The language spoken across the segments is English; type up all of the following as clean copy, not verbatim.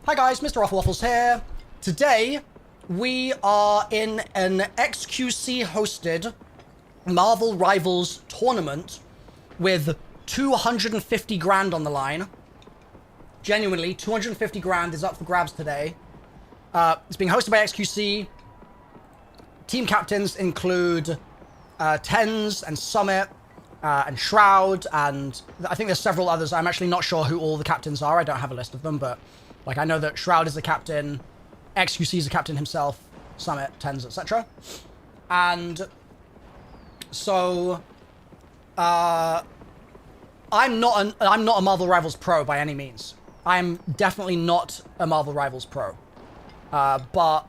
Hi guys, MrRoflWaffles here. Today, we are in an Xqc's hosted Marvel Rivals tournament with 250 grand on the line. Genuinely, 250 grand is up for grabs today. It's being hosted by Xqc. Team captains include Tens and Summit and Shroud, and I think there's several others. I'm actually not sure who all the captains are. I don't have a list of them, but like I know that Shroud is the captain, Xqc is the captain himself, Summit, Tens, etc. And so I'm not a Marvel Rivals pro by any means. I'm definitely not a Marvel Rivals pro. But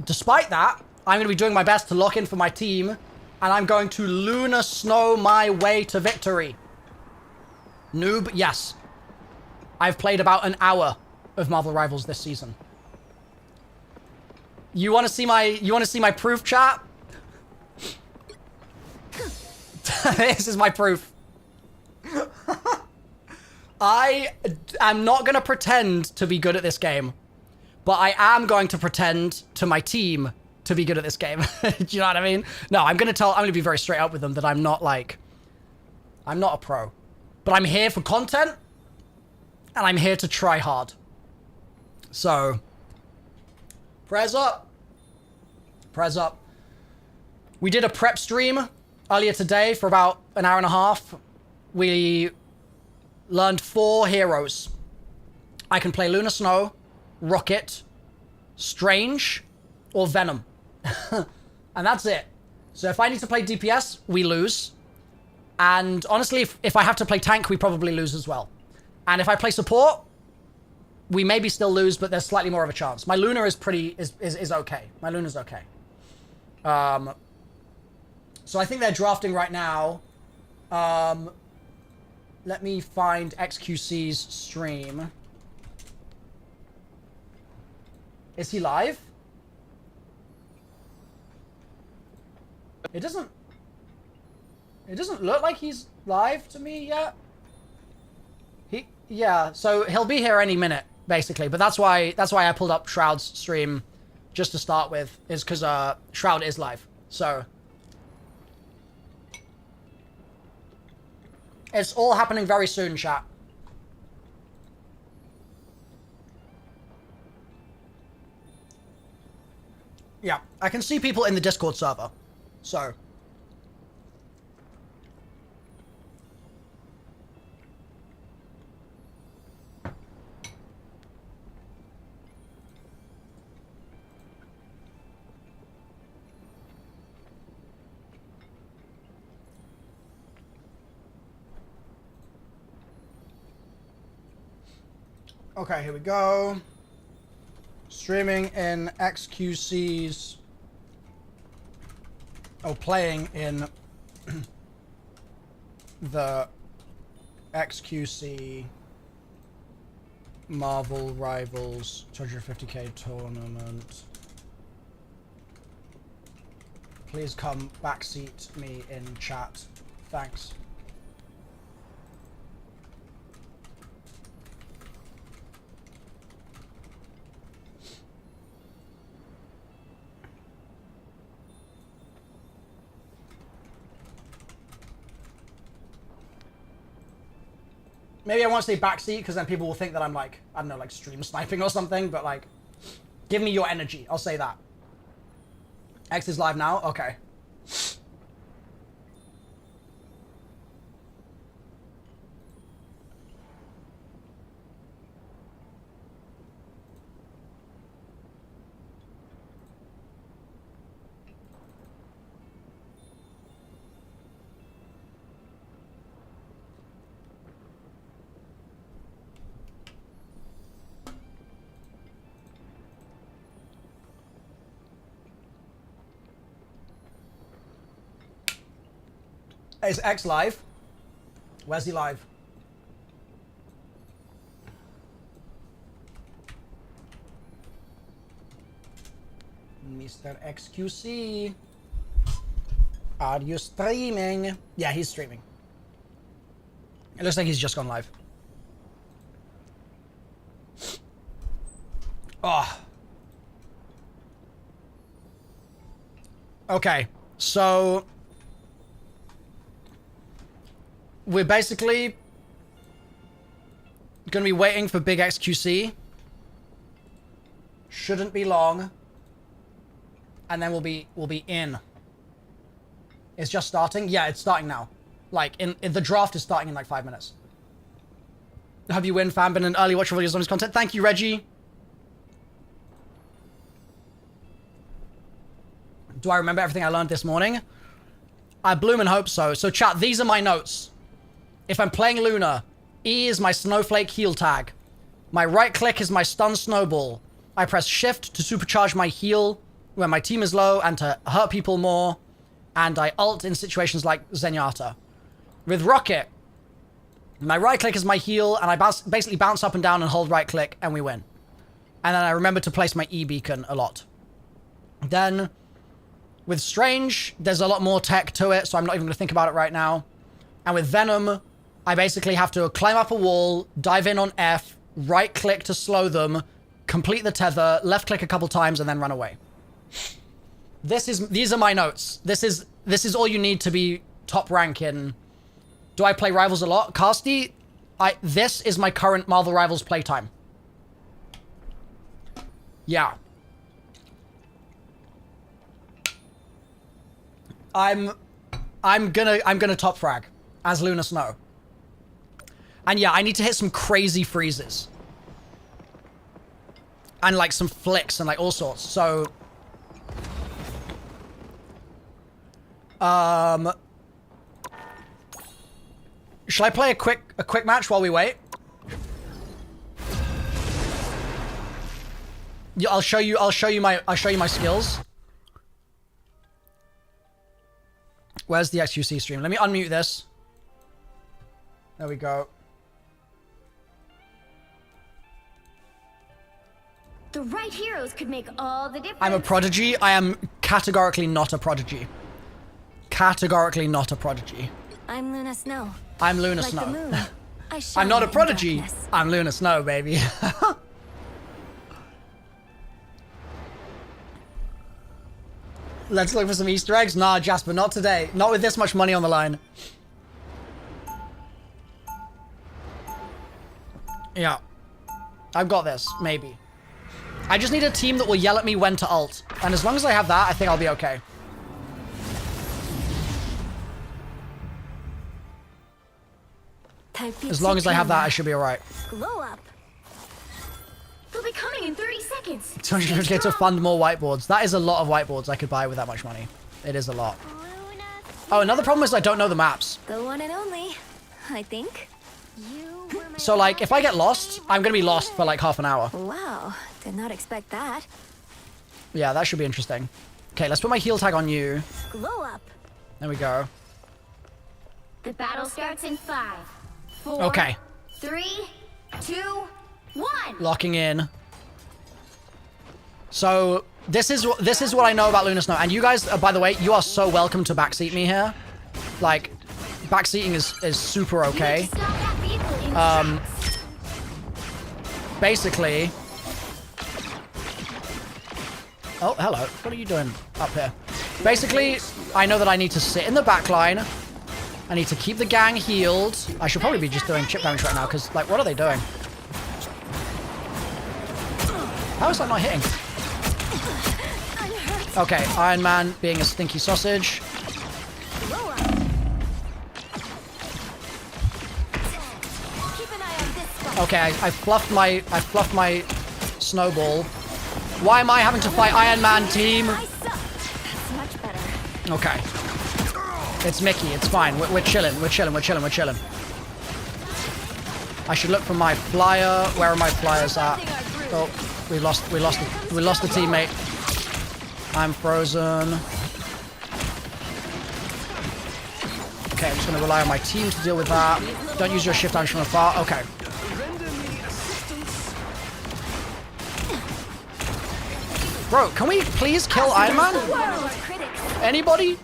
despite that, I'm going to be doing my best to lock in for my team, and I'm going to Lunar Snow my way to victory. Noob, yes. I've played about an hour of Marvel Rivals this season. You want to see my proof, chat? This is my proof. I am not going to pretend to be good at this game, but I am going to pretend to my team to be good at this game. Do you know what I mean? No, I'm going to be very straight up with them that I'm not a pro, but I'm here for content and I'm here to try hard. So, prayers up. Prayers up. We did a prep stream earlier today for about an hour and a half. We learned 4 heroes. I can play Lunar Snow, Rocket, Strange, or Venom. And that's it. So if I need to play DPS, we lose. And honestly, if I have to play tank, we probably lose as well. And if I play support, we maybe still lose, but there's slightly more of a chance. My Lunar is okay. My Lunar's okay. So I think they're drafting right now. Let me find Xqc's stream. Is he live? It doesn't look like he's live to me yet. Yeah, so he'll be here any minute, basically. But that's why I pulled up Shroud's stream just to start with, is because Shroud is live. So it's all happening very soon, chat. Yeah, I can see people in the Discord server. So okay, here we go. Streaming in Xqc's. Oh, playing in the Xqc Marvel Rivals 250k tournament. Please come backseat me in chat. Thanks. Maybe I won't say backseat because then people will think that I'm like, I don't know, like stream sniping or something, but like, give me your energy. I'll say that. X is live now? Okay. Is X live? Where's he live? Mr. Xqc. Are you streaming? Yeah, he's streaming. It looks like he's just gone live. Oh. Okay, so we're basically gonna be waiting for big XQC. Shouldn't be long. And then we'll be in. It's just starting? Yeah, it's starting now. Like, in the draft is starting in like 5 minutes. Have you win, fam? Been an early watcher of all your zombies content. Thank you, Reggie. Do I remember everything I learned this morning? I bloom and hope so. So chat, these are my notes. If I'm playing Luna, E is my snowflake heal tag. My right click is my stun snowball. I press shift to supercharge my heal when my team is low and to hurt people more. And I ult in situations like Zenyatta. With Rocket, my right click is my heal and I basically bounce up and down and hold right click and we win. And then I remember to place my E beacon a lot. Then with Strange, there's a lot more tech to it, so I'm not even going to think about it right now. And with Venom, I basically have to climb up a wall, dive in on F, right click to slow them, complete the tether, left click a couple times, and then run away. These are my notes. This is all you need to be top rank in. Do I play Rivals a lot? Casty, this is my current Marvel Rivals playtime. Yeah. I'm gonna top frag as Luna Snow. And yeah, I need to hit some crazy freezes. And like some flicks and like all sorts. So shall I play a quick match while we wait? Yeah, I'll show you my skills. Where's the XQC stream? Let me unmute this. There we go. The right heroes could make all the difference. I'm a prodigy. I am categorically not a prodigy. Categorically not a prodigy. I'm Luna Snow. I'm Luna Like Snow. the moon, I shine I'm not a in prodigy. darkness. I'm Luna Snow, baby. Let's look for some Easter eggs. Nah, Jasper, not today. Not with this much money on the line. Yeah. I've got this, maybe. I just need a team that will yell at me when to ult. And as long as I have that, I think I'll be okay. As long as I have that, I should be alright. Glow up. They'll be coming in 30 seconds. 250k to fund more whiteboards. That is a lot of whiteboards I could buy with that much money. It is a lot. Oh, another problem is I don't know the maps. The one and only, I think. So, like, if I get lost, I'm gonna be lost for like half an hour. Wow, did not expect that. Yeah, that should be interesting. Okay, let's put my heal tag on you. Glow up. There we go. The battle starts in 5, 4, Okay. 3, 2, 1. Locking in. So this is what I know about Luna Snow. And you guys, by the way, you are so welcome to backseat me here. Like, backseating is super okay. Basically. Oh, hello. What are you doing up here? Basically, I know that I need to sit in the back line. I need to keep the gang healed. I should probably be just doing chip damage right now, because, like, what are they doing? How is that not hitting? Okay, Iron Man being a stinky sausage. Okay, I fluffed my snowball. Why am I having to fight Iron Man team? Okay. It's Mickey, it's fine. We're chilling, we're chilling. I should look for my flyer. Where are my flyers at? Oh, we lost the teammate. I'm frozen. Okay, I'm just gonna rely on my team to deal with that. Don't use your shift damage from afar. Okay. Bro, can we please kill Iron Man? Anybody?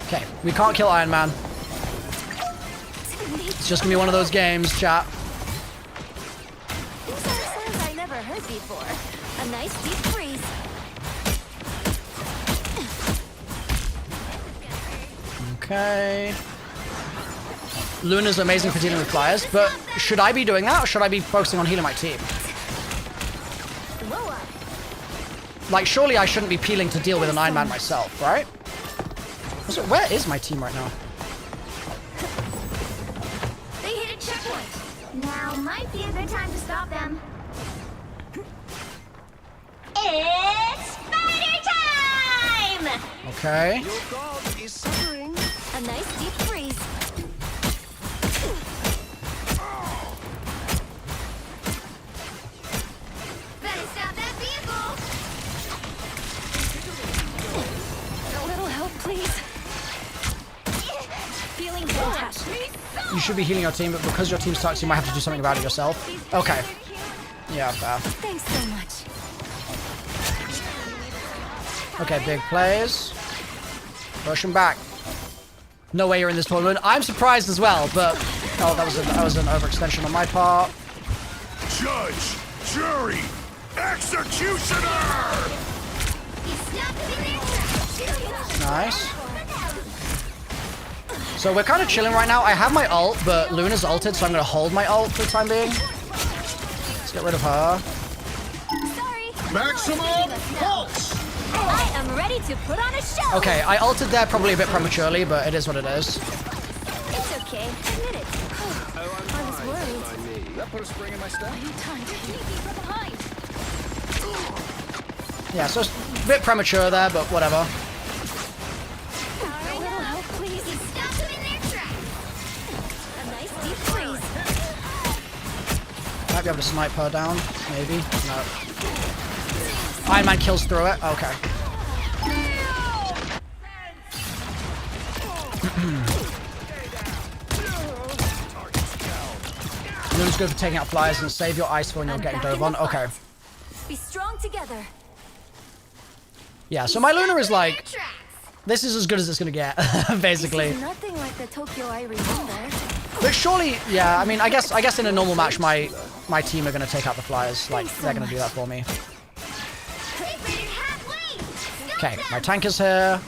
Okay, Okay, we can't kill Iron Man. It's just gonna be one of those games, chat. These are sounds I never heard before. A nice deep freeze. Okay. Luna's amazing for dealing with flyers, but should I be doing that or should I be focusing on healing my team? Low up. Like, surely I shouldn't be peeling to deal with an Iron Man myself, right? Also, where is my team right now? They hit a checkpoint. Now might be a good time to stop them. It's spider time! Okay. Your god is suffering. A nice deep freeze. Better stop that vehicle! A little help, please. Feeling fantastic. You should be healing your team, but because your team sucks, you might have to do something about it yourself. Okay. Yeah, fair. Thanks so much. Okay, big plays. Push him back. No way you're in this tournament. I'm surprised as well, but... Oh, that was an overextension on my part. Judge, jury, executioner! Nice. So we're kind of chilling right now. I have my ult, but Luna's ulted, so I'm going to hold my ult for the time being. Let's get rid of her. Sorry. Maximum pulse! I am ready to put on a show. Okay, I ulted there probably a bit prematurely, but it is what it is. It's okay. Admit it. I was worried. That put a spring in my step? You timed me from behind. Yeah, so it's a bit premature there, but whatever. A little help, please. Stop them in their tracks. A nice deep freeze. Might be able to snipe her down, maybe. No. Iron Man kills through it. Okay. Luna's good for taking out flyers and save your ice for when you're getting dove on. Okay. Be strong together. Yeah, so my Luna is like, this is as good as it's gonna get, basically. This is nothing like the Tokyo I remember. But surely, yeah, I mean, I guess in a normal match, my team are gonna take out the flyers. Like, they're gonna do that for me. Okay, my tank is here.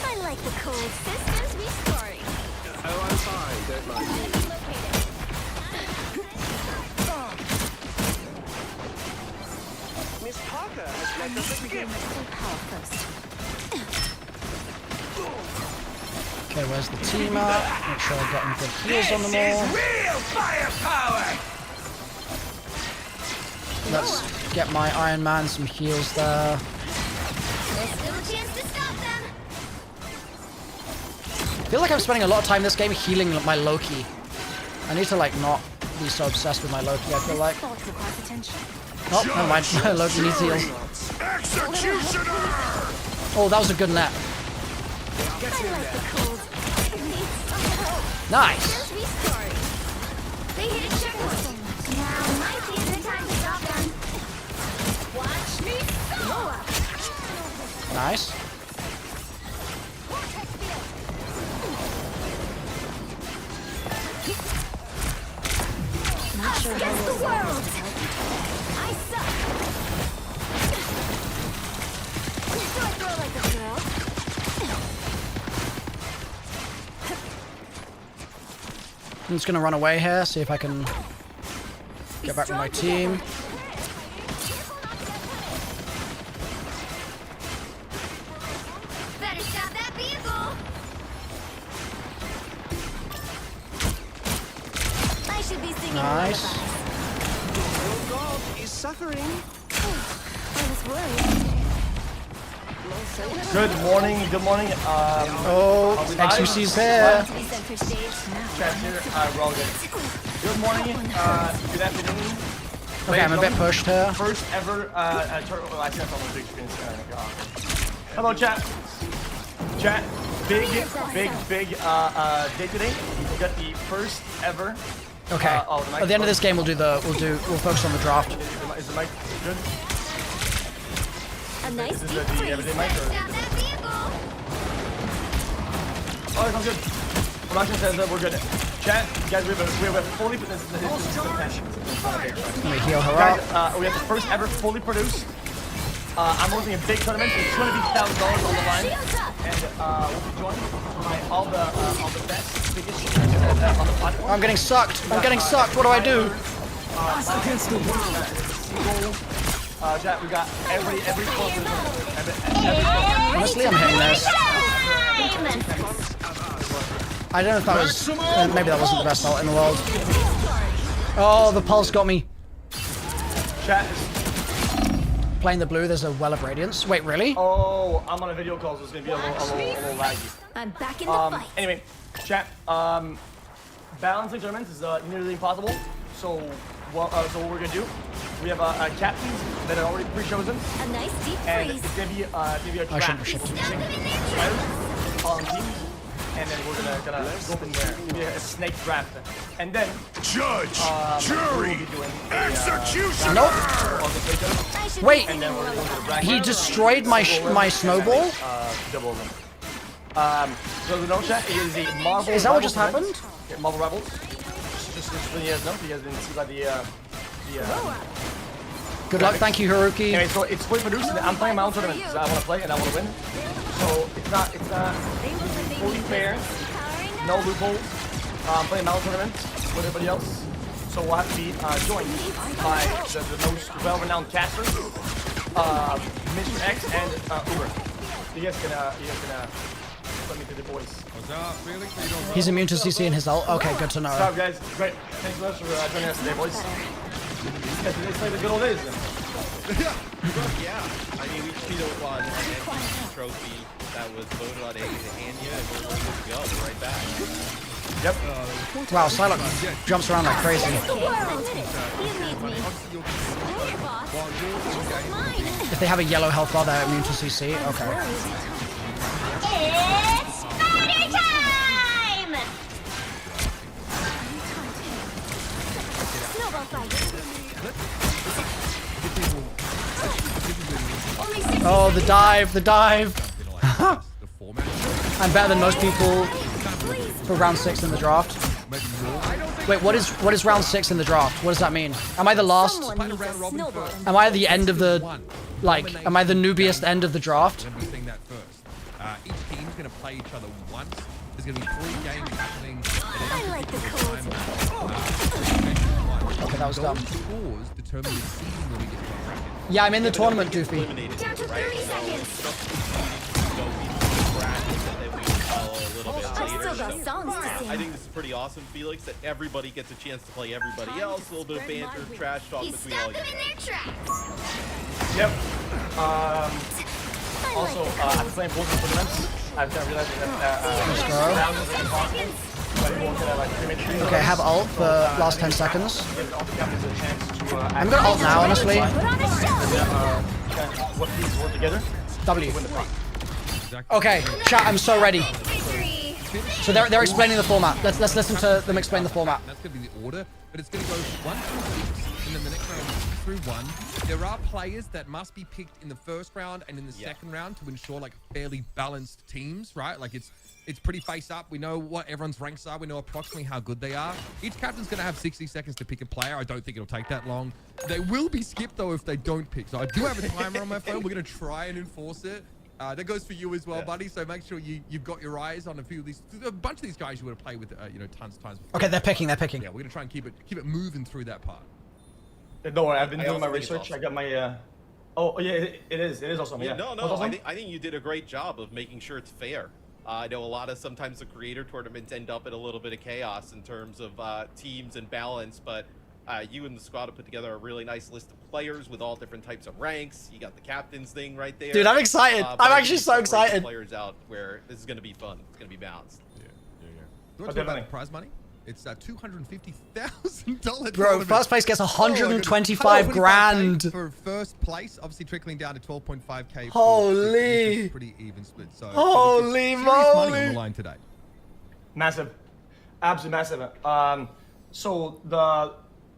I like the cold systems restoring. Oh, I'm fine, don't mind me. Miss Parker has left us a gift. Okay, where's the team at? Make sure I'm getting good heals on them all. Real firepower! Let's get my Iron Man some heals there. There's still a chance to stop them. I feel like I'm spending a lot of time this game healing my Loki. I need to, like, not be so obsessed with my Loki, I feel like. Oh, never mind. My Loki needs heals. Executioner! Oh, that was a good net. I like the cold. Nice. Systems restoring. They hit a checkpoint. Now might be a good time to stop them. Watch me blow up. Nice. Us against the world. I suck. Do I throw like a girl? I'm just gonna run away here, see if I can get back with my team. Better stop that vehicle. I should be singing Nice. lullabies. Your god is suffering. I was worried. Good morning, good morning. Oh, Xqc'S here. To be center stage now. Chat here. We're all good. Good morning, good afternoon. Okay, I'm a bit pushed here. First ever tournament. Well, I think that's on the big screen. Hello, chat. Chat. Big day today. We got the first ever. Okay. At the end of this game, we'll focus on the draft. Is the mic good? A A nice This is deep the freeze. everyday mic. Stop that vehicle. Oh, it sounds good. Production says that we're good. Chat, guys, we have a fully produced. Let me heal her Guys, up. we have the first ever fully produced. I'm hosting a big tournament with $250,000 on the line, and we'll be joined by all the best, biggest on the platform. I'm getting sucked. I'm getting sucked. What do I do? Chat, we got every close. Honestly, I'm hitting this. I don't know if that was... maybe that wasn't the best ult in the world. Oh, the pulse got me. Chat. Playing the blue, there's a well of radiance. Wait, really? Oh, I'm on a video call, so it's gonna be a little laggy. I'm back in the fight. Anyway, chat. Balancing tournaments is nearly impossible. So what we're gonna do? We have captains that are already pre-chosen, A nice deep and freeze. it's gonna be a I shouldn't draft. have shifted. Players on teams, and then we're gonna go from there. It'll be a snake draft, and then Judge, jury, we'll be doing executioner. Nope. on the players, I should Wait. and then we're going to bracket. He destroyed my my snowball? Double them. So the no chat is a Marvel. Is that what just Rivals happened? event. Yeah, Marvel Rebels. Just so you guys know, you guys didn't see by the. Good luck. Thank you, Haruki. Anyway, so it's fully produced. And I'm playing my own tournament because I want to play and I want to win. So it's not fully fair. No loopholes. I'm playing my own tournament with everybody else. So we'll have to be joined by the most well-renowned casters, Mr. X and Uber. You guys can let me do the voice. He's immune to CC in his ult. Okay, good to know. What's up, guys? Great. Thanks so much for joining us today, boys. Guys, it's like the good old days. Yeah, I mean, we just need a MVP trophy that was voted on A to hand you, and we're good to go. We're right back. Yep. Wow, Psylocke jumps around like crazy. The world. You need me. Hey, boss. Just mine. If they have a yellow health bar, they're immune to CC. Okay. It's spider time! Snowball fight. Only 60 Oh, the dive, the dive. I'm better than most people for round 6 in the draft. Wait, what is round 6 in the draft? What does that mean? Am I the last? Someone needs a snowball. Am I at the end of the, like, am I the noobiest end of the draft? We're seeing that first. Each team's going to play each other once. There's going to be 3 games happening. I like the cold. Okay, that was dumb. Scores determine the seeding when we get to our bracket. Yeah, I'm in the tournament, Doofy. Eliminated, Down to right? 30 seconds. So we brackets and then we follow a little bit I've later. still got So songs to I sing. think this is pretty awesome, Felix, that everybody gets a chance to play everybody else. A little bit of banter, trash talk You between all stop you them in guys. their tracks. Yep. Also, I'm playing both the tournaments. I've kind of realized that rounds are impossible. But everyone can like pretty much Okay, have ult for last 10 seconds. give all the captains a chance to I'm gonna ult now, honestly. Put on a show. what these work together. W. Win the fight. Okay, chat, I'm so ready. Victory. So they're explaining the format. Let's listen to them explain the format. That's going to be the order, but it's going to go 1 through 6, and then the next round 6 through 1. There are players that must be picked in the first round and in the second round to ensure like fairly balanced teams, right? Like it's pretty face up. We know what everyone's ranks are. We know approximately how good they are. Each captain's going to have 60 seconds to pick a player. I don't think it'll take that long. They will be skipped though if they don't pick. So I do have a timer on my phone. We're going to try and enforce it. That goes for you as well, buddy. So make sure you've got your eyes on a few of these, a bunch of these guys you would have played with, tons of times before. Okay, they're picking. Yeah, we're gonna try and keep it moving through that part. Don't worry, I've been doing also my think it's research. awesome. I got my. Oh yeah, it is awesome. Yeah. No, What's awesome? I think you did a great job of making sure it's fair. I know a lot of sometimes the creator tournaments end up in a little bit of chaos in terms of teams and balance, but you and the squad have put together a really nice list of players with all different types of ranks. You got the captains thing right there. Dude, I'm excited. But I'm I actually think so you separate the excited. Players out where this is going to be fun. It's going to be balanced. You want to talk about the prize money? It's $250,000. Bro, first place gets 125 grand. For first place, obviously trickling down to 12.5k. Holy. Pretty even split. So Holy serious money on moly. the line today. Massive, absolutely massive. So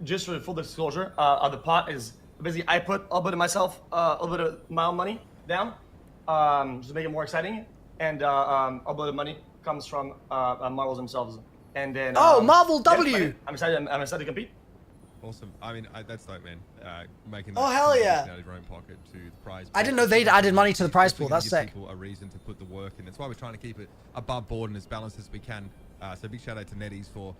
just for full disclosure, the pot is basically I put a little bit of myself, a little bit of my own money. down, just to make it more exciting. And a bit of money comes from Marvels themselves. And then Marvel yeah, W. I'm excited to compete. Awesome. I mean, that's dope, man. Making Oh, that hell yeah. out of your own pocket to the prize I pool. didn't know they'd added money to the prize pool. Definitely That's gonna give sick. People a reason to put the work in. That's why we're trying to keep it above board and as balanced as we can. So big shout out to Netties for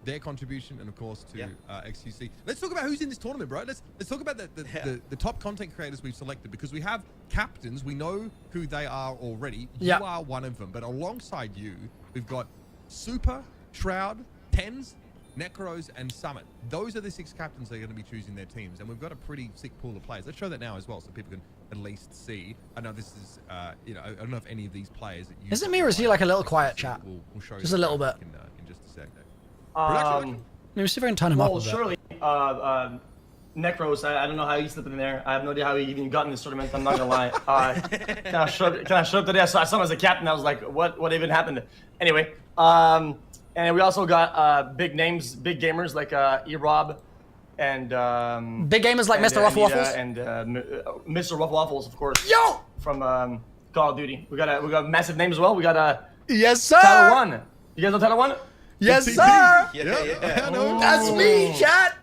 their contribution, and of course to Xqc's. Let's talk about who's in this tournament, bro. Let's talk about the top content creators we've selected, because we have captains. We know who they are already. You are one of them, but alongside you, we've got Super, Shroud, Tens, Necros, and Summit. Those are the 6 captains that are going to be choosing their teams, and we've got a pretty sick pool of players. Let's show that now as well, so people can at least see. I know this is, you know, I don't know if any of these players that you. Is it me or is he like a little quiet chat? We'll show Just you a little bit. in just a sec. Let me see if I can turn him up a Well, bit. surely, Necros, I don't know how he slipped in there. I have no idea how he even got in this tournament. I'm not gonna lie. Can I show up today? I saw him as a captain. I was like, what even happened? Anyway, and we also got big names, big gamers like E-Rob and Big gamers like MrRoflWaffles and MrRoflWaffles, of course. Yo! From Call of Duty. We got massive names as well. We got Yes, sir. Title 1. You guys know Title 1? Yes, sir. Yeah. That's me, chat.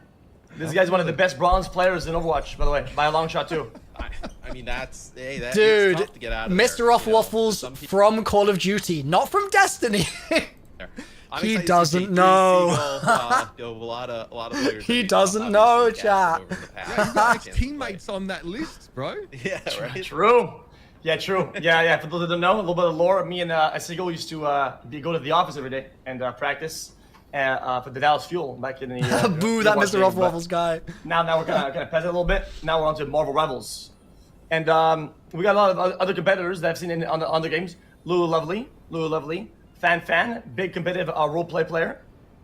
This guy's one of the best bronze players in Overwatch, by the way, by a long shot too. I mean, that's it's Dude, tough to get out of MrRoflWaffles there, you know? from Call of Duty, not from Destiny. I'm He excited to see doesn't Jake know. you know, a lot of players. He that we've doesn't know, obviously chat. cast over the past Yeah, you've got against teammates on that list, bro. play. Yeah, right. True. Yeah, true. Yeah. For those that don't know, a little bit of lore. Me and Xqc'S used to go to the office every day and practice for the Dallas Fuel back in the. Boo, that Overwatch days, MrRoflWaffles but guy. Now we're kind of past it a little bit. Now we're on to Marvel Rivals, and we got a lot of other competitors that I've seen on the games. Lulu Lovely, Fan, big competitive role player.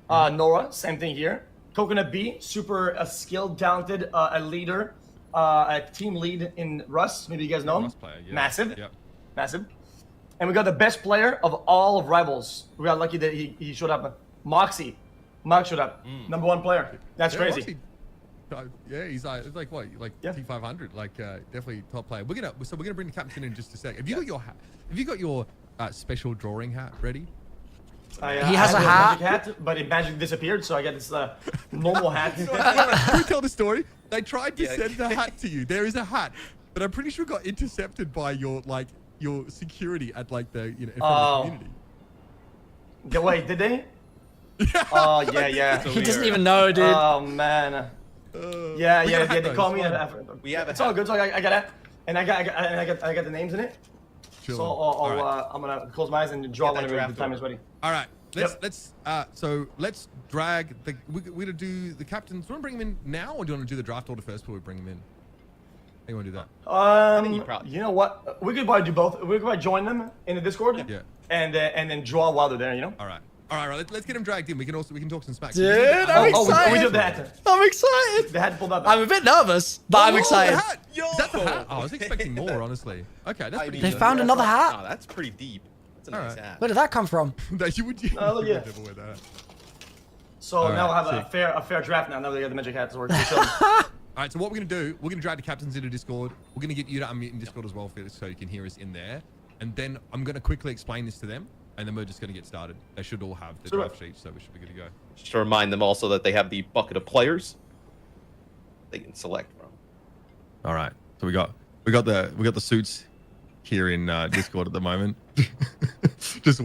Nora, same thing here. Coconut B, super skilled, talented, a leader, a team lead in Rust. Maybe you guys know him. Rust player, yeah. Massive. Yep. Massive. And we got the best player of all of Rivals. We got lucky that he showed up. Moxie. Mox showed up. Number 1 player. That's crazy. Yeah, he's like what, like T500, like definitely top player. We're gonna bring the captain in just a sec. Have you got your hat? Have you got your special drawing hat ready? He has a magic hat. but it magically disappeared, so I got this normal hat. Can we tell the story? They tried to send the hat to you. There is a hat, but I'm pretty sure it got intercepted by your security at like the in front of the community. Wait, did they? Oh yeah. He doesn't even know, dude. Oh man. Yeah. They call me. We have It's all good. So I got it, and I got the names in it. Chill. So I'm gonna close my eyes and draw whenever the time is ready. All right. Let's drag the. We're gonna do the captains. Do you want to bring him in now, or do you want to do the draft order first before we bring him in? How you want to do that? You know what? We could probably do both. We could probably join them in the Discord. Yeah. And then draw while they're there. You know. All right. Let's get him dragged in. We can talk some smack. Dude, I'm excited. We do that. I'm excited. The hat pulled up. I'm a bit nervous, but I'm excited. The hat. Is that the hat? Oh, I was expecting more, honestly. Okay, that's pretty They good. found another hat. Oh, that's pretty deep. That's a nice Alright. hat. Where did that come from? That you would. Oh, yeah. Never wear that. So All now right, we'll have a fair draft now. Now they got the magic hats. We're chilling. All right, so what we're gonna do? We're gonna drag the captains into Discord. We're gonna get you to unmute in Discord as well, Felix, so you can hear us in there. And then I'm gonna quickly explain this to them, and then we're just gonna get started. They should all have the draft sheets, so we should be good to go. Just to remind them also that they have the bucket of players they can select from. All right, so we got the suits here in Discord at the moment. just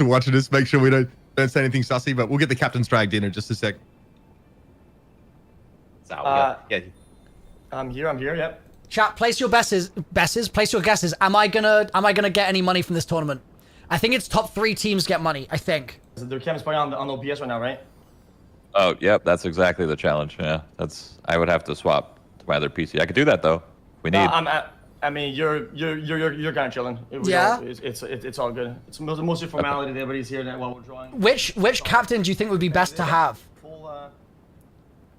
watching this, make sure we don't say anything sussy, but we'll get the captains dragged in just a sec. So we got, I'm here. Yep. Chat, place your guesses. Place your guesses. Am I gonna get any money from this tournament? I think it's top 3 teams get money. I think. Their cam's probably on OBS right now, right? Oh, yep, that's exactly the challenge. Yeah, I would have to swap to my other PC. I could do that though. We need. I mean, you're kind of chilling. Yeah. It's all good. It's mostly formality. That everybody's here while we're drawing. Which captain do you think would be best to have?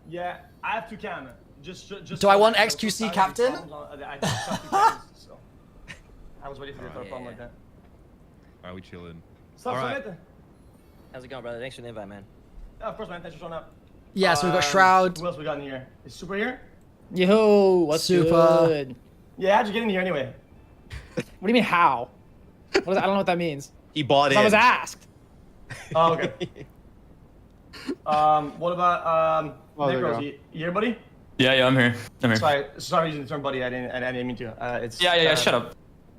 Yeah, I have 2 cam. Just. Do I want Xqc's captain? I was waiting for you to throw a problem like that. All right, we chilling. Stop, All right. How's it going, brother? Thanks for the invite, man. Yeah, of course, man. Thanks for showing up. Yeah, so we've got Shroud. Who else we got in here? Is Super here? Yo, what's Super. good? Yeah, how'd you get in here anyway? What do you mean how? I don't know what that means. He bought in. I was asked. Oh, okay. What about there you Necros? go. You here, buddy? Yeah, I'm here. Sorry using the term buddy. I didn't mean to. It's Shut up.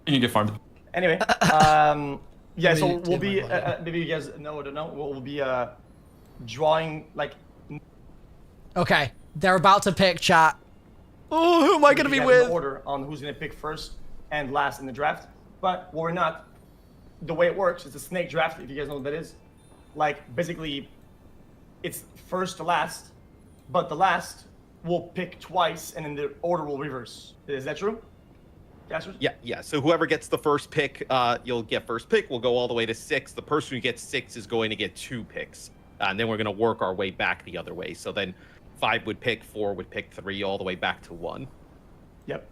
You can get farmed. Anyway, yeah. So we'll be maybe you guys know or don't know. We'll be drawing like. Okay, they're about to pick, chat. Oh, who am I gonna be with? Order on who's gonna pick first and last in the draft, but we're not. The way it works, it's a snake draft. If you guys know what that is, like basically, it's first to last, but the last will pick twice, and then the order will reverse. Is that true? Casters? Yeah. So whoever gets the first pick, you'll get first pick. We'll go all the way to 6. The person who gets 6 is going to get 2 picks, and then we're going to work our way back the other way. So then 5 would pick, 4 would pick 3, all the way back to 1. Yep.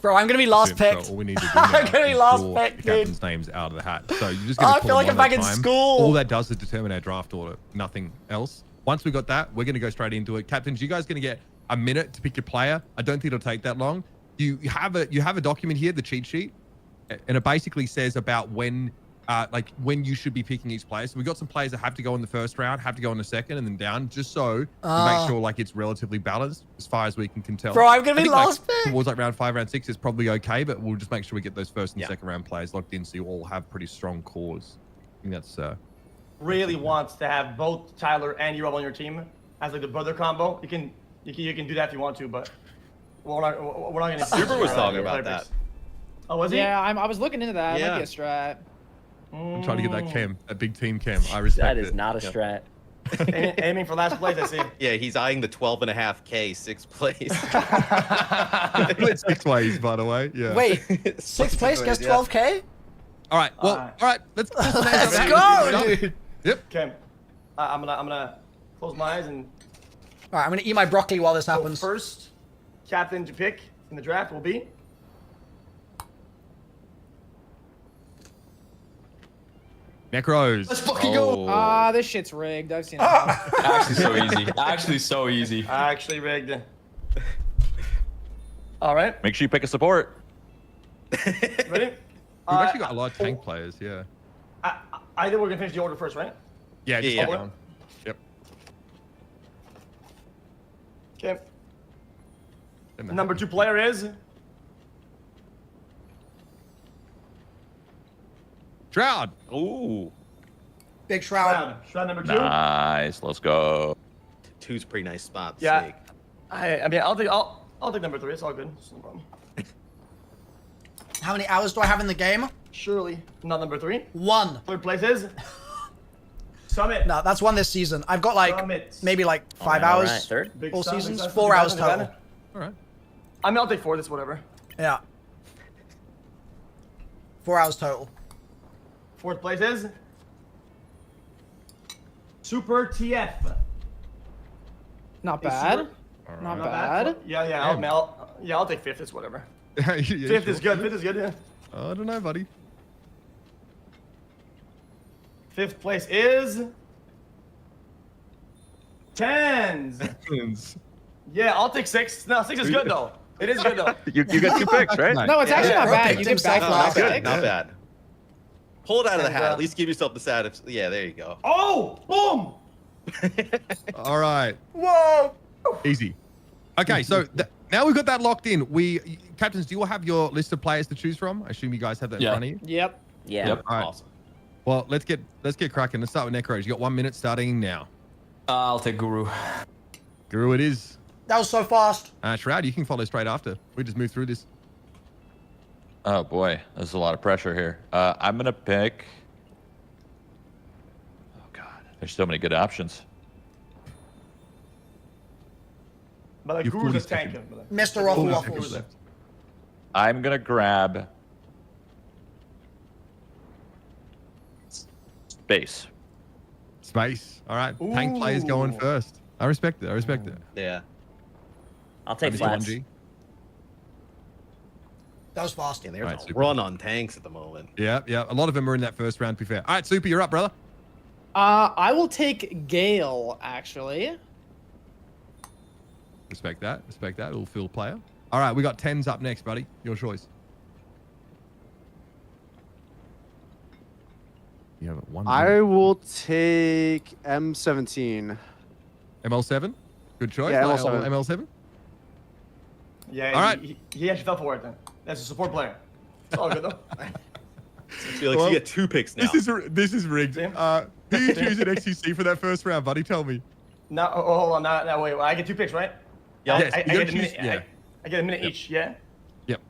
Bro, I'm gonna be last So picked. all we need to do I'm now gonna be is last draw picked, the dude. captain's names out of the hat. So you're just Oh, I gonna feel call like them I'm one back at in a time. school. All that does is determine our draft order, nothing else. Once we got that, we're gonna go straight into it. Captains, you guys gonna get a minute to pick your player. I don't think it'll take that long. You have a document here, the cheat sheet, and it basically says about when you should be picking each player. So we got some players that have to go in the first round, have to go in the second, and then down, just so to make sure like it's relatively balanced as far as we can tell. Bro, I'm gonna be last like, pick. towards like round 5, round 6 is probably okay, but we'll just make sure we get those first and second round players locked in, so you all have pretty strong cores. I think that's Really wants to have both Tyler and Europe on your team as like the brother combo. You can do that if you want to, but we're not gonna. Super was talking about that. Oh, was he? Yeah, I was looking into that. Might be a strat. I'm trying to get that chem, that big team chem. I respect That is it. not a strat. Aiming for last place, I see. Yeah, he's eyeing the 12.5K 6th place. It went 6 ways, by the way. Yeah. Wait, 6th place gets 12K? All right. Well, all right. Let's Let's go, dude. Yep. Okay. I'm gonna close my eyes and. All right, I'm gonna eat my broccoli while this So happens. first captain to pick in the draft will be. Necros. Let's fucking go. This shit's rigged. I've seen it. Actually, so easy. Actually, so easy. Actually rigged. All right. Make sure you pick a support. Ready? We've actually got a lot of tank players. Yeah. I think we're gonna finish the order first, right? Yeah. Just Yeah. hold on. Yep. Okay. Number 2 player is. Shroud. Ooh. Big Shroud. Shroud number 2. Nice. Let's go. 2's a pretty nice spot. Yeah. Snake. I mean, I'll take number 3. It's all good. It's no problem. How many hours do I have in the game? Surely not number 3. 1. 3rd place is. Summit. No, that's 1 this season. I've got like Summit. maybe like 5 All hours. right, third. Big all Summit, seasons, that's 4 not hours too bad, not too total. bad. All right. I mean, I'll take 4. This whatever. Yeah. 4 hours total. 4th place is. Super TF. Not Hey, bad. Super- Not Not bad. Yeah, I'll take 5th. It's whatever. Yeah, 5th is sure. good. 5th is good. Yeah. I don't know, buddy. 5th place is. Tens. Yeah, I'll take 6. No, 6 is good though. It is good though. You get 2 picks, right? No, it's actually not bro, bad. picked You get himself back last last Good. pick. Not bad. Pull it out of the And, hat. At least give yourself the satisfaction. Yeah, there you go. Oh, boom. All right. Whoa. Easy. Okay, so now we've got that locked in. Captains, do you all have your list of players to choose from? I assume you guys have that in front of you. Yep. Yeah. Yep. All right. Awesome. Well, let's get cracking. Let's start with Necros. You got 1 minute starting now. I'll take Guru. Guru it is. That was so fast. Shroud, you can follow straight after. We just move through this. Oh boy, there's a lot of pressure here. I'm gonna pick. Oh god, there's so many good options. But like You Guru's a 40 tank. seconds. MrRoflWaffles. I'm gonna grab space. Space. All right. Tank players going first. I respect it. I respect it. Yeah. I'll take Obviously, flats. 1G. That was fast. Yeah, there's Alright, a super. run on tanks at the moment. Yeah, yeah. A lot of them are in that first round, to be fair. All right, Super, you're up, brother. I will take Gale, actually. Respect that. Respect that. Little field player. All right, we got 10s up next, buddy. Your choice. one. I will take M17. ML7. Good choice. Yeah, Like, ML7. ML7. Yeah. All right. He actually fell for it then. That's a support player. It's all good though. I feel like Well, you get 2 picks now. This is rigged. See? Who you choose at XQC for that first round, buddy? Tell me. No, hold on. No, wait. I get 2 picks, right? Yeah. Yes, I you get gotta a minute. choose- yeah. I get a minute each. Yeah. Yep.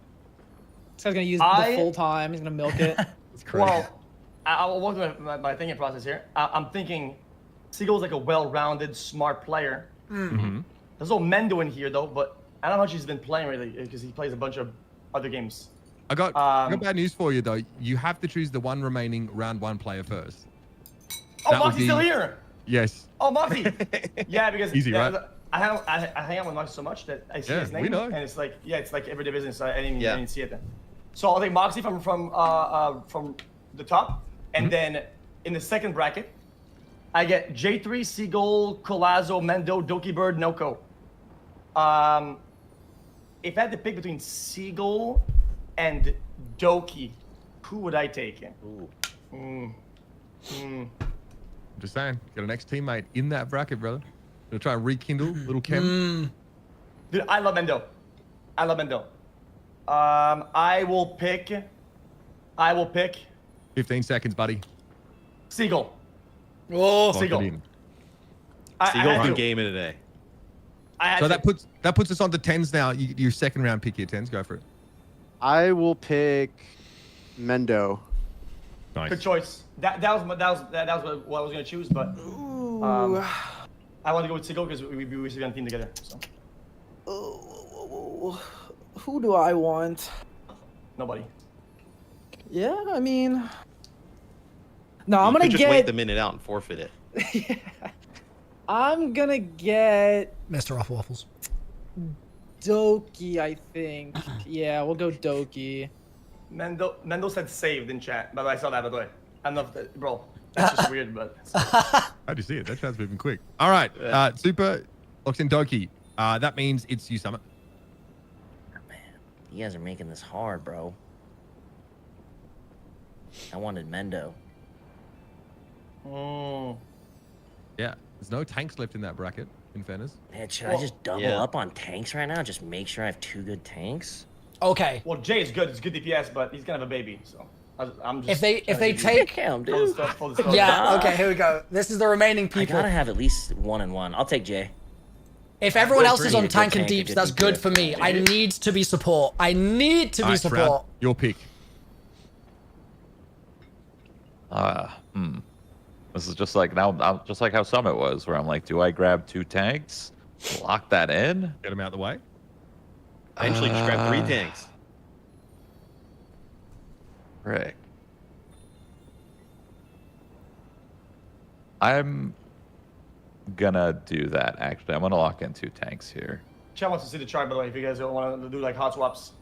This guy's gonna use I- the full time. He's gonna milk it. It's crazy. Well, I'll walk through my thinking process here. I'm thinking Seagull's like a well-rounded, smart player. Mm-hmm. There's no Mendo in here though, but I don't know how much he's been playing really because he plays a bunch of other games. I got bad news for you though. You have to choose the one remaining round 1 player first. Oh, That would Moxie's be- still here. Yes. Oh, Moxie. Yeah, because Easy, right? I hang out with Moxie so much that I see Yeah, his name, we know. and it's like it's like everyday business. I didn't Yeah. see it then. So I'll take Moxie from the top, and then in the second bracket, I get J3, Seagull, Colazo, Mendo, Doki Bird, Noko. If I had to pick between Seagull and Doki, who would I take? Ooh. I'm just saying. Got an ex-teammate in that bracket, brother. Gonna try and rekindle little Kem. Dude, I love Mendo. I will pick 15 seconds, buddy. Seagull. Oh, Lock it Seagull. in. Seagull's I been had to. gaming today. I had So to. that puts us on to 10s now. Your second round pick here, 10s. Go for it. I will pick Mendo. Nice. Good choice. That was what I was gonna choose, but I want to go with Seagull because we used to be on team together. So Who do I want? nobody. Yeah, I mean. No, I'm You gonna could just wait the get. minute out and forfeit it. I'm gonna get MrRoflWaffles. Doki, I think. Yeah, we'll go Doki. Mendo said saved in chat, but I saw that by the way. I don't know if that, bro. That's just weird, but How'd you see it? That chat's moving quick. All right. Super locks in Doki. That means it's you, Summit. Man, you guys are making this hard, bro. I wanted Mendo. Yeah. There's no tanks left in that bracket, in fairness. Man, should I just double yeah. up on tanks right now? Just make sure I have 2 good tanks? Okay. well, Jay is good. It's good DPS, but he's kind of a baby, so I'm just. If they trying to take Damn, give you dude. full disclosure. yeah, okay, here we go. This is the remaining I people. gotta have at least 1 and 1. I'll take Jay. If everyone Good else is for on you, tank good and tank, deeps, good that's good DPS. for me. I need to be support. I need to All be right, support. Shroud, your pick. This is just like now, just like how Summit was, where I'm like, do I grab 2 tanks, lock that in? Get him out of the way. I actually just grabbed 3 tanks. Frick. I'm gonna do that, actually. I'm gonna lock in 2 tanks here. Chat wants to see the chart, by the way. If you guys don't want to do like hot swaps.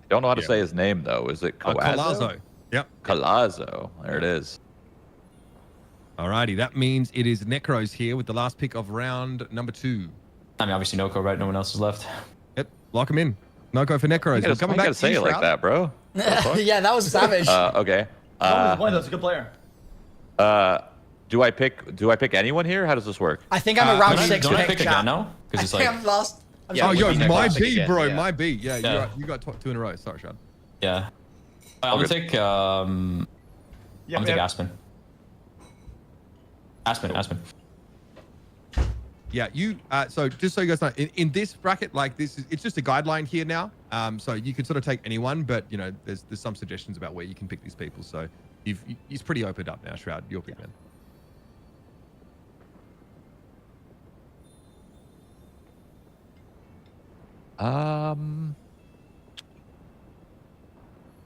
I don't know how to Yeah. say his name, though. Is it Coazo? Colazo. Yep. Colazo. There it is. Alrighty. That means it is Necros here with the last pick of round number 2. I mean, obviously Noko, right? No one else is left. Yep. Lock him in. No go for Necros. You We're coming back gotta to say you, it like Shroud. that, bro. Yeah, that was savage. Okay. That's a good player. Do I pick anyone here? How does this work? I think I'm a round Don't I- 6 don't I pick, pick chat. again now? I Because it's think like, I'm last. I'm Yeah, Oh, sorry. yo, we can my classic B, again, bro. yeah. My B. Yeah, Yeah. you got 2 in a row. Sorry, Shroud. yeah. I'm gonna take Yeah, I'm gonna take yeah. Aspen. Aspen. Yeah, you. So just so you guys know, in this bracket, like this, it's just a guideline here now. So you could sort of take anyone, but you know, there's some suggestions about where you can pick these people. So he's pretty opened up now, Shroud. Your pick, man.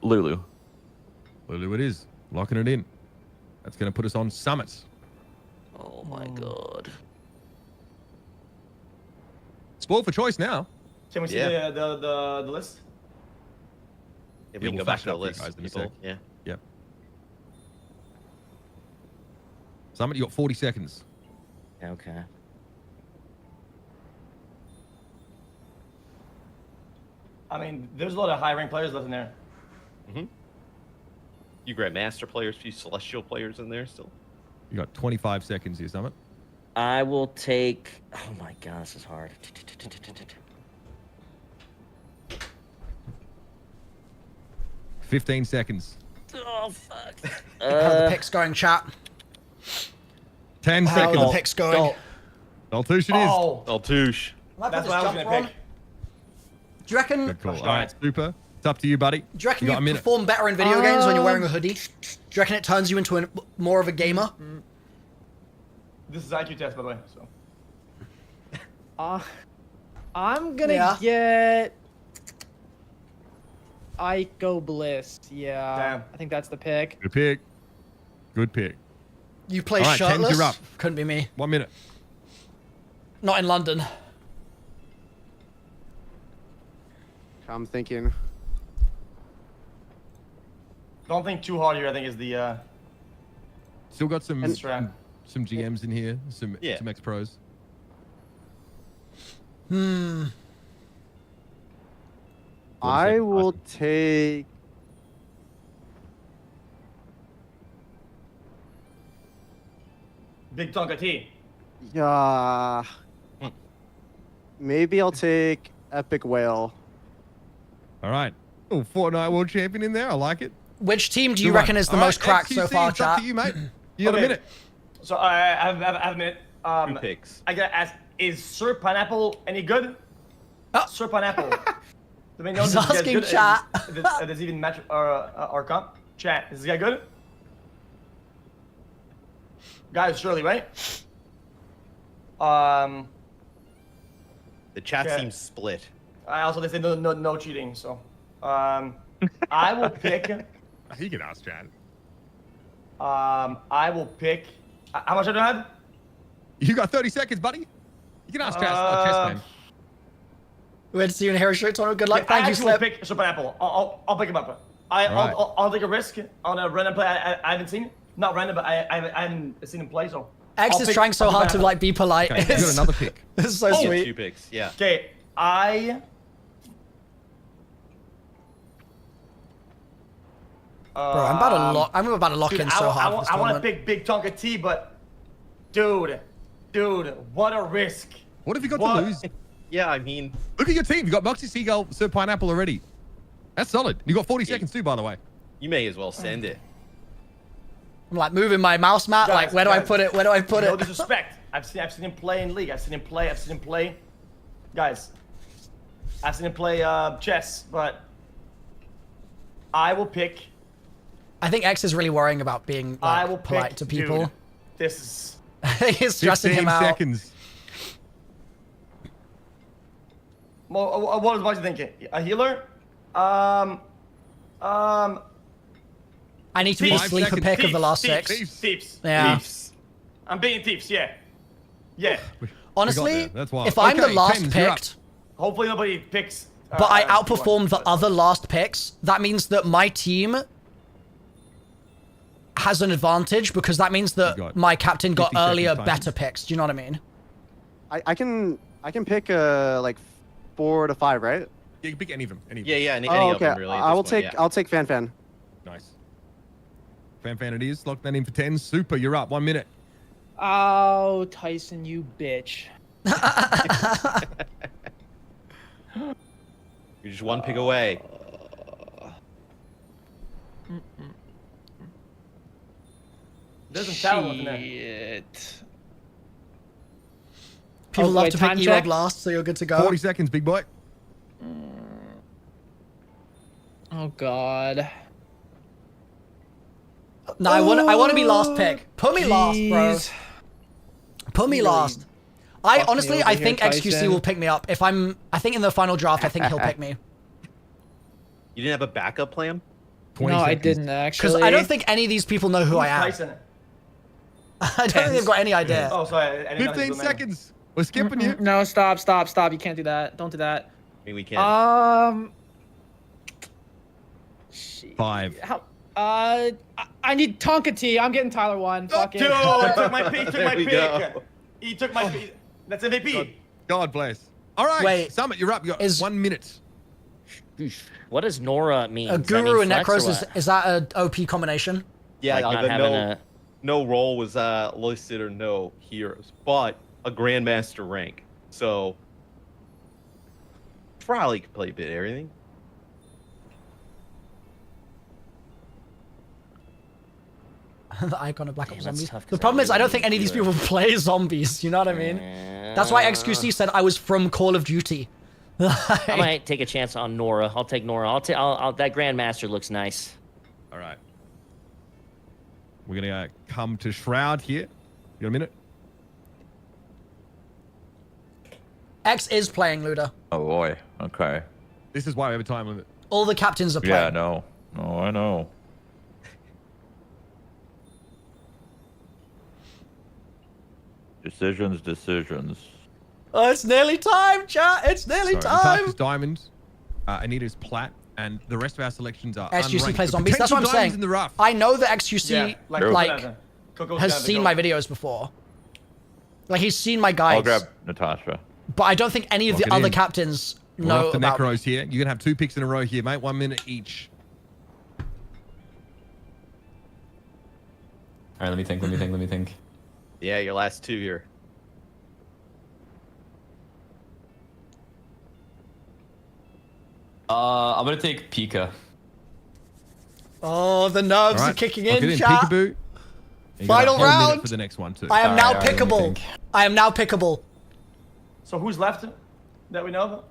Lulu. Lulu, it is locking it in. That's going to put us on Summit. Oh my god. Spoiled for choice now. Can we see Yeah. the list? If Yeah, we can we'll go back flash to it the up for you list, guys in a people. sec. Yeah. Yep. Summit, you got 40 seconds. Okay. I mean, there's a lot of high-ranked players left in there. You Grandmaster players, few Celestial players in there still. You got 25 seconds here, Summit. I will take. Oh my god, this is hard. 15 seconds. Oh fuck. How are the picks going, chat? 10 How seconds. are the picks going? Daltouche it is. Oh, Daltouche. that's what I was gonna pick. Do you reckon? Good call. All right, Super. It's up to you, buddy. Do you reckon got a you minute. perform better in video games when you're wearing a hoodie? Do you reckon it turns you into more of a gamer? This is IQ test, by the way. So. I'm gonna get Ico Bliss. Yeah, Damn. I think that's the pick. Good pick. Good pick. You play All right, Tens, shirtless? you're up. Couldn't be me. 1 minute. Not in London. I'm thinking. Don't think too hard here. I think is the. Still got some Strat. some GMs in here, some ex-pros. I will take. Big Tonka T. Yeah. Maybe I'll take Epic Whale. All right. Oh, Fortnite World Champion in there. I like it. Which team do you Good one. reckon is the All right, most cracked so XQC, far, it's up chat? to you, mate. You got a Okay. minute. So I have a minute. 2 picks. I gotta ask: is Sir Pineapple any good? Oh. Sir Pineapple. Do we know He's this guy's asking good? chat. Does even match our comp? Chat. Is this guy good? Guys, surely, right? The chat Okay. seems split. I also they say no cheating. So, I will pick. You can ask Chad. I will pick. How much I do I have? You got 30 seconds, buddy. You can ask Chess, man. We had to see you in a hero shirt tournament. Good luck. I Thank you, actually will Slip. pick Sir Pineapple. I'll pick him up. Right. I'll take a risk on a random play I haven't seen. Not random, but I haven't seen him play. So X I'll is pick trying so Sir hard to Pineapple. like be polite. Okay, you got another pick. This is so Yeah, sweet. 2 picks. Yeah. Okay, Bro, I'm about to lock dude, in so hard. for this I want to tournament. pick Big Tonka T, but dude, what a risk. What have you got What? to lose? Yeah, I mean, Look at your team. You got Moxie Seagull, Sir Pineapple already. That's solid. You got 40 seconds too, by the way. you may as well send it. I'm like moving my mouse mat. Guys, Like, where do I guys, put it? Where do I put No it? disrespect. I've seen him play in league. I've seen him play. Guys, I've seen him play chess, but I will pick. I think X is really worrying about being I like, will polite pick, to people. Dude, this is. He's stressing 15 him out. seconds. What was Moxie thinking? A healer? I need to be the 5 sleeper seconds. pick of the last Thieves, 6. Thieves. Yeah. Thieves. I'm beating Thieves. Yeah. Honestly, there. That's wild. if I'm the Okay, last Tens, you're up. picked, Hopefully nobody picks. but I one, outperformed the but- other last picks, that means that my team has an advantage because that means You that got my captain got 50 seconds, earlier Titans. better picks. Do you know what I mean? I can pick like 4 to 5, right? You can pick any of them. Any of Yeah, them. yeah, any Oh, of okay. them really. at I this will point, take yeah. I'll take Fan Fan. Nice. Fan it is. Lock that in for 10. Super, you're up. 1 minute. Oh, Tyson, you bitch. You're just 1 pick away. Doesn't sound nothing there. Shit. People Oh, love wait, to pick time Erob check? last, so you're good to go. 40 seconds, big boy. Oh God. No, I want to be last pick. Put me last, bro. Jeez. Put me You really last. I fucked me honestly, over I here, think XQC Tyson. will pick me up. I think in the final draft, I think he'll pick me. You didn't have a backup plan? 20 No, I seconds. didn't actually. Because I don't think any of these people know who I am. Tyson. I don't think they've got any idea. Oh, sorry. I didn't know he 15 was a man. seconds. We're skipping you. No, stop. You can't do that. Don't do that. I mean, we can. Shit. 5. How? I need Tonka T. I'm getting Tyler 1. Fuck it. Dude, he took my pick. There we go. He took my pick. That's MVP. God bless. All right. Wait, Summit, you're up. You got is- 1 minute. What does Nora mean? Does that Guru mean and flex or Necros, what? is that an OP combination? Yeah, Like not the having no, a- no role was listed or no heroes, but a Grandmaster rank. So probably could play a bit of everything. The icon of Black Ops Damn, that's Zombies. tough 'cause The I problem is, I really don't think any of these do people play zombies. You know what I mean? That's why Xqc's said I was from Call of Duty. I might take a chance on Nora. I'll take Nora. I'll that Grandmaster looks nice. All right. We're gonna come to Shroud here. You got a minute? X is playing, Luda. Oh boy. Okay. This is why we have a time limit. All the captains are playing. Yeah, no. No, I know. Decisions. Oh, it's nearly time, chat. It's nearly So, Natasha's time. diamond, Anita's plat, and the rest of our selections are XQC unranked. plays The zombies. That's what I'm potential saying. diamonds in the rough. I know that XQC Yeah, like Coco's has gonna seen go. my videos before. Like he's seen my I'll guides, grab Natasha. but I don't think any of Lock the it other in. captains We're know off the about me. Necros here. You're gonna have 2 picks in a row here, mate. 1 minute each. All right, let me think. Yeah, your last 2 here. I'm gonna take Pika. Oh, the nerves All are right, kicking lock it in, chat. Peekaboo. And you got a Final whole minute round. for the next one too. I am now All right, let me pickable. think. I am now pickable. So who's left that we know of?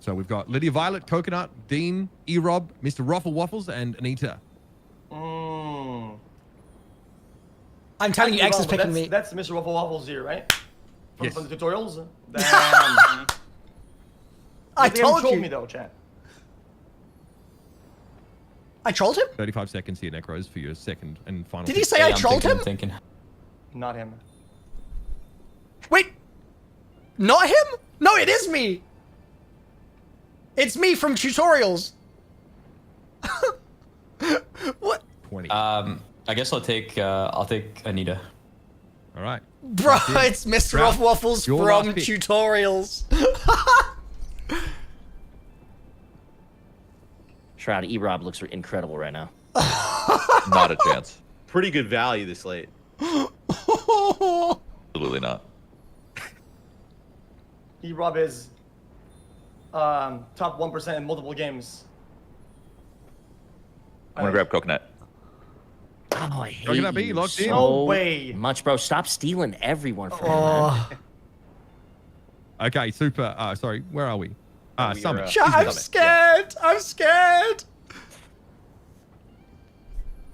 So we've got Lydia Violet, Coconut, Dean, E-Rob, MrRoflWaffles, and Anita. I'm telling you, X is picking me. That's MrRoflWaffles here, right? Yes. From the tutorials. Damn. I They haven't told trolled you. me though, chat. I trolled him? 35 seconds here, Necros, for your second and final. Did he pick. say I I'm trolled thinking, him? I'm thinking. Not him. Wait, not him? No, it is me. It's me from tutorials. What? 20. I guess I'll take Anita. All right. Bro, Locked in. it's Mr. Shroud, Waffles your from last pick. tutorials. Shroud E-Rob looks incredible right now. Not a chance. Pretty good value this late. Absolutely not. E-Rob is top 1% in multiple games. I'm gonna grab Coconut. Oh, I hate Coconut B, you locked in. so No way. much, bro. Stop stealing everyone from me, man. Oh, Okay, super. Sorry, where are we? We Summit. are, chat, I'm Summit, scared. I'm scared.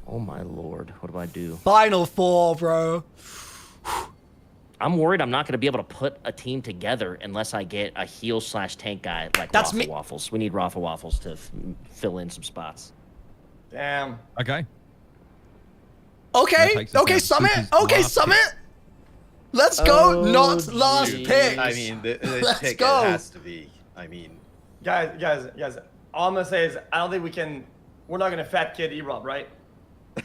Oh my lord, what do I do? Final 4, bro. I'm worried I'm not going to be able to put a team together unless I get a heal/tank guy like That's me. Waffles. We need Waffles to fill in some spots. Damn. Okay. Okay, That takes us okay, down to Summit. Super's Okay, last Summit. Let's go. Oh, Not last geez. pick. I mean, this Let's pick go. has to be. I mean, Guys, all I'm gonna say is I don't think we're not gonna fat kid E-Rob, right?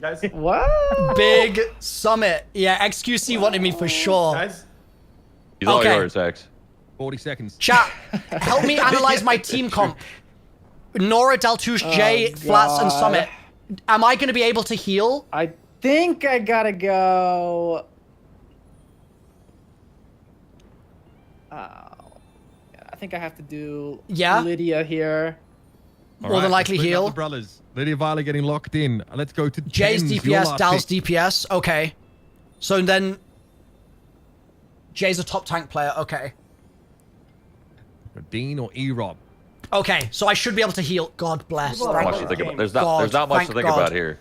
Guys? What? Big Summit. Yeah, XQC wanted me for sure. Guys? He's all Okay. yours, X. 40 seconds. Chat, help me analyze my team comp. Nora, Deltouche, Jay, Flats, and God. Summit. Am I going to be able to heal? I think I gotta go. I think I have to do Yeah? Lydia here. All More than likely let's split up heal. the brothers. Lydia Violet getting locked in. Let's go to Jay's Tens, your DPS, last Dal's pick. DPS. Okay. So then... Jay's a top tank player. Okay. Dean or E-Rob? Okay, so I should be able to heal. God bless. Well, Not Thank much to think about. There's God, not much thank to think God. about here.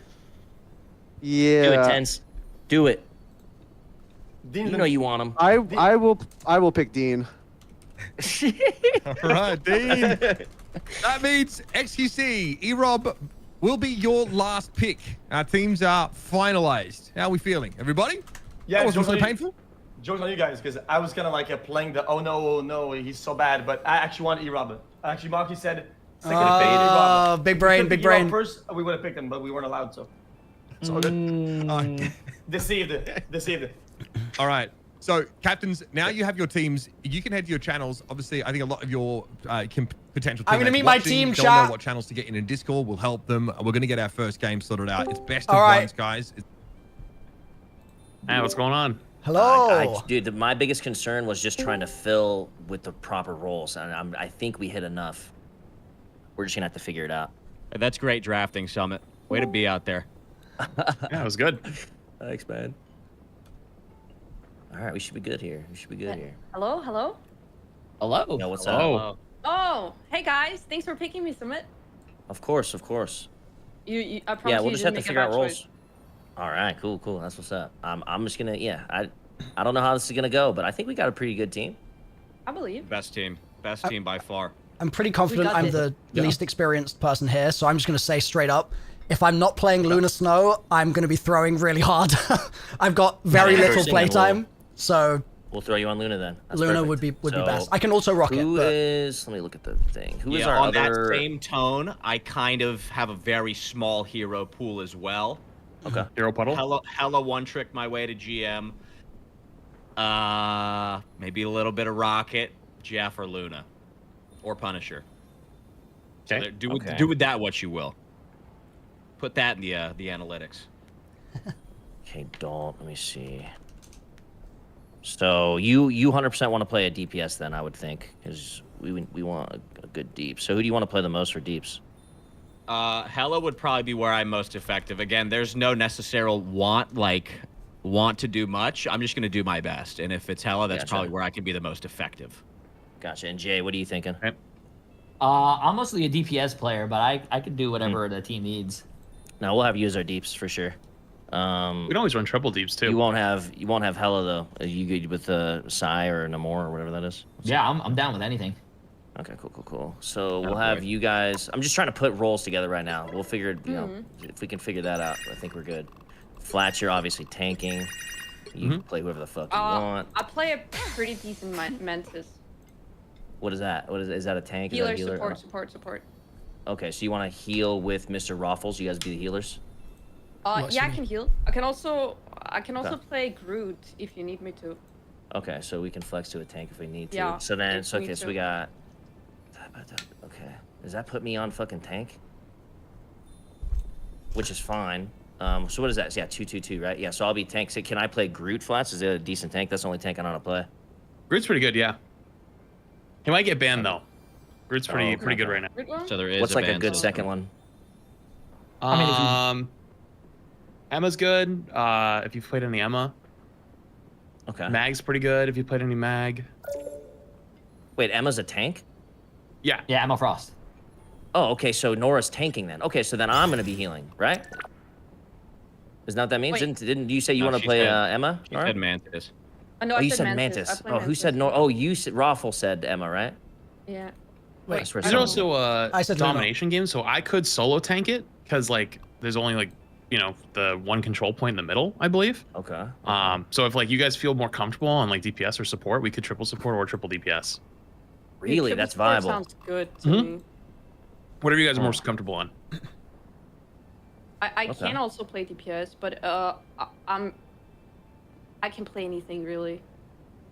Do it, Yeah. Tens. Do it. Dean's You know you want him. I will pick Dean. All right, Dean. That means XQC, E-Rob will be your last pick. Our teams are finalized. How are we feeling? Everybody? Yeah, That wasn't so joke's on you- painful? Joke's on you guys, because I was kind of like playing the oh no, he's so bad, but I actually want E-Rob. Actually, Marky said, stick in the bait, E-Rob. big brain, If we big took E-Rob brain. First, we would have picked him, but we weren't allowed to. It's all good. Mm. Deceived. All right. So, captains, now you have your teams. You can head to your channels. Obviously, I think a lot of your potential I'm gonna teammates meet my watching team, don't chat. know what channels to get in Discord. We'll help them. We're going to get our first game sorted out. It's best All of right. ones, guys. Hey, what's going on? Hello. Dude, my biggest concern was just trying to fill with the proper roles, and I think we hit enough. We're just gonna have to figure it out. That's great drafting, Summit. Way to be out there. Yeah, it was good. Thanks, man. All right, we should be good here. Hello, hello. Hello. Yeah, what's Hello. up? Oh, hey guys, thanks for picking me, Summit. Of course, of course. I promise Yeah, we'll you just have to didn't make a figure out bad roles. choice. All right, cool. That's what's up. I'm just gonna, I don't know how this is gonna go, but I think we got a pretty good team. I believe. Best team by far. I'm pretty confident got I'm this. the least experienced person here, so I'm just going to say straight up, if I'm not playing Lunar Snow, I'm going to be throwing really hard. I've got very Yeah, little singing, playtime, so We'll throw you on Luna then. That's Luna perfect. would be So, best. I can also rock it. Who But... is? Let me look at the thing. Who is our on other? that same tone, I kind of have a very small hero pool as well. Okay. Hero puddle. Hella one trick my way to GM. Maybe a little bit of Rocket, Jeff, or Luna, or Punisher. Okay. So do with that what you will. Put that in the analytics. Okay, let me see. So you 100% want to play a DPS then, I would think, because we want a good deep. So who do you want to play the most for deeps? Hella would probably be where I'm most effective. Again, there's no necessary want to do much. I'm just gonna do my best, and if it's Hella, that's Gotcha. probably where I can be the most effective. Gotcha. And Jay, what are you thinking? Okay. I'm mostly a DPS player, but I could do whatever the team needs. No, we'll have you as our deeps for sure. We can always run triple deeps too. You won't have Hella though. Are you good with Psy or Namor or whatever that is? Yeah, I'm down with anything. Okay, cool. So we'll have you guys. I'm just trying to put roles together right now. We'll figure it. You know, if we can figure that out, I think we're good. Flatch, you're obviously tanking. You can play whoever the fuck you want. I play a pretty decent Mantis. What is that? Is that a tank? Is that Healer, a healer? support. Okay, so you want to heal with MrRoflWaffles? You guys be the healers? Yeah, I can heal. I can also Okay. play Groot if you need me to. Okay, so we can flex to a tank if we need to. Yeah, So then, if we okay, need so to. we got. Okay, does that put me on fucking tank? Which is fine. So what is that? Yeah, 2/2/2, right? Yeah, so I'll be tank. So can I play Groot flats? Is it a decent tank? That's the only tank I know how to play. Groot's pretty good, yeah. He might get banned though. Groot's pretty good right now. Groot one? So there is. What's like a ban good system. second one? Emma's good. If you've played any Emma. Okay. Mag's pretty good if you played any Mag. Wait, Emma's a tank? Yeah. Yeah, Emma Frost. Oh, okay, so Nora's tanking then. Okay, so then I'm gonna be healing, right? Isn't that what that means? Wait. Didn't you say you No, want to she play said- Emma? You All said right. Mantis. No, Oh, I you said said Mantis. Mantis. I play Oh, who Mantis. said Nora? Oh, you said Raffle said Emma, right? Yeah. Wait, That's where There's someone- also a I said Luna. domination game, so I could solo tank it because like there's only like the one control point in the middle, I believe. Okay. So if like you guys feel more comfortable on like DPS or support, we could triple support or triple DPS. Really, Triple that's support viable. Sounds good to Mhm. me. Whatever you guys are most comfortable on. I Okay. can also play DPS, but I can play anything really.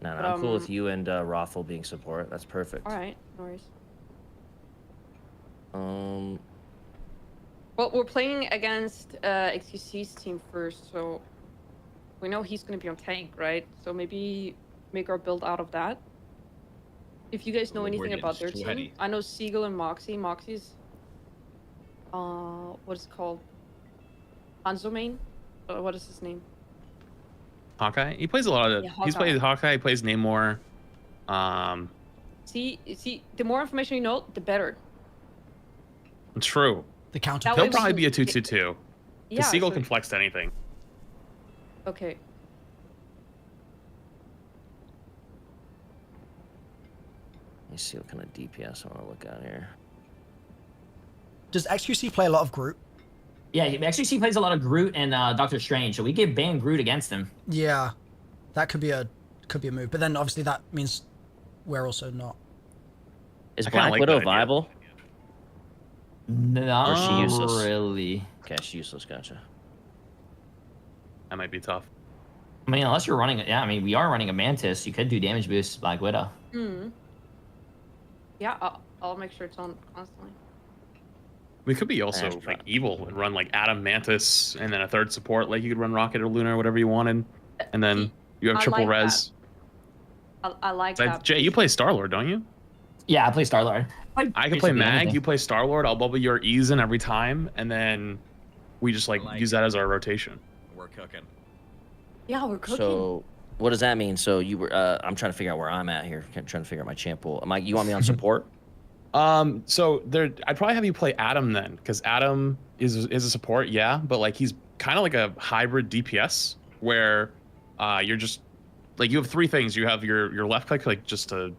No, But, I'm cool with you and Raffle being support. That's perfect. All right, no worries. Well, we're playing against Xqc's team first, so we know he's gonna be on tank, right? So maybe make our build out of that. If you guys know We're anything getting about their sweaty. team, I know Siegel and Moxie. Moxie's, what is it called? Hanzo main? What is his name? Hawkeye. He plays a lot of. Yeah, He's Hawkeye. played Hawkeye. He plays Namor. See, the more information you know, the better. True. The counter. That way He'll we probably can be a get- 2/2/2. Yeah. The Seagull so- can flex to anything. Okay. Let me see what kind of DPS I want to look at here. Does XQC play a lot of Groot? Yeah, actually, plays a lot of Groot and Doctor Strange, so we could ban Groot against him. Yeah, that could be a move. But then obviously that means we're also not. Is I kinda Black like Widow that idea. viable? No, Or is she useless? really. Okay, she's useless. Gotcha. That might be tough. I mean, unless you're running, yeah, I mean, we are running a Mantis. You could do damage boost Black Widow. Yeah, I'll make sure it's on constantly. We could be also like evil and run like Adam, Mantis, and then a third support. Like you could run Rocket or Luna or whatever you wanted, and then you have triple res. I like that. Jay, you play Star-Lord, don't you? Yeah, I play Star-Lord. I can play Mag. You play Star-Lord. I'll bubble your E's in every time, and then we just like use that as our rotation. We're cooking. Yeah, we're cooking. So, what does that mean? So you were, I'm trying to figure out where I'm at here. Trying to figure out my champ pool. You want me on support? So I'd probably have you play Adam then, because Adam is a support, yeah, but like he's kind of like a hybrid DPS where you're just like you have three things. You have your left click like just to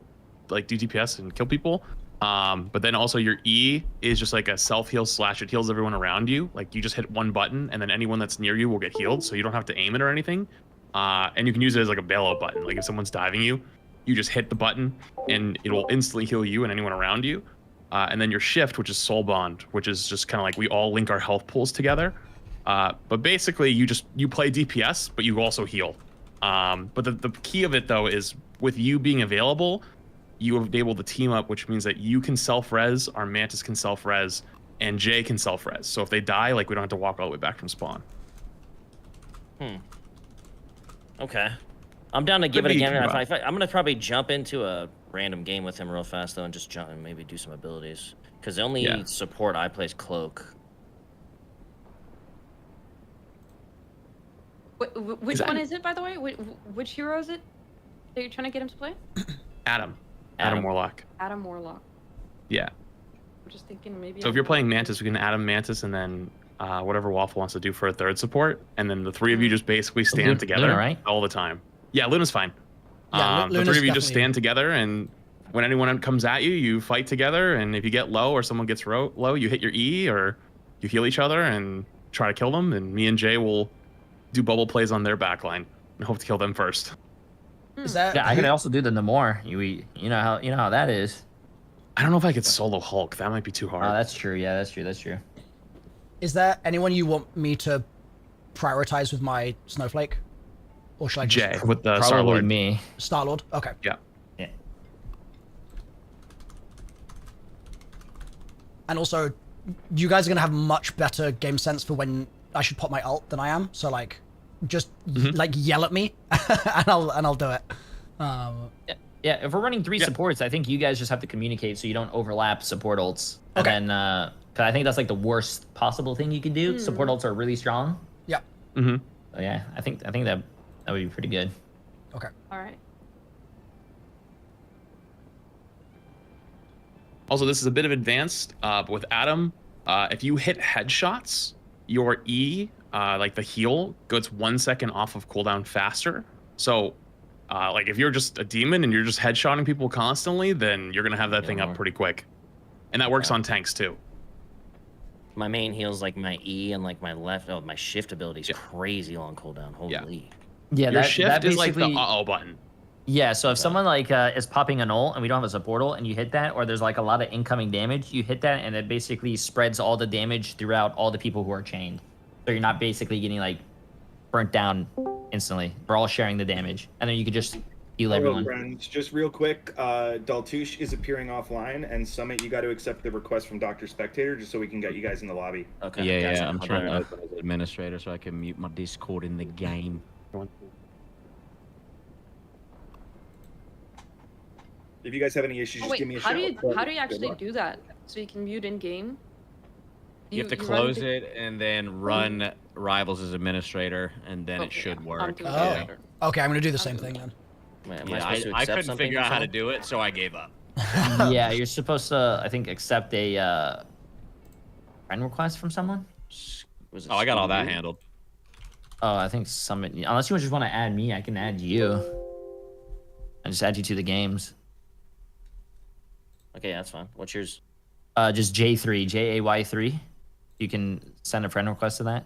like do DPS and kill people, but then also your E is just like a self heal / it heals everyone around you. Like you just hit one button and then anyone that's near you will get healed, so you don't have to aim it or anything. And you can use it as like a bailout button. Like if someone's diving you, you just hit the button and it will instantly heal you and anyone around you. And then your shift, which is Soul Bond, which is just kind of like we all link our health pools together. But basically you play DPS, but you also heal. But the key of it though is with you being available, you will be able to team up, which means that you can self-res, our Mantis can self-res, and Jay can self-res. So if they die, like we don't have to walk all the way back from spawn. Okay. I'm down to give it a game. I'm gonna probably jump into a random game with him real fast though, and just jump and maybe do some abilities. Because the only support I play is Cloak. Which one is it, by the way? Which hero is it that you're trying to get him to play? Adam Warlock. Adam Warlock. Yeah. I'm just thinking maybe. So if you're playing Mantis, we can Adam Mantis and then whatever Waffle wants to do for a third support, and then the three of you just basically stand together Luna, right? all the time. Yeah, Luna's fine. Yeah, the three of you just stand together, and when anyone comes at you, you fight together, and if you get low or someone gets low, you hit your E or you heal each other and try to kill them, and me and Jay will do bubble plays on their backline and hope to kill them first. Is that? Yeah, I can also do the Namor. You know how that is. I don't know if I could solo Hulk. That might be too hard. Oh, that's true. Yeah, that's true. Is there anyone you want me to prioritize with my Snowflake? Or should I just... Jay, with the Probably Star-Lord. me. Star-Lord? Okay. Yeah. Yeah. And also, you guys are going to have much better game sense for when I should pop my ult than I am. So, like, just, like, yell at me, and I'll do it. Yeah, if we're running three supports, I think you guys just have to communicate so you don't overlap support ults. Okay. And then, cause I think that's like the worst possible thing you can do. Support ults are really strong. Yeah. So yeah, I think that would be pretty good. Okay. All right. Also, this is a bit of advanced, but with Adam, if you hit headshots, your E, like the heal, goes 1 second off of cooldown faster. So, like if you're just a demon and you're just headshotting people constantly, then you're gonna have that thing up pretty quick. And that works on tanks too. My main heals like my E and like my left. Oh, my shift ability is crazy long cooldown. Holy. Yeah, your that shift is like the basically- uh-oh button. Yeah, so if someone like is popping an ult and we don't have a support ult and you hit that, or there's like a lot of incoming damage, you hit that and it basically spreads all the damage throughout all the people who are chained. So you're not basically getting like burnt down instantly. We're all sharing the damage, and then you could just heal Hello, everyone. friends. Just real quick, Daltouche is appearing offline, and Summit, you got to accept the request from Dr. Spectator just so we can get you guys in the lobby. Okay. Yeah, I'm trying to open as administrator so I can mute my Discord in the game. If you guys have any issues, just give me a shout. How do you actually do that? So you can mute in game? You have to close it and then run Rivals as administrator, and then it should work. Oh. Okay, I'm gonna do the same thing then. I couldn't figure out how to do it, so I gave up. Yeah, you're supposed to, I think, accept a friend request from someone. Oh, I got all that handled. Oh, I think Summit. Unless you just want to add me, I can add you. I just add you to the games. Okay, that's fine. What's yours? Just J3, JAY3. You can send a friend request to that.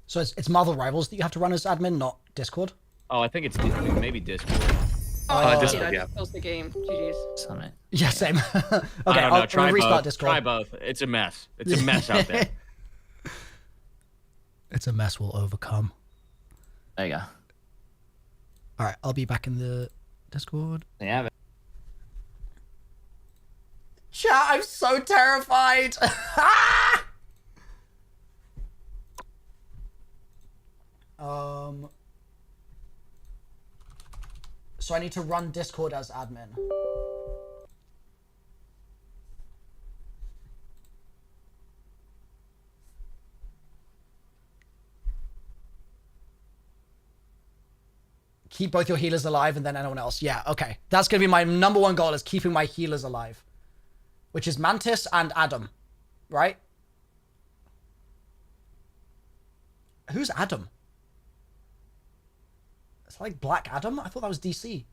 So it's Marvel Rivals that you have to run as admin, not Discord? Oh, I think it's maybe Discord. Discord, yeah. Close the game. GG's. Summit. Yeah, same. Okay, I don't know. I'll restart both. Discord. Try both. It's a mess. It's a mess out there. It's a mess we'll overcome. There you go. All right, I'll be back in the Discord. Yeah. Chat, I'm so terrified. So I need to run Discord as admin. Keep both your healers alive and then anyone else. Yeah, okay. That's going to be my number one goal, is keeping my healers alive. Which is Mantis and Adam. Right? Who's Adam? It's like Black Adam? I thought that was DC.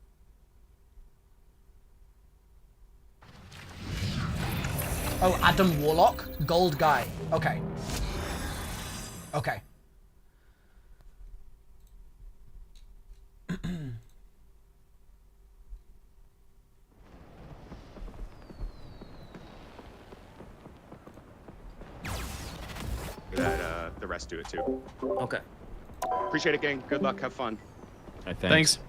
Oh, Adam Warlock? Gold guy. Okay. Okay. That the rest do it too. Okay. Appreciate it, gang. Good luck. Have fun. Thanks.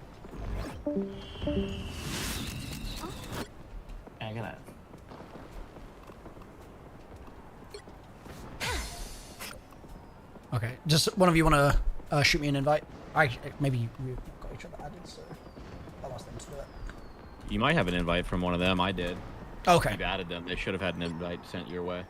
I gotta. Okay, just one of you want to shoot me an invite? Maybe we've got each other added, so I'll ask them to do it. You might have an invite from one of them. I did. Okay. You've added them. They should have had an invite sent your way.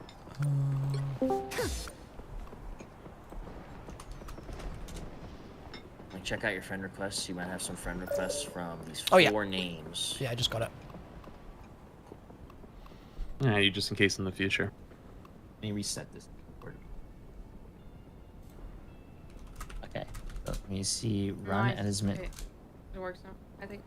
Like, check out your friend requests. You might have some friend requests from these four names. Yeah, I just got it. Yeah, you just in case in the future. Let me reset this. Okay. So let me see. Run Nice. as Okay. It works now, I think.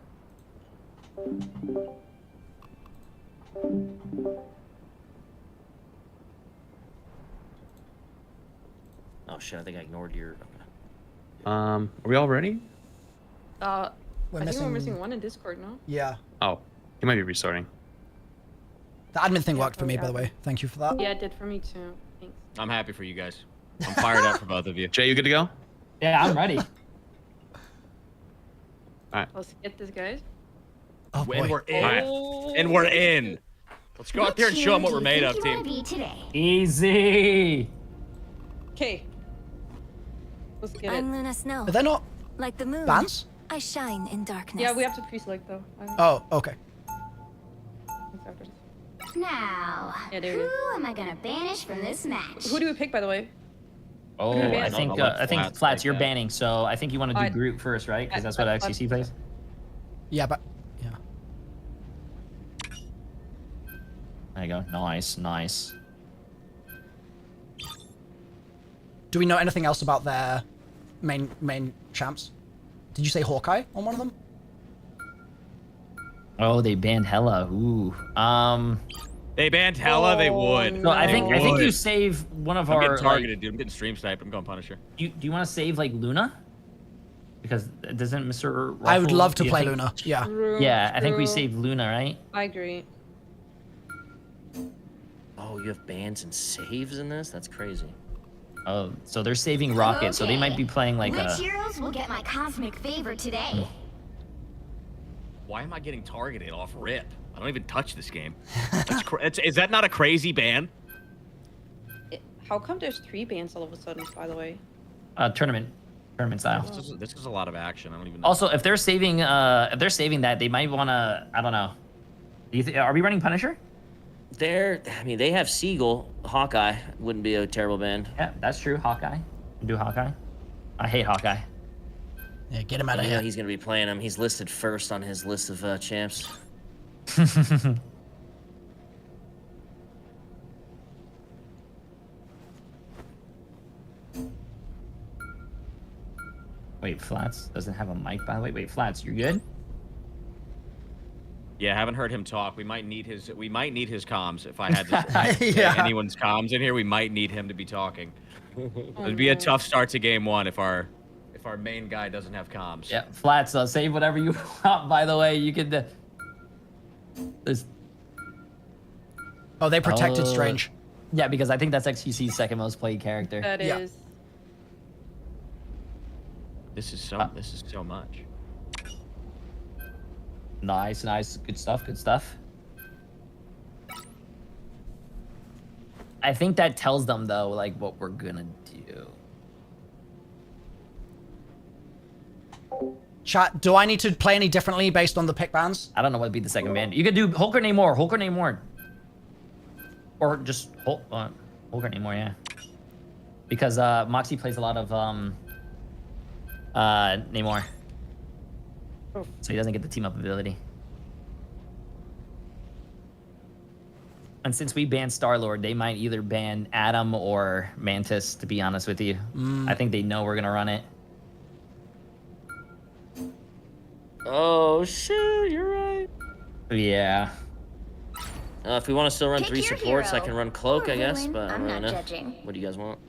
Oh shit! I think I ignored your. Are we all ready? I think missing- we're missing one in Discord, no? Yeah. Oh, he might be restarting. The admin thing worked for me, by the way. Thank you for that. Yeah, it did for me too. Thanks. I'm happy for you guys. I'm fired up for both of you. Jay, you good to go? Yeah, I'm ready. Let's get this, guys. Oh, And we're in. Oh. And we're in. Let's go out there and show them what we're made of, team. Easy. Okay. Let's get I'm it. Luna Snow. Are they not Like the moon. bans? I shine in darkness. Yeah, we have to pre-select though. Oh, okay. Now, Yeah, there who it is. am I gonna banish from this match? Who do we pick, by the way? Oh, Yeah. I think I'll let I think Flats Flats, take you're that. banning. So I think you want to do Alright. group first, right? Because that's what Alright, XQC plays. Yeah, but yeah. There you go. Nice, nice. Do we know anything else about their main champs? Did you say Hawkeye on one of them? Oh, they banned Hella. Ooh. They banned Hella. They would. So I think They you would. save one of I'm our. getting targeted, dude. I'm getting stream sniped. I'm going Punisher. Do you want to save like Luna? Because doesn't Mr. I would Ruffle- love to do you play think- Luna. Yeah. Yeah, I think we True. save Luna, right? I agree. Oh, you have bans and saves in this? That's crazy. Oh, so they're saving Rocket, so they might be playing like Which a. heroes will get my cosmic favor today? Why am I getting targeted off rip? I don't even touch this game. Is that not a crazy ban? How come there's 3 bans all of a sudden, by the way? Tournament style. This is a lot of action. I don't even know. Also, if they're saving that, they might want to. I don't know. Are we running Punisher? I mean, they have Seagull. Hawkeye wouldn't be a terrible ban. Yeah, that's true. Hawkeye. Do Hawkeye. I hate Hawkeye. Yeah, get him out of I know here. he's gonna be playing him. He's listed first on his list of champs. Wait, Flats doesn't have a mic, by the way. Wait, Flats, you're good? Yeah, haven't heard him talk. We might need his comms. If I had to Yeah. anyone's comms in here, we might need him to be talking. It'd be a tough start to game 1 if our main guy doesn't have comms. Yeah, Flats, save whatever you want, by the way. You could. There's. Oh, they protected Strange. Yeah, because I think that's XQC's second most played character. That is. This is so much. Nice, nice. Good stuff, good stuff. I think that tells them, though, like, what we're gonna do. Chat, do I need to play any differently based on the pick bans? I don't know what would be the second band. You could do Hulk or Namor, Hulk or Namor. Or just Hulk or Namor, yeah. Because Moxie plays a lot of Namor. Oh. So he doesn't get the team up ability. And since we banned Star-Lord, they might either ban Adam or Mantis, to be honest with you. I think they know we're gonna run it. Oh, shoot, you're right. Yeah. If we want to still run Pick 3 your supports, I hero. can run Cloak, Or I guess, villain. but I I'm don't really not know. judging. What do you guys want?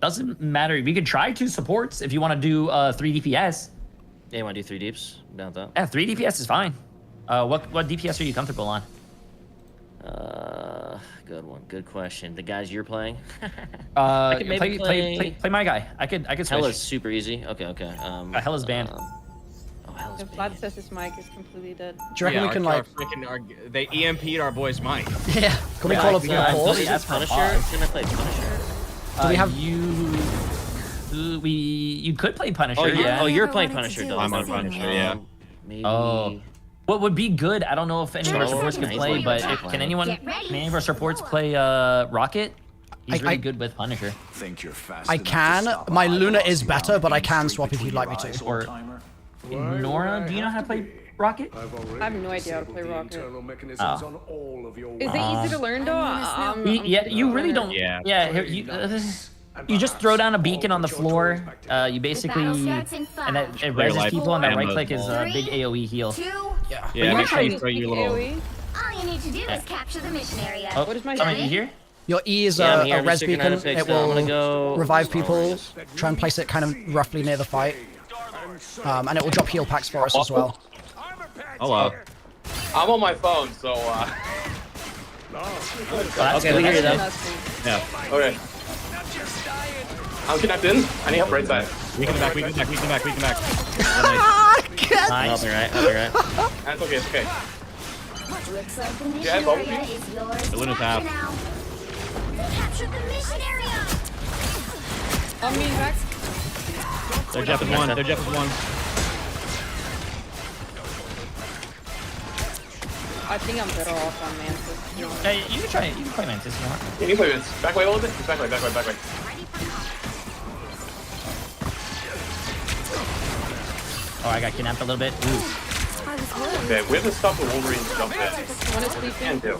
Doesn't matter. We could try 2 supports if you want to do 3 DPS. Yeah, you want to do 3 deeps? Down with that. Yeah, 3 DPS is fine. What DPS are you comfortable on? Good one. Good question. The guys you're playing? I could maybe play my guy. I could switch. Hella's super easy. Okay, okay. Hella's banned. Hella's If Vlad says his mic is completely dead. Do you reckon we can, like... They EMP'd our boy's mic. Yeah, can we call up your pause? Is Punisher? Can I play Punisher? Do we have... You could play Punisher, Oh, yeah. you're playing Punisher, Dylan. I'm on Punisher, yeah. Maybe... Oh. What would be good, I don't know if any of our Sure. supports can play, but can anyone, any of our supports play Rocket? He's really good with Punisher. I can. My Luna is better, but I can swap if you'd like me to. Or Nora, do you know how to play Rocket? I have no idea how to play Rocket. Oh. Is it easy to learn though? Yeah, you really don't. Yeah. Yeah, here, you just throw down a beacon on the floor. You basically, and it reses people, and that right click is a big AoE heal. Yeah. Yeah, make sure you throw your little... All you need to do is capture the mission area. Oh, What is my Tommy, you here? Your E is Yeah, I'm here. a I'm res just beacon. figuring out It how to fix it. I'm will gonna go- revive people. Try and place it kind of roughly near the fight. And it will drop heal packs for us as well. Hello. I'm on my phone, so Okay, we hear you though. Yeah. okay. I'm connected. I need help right side. We can back. Nice. Help me right, help me right. That's okay, it's okay. Looks like the mission Yeah, both of area you. is yours. The Luna's to half. capture now. Capture the mission area. On me, back. Their Jeff is one. I think I'm better off on Mantis. Yeah, you can try it. You can play Mantis if you want. Can you play this? Back way a little bit? Just back way. Oh, I got kidnapped a little bit. Ooh. Okay, we have to stop the Wolverine jump in. One is sleeping. Can do.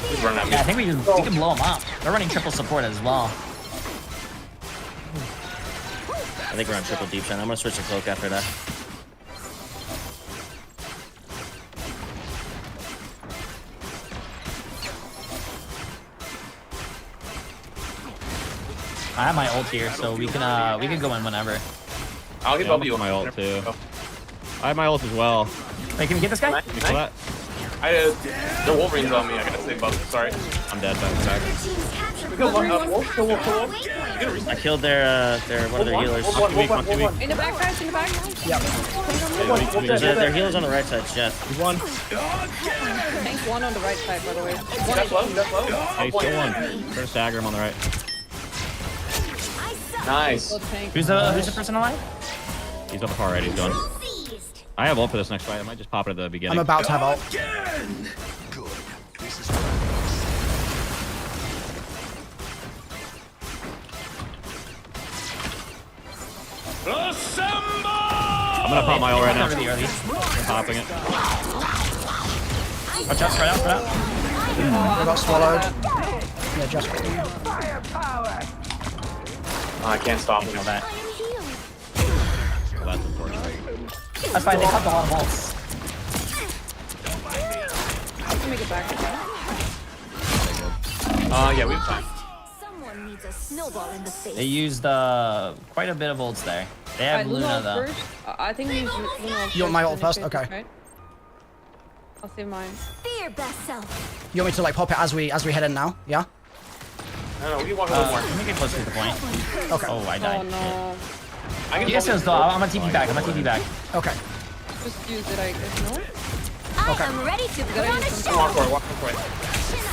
He's running at me. Yeah, I think we can blow them up. They're running triple support as well. I think we're on triple deep, and I'm gonna switch to Cloak after that. I have my ult here, so we can go in whenever. I'll get W. my ult too. I have my ult as well. Wait, can we get this guy? You feel that? The Wolverine's on me. I gotta save buff. Sorry. I'm dead. Back. We go Wolf. I killed their one of their healers. In the back, guys, in the back. Their healer's on the right side, Jeff. He's one. Thanks, one on the right side, by the way. That's low. Hey, still one. Try to stagger him on the right. Nice. Who's the person alive? He's on the far right. He's gone. I have ult for this next fight. I might just pop it at the beginning. I'm about to have ult. I'm gonna pop my ult right now. Really early. I'm popping it. Watch out, spread out. I got swallowed. Yeah, just for you. I can't stop him. That. Well, that's unfortunate. That's fine, they popped a lot of ults. I can make it back. Yeah, we have time. Someone needs a snowball in the face. They used quite a bit of ults there. They have Luna though. First. I think we use Luna. You want my ult first? Okay. Right? I'll save mine. Be your best self. You want me to like pop it as we head in now? Yeah. No, we can walk a little more. Let me get closer to the point. Okay. Oh, I died. Oh no. You guys can stall. I'm gonna TP back. I'm gonna TP back. Okay. Just use it, I guess. No? I am ready to put on a show. Walk for it, walk for it.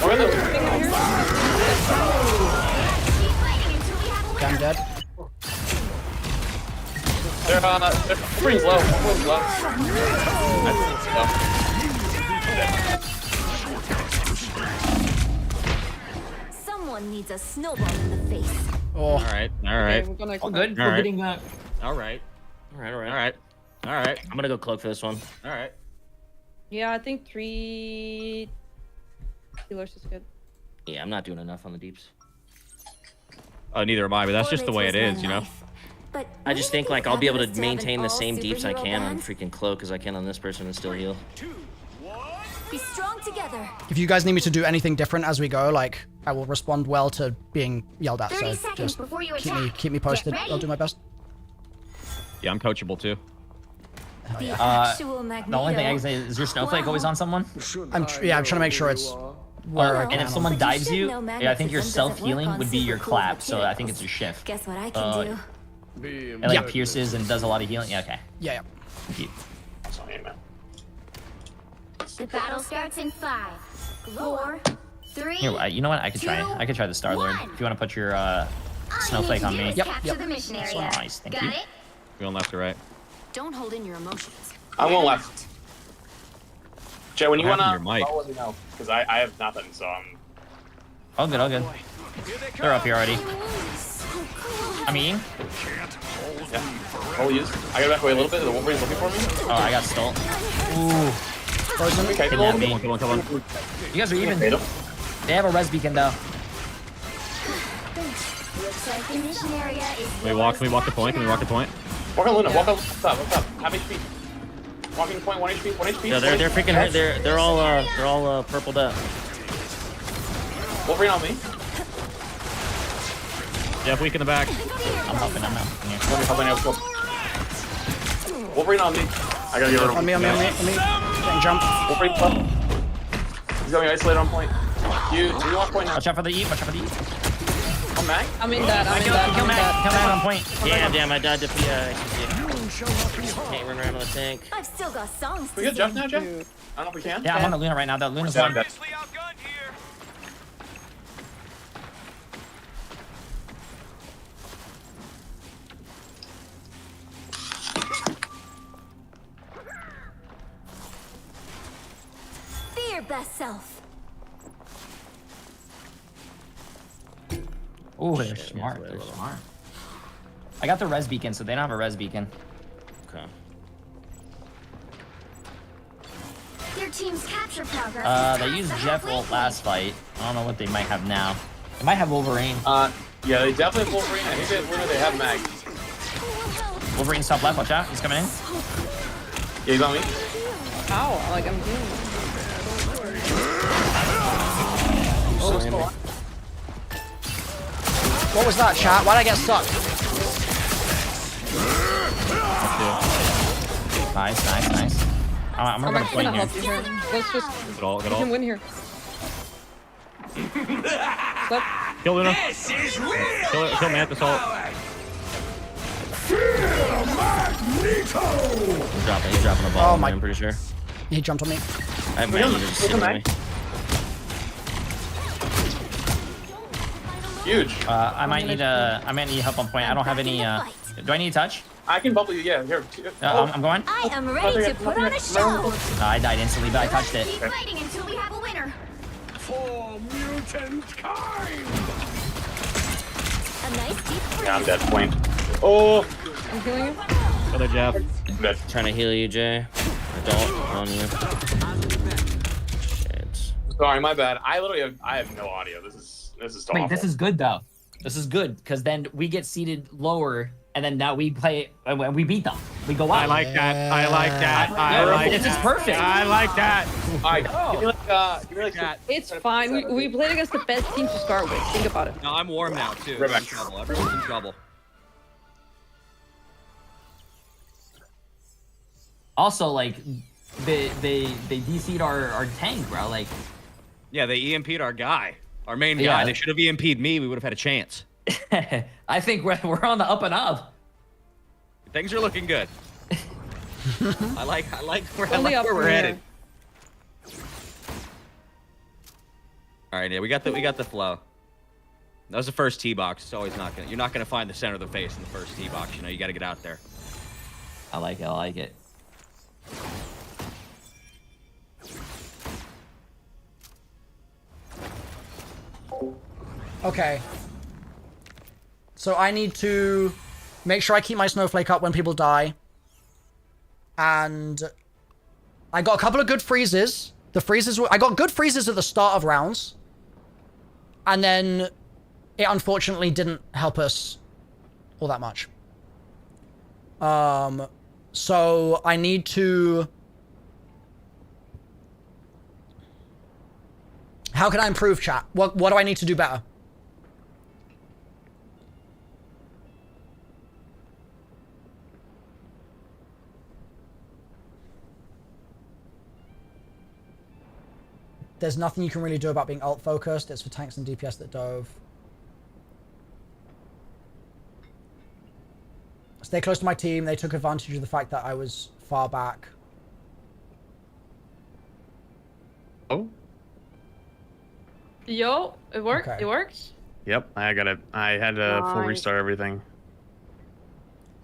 Or the... Okay, I'm dead. They're pretty low. One low. Someone needs a snowball in the face. Oh. All right. All right. Okay, we're gonna All good. All We're right. getting All right. All right. All right. All right. I'm gonna go cloak for this one. All right. Yeah, I think 3 healers is good. Yeah, I'm not doing enough on the deeps. Oh, neither am I, but that's just the way it is, you know. But I just think like I'll be able to maintain the all same deeps I superhero can on bands? freaking cloak as I can on this person and still heal. Be strong together. If you guys need me to do anything different as we go, like I will respond well to being yelled at. 30 So seconds just before you keep me attack. posted. Get ready. I'll do my best. Yeah, I'm coachable too. The actual The only thing I can say is your snowflake always on someone? I'm trying to make sure it's where I And can. if someone But you dives should you, know yeah, I think your magnetism doesn't self-healing work on would be your super cool clap, so I think materials. it's your shift. Guess what I can do? It like pierces and does a lot of healing. Yeah, okay. Yeah. The battle starts in 5, 4, 3. Here, you know what? I could try. I could try the Star Lord. If you want to put your snowflake on me. Capture the mission area. Nice, thank Got you. it? Going left or right? Don't hold in your emotions. I won't left. Jay, when you What wanna, happened to your mic? I'll let me know, because I have nothing, so I'm. All good, all good. They're up here already. I'm eating. Yeah. I'll use. I gotta back away a little bit. The Wolverine's looking for me. Oh, I got stole. Ooh. Frozen. Okay, Kidnap me. Come on. You guys are even. Hit him. They have a res beacon though. Looks like the mission area is. Can we walk the point? Can we walk the point? Walk on Luna. Walk up. What's up? What's up? Half HP. Walking the point. 1 HP. 1 HP. Yeah, they're freaking hurt. They're all purpled up. Wolverine on me. Jeff, weak in the back. I'm helping. I'm helping. Wolverine on me. I gotta get rid of him. On me. Getting jump. Wolverine up. He's got me isolated on point. You want point now? Watch out for the E. Watch out for the E. I'm Mag. I'm in that. I'm in that. Come back on point. Damn, I died to PI. Can't run around on the tank. I've still got songs We to get Jeff sing. now, Jeff? I don't know if we can. Yeah, I'm on the Luna right now. That Luna's one. Be your best self. Ooh, they're smart. They're smart. I got the res beacon, so they don't have a res beacon. Okay. Your team's capture progress. They used Jeff ult last fight. I don't know what they might have now. They might have Wolverine. Yeah, they definitely have Wolverine. I think they have Luna. They have Mag. Wolverine's top left. Watch out. He's coming in. Yeah, he's on me. Ow, like I'm doing. What was that, chat? Why'd I get stuck? Nice. I'm gonna actually point gonna here. help you here. Let's just. Get all. We can win here. Kill Luna. Kill Mantis ult. He's dropping a ball. Oh my- I'm pretty sure. He jumped on me. I have Maggie just sitting on me. Huge. I might need help on point. I don't have any. Do I need touch? I can bubble you. Yeah, here. I'm going. I am ready to put on a show. I died instantly, but I touched it. Keep fighting until we have a winner. For mutant kind. A nice deep breath. Yeah, I'm dead. Point. Oh. I'm healing you. Other Jeff. Dead. Trying to heal you, Jay. I don't on you. Shit. Sorry, my bad. I have no audio. This is awful. Wait, this is good though. This is good because then we get seated lower, and then now we play and we beat them. We go out. I like that. I like that. This is perfect. I like that. Alright, give me like that. It's fine. We played against the best team to start with. Think about it. No, I'm warm now too. Right back. In trouble. Everyone's in trouble. Also, like, they DC'd our tank, bro. Like, Yeah, they EMP'd our guy. Our main Yeah. guy. They should have EMP'd me. We would have had a chance. I think we're on the up and up. Things are looking good. I like where Only up we're from headed. here. All right, yeah, we got the flow. That was the first tee box. It's always not gonna. You're not gonna find the center of the face in the first tee box. You know, you got to get out there. I like it. I like it. Okay. So I need to make sure I keep my snowflake up when people die. And I got a couple of good freezes. I got good freezes at the start of rounds. And then it unfortunately didn't help us all that much. So I need to... How can I improve, chat? What do I need to do better? There's nothing you can really do about being alt focused. It's for tanks and DPS that dove. Stay close to my team. They took advantage of the fact that I was far back. Oh. Yo, it worked. Okay. It works. Yep, I had to full Nice. restart everything.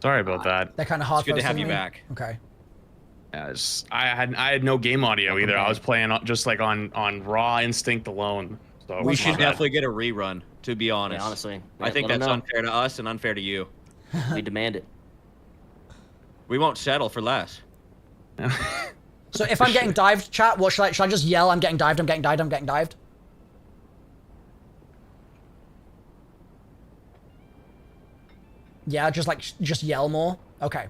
Sorry about that. They're kind of hard. It's good to have you me. back. Okay. Yeah, I had no game audio either. I was playing just like on raw instinct alone. So We should definitely get a rerun. To be honest, Yeah, honestly, I think let 'em that's know. unfair to us and unfair to you. We demand it. We won't settle for less. So if I'm getting dived, chat, what should I just yell? I'm getting dived. I'm getting dived. I'm getting dived. Yeah, just yell more. Okay.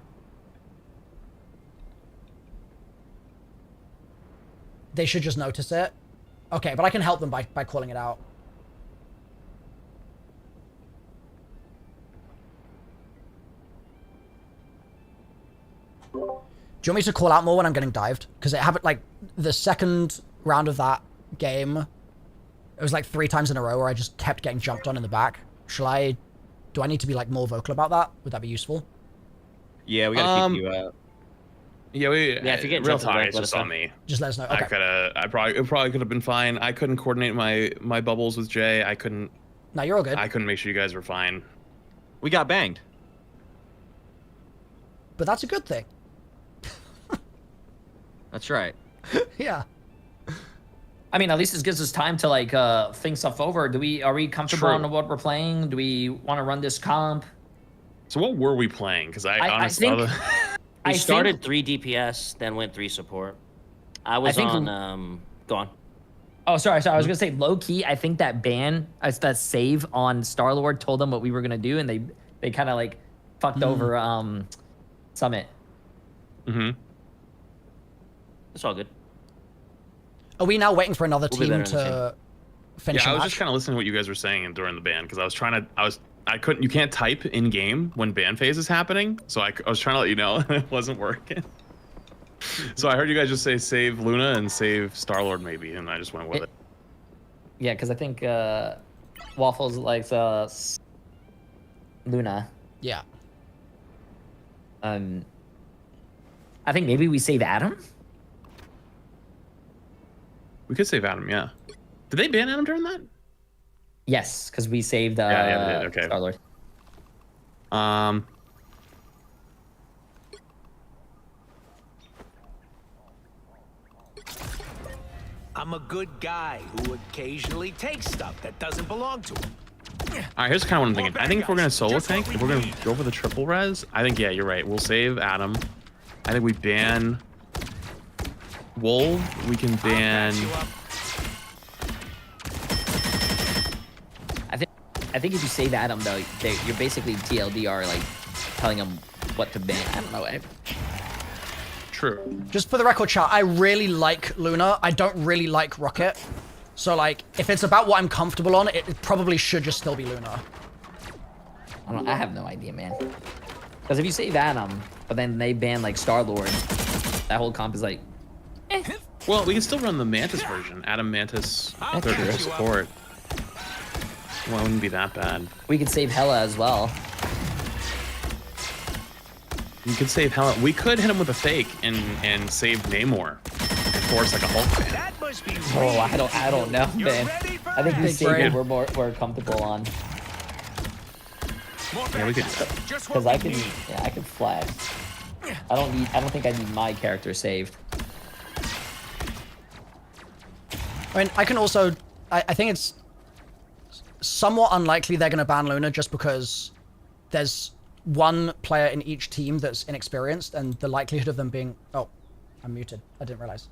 They should just notice it. Okay, but I can help them by calling it out. Do you want me to call out more when I'm getting dived? Because it happened, like, the second round of that game, it was like 3 times in a row where I just kept getting jumped on in the back. Do I need to be, like, more vocal about that? Would that be useful? Yeah, we gotta keep you out. Yeah, if you get real jumped in the talk, back, it's let just us on know. me. Just let us know. Okay. It probably could have been fine. I couldn't coordinate my bubbles with Jay. I couldn't. No, you're all good. I couldn't make sure you guys were fine. We got banged. But that's a good thing. That's right. Yeah. I mean, at least this gives us time to like think stuff over. Are we comfortable True. on what we're playing? Do we want to run this comp? So what were we playing? Because I honestly. think- We I started think- 3 DPS, then went 3 support. I was think- on. Go on. Oh, sorry. I was gonna say low key. I think that that save on Star-Lord told them what we were gonna do, and they kind of like fucked over Summit. Mm-hmm. It's all good. Are we now waiting for another We'll be team better in the to finish Yeah, a I was match? just kind of listening to what you guys were saying during the ban because I couldn't. You can't type in game when ban phase is happening, so I was trying to let you know it wasn't working. So I heard you guys just say save Luna and save Star-Lord maybe, and I just went with it. Yeah, because I think Waffles likes Luna. Yeah. I think maybe we save Adam. We could save Adam, yeah. Did they ban Adam during that? Yes, because we saved Yeah, they did. Okay. Star-Lord. I'm a good guy who occasionally takes stuff that doesn't belong to him. All right, here's kind of what I'm thinking. I think if we're gonna solo tank, if we're gonna go for the triple res, I think you're right. We'll save Adam. I think we ban Wolf. We can ban. I think if you save Adam though, you're basically TLDR like telling him what to ban. I don't know. True. Just for the record, chat, I really like Luna. I don't really like Rocket. So, like, if it's about what I'm comfortable on, it probably should just still be Luna. I have no idea, man. Because if you save Adam, but then they ban like Star-Lord, that whole comp is like, Well, we can still run the Mantis version. Adam Mantis, third support. Well, it wouldn't be that bad. We could save Hela as well. You could save Hela. We could hit him with a fake and save Namor and force like a Hulk fan. That must be Oh, I don't know, man. I think the save we're comfortable on. Yeah, we could. Because I can flash. I don't think I need my character saved. I mean, I can also, I think it's somewhat unlikely they're going to ban Luna just because there's one player in each team that's inexperienced, and the likelihood of them being... Oh, I'm muted. I didn't realize.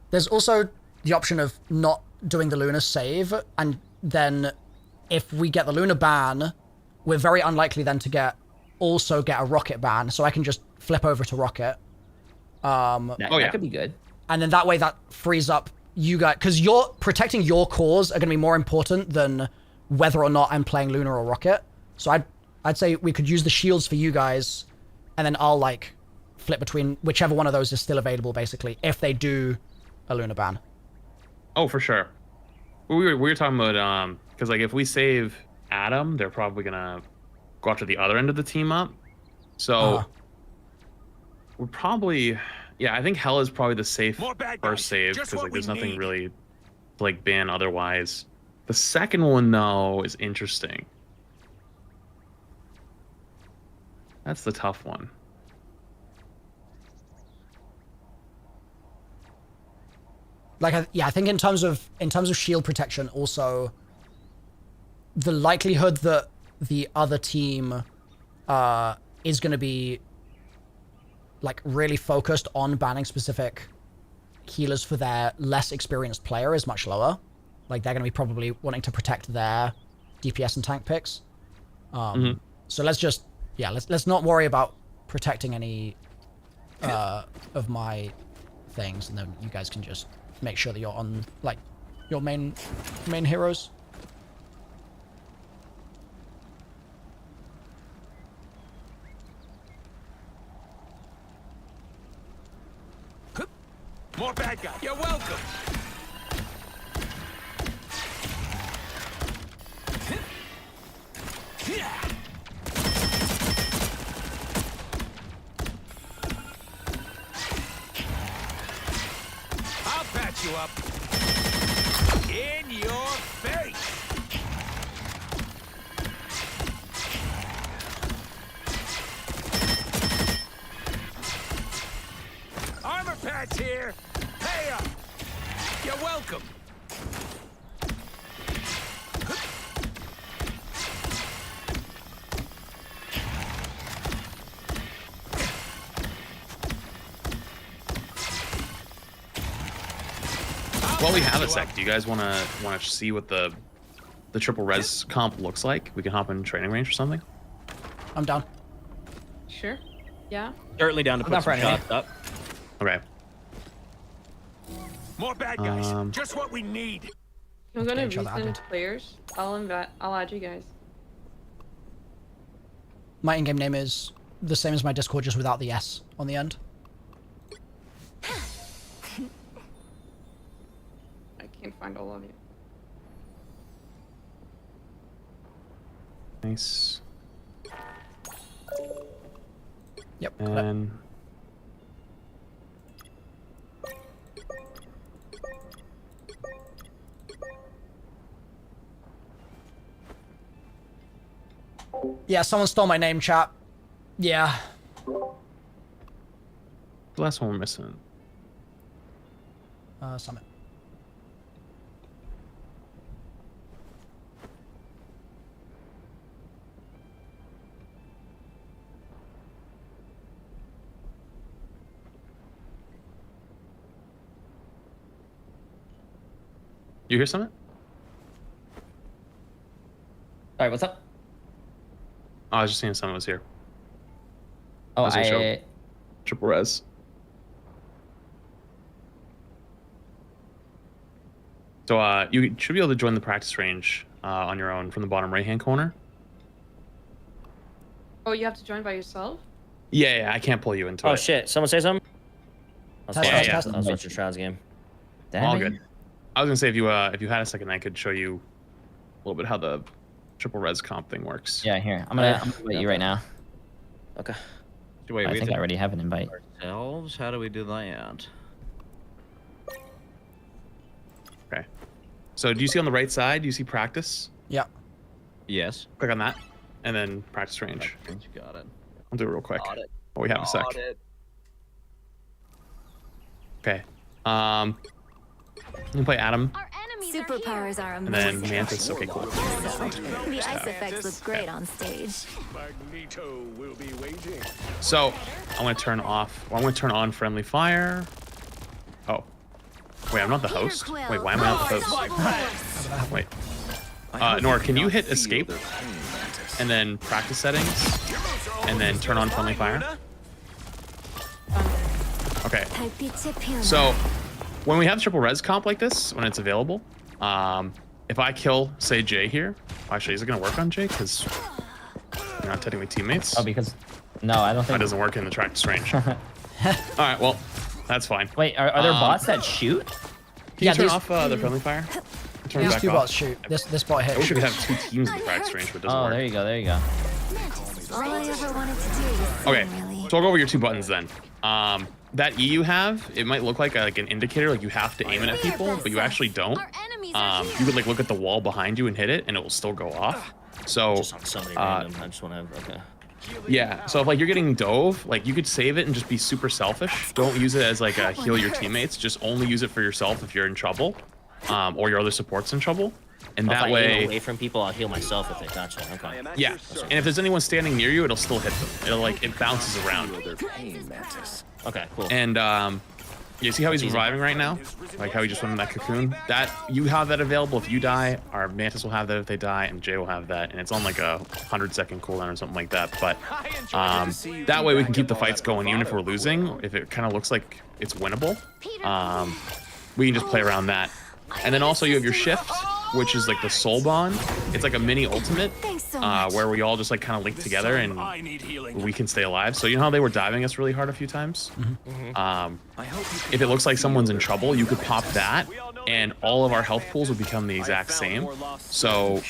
There's also the option of not doing the Luna save, and then if we get the Luna ban, we're very unlikely then to also get a Rocket ban, so I can just flip over to Rocket. That could be good. And then that way that frees up you guys, because protecting your cores are going to be more important than whether or not I'm playing Luna or Rocket. So I'd say we could use the shields for you guys, and then I'll like flip between whichever one of those is still available, basically, if they do a Luna ban. Oh, for sure. We were talking about because like if we save Adam, they're probably gonna go after the other end of the team up. So we're probably, yeah, I think Hell is probably the safe first save because like there's nothing really to like ban otherwise. The second one though is interesting. That's the tough one. Like, I think in terms of shield protection, also the likelihood that the other team is going to be like really focused on banning specific healers for their less experienced player is much lower. Like they're going to be probably wanting to protect their DPS and tank picks. So let's just, let's not worry about protecting any of my things, and then you guys can just make sure that you're on like your main heroes. More bad guy. You're welcome. I'll patch you up. In your face. Armor patch here. Pay up. You're welcome. While we have a sec, do you guys want to see what the triple res comp looks like? We can hop in training range or something. I'm down. Sure. Yeah. Certainly down to put some shots up. Okay. More bad guys. Just what we need. I'm gonna each other resend added. players. I'll add you guys. My in-game name is the same as my Discord, just without the S on the end. I can't find all of you. Nice. Yep. And yeah, someone stole my name, chat. Yeah. the last one we're missing. Summit. You hear something? All right, what's up? Oh, I was just seeing someone was here. Oh, was gonna show triple res. So you should be able to join the practice range on your own from the bottom right-hand corner. Oh, you have to join by yourself? Yeah, I can't pull you into it. Oh shit! Someone say something. I was watching Shroud's game. All good. I was gonna say if you had a second, I could show you little bit how the triple res comp thing works. Yeah, here. I'm gonna invite you right now. Okay. Wait, I we think I already have an invite. ourselves? How do we do that? Okay. So do you see on the right side? Do you see practice? Yeah. Yes. Click on that, and then practice range. Got it. I'll do it real quick. Got it. Oh, we have a sec. Got it. Okay. You can play Adam, Superpowers are and amazing. then Mantis. Okay, cool. So, the ice effects look great on stage. Magneto will be waiting. So I'm gonna turn off. Well, I'm gonna turn on friendly fire. Oh. Wait, I'm not the host. Wait, why am I not the host? Wait. Nora, can you hit escape and then practice settings and then turn on friendly fire? Okay. So when we have triple res comp like this, when it's available, if I kill, say, Jay here, actually, is it gonna work on Jay? Because you're not technically teammates. Oh, because no, I don't think that doesn't work in the practice range. All right, well, that's fine. Wait, are there bots that shoot? Can you turn off the friendly fire? Turn it These back two off. bots shoot. This bot hits. I wish we could have 2 teams in the practice range, but it doesn't Oh, work. there you go. There you go. All I ever wanted to do was Okay, so I'll go over your 2 buttons then. That E you have, it might look like an indicator, like you have to aim it at people, but you actually don't. You could like look at the wall behind you and hit it, and it will still go off. So, Just on somebody random. I just want to have. Okay. yeah. So if like you're getting dove, like you could save it and just be super selfish. Don't use it as like a heal your teammates. Just only use it for yourself if you're in trouble, or your other support's in trouble. And If that I aim way, away from people, I'll heal myself if they gotcha. Okay. yeah. And if there's anyone standing near you, it'll still hit them. It'll like it bounces around. Okay, cool. And you see how he's reviving right now? Like how he just went in that cocoon? That you have that available if you die, our Mantis will have that if they die, and Jay will have that, and it's on like a 100-second cooldown or something like that. But that way we can keep the fights going even if we're losing. If it kind of looks like it's winnable, we can just play around that. And then also you have your shift, which is like the soul bond. It's like a mini ultimate where we all just like kind of link together and we can stay alive. So you know how they were diving us really hard a few times? If it looks like someone's in trouble, you could pop that and all of our health pools would become the exact same. So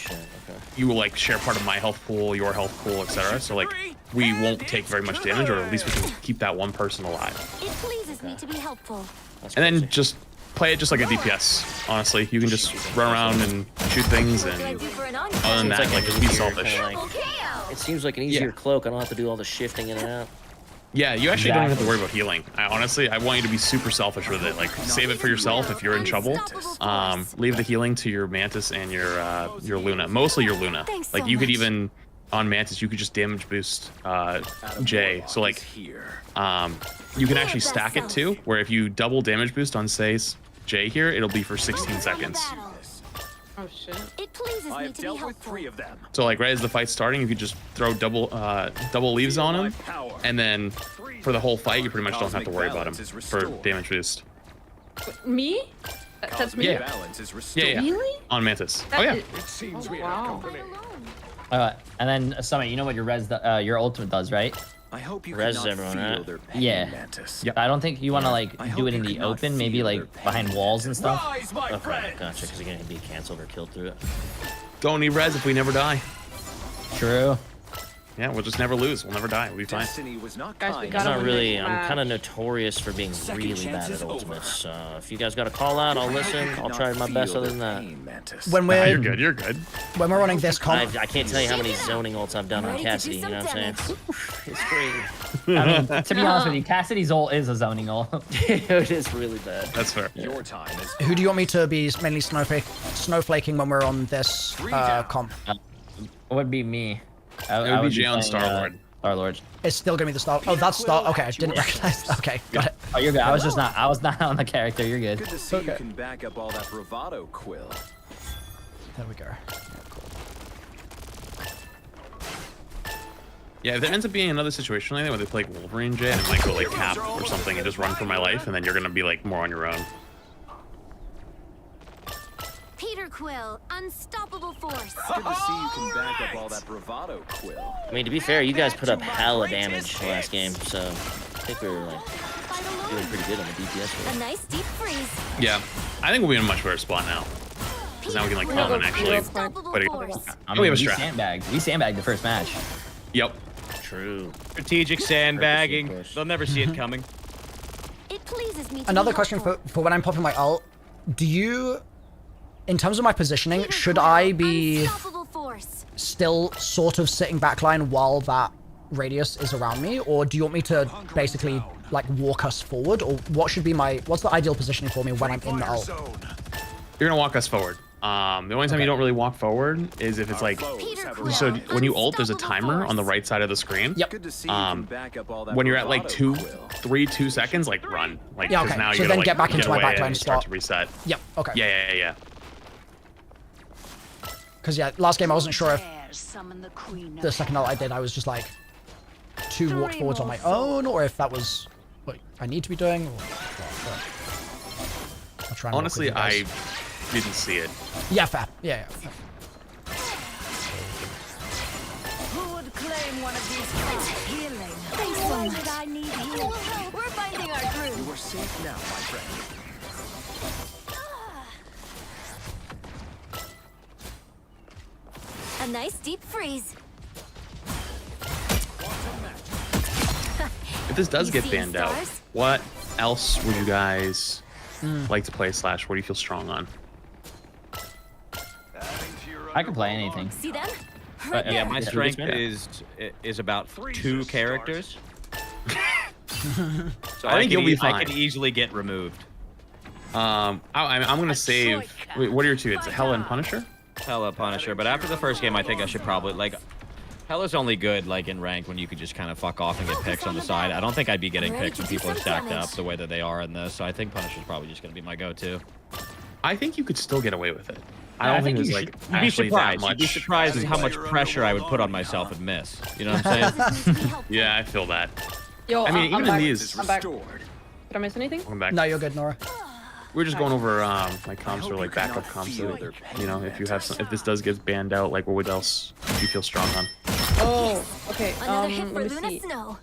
you will like share part of my health pool, your health pool, etc. So like we won't take very much damage, or at least we can keep that one person alive. It pleases me to be helpful. And then just play it just like a DPS, honestly. You can just run around and shoot things, and other than that, like, just be selfish. It seems like an easier cloak. I don't have to do all the shifting in and out. Yeah, you actually don't have to worry about healing. Honestly, I want you to be super selfish with it. Like, save it for yourself if you're in trouble. Leave the healing to your Mantis and your Luna. Mostly your Luna. Like, you could even, on Mantis, you could just damage boost Jay. So, like, you can actually stack it, too, where if you double damage boost on, say, Jay here, it'll be for 16 seconds. Oh shit. It pleases me to be helpful. So like right as the fight's starting, you could just throw double leaves on him, and then for the whole fight, you pretty much don't have to worry about him for damage boost. Me? That's me? Yeah. Yeah. Really? On Mantis. That Oh yeah. is- wow. And then Summit, you know what your ultimate does, right? I hope you Res cannot everyone, feel right? their pain, Yeah. Mantis. I don't think you want to like do it in the open, maybe like behind walls and stuff. Okay, gotcha. Because you're gonna be canceled or killed through it. Don't need res if we never die. True. Yeah, we'll just never lose. We'll never die. We'll be fine. Destiny was not Guys, we kind. gotta I'm not win really. this I'm match. kind of notorious for being really bad at ultimates. If you guys got a call out, I'll listen. I'll try my best. Other than that, When Nah, we're you're good. You're good. when we're running this comp, I can't tell you how many zoning ults I've done on Cassidy. You know what I'm saying? It's crazy. I mean, to be honest with you, Cassidy's ult is a zoning ult. It is really bad. That's fair. Your time is who do you want me to be mainly snowflaking when we're on this comp? It would be me. It would be Jay on Star-Lord. Star-Lord. It's still gonna be the Star. Oh, that's Star. Okay, I didn't recognize. Okay, got it. Oh, you're good. I was not on the character. You're good. good to see you can back up all that bravado, Quill. There we go. Yeah, if there ends up being another situation like that where they play like Wolverine Jay and it might go like Cap or something and just run for my life, and then you're gonna be like more on your own. Peter Quill, unstoppable force. Good to see you can back up all that bravado, Quill. I mean, to be fair, you guys put up hella damage last game, so I think we were like doing pretty good on the DPS. A nice deep freeze. Yeah, I think we'll be in a much better spot now. Because now we can like come and actually put it. I We mean, have a we strat. sandbagged. We sandbagged the first match. Yep. True. Strategic sandbagging. They'll never see it coming. It pleases me to Another be question helpful. for when I'm popping my ult. Do you, in terms of my positioning, should I be Unstoppable force. still sort of sitting backline while that radius is around me, or do you want me to basically like walk us forward, or what's the ideal positioning for me when I'm in the ult? You're gonna walk us forward. The only time you don't really walk forward is if it's like, so when you ult, there's a timer on the right side of the screen. Yep. When you're at like 2 seconds, like run. Like, Yeah, 'cause okay. now So you then gotta, get back into my away backline and start spot. to reset. Yep, okay. Yeah. Because yeah, last game I wasn't sure if the second ult I did, I was just like 2 walk forwards on my own, or if that was what I need to be doing. I'll try and work with Honestly, you guys. I didn't see it. Yeah, fair. Yeah. Who would claim one of these cards? Healing. Thanks so much. I need healing. We're finding our groove. You are safe now, my friend. A nice deep freeze. If this does You get seeing banned out, stars? what else would you guys like to play / what do you feel strong on? I could play anything. See them? But, Yeah, my If we strength get better. is about 2 characters. So I think you'll be I fine. could easily get removed. I'm gonna save. Wait, what are your 2? It's Hella and Punisher. Hella Punisher, but after the first game, I think I should probably like. Hella's only good like in rank when you could just kind of fuck off and get picks on the side. I don't think I'd be getting picks when people are stacked up the way that they are in this. So I think Punisher's probably just gonna be my go-to. I think you could still get away with it. I Yeah, don't think you there's should- like you'd be actually that surprised. much. You'd be surprised at how much pressure I would put on myself and miss. You know what I'm saying? Yeah, I feel that. Yo, I mean, I'm even back. in these, I'm back. Did I miss anything? I'm back. No, you're good, Nora. We're just going over like comps or like backup comps. So, you know, if you have some, if this does get banned out, like what else do you feel strong on? Oh, okay. Another hit for Let me Luna see. Snow.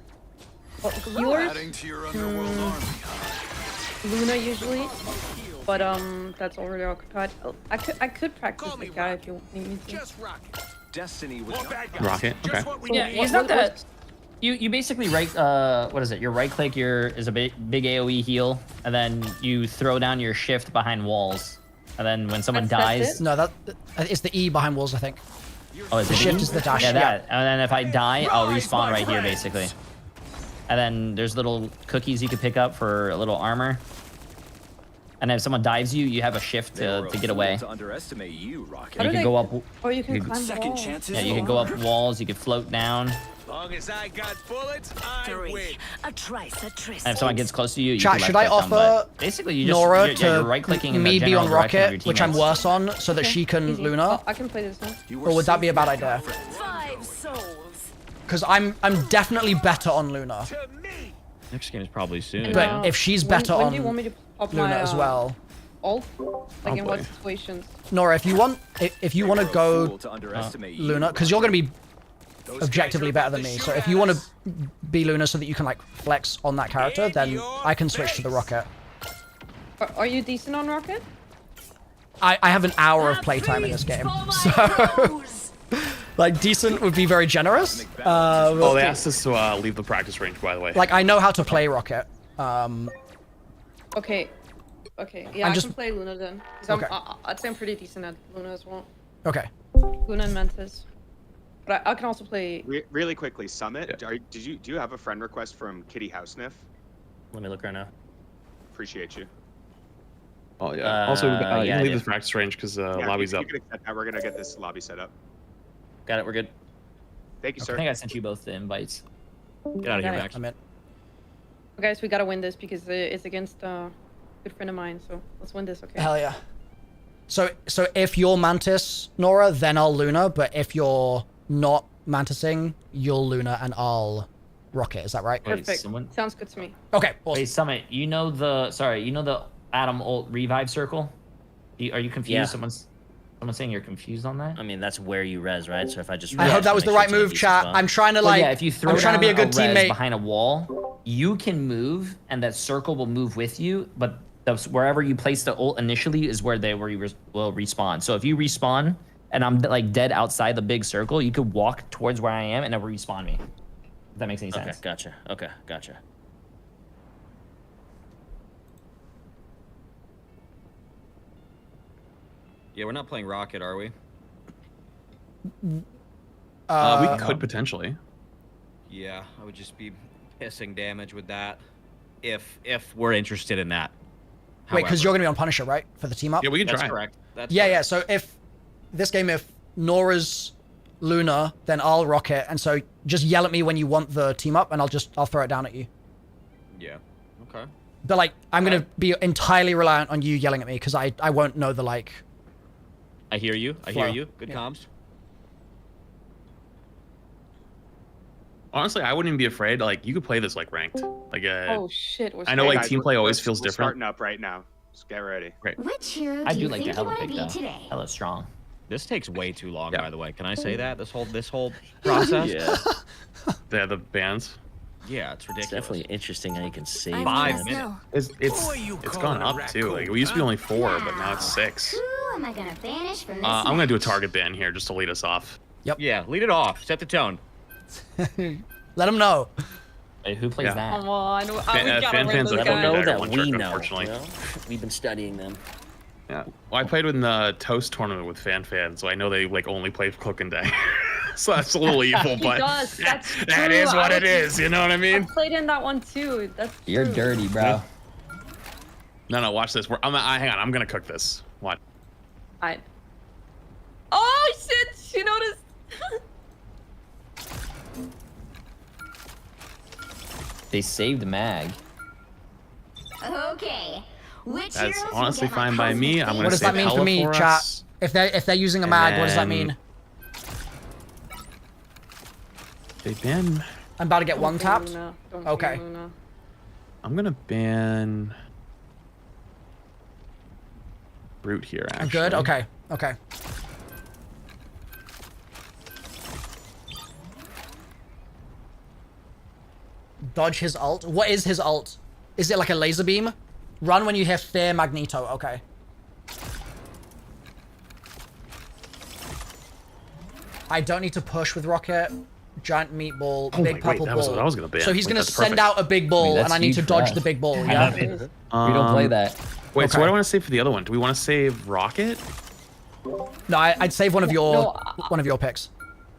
Well, healers? Luna usually, but that's already occupied. Oh, I could practice the guy if you need me to. Destiny was Rocket. Okay. Yeah, he's not that. You basically what is it? Your right click is a big AOE heal, and then you throw down your shift behind walls, and then when someone dies, No, that it's the E behind walls, I think. oh, is it Shift E? is the dash, Yeah, yeah. that. And then if I die, I'll respawn right here, basically. And then there's little cookies you could pick up for a little armor. And if someone dives you, you have a shift to get away. To underestimate you, Rocket. And you can go up. Oh, you can you climb Second walls. chances. Yeah, you can go up walls. You can float down. Long as I got bullets, I win. A trice, a tris. And if someone gets close to you, you Chat, can should left I click them, offer but basically you just Nora you're to right clicking in the me be general on direction of Rocket, your which I'm teammates. worse on, so that she can Easy. Luna? Oh, I can play this now. Or would that be a bad idea? 5 souls. Because I'm definitely better on Luna. Next game is probably soon. But if she's when better do on you want me to pop Luna my, as well. Ult? Like in what play. situations? Nora, if you want to go To underestimate you, Luna, because you're going to be objectively better than me. So if you want to be Luna so that you can like flex on that character, then I can switch to the Rocket. Are you decent on Rocket? I have an hour of playtime in this game, so like decent would be very generous. Oh, they asked us to leave the practice range, by the way. Like I know how to play Rocket. Okay. Okay. Yeah, I'm I just- can play Luna then. 'Cause Okay. I'd say I'm pretty decent at Luna as well. Okay. Luna and Mantis. But I can also play. Really quickly, Summit. Do you have a friend request from Kitty Houseniff? Let me look right now. Appreciate you. Oh yeah. Also, you yeah, can I leave do. the practice range because Yeah, lobby's you up. can accept that. We're gonna get this lobby set up. Got it. We're good. Thank you, I sir. think I sent you both the invites. Get out of here, Okay. Max. I'm in. Guys, we gotta win this because it's against a good friend of mine. So let's win this, okay? Hell yeah. So if you're Mantis, Nora, then I'll Luna. But if you're not Mantising, you'll Luna and I'll Rocket. Is that right? Wait, Perfect. someone- Sounds good to me. Okay. Awesome. Wait, Summit, you know the Adam ult revive circle? Are you confused? Yeah. Someone's saying you're confused on that? I mean, that's where you res, right? So if I just. I res, hope that was make the sure right it's in a move, decent chat. spot. I'm trying to Well, like. yeah, if you throw I'm trying to be a down good res teammate. behind a wall, you can move, and that circle will move with you. But wherever you place the ult initially is where they will respawn. So if you respawn and I'm like dead outside the big circle, you could walk towards where I am and it will respawn me. If that makes any sense. Okay, gotcha. Okay, gotcha. Yeah, we're not playing Rocket, are we? We could potentially. Yeah, I would just be pissing damage with that if we're interested in that. Wait, because you're going to be on Punisher, right? For the team up? Yeah, we can That's try. correct. That's yeah, correct. yeah. So if this game, if Nora's Luna, then I'll Rocket. And so just yell at me when you want the team up and I'll throw it down at you. Yeah. Okay. But like, I'm going to be entirely reliant on you yelling at me because I won't know the like. I hear you. I flow. hear you. Good Yeah. comms. Honestly, I wouldn't even be afraid. Like, you could play this like ranked. Like, Oh shit. I know like guys, team play always we're feels different. Starting up right now. Just get ready. Great. Which hero I do do you like the think you Hella want to pick be though. today? Hella strong. This takes way too long, Yeah. by the way. Can I say that? This whole process? Yeah. The bands. Yeah, it's It's ridiculous. definitely interesting how you can save. I'm 5 gonna minutes. know. It's gone up too. Like, we used to be only 4, but now it's 6. Who am I gonna banish from this I'm gonna do a match? target ban here just to lead us off. Yeah, lead it off. Set the tone. Let them know. Wait, who plays Yeah. that? Come on. We Fan- gotta fan win fans those are Let them fucking know guys. better that one we trick, know. unfortunately. You know? We've been studying them. Yeah. Well, I played in the Toast tournament with fans, so I know they like only play Cloak and Day. So that's a little evil, He but does. That's that true. is what I it is. You know what I I mean? played in that one too. That's You're true. dirty, bro. No, watch this. Hang on. I'm gonna cook this. Watch. Oh shit! She noticed. They saved Mag. Okay. Which That's heroes will honestly get my fine by cosmic me. I'm gonna What does save that mean for Hella me, for chat? us. If they're using a And mag, what does that then- mean? They ban. I'm about to get one tapped. Luna. Don't Okay. do Luna. I'm gonna ban. Brute here. Actually. Good. Okay. Okay. Dodge his ult. What is his ult? Is it like a laser beam? Run when you hear Fear Magneto. Okay. I don't need to push with Rocket. Giant meatball, Oh big my- purple wait, that was ball. what I was gonna ban. So he's Wait, gonna that's send perfect. out a big ball, that's and I need to huge dodge for the us. big ball. I Yeah. love it. We don't play that. Wait, so Okay. what do I want to save for the other one? Do we want to save Rocket? No, I'd save one of your No, picks,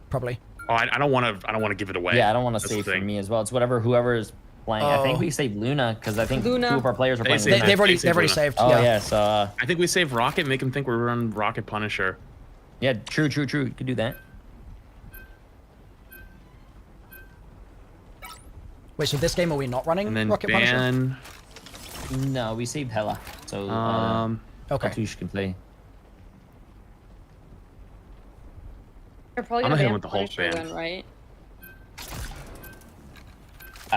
probably. Oh, I don't want to give it away. Yeah, I don't want to That's the save for thing. me as well. It's whoever is playing. I think Oh. we saved Luna because I think Luna. 2 of our players are They playing saved Luna. They've already Luna. saved. Oh yeah. yeah, so I think we save Rocket, make him think we're running Rocket Punisher. yeah, true. You could do that. Wait, so this game are we not running And then Rocket Punisher? ban. No, we saved Hella. So Okay. Tush can play. You're probably I'm gonna gonna hit him ban with the Hulk Punisher ban. then, right?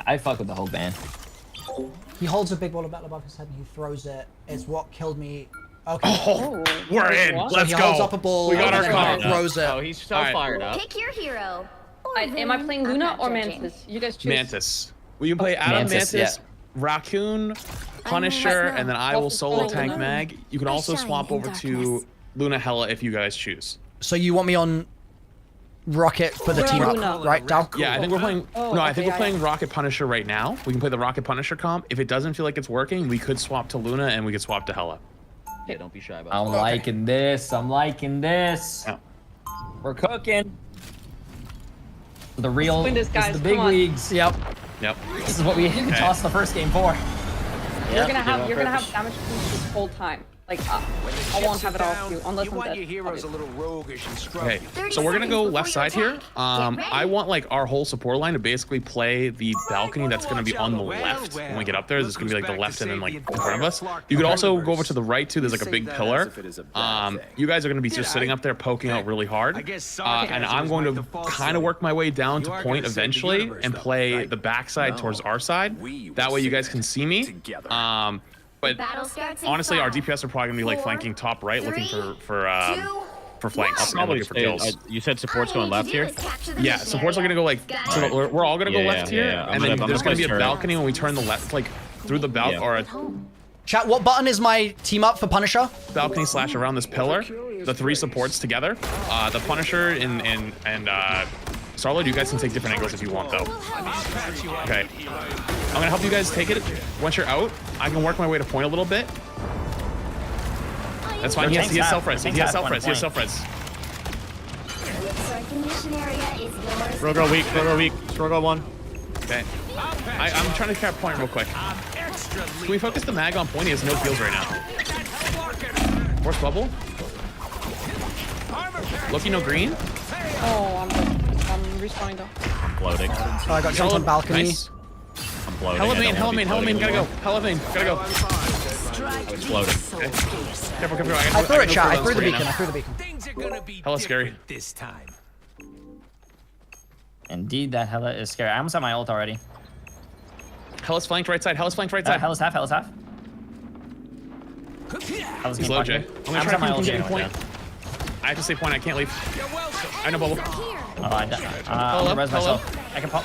I fuck with the whole band. He holds a big ball of metal above his head and he throws it. It's what killed me. Okay. Oh, we're in. what? So Let's he go. holds up a ball We got and our then comp. he throws it. Oh, he's so All right. fired up. Pick your hero. Or Am I playing villain. Luna I'm or not judging. Mantis? You guys choose. Mantis. We can play Adam Mantis, Mantis, Raccoon, Punisher, right now. and then I will Waffles solo playing tank Luna. Mag. You can I also shine swap in over to darkness. Luna Hella if you guys choose. So you want me on Rocket for the We're team on up, Luna. right, Dal? Yeah, I think we're playing. Oh, no, I okay, think we're yeah, playing yeah. Rocket Punisher right now. We can play the Rocket Punisher comp. If it doesn't feel like it's working, we could swap to Luna and we could swap to Hella. Yeah, don't be shy about I'm it. liking this. I'm liking this. Yeah. We're cooking. The real, Win this, this is guys, the big come on. leagues. Yep. Yep. This is what we tossed the first game for. You're gonna have damage boost this whole time. Like I won't have it all too unless You I'm want dead. your heroes a little roguish and scruffy. Okay, 30 so we're gonna go seconds left before side you here. attack. Get ready. I want like our whole support line to basically play the balcony that's gonna be on the left. When we get up there, there's gonna be like the left and then like in front of us. You could also go over to the right too. There's like a big pillar. You guys are gonna be just sitting up there poking out really hard. And I'm going to kind of work my way down to point eventually and play the backside towards our side. That way you guys can see me. But Battle starts in honestly, our 5, DPS are probably gonna be like 4, flanking top right, looking 3, for flanks. I'll and probably looking for stay. kills. You said support's going left here. Yeah, supports are gonna go like. Got So it. we're all gonna go Yeah, left yeah, here, yeah. I'm and gonna- then I'm there's gonna gonna be a place turret. balcony when we turn the left, like through the balcony. Yeah. Or Chat, what button is my team up for Punisher? Balcony / around this pillar. The 3 supports together. The Punisher and Starlord, you guys can take different angles if you want, though. Okay. I'm gonna help you guys take it. Once you're out, I can work my way to point a little bit. That's fine. He has self-res. He has self-res. He has self-res. Scroll weak. Scroll 1. Okay. I'm trying to cap point real quick. Can we focus the mag on point? He has no heals right now. Force bubble. Loki, no green. Oh, I'm respawning though. I'm floating. Oh, I got jumped on balcony. Nice. I'm floating. Hella main, gotta go. Hella main, gotta go. I was floating. Okay. Careful. I threw it, chat. I threw the beacon. Things are gonna be Hella scary. different this time. Indeed, that Hella is scary. I almost have my ult already. Hella's flanked right side. Hella's half. Hella's half. He's low, Jay. I'm gonna try to keep him getting point. I have to stay point. I can't leave. I know bubble. Oh, I'm gonna res myself. I can pop.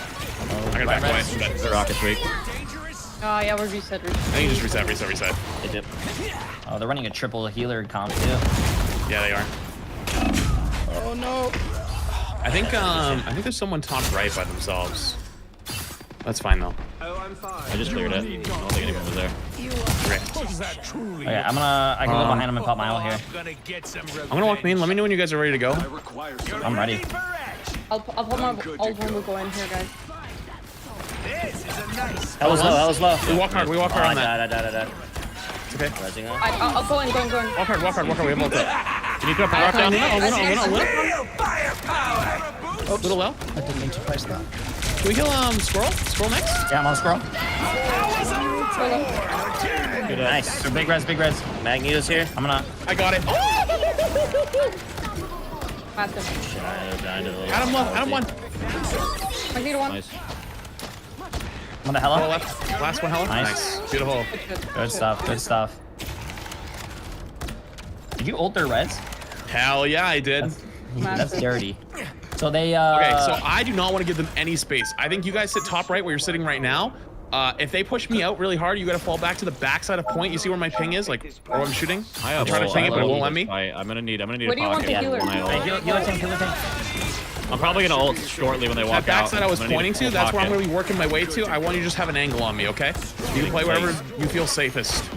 I gotta back away. The rocket's weak. Oh yeah, we're reset. I think you just reset. They dip. Oh, they're running a triple healer comp too. Yeah, they are. Oh no. I think there's someone top right by themselves. That's fine though. I just cleared it. I don't think anyone was there. Great. Okay, I can go behind him and pop my ult here. I'm gonna walk main. Let me know when you guys are ready to go. I'm ready. I'll put my ult when we go in here, guys. That was low. We walk hard on that. I died. It's okay. I'll go in. Walk hard. We have ult up. Can you put a power down? Oh, little well. I didn't mean to place that. Can we kill Squirrel? Squirrel next? Yeah, I'm on Squirrel. Good, nice. So big res. Magneto's here. I got it. Massive. Adam one. Magneto 1. Nice. I'm on the Hella. Last one, Hella. Nice. Beautiful. Good stuff. Did you ult their res? Hell yeah, I did. That's dirty. So they Okay, so I do not want to give them any space. I think you guys sit top right where you're sitting right now. If they push me out really hard, you gotta fall back to the backside of point. You see where my ping is, like where I'm shooting? I'm trying to ping it, but it won't let me. I'm gonna need a Where do you want pocket. the healer? Healer tank. I'm probably gonna ult shortly when they walk That out. backside I was pointing to, that's where I'm gonna be working my way to. I want you to just have an angle on me, okay? You can play wherever you feel safest.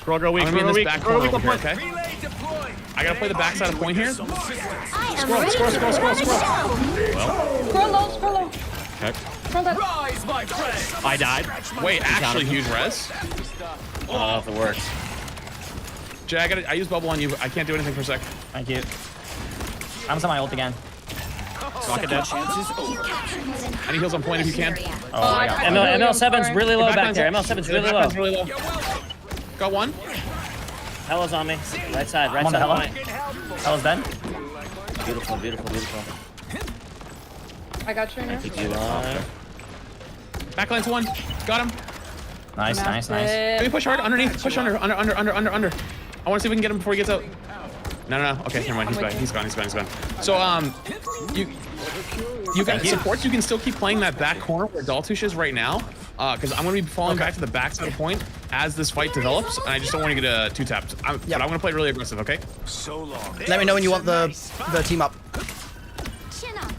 Scroll go weak. I'm gonna be in this back corner over here, okay? I gotta play the backside of point here. Scroll. Well. Scroll low. Okay. Scroll that. I died. Wait, actually huge res. I don't know if it works. Jay, I use bubble on you. I can't do anything for a sec. Thank you. I'm on my ult again. Rocket dead. Any heals on point if you can. Oh, I got ML7's really low back there. ML7's really low. Got one. Hella's on me. Right side. I'm on the Hella. Hella's dead. Beautiful. I got you in here. Backline's one. Got him. Nice. Can we push hard? Underneath. Push under. I want to see if we can get him before he gets out. No. Okay, never mind. He's back. He's gone. So, you guys supports, you can still keep playing that back corner where Daltush is right now. Because I'm going to be falling back to the backside point as this fight develops, and I just don't want to get two tapped. But I'm going to play really aggressive, okay? So long. Let me know when you want the team up. Chin up.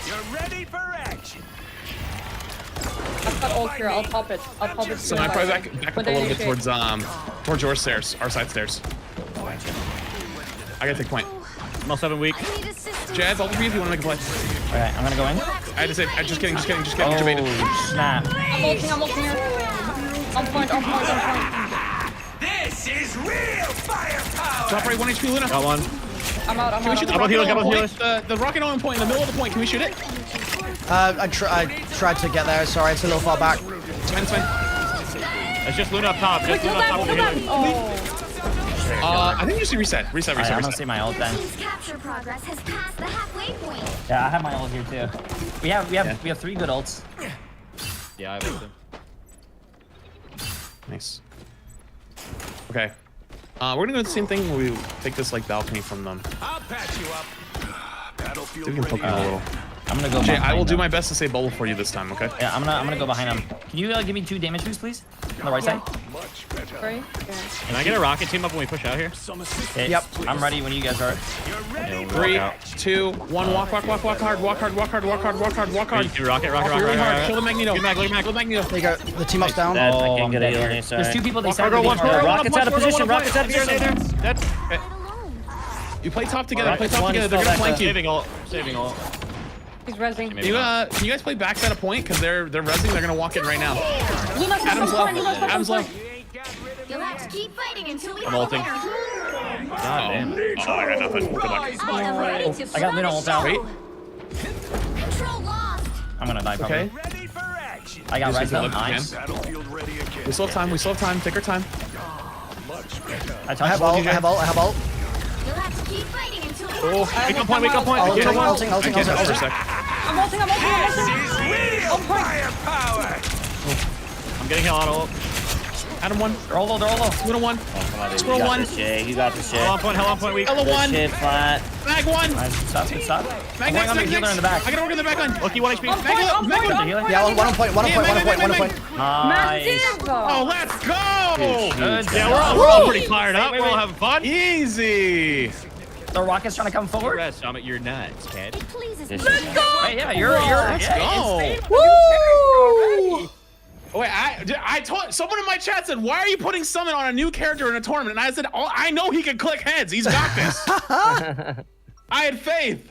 You're ready for action. I've got ult here. I'll pop it. So I probably back up a little bit towards your stairs, our side stairs. I gotta take point. ML7 weak. Jazz, I'll be if you want to make a play. Okay, I'm gonna go in. I had to say, just kidding. Oh, Debated. snap. I'm ulting here. On point. This is real firepower. Drop right 1 HP Luna. Got one. I'm out. Can we shoot the rocket on point? The rocket on point in the middle of the point. Can we shoot it? I tried to get there. Sorry, it's a little far back. It's fine. It's just Luna up top. Just Luna up top of the healer. I think you just reset. I'm gonna see my ult then. Capture progress has passed the halfway point. Yeah, I have my ult here too. We have 3 good ults. Yeah, I have it too. Nice. Okay. We're gonna do the same thing where we take this like balcony from them. I'll patch you up. See if we can poke them a little. I'm gonna go. Jay, I will do my best to say bubble for you this time, okay? Yeah, I'm gonna go behind him. Can you give me 2 damage boosts, please? On the right side. Right? Can I get a rocket team up when we push out here? Okay, Yep. I'm ready when you guys are. Yeah, we'll 3, walk out. 2, 1. Walk hard. Walk hard. Walk hard. Walk hard. Walk hard. Walk hard. Walk hard. Rocket. Walk really hard. Kill the Magneto. Kill the Magneto. There you go. The team up's down. Dead. I Oh, can't get a I'm heal dead on here. you, sorry. There's 2 people they Walk said. hard. One point. Rockets out of position. Rockets out of position. Dead. Okay. You play top together. Alright, Play top one together. is They're gonna fell back flank you. Saving ult. Saving ult. He's rezzing. Maybe You not. can you guys play backside a point? Because they're rezzing. They're gonna walk in right now. Luna's Adam's low. Adam's low. You'll have to keep fighting until we I'm have a ulting. winner. God damn. Oh, I got nothing. Good luck. I am ready to I got put on Luna a ult out. show. Wait. Control lost. I'm gonna die probably. Okay. I got right Look, though. Nice. We still have time. We still have time. Take our time. I I have ult. I have ult. I have ult. You'll have to keep fighting until we Oh, have Wake up point. Wake up point. Ulting, Get him. ulting, ulting, I can't ulting, for a ulting. sec. I'm ulting. I'm getting hell on ult. Adam 1. They're all low. They're all low. Luna 1. Come on, dude. Squirrel You got one. this, Jay. You got this, Jay. Hell on point. Hell on point. Weak. Ella Good 1. shit, flat. Mag 1. Nice. Good stuff. Good stuff. Mag I'm next. going on the Mag healer next. in the back. I gotta work in the back line. Lucky 1 HP. Mag 1. Yeah, 1 point. 1 point. 1 point. 1 point. Nice. Oh, let's go. Good. Yeah, we're all pretty fired up. We're all having fun. Easy. The rocket's trying to come forward. Rest, Summit. You're nuts, kid. It pleases me. Let's go. Hey, yeah, you're. Let's Yeah, go. it's- Woo! Oh, wait, I told someone in my chat said, "Why are you putting Summit on a new character in a tournament?" And I said, "Oh, I know he can click heads. He's got this." I had faith.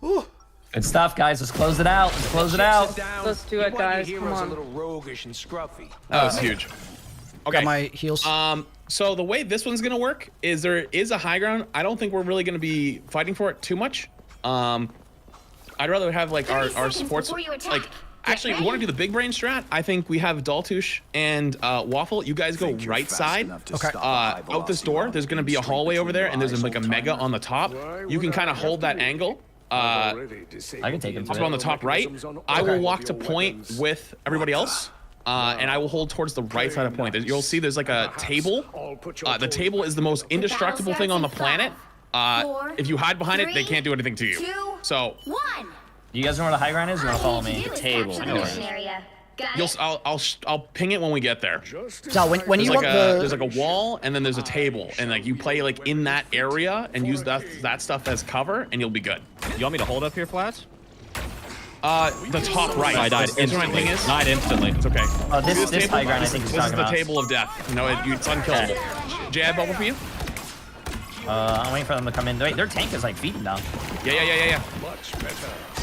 Good stuff, guys. Let's close it out. Let's close it out. Let's do it, guys. Come on. roguish and scruffy. That was huge. Okay. Got my heals. So the way this one's gonna work is there is a high ground. I don't think we're really gonna be fighting for it too much. I'd rather have like our supports. Like, actually, if we want to do the big brain strat, I think we have Daltoosh and Waffle. You guys go right side. Okay. Out this door. There's gonna be a hallway over there, and there's like a mega on the top. You can kind of hold that angle. I can take him to Also on the it. top right. I will walk to point with everybody else. And I will hold towards the right side of point. You'll see there's like a table. The table is the most indestructible thing on the planet. If you hide behind it, they can't do anything to you. So, You guys know where the high ground is? You want to follow me? The table. I know where it is. I'll ping it when we get there. So when you want There's like a wall, and then there's a table, and like you play like in that area and use that stuff as cover, and you'll be good. You want me to hold up here, Flats? The top right. I died instantly. Died instantly. It's okay. This high ground I think he's This is talking the about. table of death. You know, it's unkillable. Jab bubble for you? I'm waiting for them to come in. Wait, their tank is like feeding down. Yeah.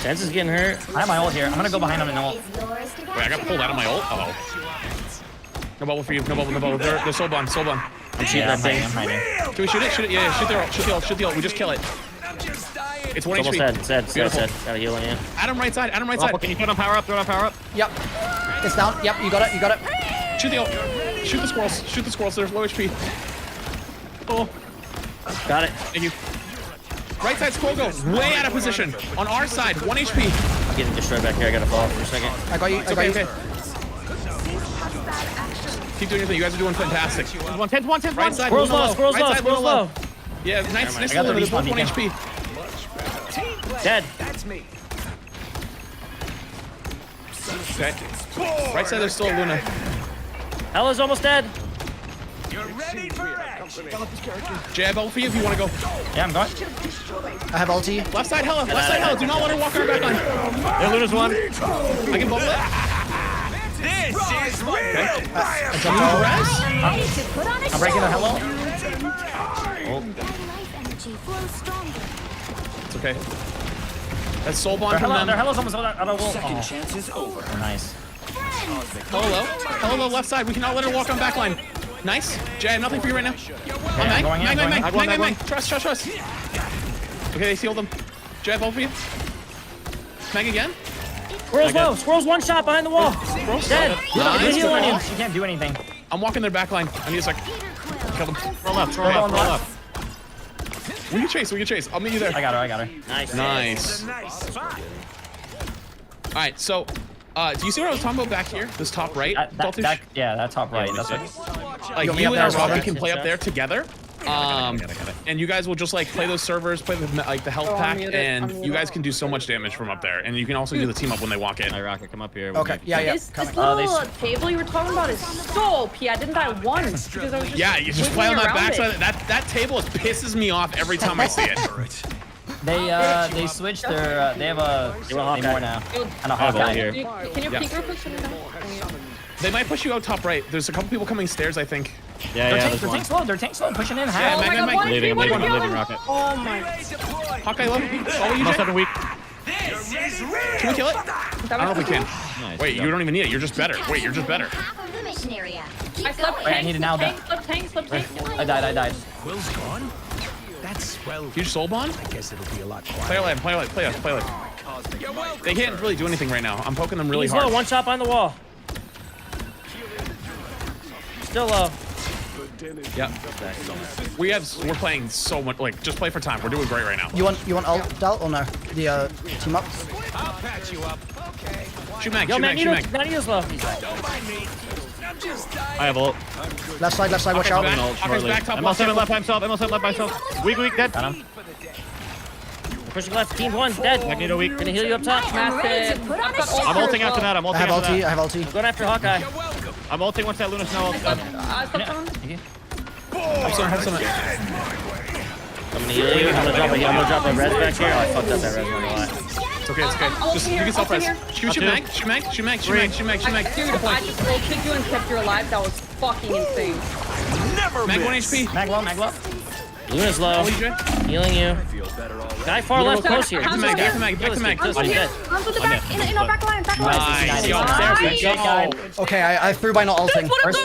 Chance is getting hurt. I have my ult here. I'm gonna go behind him and ult. Wait, I got pulled out of my ult? Uh-oh. No bubble for you. No bubble. They're soul bond. I'm shooting that thing. I'm hiding. Can we shoot it? Shoot it. Yeah, shoot the ult. Shoot the ult. We just kill it. It's 1 Almost HP. dead. Beautiful. Got a heal on you. Adam right side. Can you throw it on power up? Throw it on power up. Yep. It's down. Yep. You got it. You got it. Shoot the ult. Shoot the squirrels. They're low HP. Oh. Got it. Thank you. Right side squirrel goes way out of position. On our side, 1 HP. I'm getting destroyed back here. I gotta fall for a second. I got you. I got you. Okay. Keep doing your thing. You guys are doing fantastic. 110, 110, Right side, Squirrel's Luna low. Squirrel's Right low. side, Squirrel's Luna low. Yeah, nice. I got the They're both respawn 1 beacon. HP. Dead. That's me. Okay. Right side, there's still Luna. Ella's almost dead. You're ready for action. Jab ult for you if you want to go. Yeah, I'm going. I have ulti. Left side, Hella. Do not let her walk on our back line. There, Luna's one. I can bubble it. This is real fire. I'm breaking the hello. It's okay. That's soul bond from Their them. hello's almost out of ult. Second chance is over. Oh, nice. Hello, left side. We cannot let her walk on back line. Nice. Jay, I have nothing for you right now. I'm going in, Mag. Trust. Okay, they sealed them. Jay, ball for you. Mag again. Squirrel's low. Squirrel's one shot behind the wall. Dead. Nice. You can't do anything. I'm walking their back line. I need a sec. Kill them. Roll up. We can chase. I'll meet you there. I got her. Nice. All right, so, do you see what I was talking about back here? This top right? Yeah, that top right. That's what. Like, You want me you up and there our as well, Robbie then? can play up there together. And you guys will just like play those servers, play the like the health pack, and you guys can do so much damage from up there. And you can also do the team up when they walk in. Hey, Rocket, come up here. Okay, yeah. This little table you were talking about is so OP. I didn't die once because I was just You just play on that backside. That table pisses me off every time I see it. They switched their they have a more now and a Hawkeye here. Can you peek real quick? They might push you out top right. There's a couple people coming stairs, I think. They're tank slow, pushing in. I'm leaving, Rocket. Oh my. Hawkeye low. Oh, you Almost 7 weak. Can we kill it? I don't know if we can. Nice. Wait, you don't even need it. You're just better. Wait, you're just better. Half of the mission area. I slept I need it now. tank. I died. Will's gone? That's well. Huge soul bond? I guess it'll be a lot Play alive, play alive, play alive, play alive. They can't really do anything right now. I'm poking them really He's hard. low, one shot behind the wall. Still low. Yeah. We're playing so much. Like, just play for time. We're doing great right now. You want ult, Dal, or no? The team up. I'll patch you up. Okay. Shoot Mag, Yo, shoot Mag, shoot Mag. Magneto's low. Don't mind me. I'm just dying. I have ult. Left side, watch out. Hawkeye's back top. ML7 left by himself. Weak, dead. Got him. Pushing left, team 1, dead. Magneto weak. Gonna heal you up top. Massive. I'm ulting after that. I have ulti. I'm going after Hawkeye. I'm ulting once that Luna Snow ult's done. Have some. I'm gonna heal you. I'm gonna drop a res back here. Oh, I fucked up that res a lot. It's okay, it's okay. Just, you can self-res. Shoot Mag. Dude, if I just roll kicked you and kept you alive, that was fucking insane. Never Mag 1 HP. Mag low. Luna's low. Healing you. Guy far left close here. Back to Mag. Hands to the back, in our back line. Nice. Yo, Nice. Okay, I threw by not ulting. First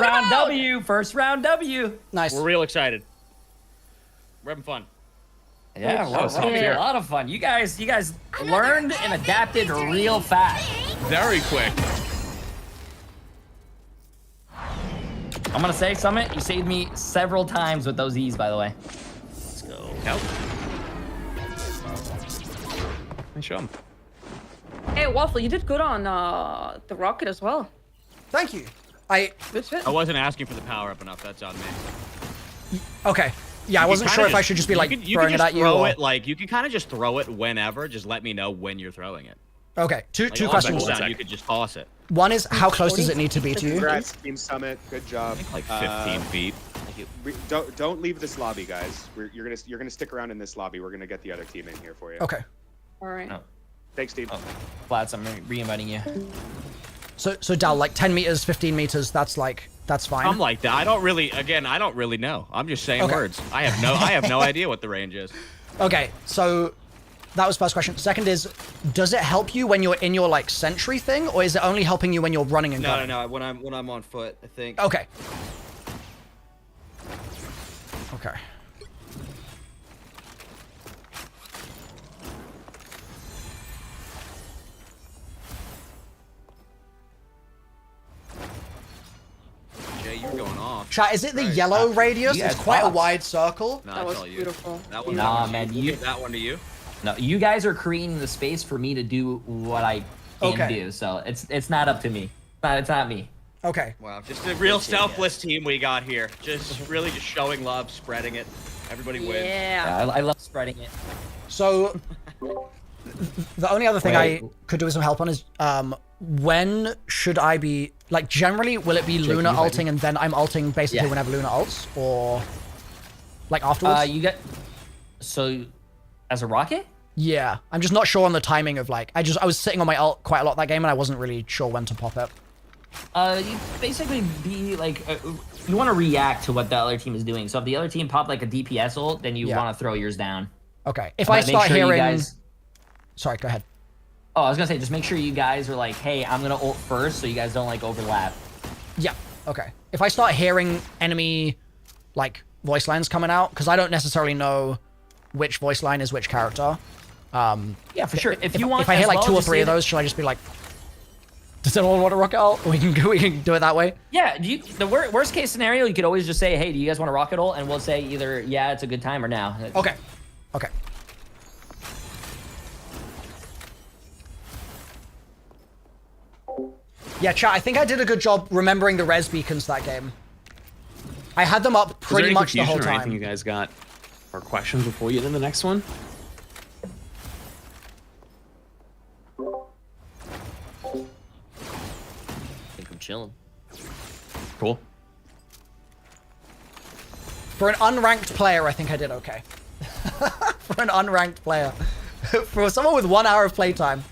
round W. Nice. We're real excited. We're having fun. Yeah, we're having a lot of fun. You guys learned and adapted real fast. Very quick. I'm gonna say, Summit, you saved me several times with those E's, by the way. Let's go. Help. Nice job. Hey, Waffle, you did good on the rocket as well. Thank you. Good shit. I wasn't asking for the power up enough. That's on me. Okay. Yeah, I wasn't sure if I should just be like throwing it at you. Throw it like you can kind of just throw it whenever. Just let me know when you're throwing it. Okay. Two Like, questions. You could just toss it. One is, how close does it need to be to you? Congrats, Team Summit. Good job. Like 15 feet. Don't leave this lobby, guys. You're gonna stick around in this lobby. We're gonna get the other team in here for you. Okay. All right. Thanks, Steve. Flats, I'm re-inviting you. So Dal, like 10 meters, 15 meters, that's fine. I'm like that. I don't really know. I'm just saying words. I have no idea what the range is. Okay, so that was first question. Second is, does it help you when you're in your like sentry thing, or is it only helping you when you're running and gunning? No. When I'm on foot, I think. Okay. Okay. Jay, you're going off. Chat, is it the yellow radius? It's quite a wide circle. No, That was all you. beautiful. That one. Nah, that man, one, you- give that one to you. No, you guys are creating the space for me to do what I can do, so it's not up to me. It's not me. Okay. Wow, just a real selfless team we got here. Just really just showing love, spreading it. Everybody wins. Yeah. I love spreading it. So the only other thing I could do with some help on is when should I be like generally will it be Luna ulting and then I'm ulting basically whenever Luna ults, or like afterwards? You get so as a rocket? Yeah, I'm just not sure on the timing of like I was sitting on my ult quite a lot that game and I wasn't really sure when to pop it. You basically be like you want to react to what the other team is doing. So if the other team popped like a DPS ult, then you want to throw yours down. Okay. If I start hearing, sorry, go ahead. Oh, I was gonna say, just make sure you guys are like, hey, I'm gonna ult first, so you guys don't like overlap. Yeah. Okay. If I start hearing enemy like voice lines coming out, because I don't necessarily know which voice line is which character. Yeah, for sure. If you want, if I hear like 2 or 3 of those, should I just be like, does anyone want to rocket ult? We can do it that way. Yeah. The worst case scenario, you could always just say, hey, do you guys want to rocket ult? And we'll say either yeah, it's a good time, or now. Okay. Okay. Yeah, chat, I think I did a good job remembering the res beacons that game. I had them up pretty much the whole Or anything time. you guys got or questions before we get into the next one? I think I'm chilling. Cool. For an unranked player, I think I did okay. For an unranked player. For someone with 1 hour of playtime.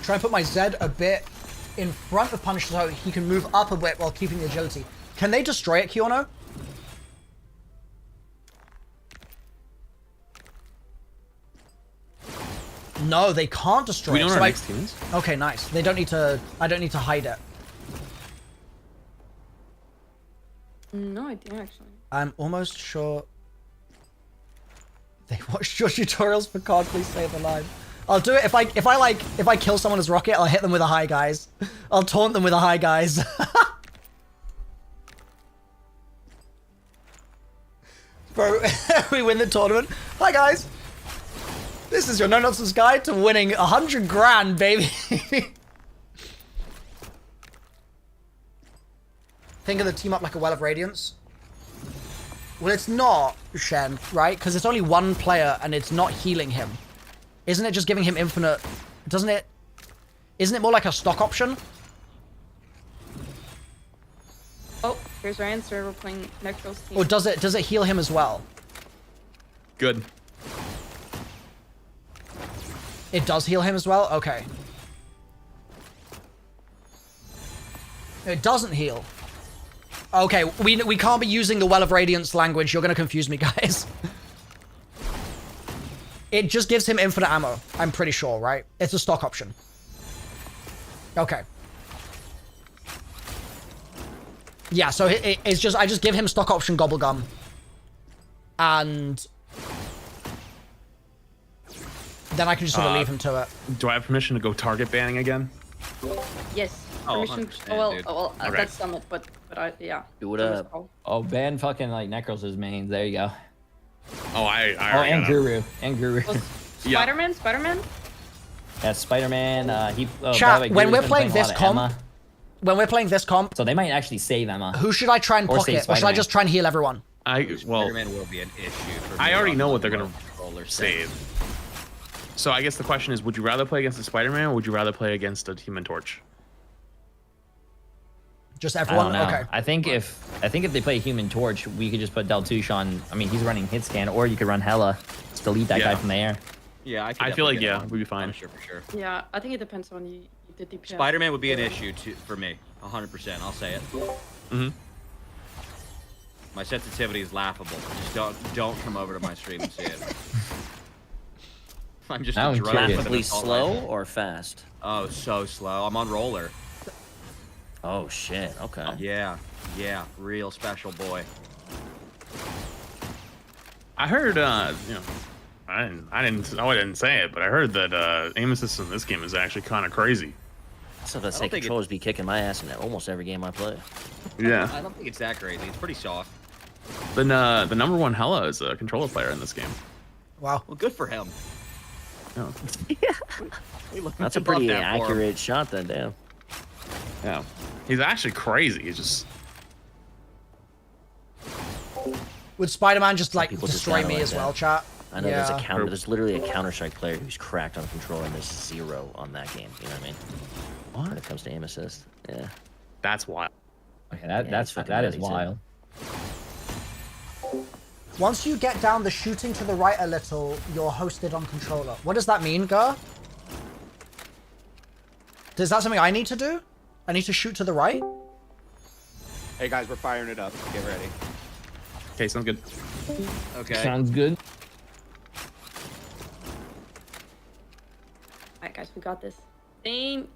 Try and put my Zed a bit in front of Punisher so he can move up a bit while keeping the agility. Can they destroy it, Kiono? No, they can't destroy We it. know So what our next team is? Okay, nice. They don't need to... I don't need to hide it. No idea, actually. I'm almost sure... They watched your tutorials for COD. Please say the line. I'll do it if I kill someone as Rocket. I'll hit them with a hi, guys. I'll taunt them with a hi, guys. Bro, we win the tournament. Hi, guys. This is your no nonsense guide to winning 100 grand, baby. Think of the team up like a well of radiance. Well, it's not, Shen, right? Because it's only one player and it's not healing him. Isn't it just giving him infinite... Doesn't it... Isn't it more like a stock option? Oh, here's our answer. We're playing Xqc'S team. Or does it heal him as well? Good. It does heal him as well? Okay. It doesn't heal. Okay, we can't be using the Well of Radiance language. You're gonna confuse me, guys. It just gives him infinite ammo. I'm pretty sure, right? It's a stock option. Okay. Yeah, so it's just... I just give him stock option Gobblegum. And... then I can just sort of leave him to it. Do I have permission to go target banning again? Yes. Oh, Permission. 100%, Well, dude. well, that's Summit, but yeah. Do it Summit's up. call. Oh, ban fucking like Necros' mains. There you go. Oh, I Oh, already and got it. Guru. And Guru. Spider-Man? Spider-Man? Yeah, Spider-Man. He. Oh, Chat, by the way, when Guru's we're been playing a this lot of comp... Emma. When we're playing this comp... So they might actually save Emma. Who should I try and Or pocket? save Or should I Spider-Man. just try and heal everyone? Well, Spider-Man will be an issue for me. I already know what they're on gonna roller save. So I guess the question is, would you rather play against a Spider-Man or would you rather play against a Human Torch? Just I everyone? don't know. Okay. I think if they play Human Torch, we could just put Deltouche on. I mean, he's running hit scan, or you could run Hella. Just delete that guy from the air. Yeah, I feel like we'd be fine. Sure, for sure. Yeah, I think it depends on the DPS. Spider-Man would be an issue for me, 100%. I'll say it. Mm-hmm. My sensitivity is laughable. Just don't come over to my stream and see it. I'm just a drone with an Laughably assault slow rifle. or fast? Oh, so slow. I'm on roller. Oh shit. Okay. Yeah, real special boy. I heard, you know, I didn't say it, but I heard that aim assist in this game is actually kind of crazy. So let's say controllers be kicking my ass in almost every game I play. Yeah. I don't think it's that crazy. It's pretty soft. The number one Hella is a controller player in this game. Wow. Well, good for him. Yeah. That's a pretty accurate shot then, damn. Yeah. He's actually crazy. He's just... Would Spider-Man just, like, People just destroy kinda me like as that. well, chat? I know Yeah. there's literally a Counter-Strike player who's cracked on controller and there's 0 on that game. You know what I mean? What? When it comes to aim assist. Yeah. That's wild. Okay, Yeah, that is nutty, too. wild. Once you get down the shooting to the right a little, you're hosted on controller. What does that mean, Gar? Is that something I need to do? I need to shoot to the right? Hey guys, we're firing it up. Get ready. Okay, sounds good. Okay. Sounds good. Alright, guys, we got this. Same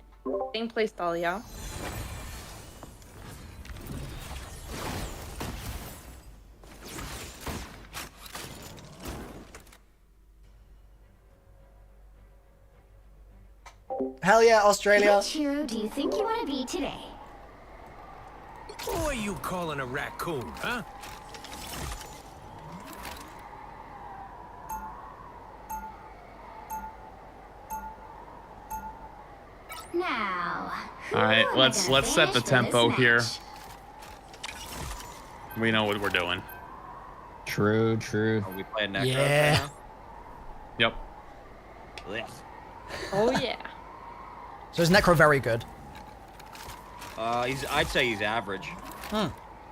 play style, yeah? Hell yeah, Australia. Which hero do you think you want to be today? Who are you calling a raccoon, huh? Now, All right, let's set the tempo here. We know what we're doing. True, true. Are we playing Necro Yeah. right now? Yep. Oh yeah. So is Necro very good? I'd say he's average.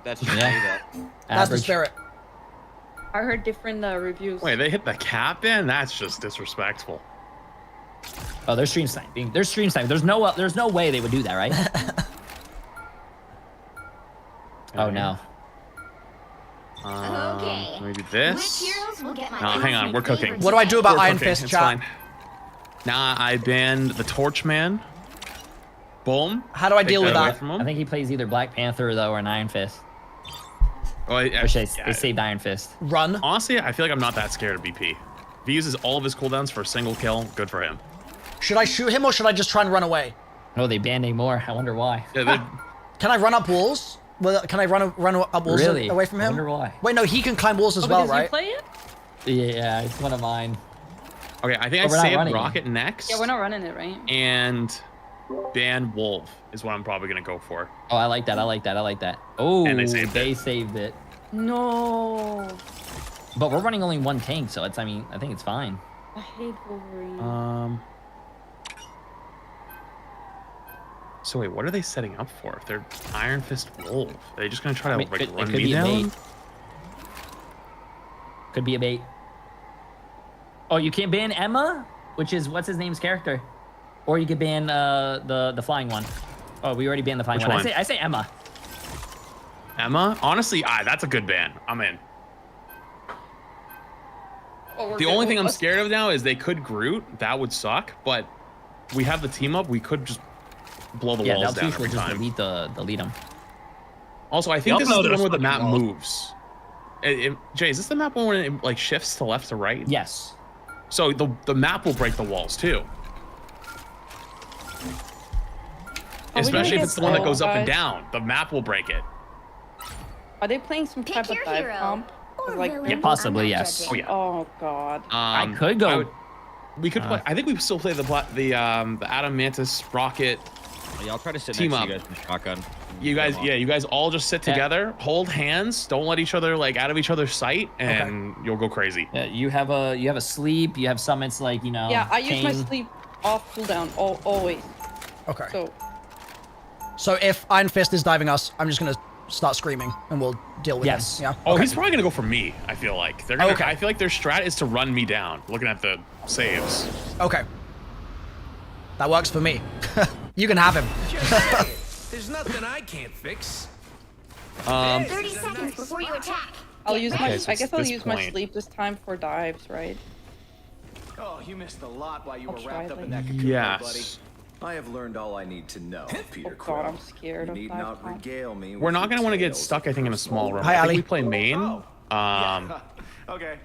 That's just Yeah. me, though. That's the spirit. I heard different reviews. Wait, they hit the cap in? That's just disrespectful. Oh, they're stream sniping. They're stream sniping. There's no way they would do that, right? Oh no. Okay. Maybe Which this. heroes will get my Hang on, we're cooking. What do I do about We're Iron cooking, Fist, it's chat? fine. Nah, I banned the Torchman. Boom. How do I Take deal with away that? from him. I think he plays either Black Panther though or an Iron Fist. Oh, Or should they saved Iron Fist. Run. Honestly, I feel like I'm not that scared of BP. If he uses all of his cooldowns for a single kill, good for him. Should I shoot him or should I just try and run away? Oh, they banned him more. I wonder why. Yeah, Can I run up walls? Well, can I run up walls Really? away from I him? wonder why. Wait, no, he can climb walls as well, because right? you play it? Yeah, it's one of mine. okay, I think But we're I not saved running it. Rocket next. Yeah, we're not running it, right? And ban Wolf is what I'm probably gonna go for. Oh, I like that. I like that. I like that. Oh, And they saved saved it. No. But we're running only one tank, so it's. I mean, I think it's fine. I hate Wolverine. So wait, what are they setting up for? If they're Iron Fist Wolf, are they just gonna try to like it run could me be a down? bait. Could be a bait. Oh, you can't ban Emma, which is what's his name's character, or you could ban the flying one. Oh, we already banned the flying Which one. one? I say Emma. Emma? Honestly, that's a good ban. I'm in. Oh, The only thing I'm scared of now is they could Groot. That would suck. But we have the team up. We could just blow the Yeah, walls down Daltoosh will every just time. delete the delete them. Also, I think this is the one where the map walls. moves. Jay, is this the map one where it like shifts to left to right? Yes. So the map will break the walls too. Especially if it's the one that goes up and down. The map will break it. Are they playing some type of your dive hero. comp? Or Like, villain. Yeah, possibly, I'm not yes. judging. Oh god. I could go. We could play. I think we still play the Adam Mantis Rocket. Yeah, I'll try to sit Team next up. to you guys with a shotgun. You guys, yeah, you guys all just sit together, hold hands, don't let each other like out of each other's sight, and you'll go crazy. Yeah, you have a sleep. You have summits like Yeah, I use my Kane. sleep off cooldown always. Okay. So if Iron Fist is diving us, I'm just gonna start screaming and we'll deal with Yes. him. Yeah. Oh, Okay. he's probably gonna go for me. I feel like they're gonna. Okay. I feel like their strat is to run me down. Looking at the saves. Okay. That works for me. You can have him. There's nothing I can't fix. 30 seconds before you attack. I'll use my. Okay, so I guess I'll this use my point- sleep this time for dives, right? Oh, you missed a lot while you I'll were try wrapped up like- in that cocoon, buddy. Yes. I have learned all I need to know, Peter Oh Crow. god, I'm scared You of need dive not comp. regale me. We're with not your gonna want to get tales stuck. I think in a small room. Hi, I think Ali. we play main. Okay.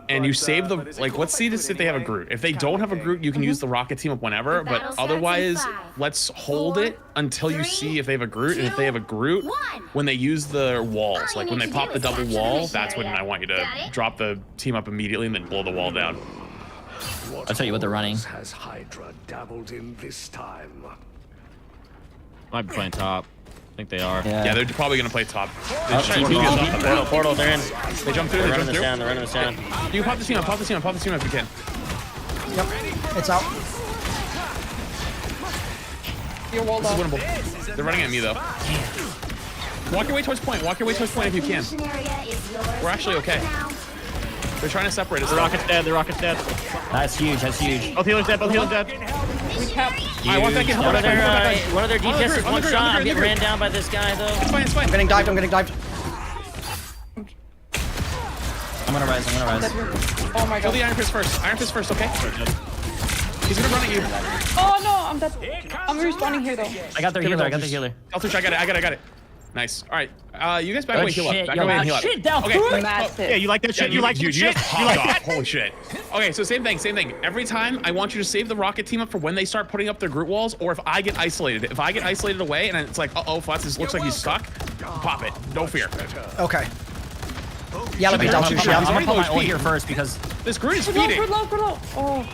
And you save the but is it like. cool Let's if I see do this it if they have a anyway? Groot. If they Kinda don't have a okay. Groot, you can use the rocket team up whenever. The But battle starts in otherwise, 5, let's hold 4, it until you 3, see if they have a Groot. And if they have a Groot, 1. when they use the walls, All like you when need they to pop do the is double capture the wall, mission that's when area. I want you to Got it? drop the team up immediately and then blow the wall down. I'll tell you what they're running. Has Hydra dabbled in this time? Might be playing top. I think they are. Yeah, they're probably gonna play top. They Oh, just TP, jump TP. up. Portal, portal, they're in. They jump through. They're They running jump this through. down, they're running this down. You pop the team up. Pop the team up. Pop the team up if you can. Yep. It's out. You're walled This is off. winnable. They're running at me though. Walk your way towards point. Walk your way towards point if you can. Mission area is yours. We're actually okay. Now. They're trying to separate us. The rocket's dead, the rocket's dead. That's huge. That's huge. Both healers dead, both healers dead. I want that kid. One of their On the DPS is grid, on one the grid, shot. on the I'm getting grid. ran down by this guy though. It's fine. It's fine. I'm getting dived. I'm getting dived. I'm gonna rise. I'm gonna rise. Oh my Kill god. the Iron Fist first. Iron Fist first, okay? He's gonna run at you. Oh no, I'm dead. I'm respawning here though. I got their healer. I got their healer. Daltoosh, I got it. Nice. All right. You guys back Good away, heal up. shit, Back yo, away and good heal up. shit, Daltoosh. Okay. That's it. Yeah, you like that shit? You like that you shit? just You like popped that? off. Holy shit. Okay, so same thing. Every time I want you to save the rocket team up for when they start putting up their Groot walls, or if I get isolated. If I get isolated away and it's like, uh-oh, Futz, this looks like he's stuck, pop it. No fear. Okay. Yeah, let me Should down. be- Shoot. I'm He's gonna already put my low ult HP. here first because This Groot is Good low, feeding. good low, good low. Oh.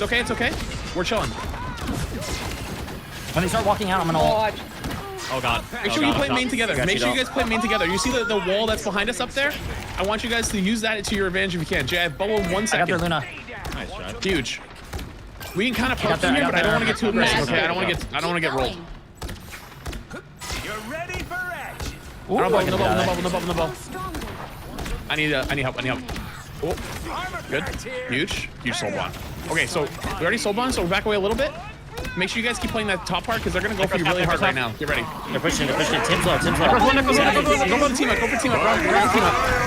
It's okay. We're chilling. When they start walking out, I'm gonna ult. Oh god. Make sure you play main together. Make sure you guys play main together. You see the wall that's behind us up there? I want you guys to use that to your advantage if you can. Jay, I have bubble in 1 second. I got their Luna. Nice shot. Huge. We can kind of poke in here, but I don't want to get too aggressive. Okay, I don't want to get rolled. You're ready for action. No bubble. I need help. Oh, good. Huge soul bond. Okay, so we already soul bond, so we're back away a little bit. Make sure you guys keep playing that top part because they're gonna go for you really hard right now. Get ready. They're pushing. Tim's low. Go for the team up. Go for team up.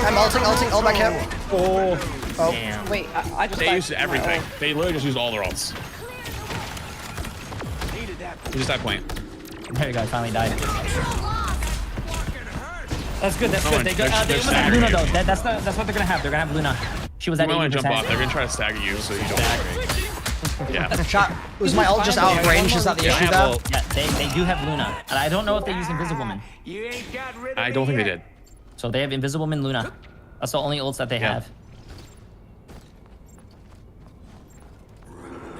I'm ulting, ult back here. Oh. Damn. Wait, I just. They used everything. They literally just used all their ults. You just died point. There you go. I finally died. That's good. That's good. They almost have staggering Luna though. That's what they're gonna have. They're gonna have Luna. She was at 80%. You might want to jump off. They're gonna try to stagger you, so you don't. Yeah. Chat, was my ult just out of range? Is that the issue there? Yeah, they do have Luna. And I don't know if they use Invisible Man. I don't think they did. So they have Invisible Man Luna. That's the only ults that they have.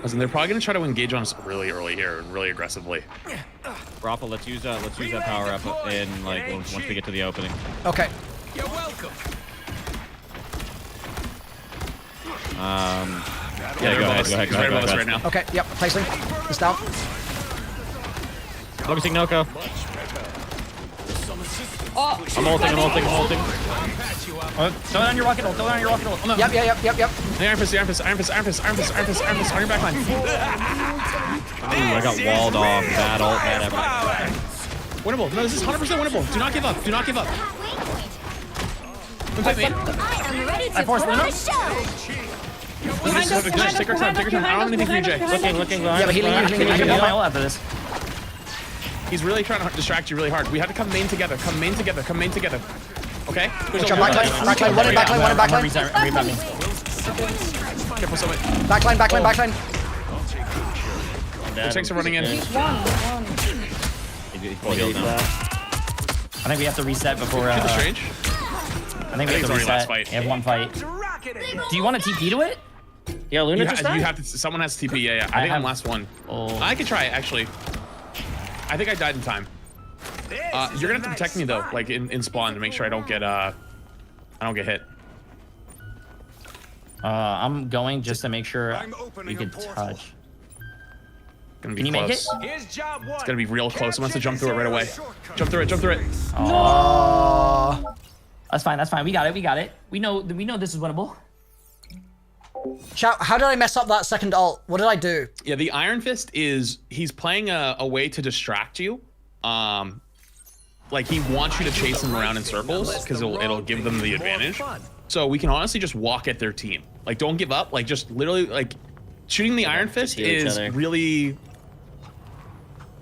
Listen, they're probably gonna try to engage on us really early here and really aggressively. Raffle, let's use that power up in like once we get to the opening. Okay. You're welcome. Yeah, go ahead. Right now. Okay, yep, placing. It's down. Focusing Noko. Oh, I'm ulting. Throw it on your rocket ult. Oh, no. Yep. The Iron Fist. On your back line. Ooh, I got walled off. Bad ult, bad everything. Winnable. No, this is 100% winnable. Do not give up. Don't fight me. I forced Luna. Take our time. I don't have anything for you, Jay. Looking. Yeah, but healing. I can put my ult after this. He's really trying to distract you really hard. We have to come main together. Okay? Backline, one in backline. Reset me. Careful, someone. Backline. The tanks are running in. He's full healed now. I think we have to reset before. Keep the strange. I think we have to reset. We have one fight. Do you want to TP to it? Yeah, Luna just died? You have to. Someone has to TP. Yeah. I think I'm last one. Oh. I could try it actually. I think I died in time. You're gonna have to protect me though, like in spawn, to make sure I don't get hit. I'm going just to make sure we can touch. Gonna be Can you close. make it? It's gonna be real close. I'm gonna have to jump through it right away. Jump through it. Oh. That's fine. We got it. We know this is winnable. Chat, how did I mess up that second ult? What did I do? Yeah, the Iron Fist he's playing a way to distract you. Like he wants you to chase him around in circles because it'll give them the advantage. So we can honestly just walk at their team. Like don't give up. Like just literally like shooting the Iron Fist is really.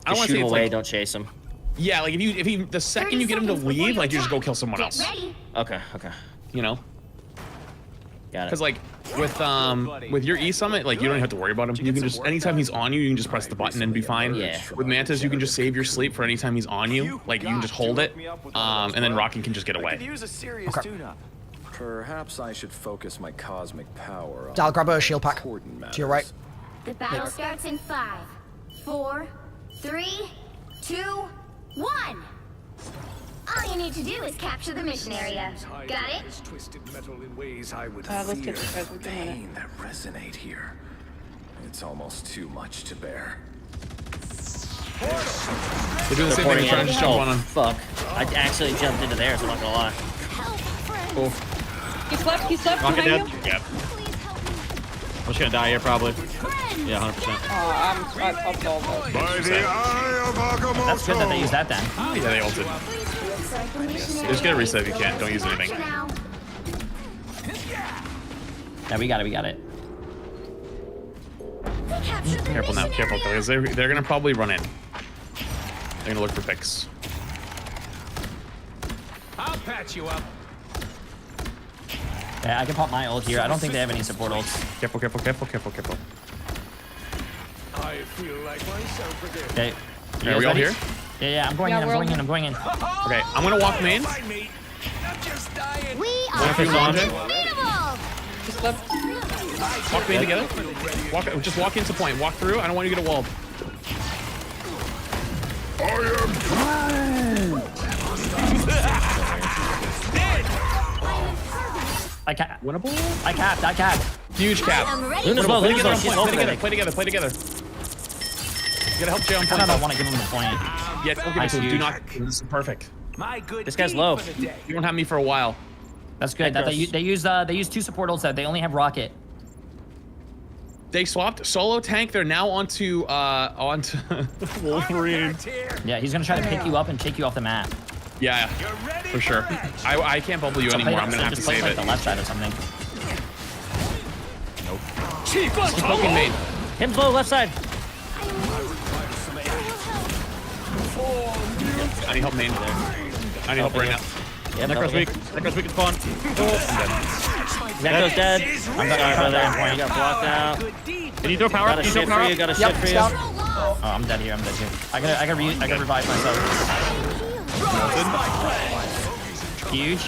I don't want to say it's away, like, don't chase him. Yeah, like if he the second you get him to leave, like you just go kill someone else. Okay. You know. Got it. Because like with your E summit, like you don't have to worry about him. You can just anytime he's on you, you can just press the button and be fine. Yeah. With Mantis, you can just save your sleep for anytime he's on you. Like you can just hold it, and then Rockin can just get away. Okay. Perhaps I should focus my cosmic power on I'll grab a shield pack. To your right. The battle starts in 5, 4, 3, 2, 1. All you need to do is capture the mission area. Got it? Twisted metal in ways I would let's get this guys with pain that resonate here. It's almost too much to bear. They're doing the same thing. They're trying to just jump on him. Fuck! I actually jumped into theirs. I'm not gonna lie. Cool. He slept. Rocket dead? You? Yep. I'm just gonna die here probably. Yeah, 100%. Oh, I popped all those. That's good that they used that then. Yeah, they ulted. Just get a reset if you can. Don't use anything. Yeah, we got it. Careful now, because they're gonna probably run in. They're gonna look for picks. I'll patch you up. Yeah, I can pop my ult here. I don't think they have any support ults. Careful. I feel like myself again. Okay. Are we all here? Yeah, I'm going in. Okay, I'm gonna walk main. We are unbeatable. He slept. Walk main together. Just walk into point. Walk through. I don't want you to get a wall. I cap. Winnable? I capped. Huge cap. Luna's low, Luna's low. She's low Play already. together. You gotta help Jay on I point. kind of don't want to give him the point. Yeah, don't give it to him. Do not. This is perfect. My good This guy's deed low. for the day. You don't have me for a while. That's good. That they use 2 support ults. That they only have rocket. They swapped solo tank. They're now onto Wolverine. Yeah, he's gonna try to pick you up and take you off the map. Yeah, for sure. I can't bubble you anymore. I'm gonna have to just play save like it. the left side or something. Nope. Keep poking main. Him's low, left side. I need help main. I need help right now. Yeah, Necro's weak. Necro's weak at spawn. Necro's dead. I'm sorry, brother. You got blocked out. Can you throw power up? Got a Can you throw shit power for you. up? Got a Yep, shit for you. down. Oh, I'm dead here. I gotta revive myself. Huge.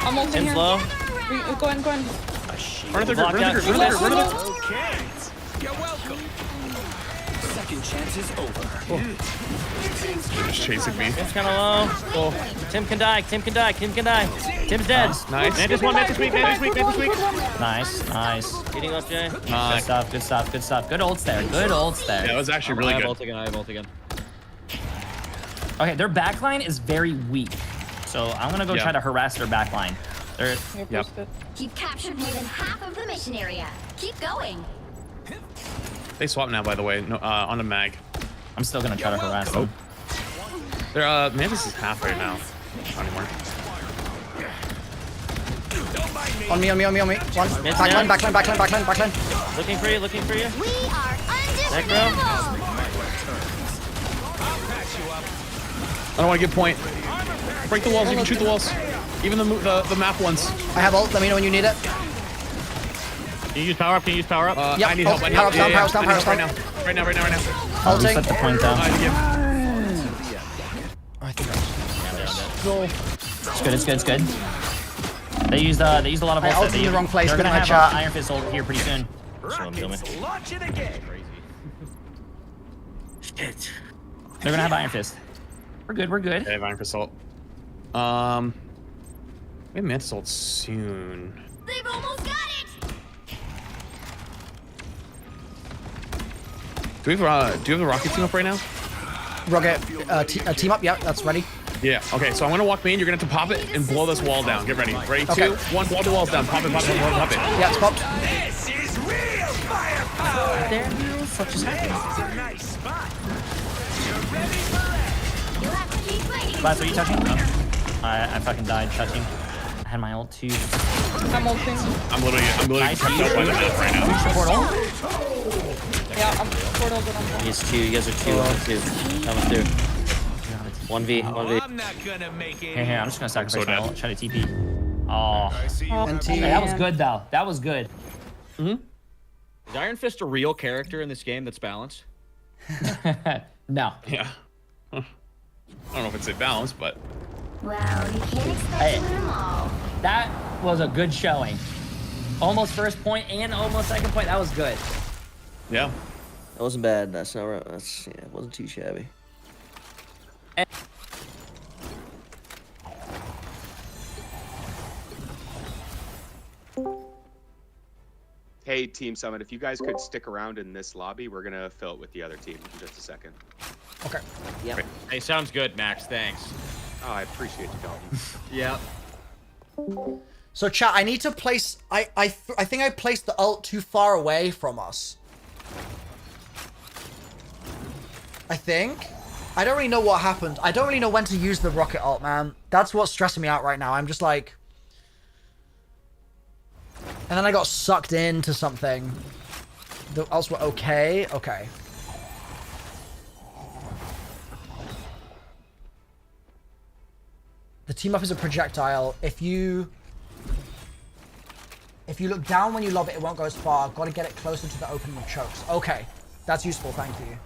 I'm ulting Him's here. low. Go in. Run to the group. Blocked out. Okay. You're welcome. Second chance is over. Just chasing me. Tim's kind of low. Tim can die. Tim's dead. Nice. Mantis one, Mantis weak, Mantis weak. Nice. Eating up, Jay. Good stuff. Good ults there. Yeah, it was actually really I have good. ult again. Okay, their backline is very weak. So I'm gonna go try to harass their backline. They're Yep. You've captured more than half of the mission area. Keep going. They swap now, by the way. No, on a mag. I'm still gonna try to harass them. Their Mantis is half right now. Not anymore. On me. One. Backline. Looking for you. We are Necro. I don't want to give point. Break the walls. You can shoot the walls. Even the map ones. I have ult. Let me know when you need it. Can you use power up? Yep, I need help. power I need down. help right now. Right now. Ulting. Set the point down. It's good. They used a lot of I ults. ulted in the wrong place. They're Good gonna night, have chat. Iron Fist ult here pretty soon. Rockets launch it again. Shit. They're gonna have Iron Fist. We're good. They have Iron Fist ult. We have Mantis ult soon. They've almost got it. Do you have the rocket team up right now? Rocket team up. Yeah, that's ready. Yeah. Okay. So I'm gonna walk main. You're gonna have to pop it and blow this wall down. Get ready. Ready? Okay. 2, 1. Blow the walls down. Pop it. Yeah, it's popped. This is real firepower. There, what just happened? It's a nice spot. You're ready for it. You'll have to keep fighting. Class, are you touching? Oh. I fucking died touching. I had my ult too. I'm ulting. I'm literally tucked up by the map right now. Support ult? Yeah, I'm portal, but I'm He's 2. You guys are 2. Coming through. 1v. I'm not gonna make it. Here, I'm just gonna sacrifice So my dead. ult. Try to TP. Oh. NT. Hey, that was good though. That was good. Is Iron Fist a real character in this game that's balanced? No. Yeah. I don't know if it's a balance, but Well, you can't expect Hey. to win them all. That was a good showing. Almost first point and almost second point. That was good. yeah. That wasn't bad. That's not right. It wasn't too shabby. Hey, Team Summit, if you guys could stick around in this lobby, we're gonna fill it with the other team in just a second. Okay. Yeah. Hey, sounds good, Max. Thanks. Oh, I appreciate you, Dalton. Yep. So chat, I need to place. I think I placed the ult too far away from us. I think. I don't really know what happened. I don't really know when to use the rocket ult, man. That's what's stressing me out right now. I'm just like. And then I got sucked into something. The ults were okay. Okay. The team up is a projectile. If you look down when you lob it, it won't go as far. Got to get it closer to the opening of chokes. Okay, that's useful. Thank you.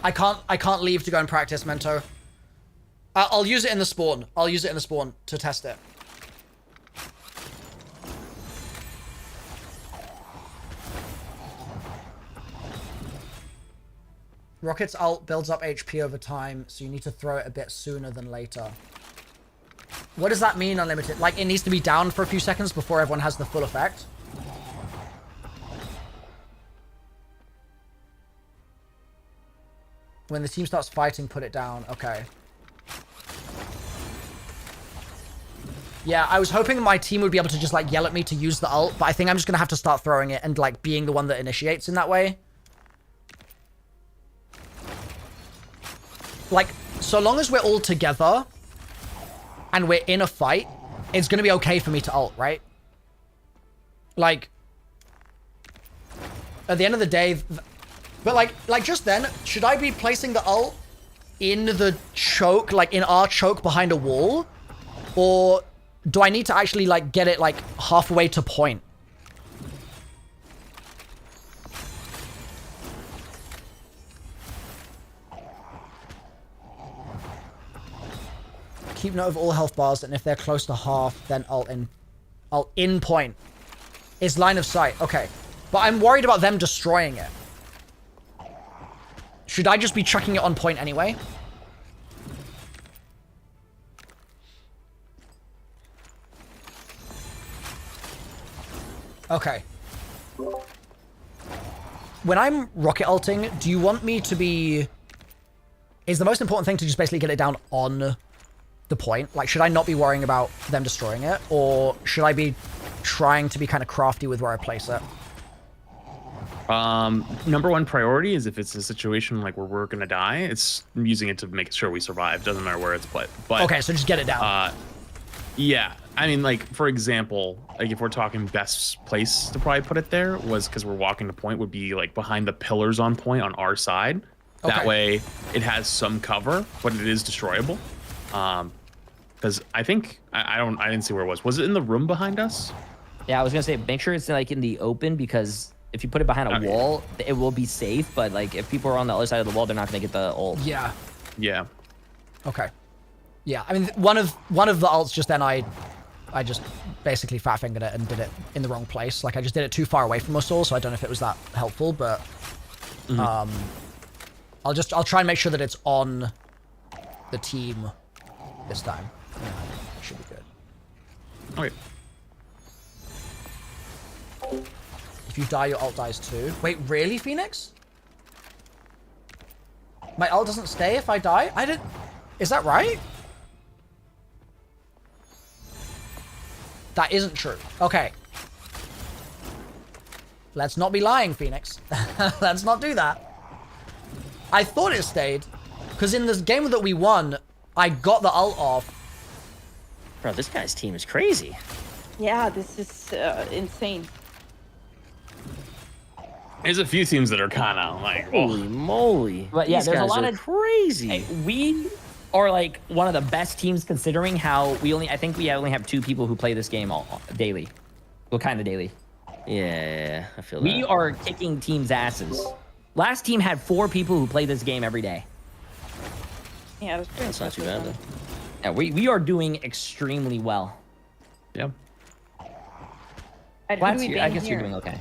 I can't leave to go and practice, Mento. I'll use it in the spawn. I'll use it in the spawn to test it. Rocket's ult builds up HP over time, so you need to throw it a bit sooner than later. What does that mean, unlimited? Like, it needs to be down for a few seconds before everyone has the full effect? When the team starts fighting, put it down. Okay. Yeah, I was hoping my team would be able to just, like, yell at me to use the ult, but I think I'm just gonna have to start throwing it and, like, being the one that initiates in that way. Like, so long as we're all together and we're in a fight, it's gonna be okay for me to ult, right? Like, at the end of the day, but like just then, should I be placing the ult in the choke, like in our choke behind a wall? Or do I need to actually like get it like halfway to point? Keep note of all health bars, and if they're close to half, then ult in point. Is line of sight. Okay. But I'm worried about them destroying it. Should I just be chucking it on point anyway? Okay. When I'm rocket ulting, do you want me to be... Is the most important thing to just basically get it down on the point? Like, should I not be worrying about them destroying it? Or should I be trying to be kind of crafty with where I place it? Number one priority is if it's a situation like where we're gonna die, it's using it to make sure we survive. Doesn't matter where it's put. But okay, so just get it down. Yeah, I mean, like for example, like if we're talking best place to probably put it there was because we're walking to point would be like behind the pillars on point on our side. That Okay. way it has some cover, but it is destroyable. Because I think I didn't see where it was. Was it in the room behind us? Yeah, I was gonna say make sure it's like in the open, because if you put it behind a wall, it will be safe. But like if people are on the other side of the wall, they're not gonna get the ult. Yeah. Yeah. Okay. Yeah, I mean, one of the ults just then I just basically fat fingered it and did it in the wrong place. Like I just did it too far away from us all, so I don't know if it was that helpful, but I'll try and make sure that it's on the team this time. Yeah, it should be good. Okay. If you die, your ult dies too. Wait, really, Phoenix? My ult doesn't stay if I die? I didn't... Is that right? That isn't true. Okay. Let's not be lying, Phoenix. Let's not do that. I thought it stayed, because in this game that we won, I got the ult off. Bro, this guy's team is crazy. Yeah, this is insane. There's a few teams that are kind of like, holy moly. But yeah, These there's a guys lot are of crazy. Hey, we are like one of the best teams considering how I think we only have 2 people who play this game daily. Well, kind of daily. Yeah, I feel We that. are kicking teams' asses. Last team had 4 people who play this game every day. Yeah, that's not too bad though. Yeah, we are doing extremely well. Yep. Well, I guess you're doing okay.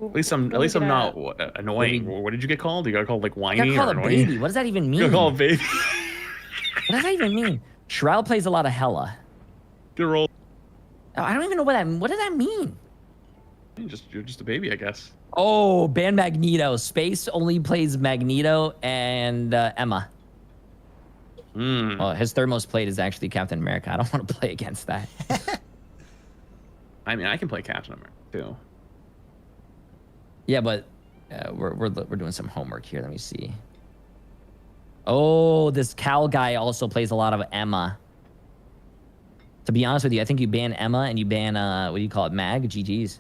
At least I'm not annoying. What did you get called? You got called like I whiny got called or a annoying? baby. What does that even mean? You got called a baby. What does that even mean? Shroud plays a lot of Hella. Good roll. Oh, I don't even know what does that mean? You're just a baby, I guess. Oh, ban Magneto. Space only plays Magneto and Emma. Well, his third most played is actually Captain America. I don't want to play against that. I mean, I can play Captain America too. Yeah, but we're doing some homework here. Let me see. Oh, this Cal guy also plays a lot of Emma. To be honest with you, I think you ban Emma and you ban what do you call it, Mag? GG's.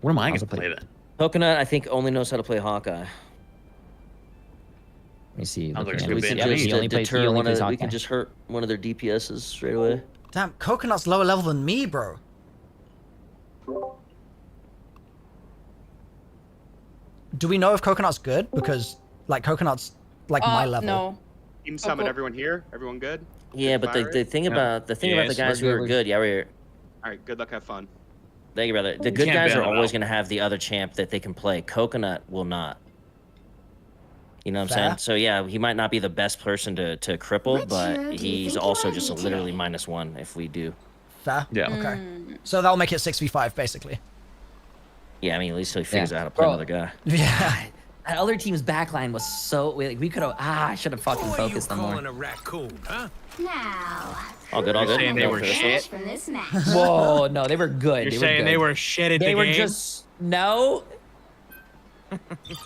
What am I gonna play then? Coconut, I think, only knows how to play Hawkeye. Let me see. Sounds like Looking it's at- gonna be he only plays we Hawkeye. can just hurt one of their DPSs straight away. Damn, Coconut's lower level than me, bro. Do we know if Coconut's good? Because like Coconut's like my level. No. Team Summit, everyone here? Everyone good? Yeah, but the thing about the guys who are good, yeah, we're. All right, good luck, have fun. Thank you, brother. The good guys are always going to have the other champ that they can play. Coconut will not. You know what I'm saying? So yeah, he might not be the best person to cripple, but he's also just literally -1 if we do. Fair? Yeah. Okay. So that'll make it 6v5 basically. Yeah, I mean, at least he figures out how to play another guy. Yeah. That other team's backline was so we could have I should have fucking focused on more. A raccoon, huh? Now. All good, all good. Saying they were shit. From this match. Whoa, no, they were good. You're saying they were shit at the game? They were just no.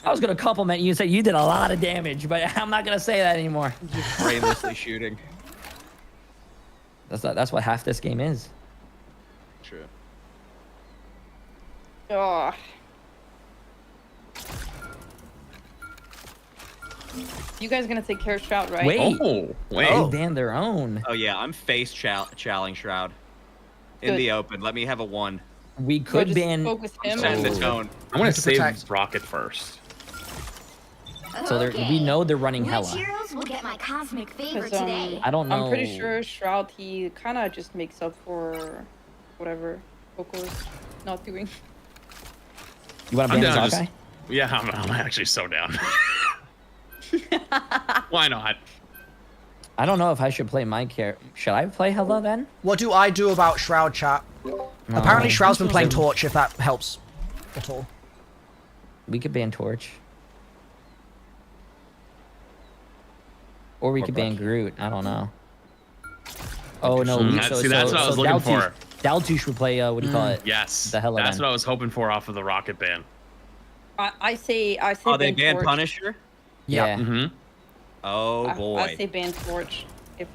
I was gonna compliment you and say you did a lot of damage, but I'm not gonna say that anymore. Just brainlessly shooting. That's what half this game is. True. Oh. You guys gonna take care of Shroud, right? Wait. Oh, wait. They banned their own. Oh yeah, I'm face challenge Shroud. In Good. the open. Let me have a 1. We could ban. Focus him. Set the tone. I'm gonna save Rocket first. So we know they're running Which Hella. heroes will get my cosmic favor 'Cause, today? I don't know. I'm pretty sure Shroud, he kind of just makes up for whatever Coco's not doing. You want to I'm ban down. Hawkeye? Yeah, I'm actually so down. Why not? I don't know if I should play my character. Should I play Hella then? What do I do about Shroud, chat? Apparently Shroud's been playing Torch, if that helps at all. We could ban Torch. Or we could ban Groot. I don't know. Oh no. That's what I was looking for. Daltoosh would play, what do you call it? Yes. The Hella That's then. what I was hoping for off of the Rocket ban. I say. Oh, they ban banned Torch. Punisher? Yeah. Mm-hmm. Oh boy. I say ban Torch. If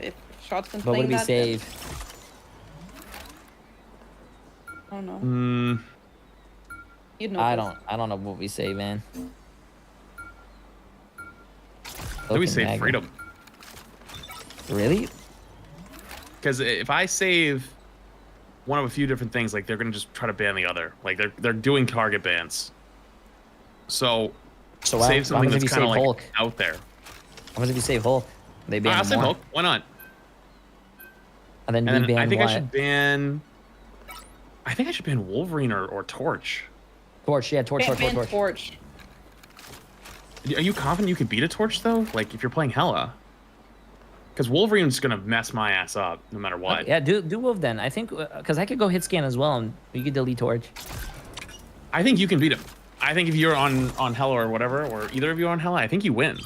Shroud's been But what playing do we that, save? I don't know. Mm. You'd know I best. don't know what we say, man. Do we save freedom? Really? Because if I save one of a few different things, like they're gonna just try to ban the other. Like they're doing target bans. So save something that's kind of like Hulk? out there. What if you save Hulk? They ban I'll save more. Hulk. Why not? And then And we then ban I think what? I should ban. I think I should ban Wolverine or Torch. Torch, yeah, Torch. Torch. Are you confident you can beat a Torch though? Like if you're playing Hella? Because Wolverine's gonna mess my ass up no matter what. Yeah, do Wolf then. I think because I could go hit scan as well, and you could delete Torch. I think you can beat him. I think if you're on Hella or whatever, or either of you are on Hella, I think you win.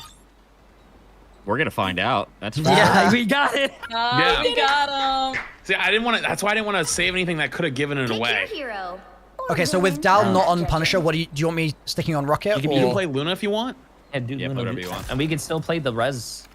We're gonna find out. That's Yeah, we got it. Yeah. We got him. See, I didn't want to. That's why I didn't want to save anything that could have given it away. Hero. Okay, so with Dal not on Punisher, what do you want me sticking on Rocket? You can play Luna if you want. Yeah, do Yeah, Luna, whatever you want. and we can still play the res.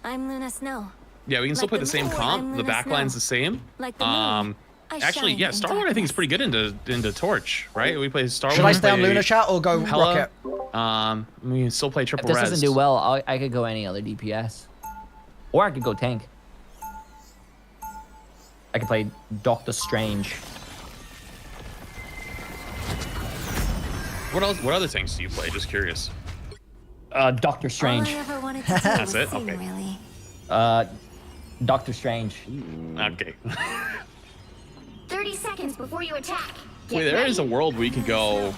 I'm Luna Snow. Yeah, we can still Like play the the same moon, comp. I'm The Luna backline's Snow. the same. Like the moon. I Actually, shine yeah, in Star Lord I think is pretty good into Torch, right? We play Star Lord. Should I stay on Luna, chat, or go Hella. Rocket? We can still play If triple this res. doesn't do well, I could go any other DPS, or I could go tank. I could play Doctor Strange. What else? What other things do you play? Just curious. Doctor Strange. All I ever wanted to do That's was it? sing, Okay. really. Doctor Strange. Okay. 30 seconds before you attack. Get Wait, there ready. is a world where you could go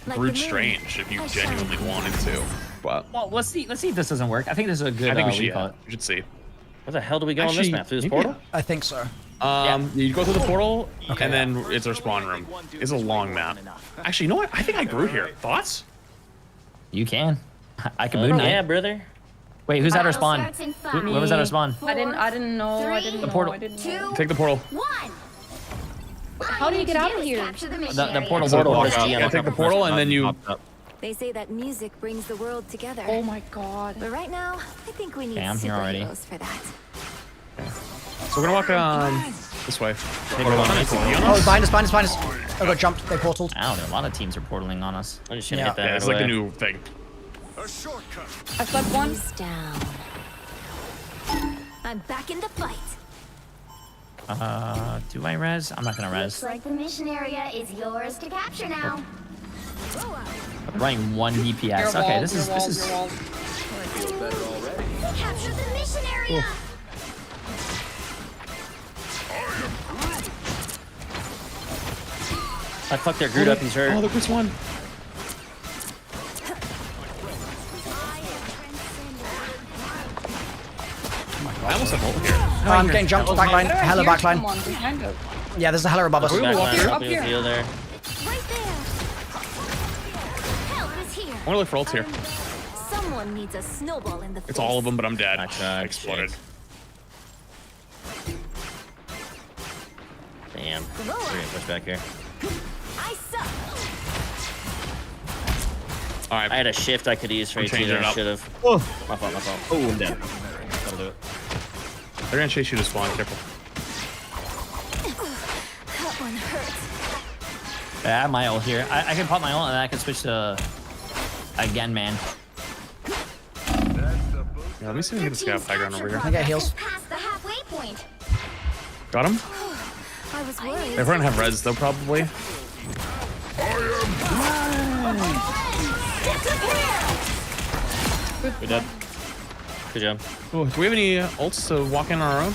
Like brute the moon. strange if you I shine genuinely in wanted to. But Well, let's see if this doesn't work. I think this is a good. I think we what do should. you call Yeah, it? we should see. Where the hell do we go on this Actually, map? Through this maybe- portal? I think so. You go through the portal, and then it's our spawn room. It's a long map. Actually, you know what? I think I grew here. Thoughts? You can. I can Moon Knight. Yeah, brother. Wait, who's at our Battle spawn? starts in Who was at our spawn? I didn't know. I didn't The know. portal. I didn't Two. know. Take the portal. 1. How do you get out of here? The portal. So Portal. yeah, take the portal, and then you. They say that music brings the world together. Oh my god. But right now, I think we need Okay, I'm here already. superheroes for that. So we're gonna walk this way. Oh, behind us. I got jumped. They portaled. I don't know. A lot of teams are portaling on us. I'm just gonna Yeah. hit that Yeah, right it's like the away. new thing. I slept one. Face down. I'm back in the fight. Do I res? I'm not gonna Looks res. like the mission area is yours to capture now. Running 1 DPS. Okay, this is Capture the mission area. I fucked their Groot up. He's hurt. Oh, the Groot's one. I almost have ult here. No, I'm getting jumped backline. Hella backline. Yeah, there's a hella above us. Up here. There. Right there. Help is here. I want to look for ults here. Someone needs a snowball in the It's all of them, but I'm dead. I exploded. Damn. We're gonna push back here. I suck. All right. I had a shift I could use for I'm 18. changing it I up. should have. Oh, my fault. Oh, I'm dead. That'll do it. They're gonna chase you to spawn. Careful. That one hurts. Yeah, I have my ult here. I can pop my ult and then I can switch to again, man. Yeah, let me see if we can get this guy off high ground over here. I get heals. Past the halfway point. Got him? I was worried. Everyone have reds though, probably. We're dead. Good job. Oh, do we have any ults to walk in on our own?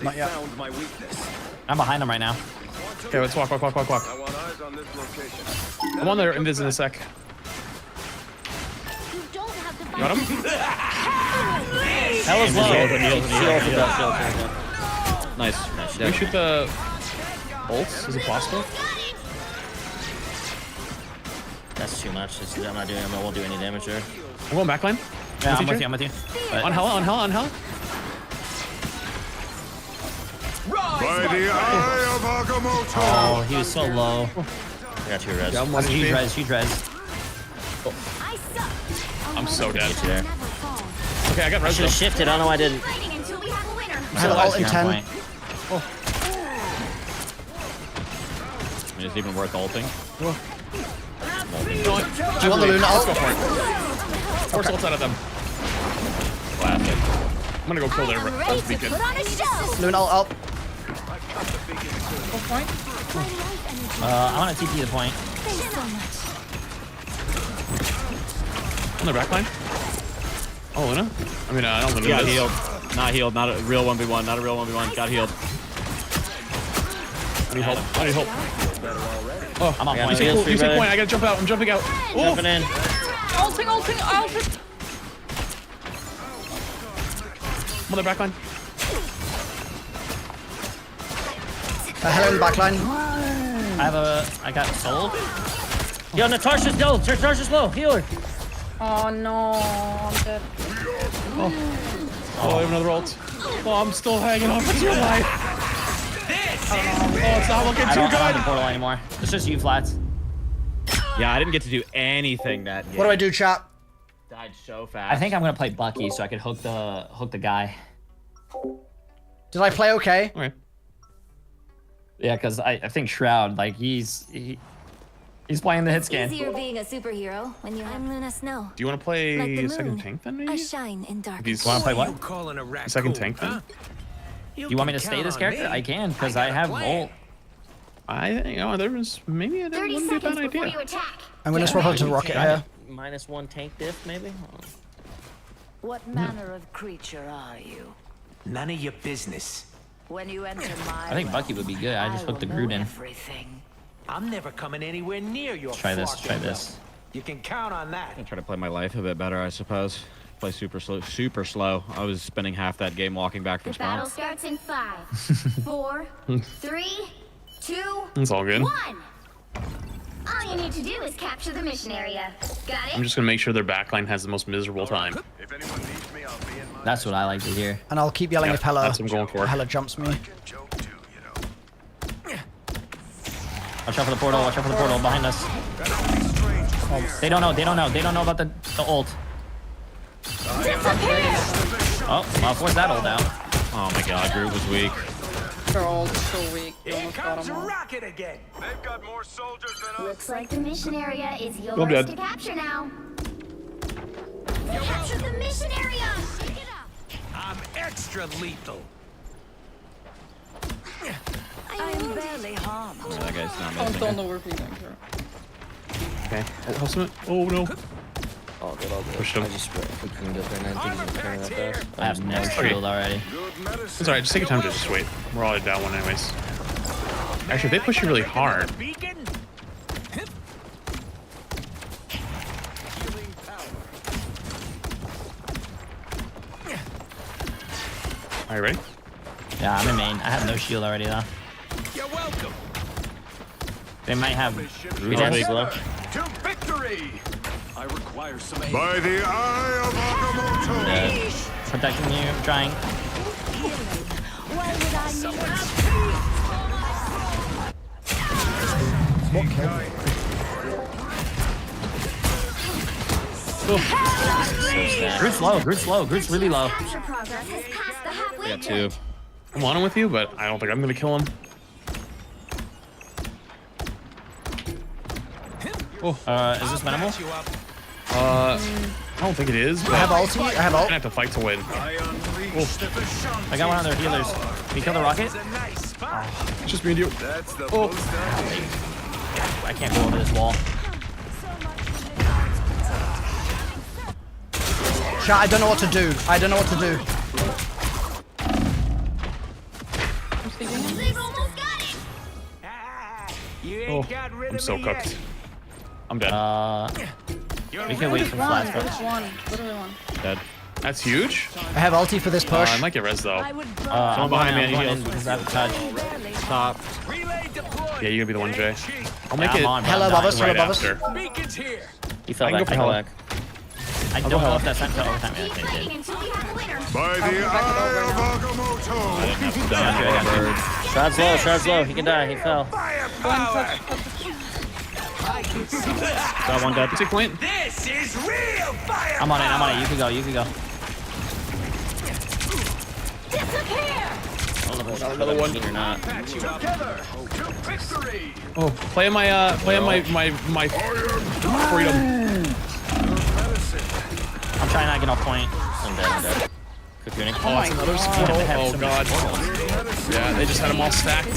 Not yet. I'm behind him right now. Okay, let's walk. I'm on there in a sec. Got him? That was low. Nice. Can we shoot the ults? Is it possible? That's too much. I'm not doing. I won't do any damage there. I'm going backline. Yeah, I'm with you. But On hell. By the eye of Agamotto! oh, he was so low. I got two res. Yeah, I'm Huge res. I'm so dead. Get you there. Okay, I got I res should have though. shifted. I don't know why I didn't. Fighting until we have a winner. I had ult in 10. Is it even worth ulting? Do you want the Luna ult? Let's go for it. Force ults out of them. Classic. I'm gonna go kill their res beacon. Put on a show. Luna ult. I want to TP the point. Thanks so much. On their backline. Oh, Luna? I mean, I don't know. Got healed. Not healed. Not a real 1v1. Not a real 1v1. Got healed. I need help. Oh, I'm on you point. take point. I gotta jump out. I'm jumping out. Jumping in. Ulting. I'm on their backline. Hella in the backline. I got sold. Yo, Natasha's low. Natasha's low. Healer. Oh no, I'm dead. Oh, I have another ult. Oh, I'm still hanging on for dear life. Oh, it's not looking I too don't have the good. portal anymore. It's just you flats. Yeah, I didn't get to do anything that game. What do I do, chat? Died so fast. I think I'm gonna play Bucky so I could hook the guy. Did I play okay? Okay. Yeah, because I think Shroud, like he's playing the hit scan. Easier being a superhero when you have Luna Snow. Do you want to play Like the second moon. tank then, I maybe? shine in dark. If Want to play what? Calling a raccoon, Second tank then? huh? You want me to stay this character? I can, because I have ult. There was maybe that 30 wouldn't be a bad seconds before you idea. attack. I'm gonna swap over to the rocket here. -1 tank diff, maybe? What manner of creature are you? None of your business. When you enter my I think Bucky would be good. I just hooked the Groot in. everything. I'm never coming anywhere near your Try this. fucking Try this. You can count on that. I try to play my life a bit better, I suppose. Play super slow. I was spending half that game walking back from The battle spawn. starts in 5, 4, 3, 2, It's all good. 1. All you need to do is capture the mission area. Got it? I'm just gonna make sure their backline has the most miserable time. That's what I like to hear. And I'll keep yelling Yeah, if Hella that's what I'm going for. Hella jumps me. Watch out for the portal. Watch out for the portal behind us. They don't know. They don't know about the ult. Oh, well, where's that ult out? Oh my god, Groot was weak. They're all so weak. You Here almost got comes them all. Rocket again. They've got more soldiers than us. Looks like the mission area is yours I'm dead. to capture now. Capture the mission area! Shake it up! I'm extra lethal. I am barely harmed. That guy's not I missing don't it. know where he's going. Okay. Oh, Ultimate. Oh no. All good, all good. Pushed him. I just cleaned up there and I think he's gonna turn that fast. I have no shield already. It's alright, just take your time to just wait. We're all down one anyways. Actually, if they push you really hard. Are you ready? Yeah, I'm in main. I have no shield already though. You're welcome. They might have. To victory. I require some aid. By the eye of Agamotto! Dead. Protecting you, trying. Why would I Groot's low. Groot's low. Groot's really low. Capture progress has passed the halfway Yeah, point. two. I'm on him with you, but I don't think I'm gonna kill him. Oh. Is this minimal? I don't think it is. But I have ulti. I have I'm ult. gonna have to fight to win. I got one of their healers. Can you kill the rocket? It's just me and you. Oh. I can't go over this wall. Chat, I don't know what to do. I don't know what to do. They've almost got it. You Oh, ain't got rid I'm of so me cooked. yet. I'm dead. We can wait for flash. One, literally one. Dead. That's huge. I have ulti for this push. I might get res though. I'm behind me, I'm he going heals. in because I have a touch. Top. Yeah, you're gonna be the one, Jay. I'll make Yeah, I'm it on, but Hello, I'm above dying. us. Hello, right above us. after. Beacon's here. He fell I can back. go I for go Hela. back. I don't know if that's time to overtime. Yeah, okay, Fighting good. until we have a winner. By the eye of Agamotto! Shroud's low, Shroud's low. He can die. He fell. Got one dead. Take point. This is real fire. I'm on it. I'm on it. You can go. You can go. Disappear. Another one. Or not. Patch you up. Together to victory. Oh, play on my freedom. I'm trying not to get off point. I'm dead. I'm dead. Cocooning. Oh, that's another squirrel. Oh god. Yeah, they just had them all stacked.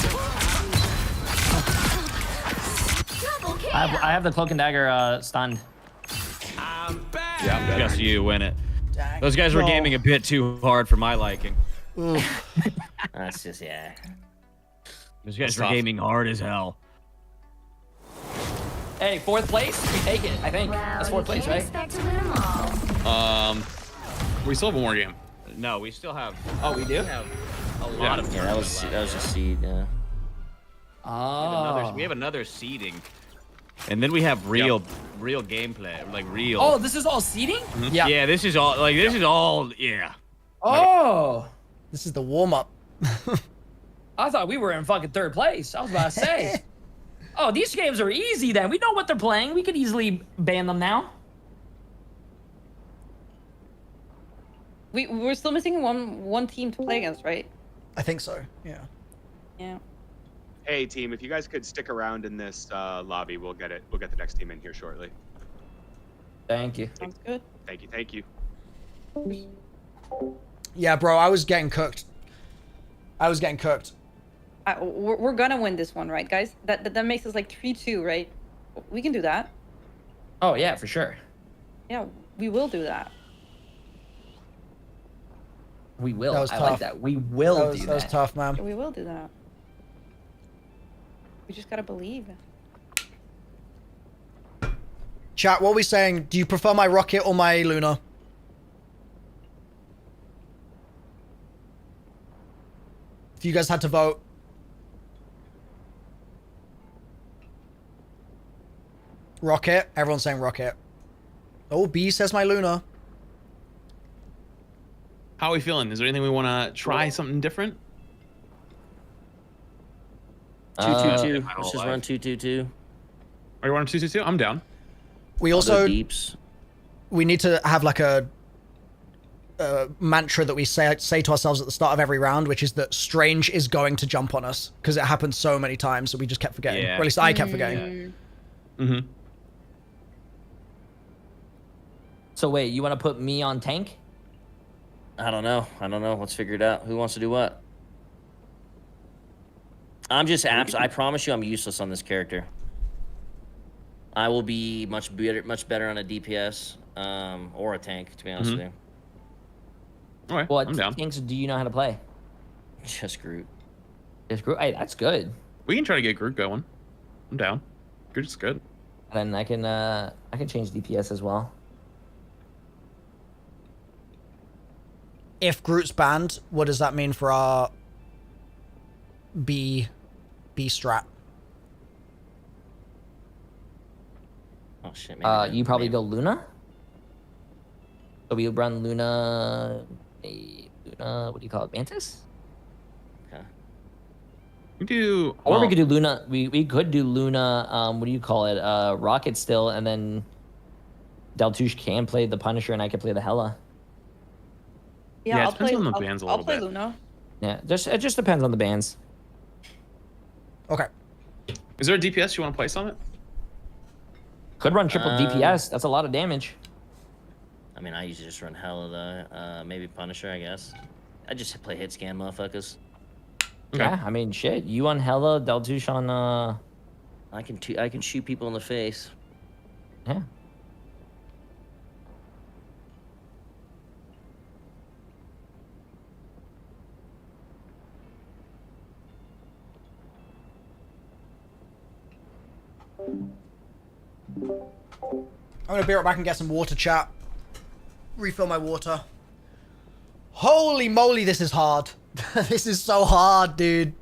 Double kill. I have the cloak and dagger stunned. I'm back. Yeah, I'm dead. Just you win it. Dang. Those guys were No. gaming a bit too hard for my liking. That's just, yeah. Those guys That's were tough. gaming hard as hell. Hey, fourth place. We take it. I think that's fourth place, right? Expect to win them all. We still have one more game. No, we still have. Oh, we do. We have a lot of. Yeah, that was just seed. Yeah. Oh. We have another seeding, and then we have real gameplay, like real. Oh, this is all seeding? Yeah. Yeah, this is all like this is all. Yeah. Oh. This is the warm up. I thought we were in fucking third place. I was about to say. Oh, these games are easy then. We know what they're playing. We could easily ban them now. We're still missing one team to play against, right? I think so. Yeah. Yeah. Hey team, if you guys could stick around in this lobby, we'll get the next team in here shortly. Thank you. Sounds good. Thank you. Yeah, bro. I was getting cooked. We're gonna win this one, right, guys? That makes us like 3-2, right? We can do that. Oh, yeah, for sure. Yeah, we will do that. We will. That was I tough. like that. We will do that. That was tough, man. Yeah, we will do that. We just gotta believe. Chat, what are we saying? Do you prefer my rocket or my Luna? If you guys had to vote. Rocket. Everyone's saying rocket. Oh, B says my Luna. How are we feeling? Is there anything we want to try? Something different? 2-2-2. Let's just run 2-2-2. Are you running 2-2-2? I'm down. We also Deeps. we need to have like a mantra that we say to ourselves at the start of every round, which is that Strange is going to jump on us because it happened so many times that we just kept forgetting. Yeah. Or at least I kept forgetting. Mm-hmm. So wait, you want to put me on tank? I don't know. Let's figure it out. Who wants to do what? I'm just I promise you I'm useless on this character. I will be much better on a DPS or a tank, to be honest with you. All right, What I'm down. tanks do you know how to play? Just Groot. Just Groot. Hey, that's good. We can try to get Groot going. I'm down. Groot's good. And I can change DPS as well. If Groot's banned, what does that mean for our B strat? Oh shit, maybe You probably go Luna. So we run Luna. What do you call it? Mantis. Okay. We do. Or we could do Luna. We could do Luna. What do you call it? Rocket still, and then Deltouche can play the Punisher, and I can play the Hela. Yeah, it I'll depends play, on the bands a I'll little play bit. Luna. Yeah, it just depends on the bands. Okay. Is there a DPS you want to place on it? Could run triple DPS. That's a lot of damage. I mean, I usually just run Hela though. Maybe Punisher, I guess. I just play hit scan, motherfuckers. Okay. Yeah, I mean, shit. You on Hela, Deltouche on. I can shoot people in the face. Yeah. I'm gonna be right back and get some water, chat. Refill my water. Holy moly, this is hard. This is so hard, dude.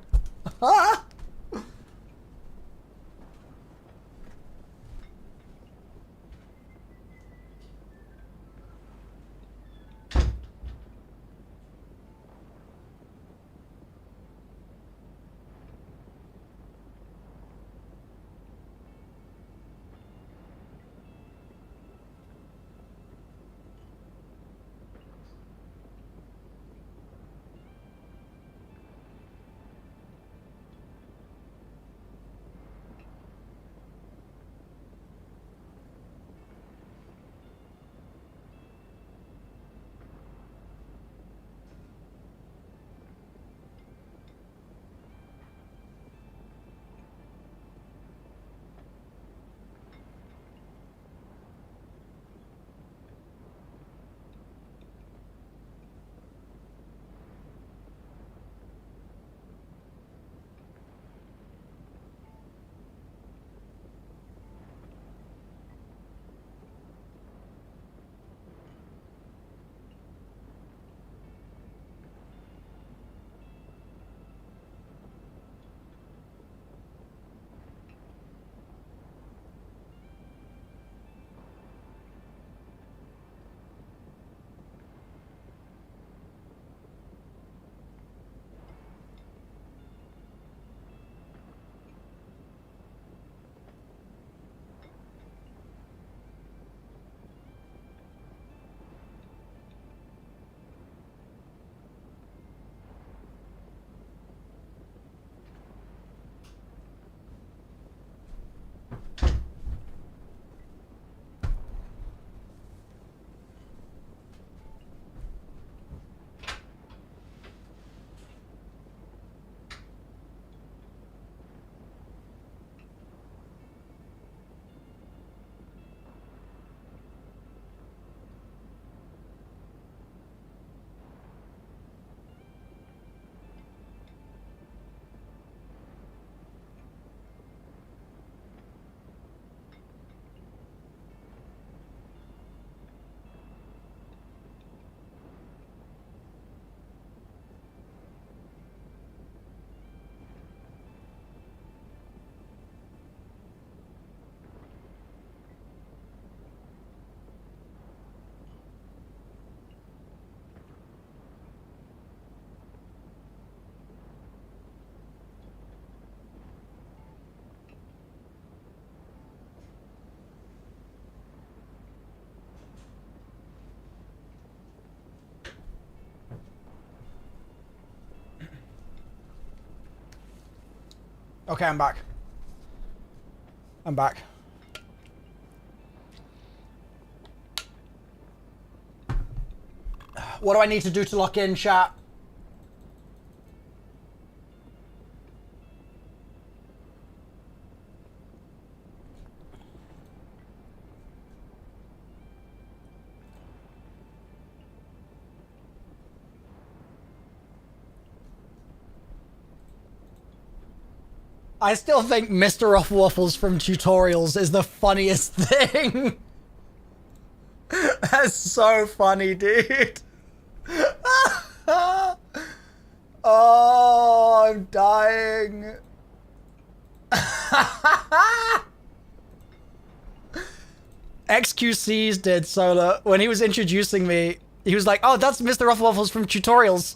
Okay, I'm back. I'm back. What do I need to do to lock in, chat? I still think MrRoflWaffles from tutorials is the funniest thing. That's so funny, dude. Oh, I'm dying. Xqc'S did Solar. When he was introducing me, he was like, oh, that's MrRoflWaffles from tutorials.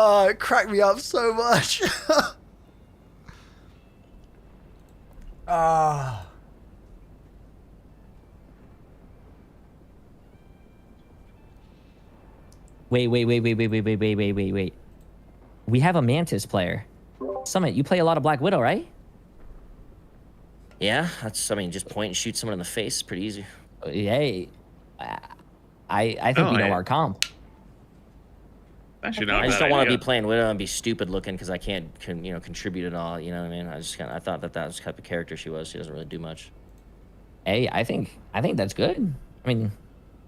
Oh, it cracked me up so much. Ah. Wait. We have a Mantis player. Summit, you play a lot of Black Widow, right? Yeah, that's. I mean, just point and shoot someone in the face. Pretty easy. Hey, I think we know our comp. Actually, not I just a bad don't want to idea. be playing Widow and be stupid looking because I can't, contribute at all. You know what I mean? I thought that was the type of character she was. She doesn't really do much. Hey, I think that's good. I mean,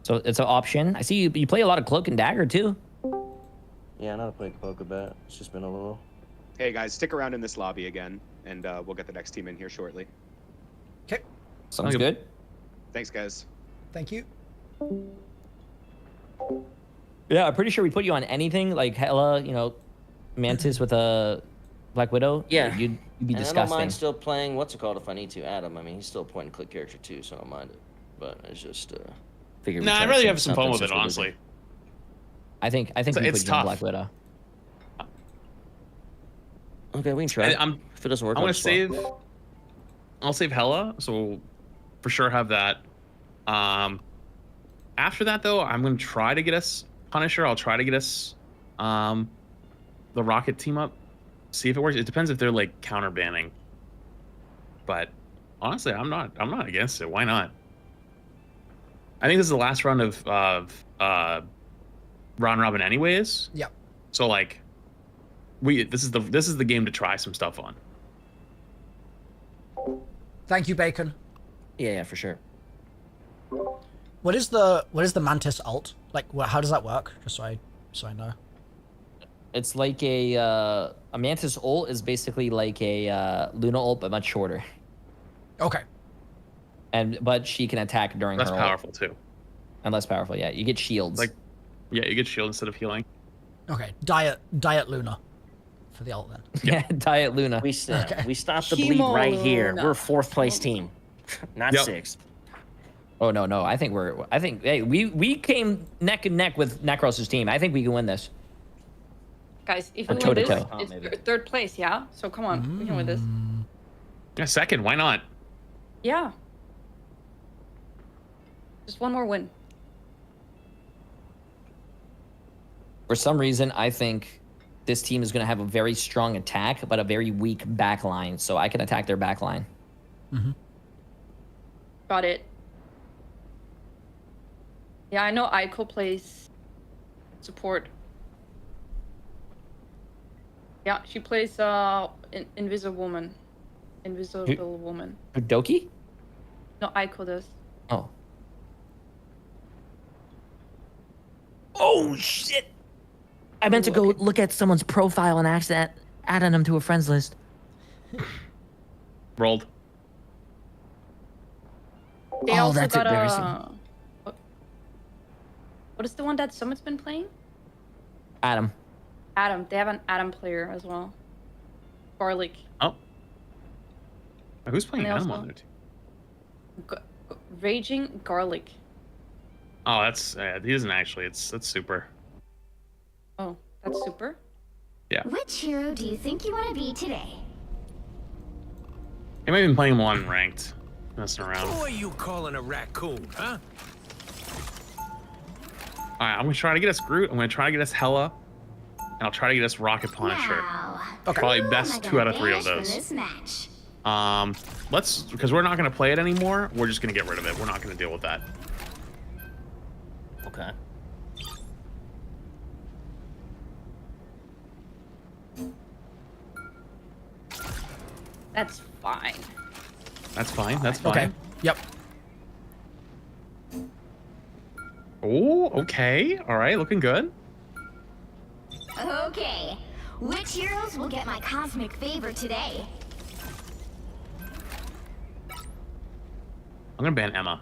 so it's an option. I see you play a lot of Cloak and Dagger too. Yeah, I know how to play Cloak a bit. It's just been a little. Hey guys, stick around in this lobby again, and we'll get the next team in here shortly. Okay. Sounds good. Thanks, guys. Thank you. Yeah, I'm pretty sure we put you on anything like Hela, Mantis with a Black Widow. Yeah, you'd be and disgusting. I don't mind still playing what's it called if I need to. Adam. I mean, he's still a point and click character too, so I don't mind it. But it's just figure. Nah, I'd rather have some fun with it, honestly. I think we it's put you on tough. Black Widow. Okay, we can try. If it doesn't work, I'm gonna save. I'll save Hela, so we'll for sure have that. After that, though, I'm gonna try to get us Punisher. I'll try to get us the Rocket team up. See if it works. It depends if they're like counter banning. But honestly, I'm not against it. Why not? I think this is the last round of round robin, anyways. Yep. So like, this is the game to try some stuff on. Thank you, Bacon. Yeah, for sure. What is the Mantis ult? Like, how does that work? Just so I know. It's like a Mantis ult is basically like a Luna ult, but much shorter. Okay. But she can attack during Less her powerful ult. too. And less powerful, yeah. You get shields. Like, yeah, you get shield instead of healing. Okay, Diet Luna for the ult then. Yeah, Diet Luna. We stopped the bleed right here. We're a 4th place team, not 6th. Oh no! I think hey, we came neck and neck with Necros' team. I think we can win this. Guys, if we toe win to this, toe. it's third place, yeah? So come on, we can win this. Yeah, second. Why not? Yeah. Just one more win. For some reason, I think this team is going to have a very strong attack, but a very weak back line. So I can attack their back line. Got it. Yeah, I know Aiko plays support. Yeah, she plays Invisible Woman. Invisible Woman. Doki? No, Aiko does. Oh. Oh shit! I meant to go look at someone's profile and accident adding them to a friends list. Rolled. They Oh, also that's got embarrassing. What is the one that Summit's been playing? Adam. Adam. They have an Adam player as well. Garlic. Oh. Who's playing And they Adam also- on there? Raging Garlic. Oh, that's he isn't actually. That's super. Oh, that's super. Yeah. Which hero do you think you want to be today? He might have been playing him on ranked, messing around. Who are you calling a raccoon, huh? All right, I'm gonna try to get us Groot. I'm gonna try to get us Hela, and I'll try to get us Rocket Punisher. Probably best 2 out of 3 of those. Because we're not gonna play it anymore. We're just gonna get rid of it. We're not gonna deal with that. Okay. That's fine. That's fine. That's fine. Okay. Yep. Oh, okay. All right, looking good. Okay, which heroes will get my cosmic favor today? I'm gonna ban Emma.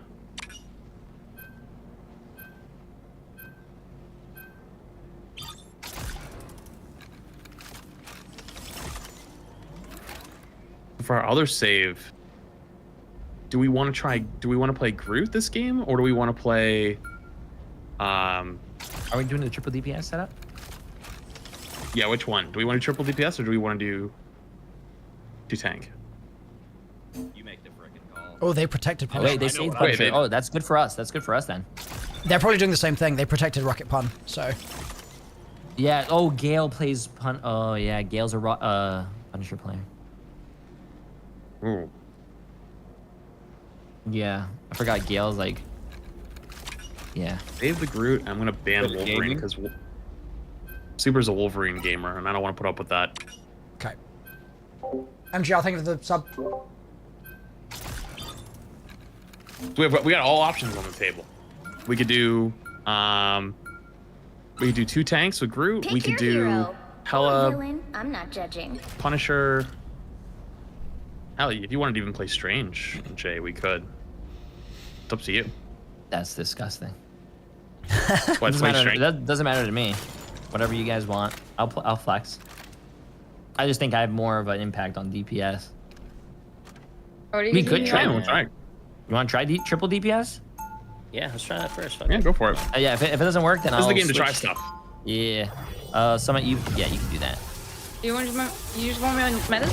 For our other save, do we want to play Groot this game, or do we want to play Are we doing the triple DPS setup? Yeah, which one? Do we want to triple DPS or do we want to do tank? You make the frickin' call. Oh, they protected Punisher. Wait, they saved Punisher. Oh, that's good for us. That's good for us then. They're probably doing the same thing. They protected Rocket Pun, so. Yeah. Oh, Gale plays Pun. Oh, yeah. Gale's a Punisher player. Ooh. Yeah, I forgot Gale's like. Yeah. Save the Groot. I'm gonna ban Wolverine because Super's a Wolverine gamer, and I don't want to put up with that. Okay. MG, I'll think of the sub. We got all options on the table. We could do two tanks with Groot. Pick we could your do hero. Hela, Villain, I'm not judging. Punisher. Hell, if you wanted to even play Strange, Jay, we could. It's up to you. That's disgusting. What, That doesn't matter to me. Whatever you guys want, I'll flex. I just think I have more of an impact on DPS. We could try. We'll try. You want to try triple DPS? Yeah, let's try that first. Yeah, go for it. Yeah, if it doesn't work, then This is I'll the game to try switch. stuff. Yeah. Summit, you can do that. You just want me on Metas?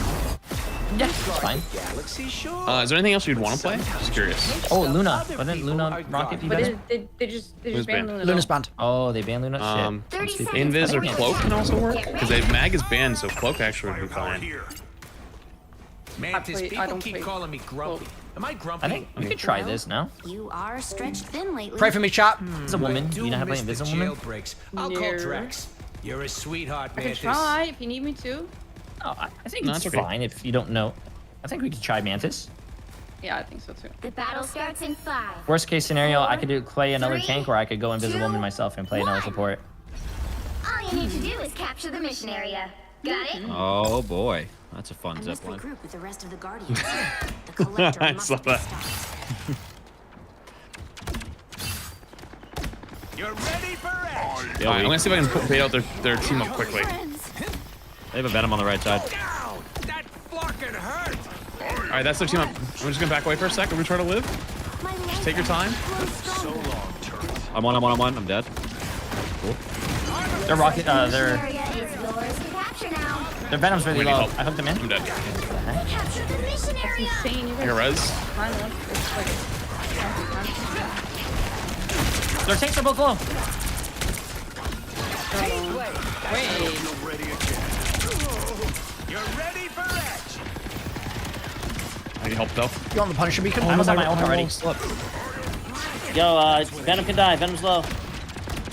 Yeah, it's fine. Is there anything else you'd want to play? Just curious. Oh, Luna. Wasn't Luna Rocket be But better? they just Luna's banned banned. Luna. Luna's banned. Oh, they banned Luna? Shit. Invis or Cloak can also work? Because Mag is banned, so Cloak actually would be fine. Mantis, I people don't keep play calling me grumpy. Am I grumpy? I think we could try this now. You are stretched thin lately. Pray for me, chat. It's a woman. Do you know how to play miss the Invisible Woman? jailbreaks. I'll call No. Drex. You're a sweetheart, I can Mantis. try if you need me to. Oh, I think No, it's it's okay. fine if you don't know. I think we could try Mantis. Yeah, I think so too. The battle starts in 5. Worst case scenario, I could play another 3, tank, or I could go Invisible 2, Woman myself and play another 1. support. All you need to do is capture the mission area. Got it? Oh boy, that's a fun I must zipline. regroup with the rest of the Guardians. The collector I must saw be that. stopped. You're ready for action. Alright, I'm gonna see if I can bait out their team up quickly. They have a Venom on the right side. Down. That fucking hurt. Alright, that's their team up. I'm just gonna back away for a sec. We're gonna try to live. Just take your time. So long, turret. I'm one. I'm dead. Their rocket, their Area is yours to capture now. Venom's really We need low. help. I hooked him in. I'm dead. Capture the mission area. Insane, you I got res. Their tanks are both low. You're ready for action. I need help though. You want the Punisher beacon? I almost have my ult already. Yo, Venom can die. Venom's low.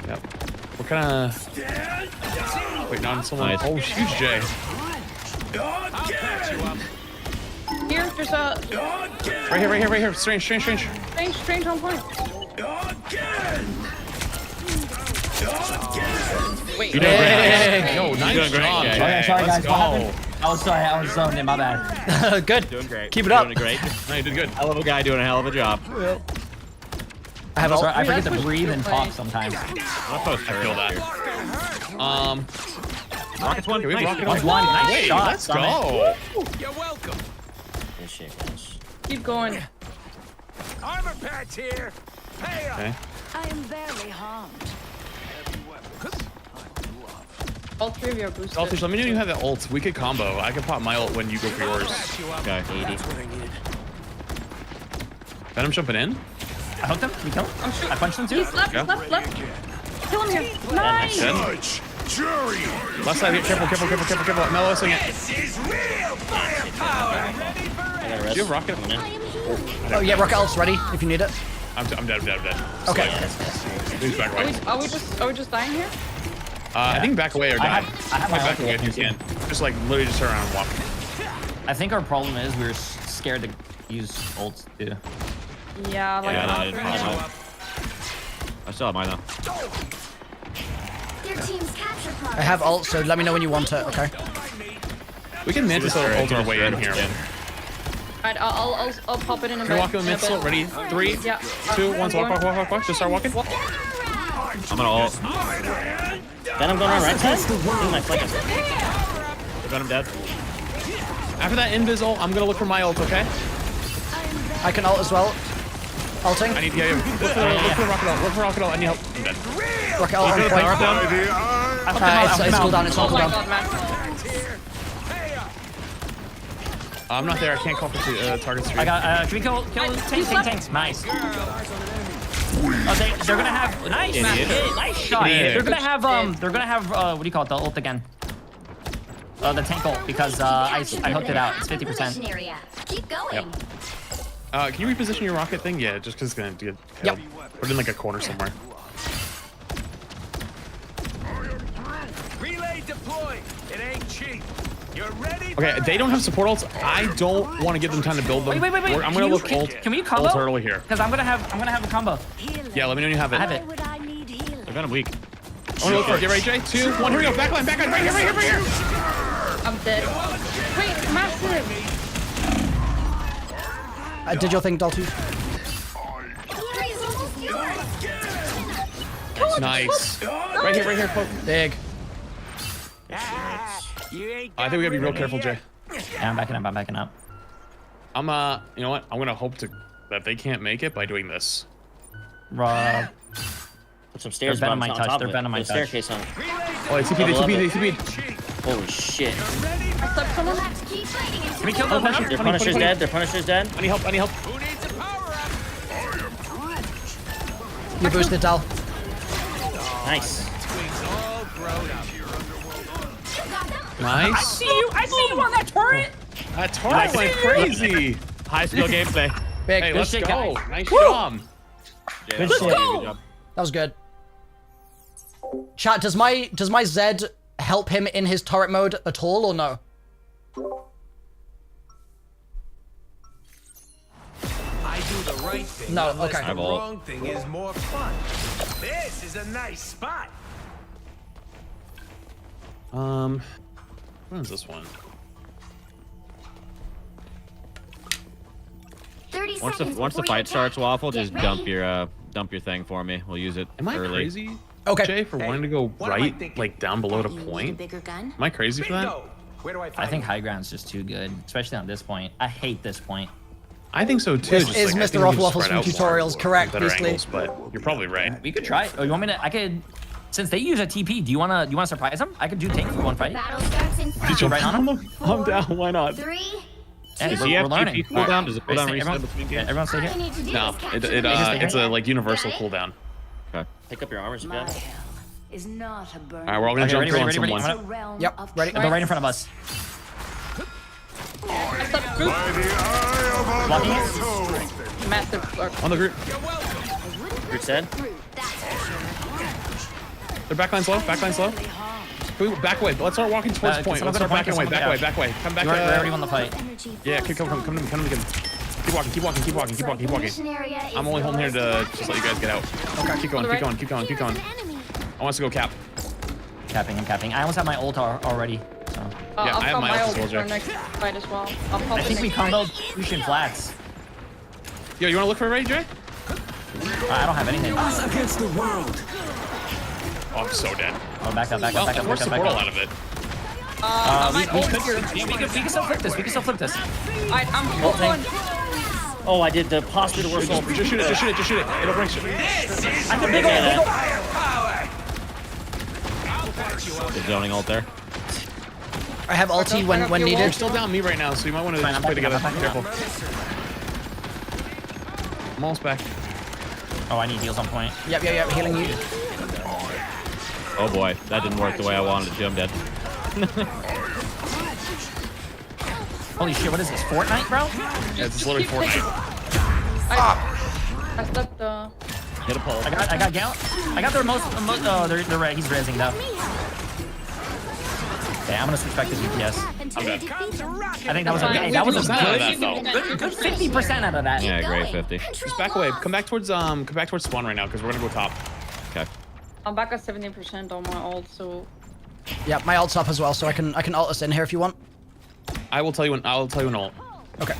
Yep. What kind of... Wait, not someone... Nice. Oh, huge J. I'll patch you up. Here, there's a Right here. Strange. strange on point. Wait, You did great. Hey. Yo, nice doing great, job, Jay. Jay. Okay, sorry Let's guys, what go. happened? I was zoned in, my bad. Good. Doing great. Keep it up. Doing great. No, you did good. Hell of a guy doing a hell of a job. I have Sorry, I forget that's to what breathe you're and playing. talk sometimes. I'll post I feel that. Rocket's one. Can we Nice. rocket Nice on one. Nice Wait, shot, let's Summit. go. You're welcome. Good shit, guys. Keep going. Armor patch here. Hey up. Okay. I am barely harmed. All three of you are boosted. Selfish, let me know you have that ult. We could combo. I can pop my ult when you go for yours. Patch you up. Okay. 80. Venom jumping in. I hooked him. Can you kill him? I punched him too. He's left, Yeah. left. Kill him here. Nice. Dead. Left side here. Careful. Mellow, swing it. This is real firepower. Ready for I got a Do rest. you have rocket? Oh, yeah, Rocket Ult's ready if you need it. I'm dead. Okay. Please back away. Are we just dying here? I think back away or I die. have my back ult away if you too. can. Just like literally just turn around and walk. I think our problem is we're scared to use ults too. Yeah, like Yeah, not I didn't right now. pause still have mine though. Their team's capture I progress. have ult, so let me know when you want it, okay? We can mantis ult our way in here. Alright, I'll pop it in a Can you walk in the mantis ult? Ready? 3, Yeah. 2, 1. Walk. Just start walking. I'm gonna ult. Then I'm going on right side. I think my flank is. Got him dead. After that invis ult, I'm gonna look for my ult, okay? I can ult as well. Ulting. I need look for rocket ult. Look for rocket ult. I need help. I'm dead. Rocket ult on point. It's cooldown. It's on Oh my cooldown. god, man. I'm not there. I can't call for target street. I got. Can we kill tanks? Nice. Oh, they're gonna have nice shot. Idiot. They're gonna have what do you call it? The ult again. The tank ult because I hooked it out. It's 50%. Keep going. Can you reposition your rocket thing? Yeah, just because it's gonna get killed. Put it in like a corner somewhere. Relay deployed. It ain't cheap. You're ready? Okay, they don't have support ults. I don't want to give them time to build them. Wait. I'm gonna look ult. Can we combo? Ult early here. Because I'm gonna have a combo. Yeah, let me know when you have it. I have it. They're kind of weak. I'm gonna look for it. Get ready, Jay. 2, 1. Here we go. Backline. Right here. I'm dead. Wait, massive. Did your thing, Daltu? Nice. Right here. Poke. Dig. I think we gotta be real careful, Jay. Yeah, I'm backing up. I'm you know what? I'm gonna hope that they can't make it by doing this. Rob. Put some stairs They're on my touch. top They're of it. bent on my Put a touch. staircase on it. Oh, they TP'd. Holy shit. Keep fighting until Can we kill the Punisher? Their Punisher's dead. Their Punisher's dead. I need help. Who needs a power up? You boosted, Dal. Nice. Wings all grown up. Nice. I see you on that turret. That turret went crazy. High skill gameplay. Big. Hey, Good let's shit, go. guys. Nice Woo! job. Good job. That was good. Chat, does my Zed help him in his turret mode at all or no? I do the right thing. No, unless okay. The wrong thing is more fun. This is a nice spot. What is this one? 30 Once seconds the before fight you starts, attack. Waffle, Get just ready. dump your thing for me. We'll use it Am I early. crazy? Okay. Jay, for wanting to go right, like down below the point. Bigger gun? Am I crazy for that? Where do I I find think high ground's just too good, especially on this point. I hate this point. I think so too. This just is like, I Mr. think we can Rufflewaffles spread from out more tutorials, correct, with better Beastly? angles, but you're probably right. We could try. Oh, you want me to? I could. Since they use a TP, do you wanna surprise them? I could do tank for one fight. Battle starts in Did you 5, right on him? I'm down. Why not? 3, Yeah, Does we're, he have we're learning. TP cooldown? Does it cooldown Everyone- reset between games? Everyone stay all you here. need to do No, is capture it the mission. it's a like universal Got it? cooldown. Pick up your armors if you My have. hell is not a burn. All right, we're all gonna Okay, jump ready, through on ready, ready, someone. ready. It's a realm Yep, of ready. They're right in front of us. Blocking it. Massive. On the group. Groot said. Their backline's low. Backline's low. Can we back away? Let's start walking towards Can point. someone Let's go start to point? backing away. Can Back someone away. get Back away. Come back. We're already on the fight. Yeah, come to me. Keep walking. Keep walking. Mission area is I'm only holding here to just let you guys get out. Okay, keep going. I want us to go cap. Capping. I almost have my ult already. So. Yeah, I'll I have pop my my ult ult as well, for Jay. next fight as well. I'll pop I think we comboed Lucian flats. Yo, you want to look for a raid, Jay? I don't have anything. Against the world. Oh, I'm so dead. Oh, back up. Well, force the portal out of it. We can still flip this. I'm going. Oh, I did the posture reversal. Just shoot it. It'll bring shit. I can big ult. Good zoning ult there. I have ulti when You're needed. still down me right now, so you might want to Fine, just I'm play backing together. up. Careful. I'm almost back. Oh, I need heals on point. Yep, healing you. Oh boy, that didn't work the way I wanted it to. I'm dead. Holy shit, what is this? Fortnite, bro? Yeah, it's literally Fortnite. I stepped the. Hit a pole. I got Gaunt. I got their most. Oh, they're right. He's raising up. Okay, I'm gonna switch back to DPS. I'm dead. I think that was okay. That was a good 50% out of that. Yeah, great 50. Just back away. Come back towards spawn right now, because we're gonna go top. Okay. I'm back at 70% on my ult, so Yeah, my ult's up as well, so I can ult us in here if you want. I will tell you when. I'll tell you when ult. Okay.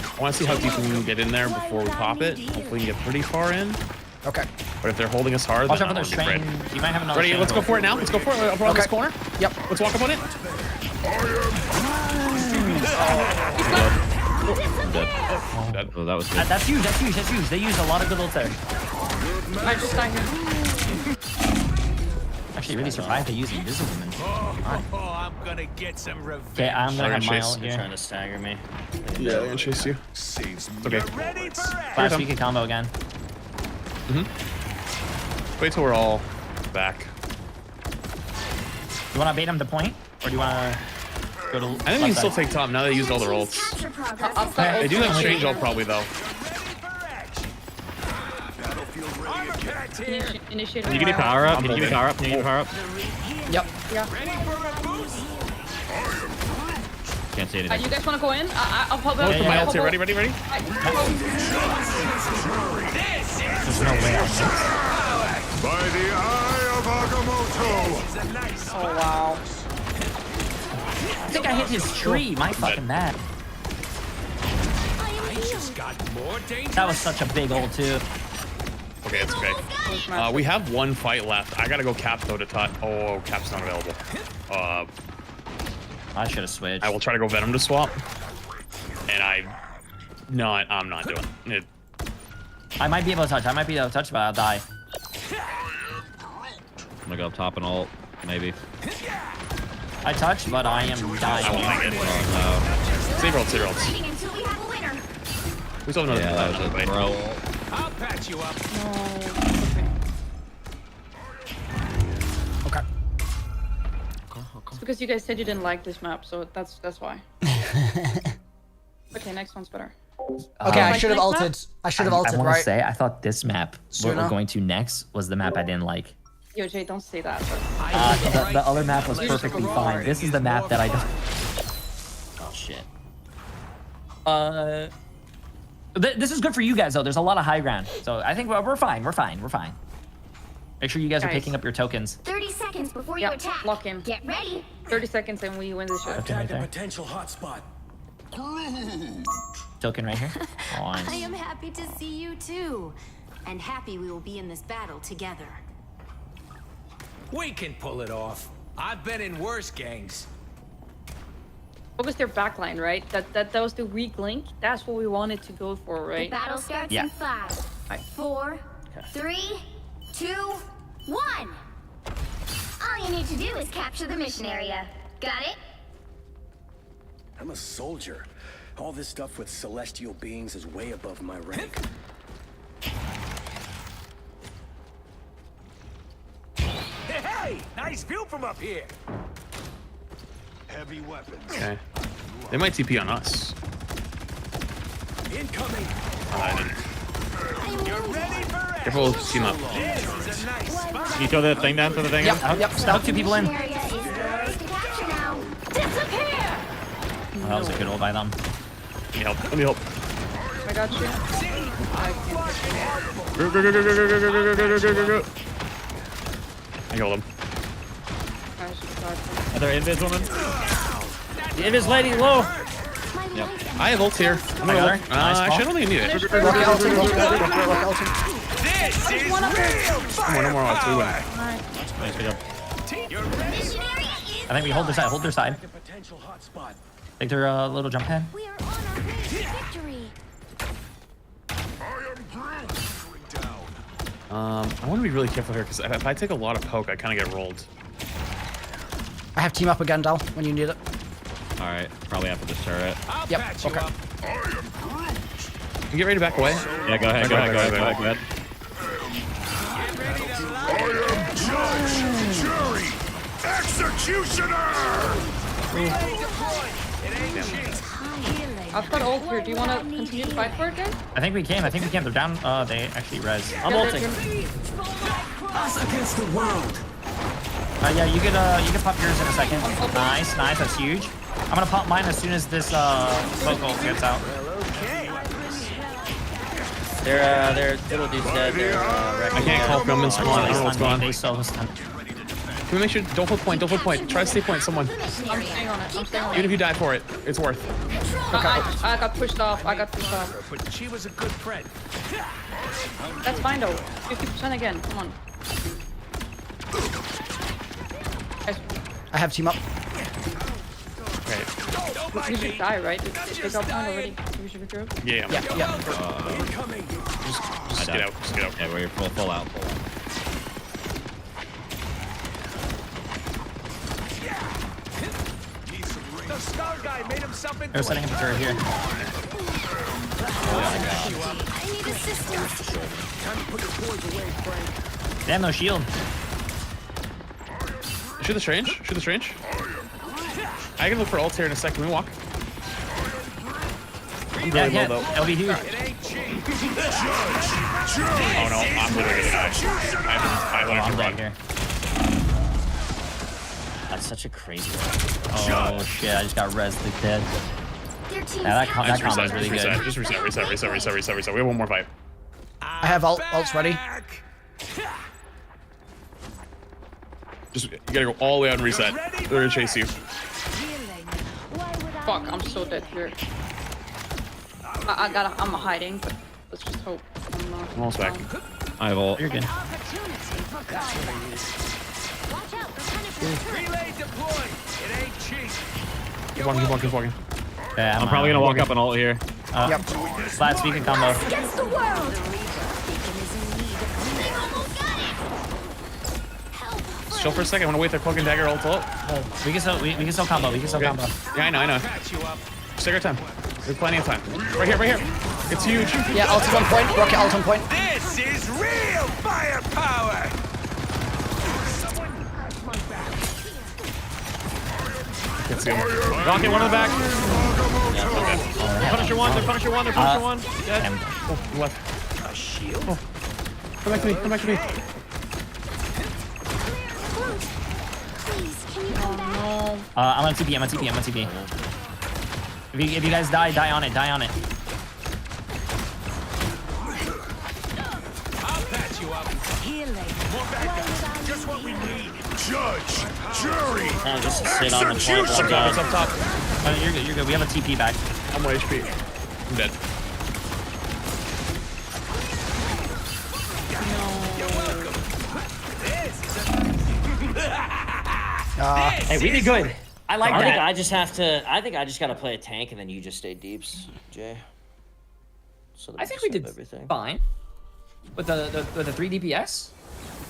I want to see how deep we can get in there before we pop it. Hopefully, we can get pretty far in. Okay. But if they're holding us hard, Watch then out for I their won't be afraid. strain. You might have another. Ready? Let's go for it now. Let's go for it. Up around this corner. Yep. Let's walk up on it. Dead. Oh, that was good. That's huge. That's huge. That's huge. They used a lot of good ult there. I just died here. Actually, really surprised they used invisible women. I'm gonna get some revenge. Okay, I'm gonna have my chase. ult They're here. trying to stagger me. Yeah, they're gonna chase you. Saves It's okay. Last week combo again. Wait till we're all back. You wanna bait them to point, or do you wanna go to? I think we can still take top now that they used all their ults. They do have change ult probably though. Initiate. Can you give me power up? Can you give me power up? Can you give me power up? Yep. Yeah. Can't see anything. You guys want to go in? I'll pop Oh, up. put my ults here. Ready? Ready? Ready? There's no way. By the eye of Agamotto! Oh wow. I think I hit his tree. My fucking mad. That was such a big ult too. Okay, it's okay. We have one fight left. I gotta go cap though to touch. Oh, cap's not available. I should have switched. I will try to go Venom to swap. And I'm not doing it. I might be able to touch. I might be able to touch, but I'll die. I'm gonna go up top and ult, maybe. I touch, but I am dying. I won't like it. Oh, Save your ult, save your ult. Until we have a winner. We still have another that was a fight. bro. I'll patch you up. Okay. It's because you guys said you didn't like this map, so that's why. Okay, next one's better. Okay, I Like should have next map? ulted. I should have I ulted, want to right? say, I thought this map, what Sooner? we're going to next, was the map I didn't like. Yo, Jay, don't say that. The other map was perfectly fine. This is the map that I don't. Oh shit. This is good for you guys though. There's a lot of high ground, so I think we're fine. We're fine. We're fine. Make sure you guys are picking up your tokens. 30 seconds before you attack. Lock in. Get ready. 30 seconds and we win this shit. Okay, right there. Potential hotspot. Token right here. I am happy to see you too. And happy we will be in this battle together. We can pull it off. I've been in worse gangs. What was their backline, right? That was the weak link. That's what we wanted to go for, right? The battle starts Yeah. in 5, 4, 3, 2, 1. All you need to do is capture the mission area. Got it? I'm a soldier. All this stuff with celestial beings is way above my rank. Hey, nice view from up here. Heavy weapons. Okay. They might TP on us. Incoming. I didn't. You're ready for action. Careful, team up. This is a nice spot. Can you throw the thing down? Throw the thing Yep. in? Yep. Stop 2 people in. Mission area is yours to capture now. Disappear! Oh, that was a good ult by them. Let me help. Let me help. I got you. Go, go, go, go, go, go, go, go, go, go, go, go, go. I killed him. Are there invis woman? The invis lady low. Yep. I have ult here. I'm gonna ult. Nice Actually, I don't think I need it. Rocky ulting, Rocky ulting. This is real One more ults. We win. Nice, good job. I think we hold their side. Hold their side. Potential hotspot. Think they're a little jump pad. We are on our way to victory. I want to be really careful here because if I take a lot of poke, I kind of get rolled. I have team up again, Dal, when you need it. All right, probably after this turret. Yep. Okay. You get ready to back away. Yeah, go ahead, go ahead, go ahead, go ahead, go ahead. Judge, jury, executioner! I've got ult here. Do you want to continue to fight for it, guys? I think we can. I think we can. They're down. They actually res. I'm Yeah, ulting. Us against the world. Yeah, you could pop yours in a second. Nice, nice. That's huge. I'm gonna pop mine as soon as this vocal gets out. Their little dude's dead. I can't call from in spawn. I don't know what's going on. They still stun. Can we make sure? Don't flip point. Don't flip point. Try to stay point someone. I'm staying on it. I'm staying on Even it. if you die for it, it's worth. I got pushed off. I got pushed off. But she was a good friend. That's fine though. 50% again. Come on. Guys, I have team up. Okay. we should die, right? They got point already. We should regroup. Yeah. Just get out. Just get out. Yeah, we're full out. The Star guy made himself into They're setting up a turret here. I need assistance. Time to put your toys away, Frank. They have no shield. Shoot the strange. Shoot the strange. I can look for ults here in a second. Can we walk? I'm really low though. That'll be huge. Oh no, I'm literally gonna die. I have to run. Here. That's such a crazy Oh shit! I just got rezzed to dead. Their team's That Just combo reset, is really good. just reset. We have one more fight. I have ults ready. Just you gotta go all the way out and reset. They're gonna chase you. Fuck, I'm so dead here. I'm hiding, but let's just hope I'm not. I'm almost back. I have ult. You're good. relay deployed. It ain't cheap. Keep walking. Yeah, I'm probably gonna walk up and ult here. Yep. Flat speaking combo. against the world. Chill for a second. I wanna wait their cloak and dagger ult up. We can still combo. combo. Yeah, I know. Just take our time. There's plenty of time. Right here. It's huge. Yeah, ult is on point. Rocket ult on point. This is real firepower. Can't see him. Rocket, one in the back. Punisher one. They're Punisher one. Dead. Oh, left. A shield. Oh. Come back to me. Please, can you come back? I'm on TP. If you guys die on it. I'll patch you up. More backup. Just what we need. Judge, jury. Just sit on the point. It's up top. You're good. We have a TP back. I'm 1 HP. I'm dead. Hey, we did good. I like I that. think I just have to. I think I just gotta play a tank and then you just stay deeps, Jay. So that I think we just did have everything. fine with the 3 DPS.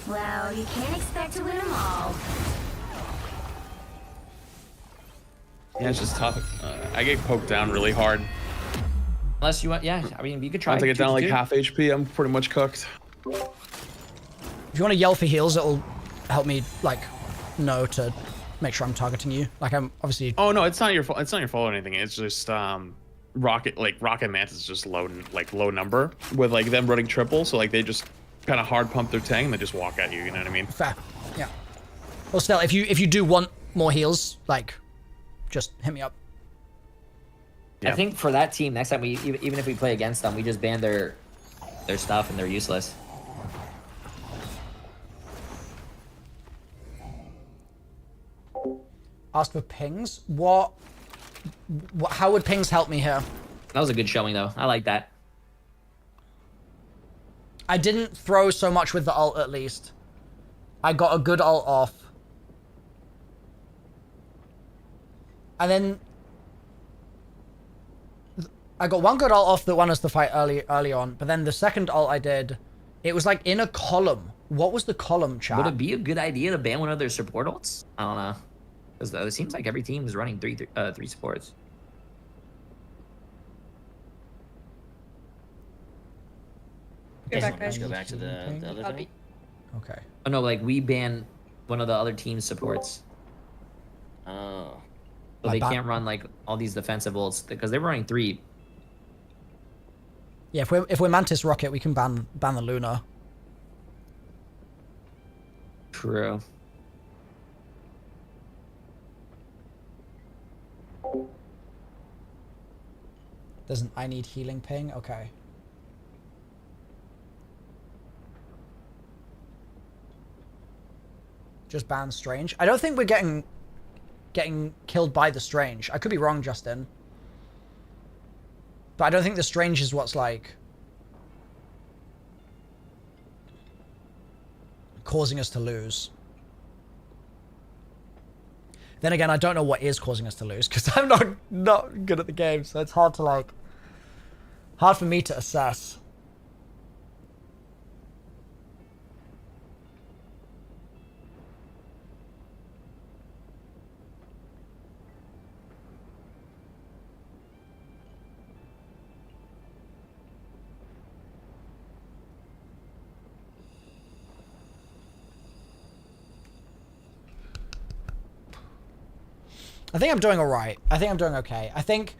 Well, you can't expect to win them all. Yeah, it's just tough. I get poked down really hard. Unless you want, yeah. I mean, you could try. Once I get down like 2-2. half HP, I'm pretty much cooked. If you want to yell for heals, it'll help me like know to make sure I'm targeting you. Like I'm obviously. Oh no, it's not your fault. It's not your fault or anything. It's just Rocket Mantis is just low number with like them running triple, so like they just kind of hard pump their tank and they just walk at you. You know what I mean? Fair. Yeah. Well, still, if you do want more heals, like, just hit me up. I think for that team, next time even if we play against them, we just ban their stuff and they're useless. Asked for pings. What? How would pings help me here? That was a good showing, though. I like that. I didn't throw so much with the ult, at least. I got a good ult off. And then I got one good ult off that won us the fight early on, but then the second ult I did, it was like in a column. What was the column, chat? Would it be a good idea to ban one of their support ults? I don't know. Because it seems like every team is running three supports. Get back, Let's guys. go back to the other I'll thing. be- Okay. Oh no, like we ban one of the other team's supports. Oh. So they can't run like all these defensive ults because they're running 3. Yeah, if we're Mantis Rocket, we can ban the Luna. True. There's an I need healing ping. Okay. Just ban Strange. I don't think we're getting killed by the Strange. I could be wrong, Justin. But I don't think the Strange is what's like causing us to lose. Then again, I don't know what is causing us to lose because I'm not good at the game, so it's hard to hard for me to assess. I think I'm doing alright. I think I'm doing okay. I think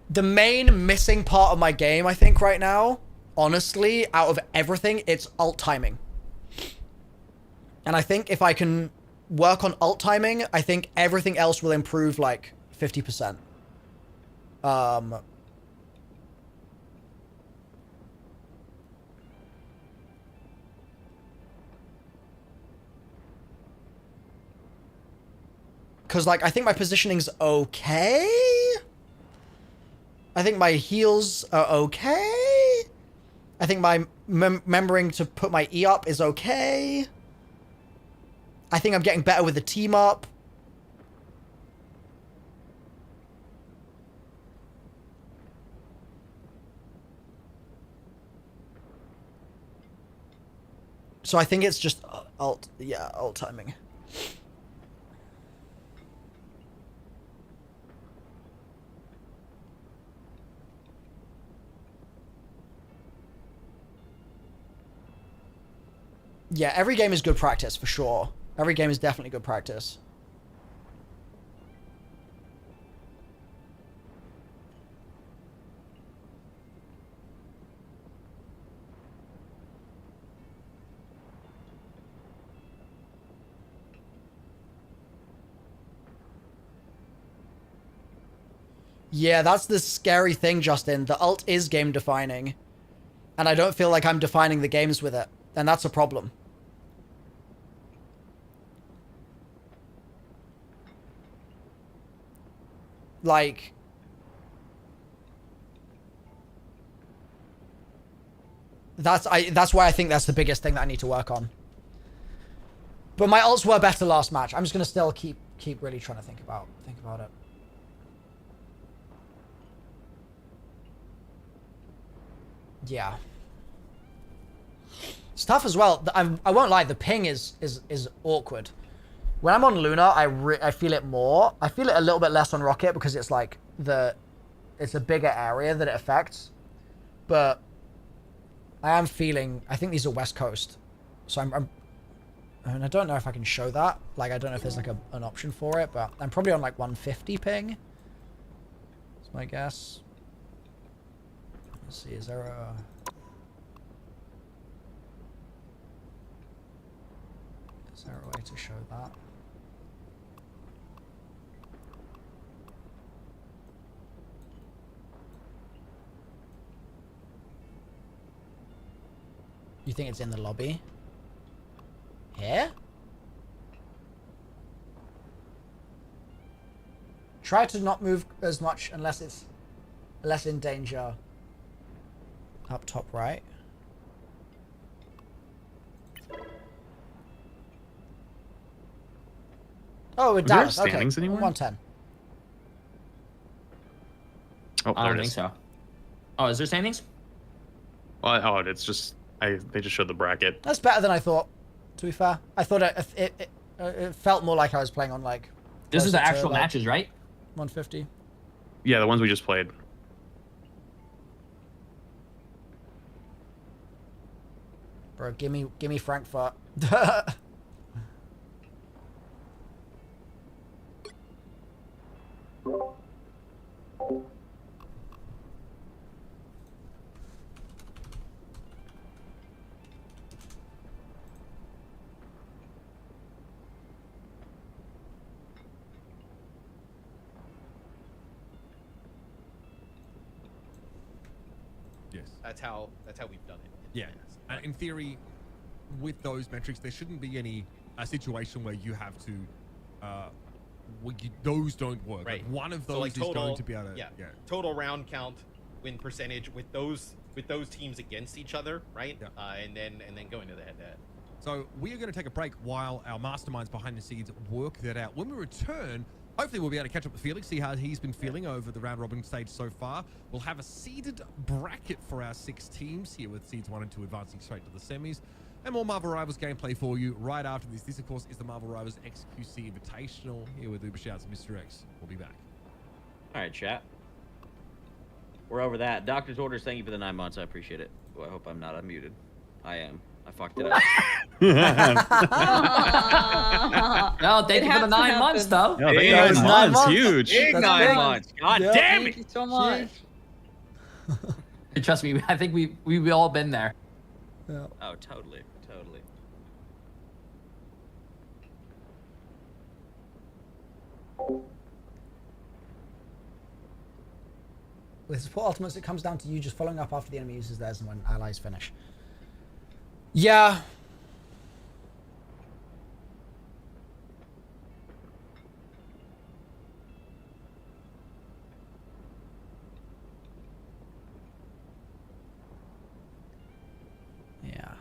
the main missing part of my game, I think right now, honestly, out of everything, it's alt timing. And I think if I can work on alt timing, I think everything else will improve like 50%. Because, like, I think my positioning's okay. I think my heals are okay. I think my remembering to put my E up is okay. I think I'm getting better with the team up. So I think it's just alt timing. Yeah, every game is good practice, for sure. Every game is definitely good practice. Yeah, that's the scary thing, Justin. The ult is game defining. And I don't feel like I'm defining the games with it. And that's a problem. Like, that's why I think that's the biggest thing that I need to work on. But my ults were better last match. I'm just gonna still keep really trying to think about it. Yeah. It's tough as well. I won't lie, the ping is awkward. When I'm on Luna, I feel it more. I feel it a little bit less on Rocket because it's like it's a bigger area that it affects. But I think these are West Coast. So I don't know if I can show that. Like, I don't know if there's like an option for it, but I'm probably on like 150 ping. That's my guess. Let's see, is there a... Is there a way to show that? You think it's in the lobby? Here? Try to not move as much unless it's less in danger. Up top right. Oh, we're down. Okay. Anymore? 110. Oh, I don't think so. Oh, is there standings? Well, it's just they just showed the bracket. That's better than I thought. To be fair, I thought it felt more like I was playing on like. This is the actual matches, right? 150. Yeah, the ones we just played. Bro, give me Frankfurt. Yes. That's how we've done it. Yeah. In theory, with those metrics, there shouldn't be any a situation where you have to, those don't work. Right. Like one of those So, like, is going to be able to, yeah, total round count, win percentage with those teams against each other, right? Yeah. And then going to the head-to-head. So we are going to take a break while our masterminds behind the scenes work that out. When we return, hopefully we'll be able to catch up with Felix, see how he's been feeling over the round robin stage so far. We'll have a seeded bracket for our 6 teams here, with seeds 1 and 2 advancing straight to the semis. And more Marvel Rivals gameplay for you right after this. This, of course, is the Marvel Rivals Xqc Invitational here with Uber Shouts and Mr. X. We'll be back. All right, chat. We're over that. Doctor's orders, thank you for the 9 months. I appreciate it. Well, I hope I'm not unmuted. I am. I fucked it up. No, thank you for the 9 months, though. No, thank you for 9 months. Huge. Big 9 months. God damn it. Thank you so much. Trust me, I think we've all been there. Yeah. Oh, totally. Totally. With support ultimates, it comes down to you just following up after the enemy uses theirs and when allies finish. Yeah. Yeah.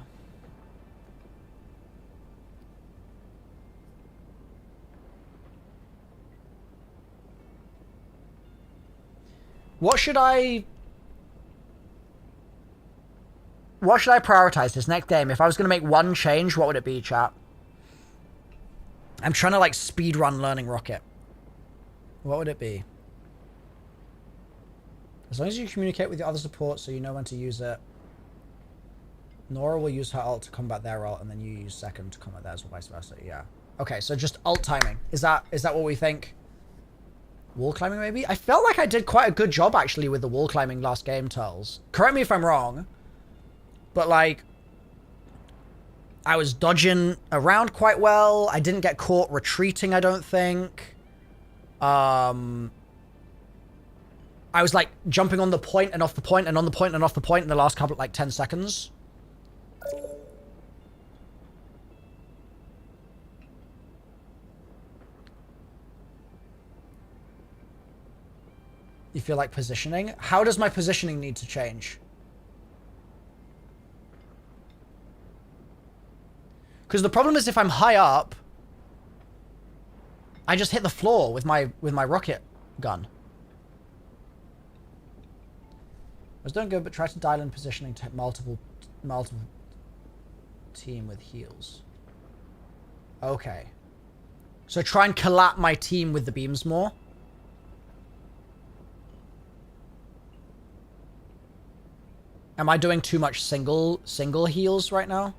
What should I prioritize this next game? If I was going to make one change, what would it be, chat? I'm trying to like speedrun learning Rocket. What would it be? As long as you communicate with the other support so you know when to use it. Nora will use her ult to combat their ult, and then you use second to combat theirs, or vice versa. Yeah. Okay, so just ult timing. Is that what we think? Wall climbing, maybe? I felt like I did quite a good job, actually, with the wall climbing last game, Turles. Correct me if I'm wrong. But, like, I was dodging around quite well. I didn't get caught retreating, I don't think. I was, like, jumping on the point and off the point and on the point and off the point in the last couple, like, 10 seconds. You feel like positioning? How does my positioning need to change? Because the problem is if I'm high up, I just hit the floor with my rocket gun. I was doing good, but try to dial in positioning to multiple team with heals. Okay. So try and collapse my team with the beams more. Am I doing too much single heals right now?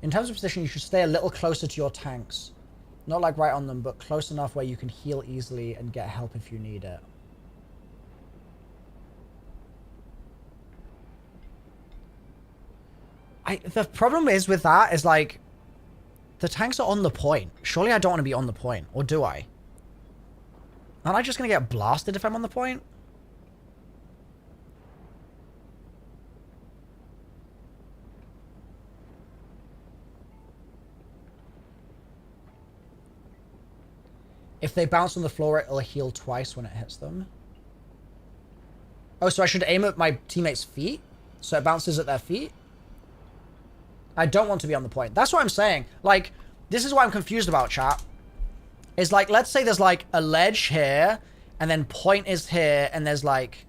In terms of position, you should stay a little closer to your tanks. Not like right on them, but close enough where you can heal easily and get help if you need it. The problem is with that is like, the tanks are on the point. Surely I don't want to be on the point, or do I? Aren't I just going to get blasted if I'm on the point? If they bounce on the floor, it'll heal twice when it hits them. Oh, so I should aim at my teammates' feet? So it bounces at their feet? I don't want to be on the point. That's what I'm saying. Like, this is what I'm confused about, chat. Is like, let's say there's like a ledge here, and then point is here, and there's like,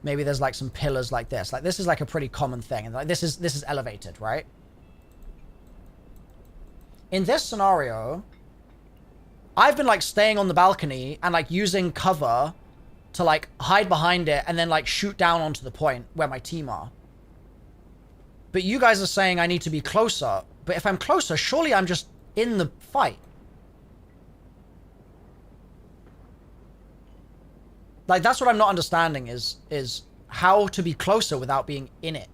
maybe there's like some pillars like this. Like, this is like a pretty common thing. And like, this is elevated, right? In this scenario, I've been like staying on the balcony and like using cover to like hide behind it and then like shoot down onto the point where my team are. But you guys are saying I need to be closer. But if I'm closer, surely I'm just in the fight. Like, that's what I'm not understanding is how to be closer without being in it.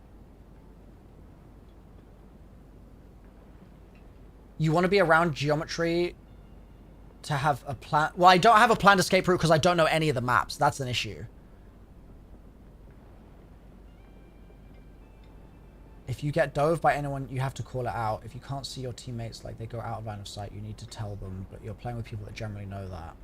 You want to be around geometry to have a plan. Well, I don't have a planned escape route because I don't know any of the maps. That's an issue. If you get dove by anyone, you have to call it out. If you can't see your teammates like they go out of line of sight, you need to tell them, but you're playing with people that generally know that.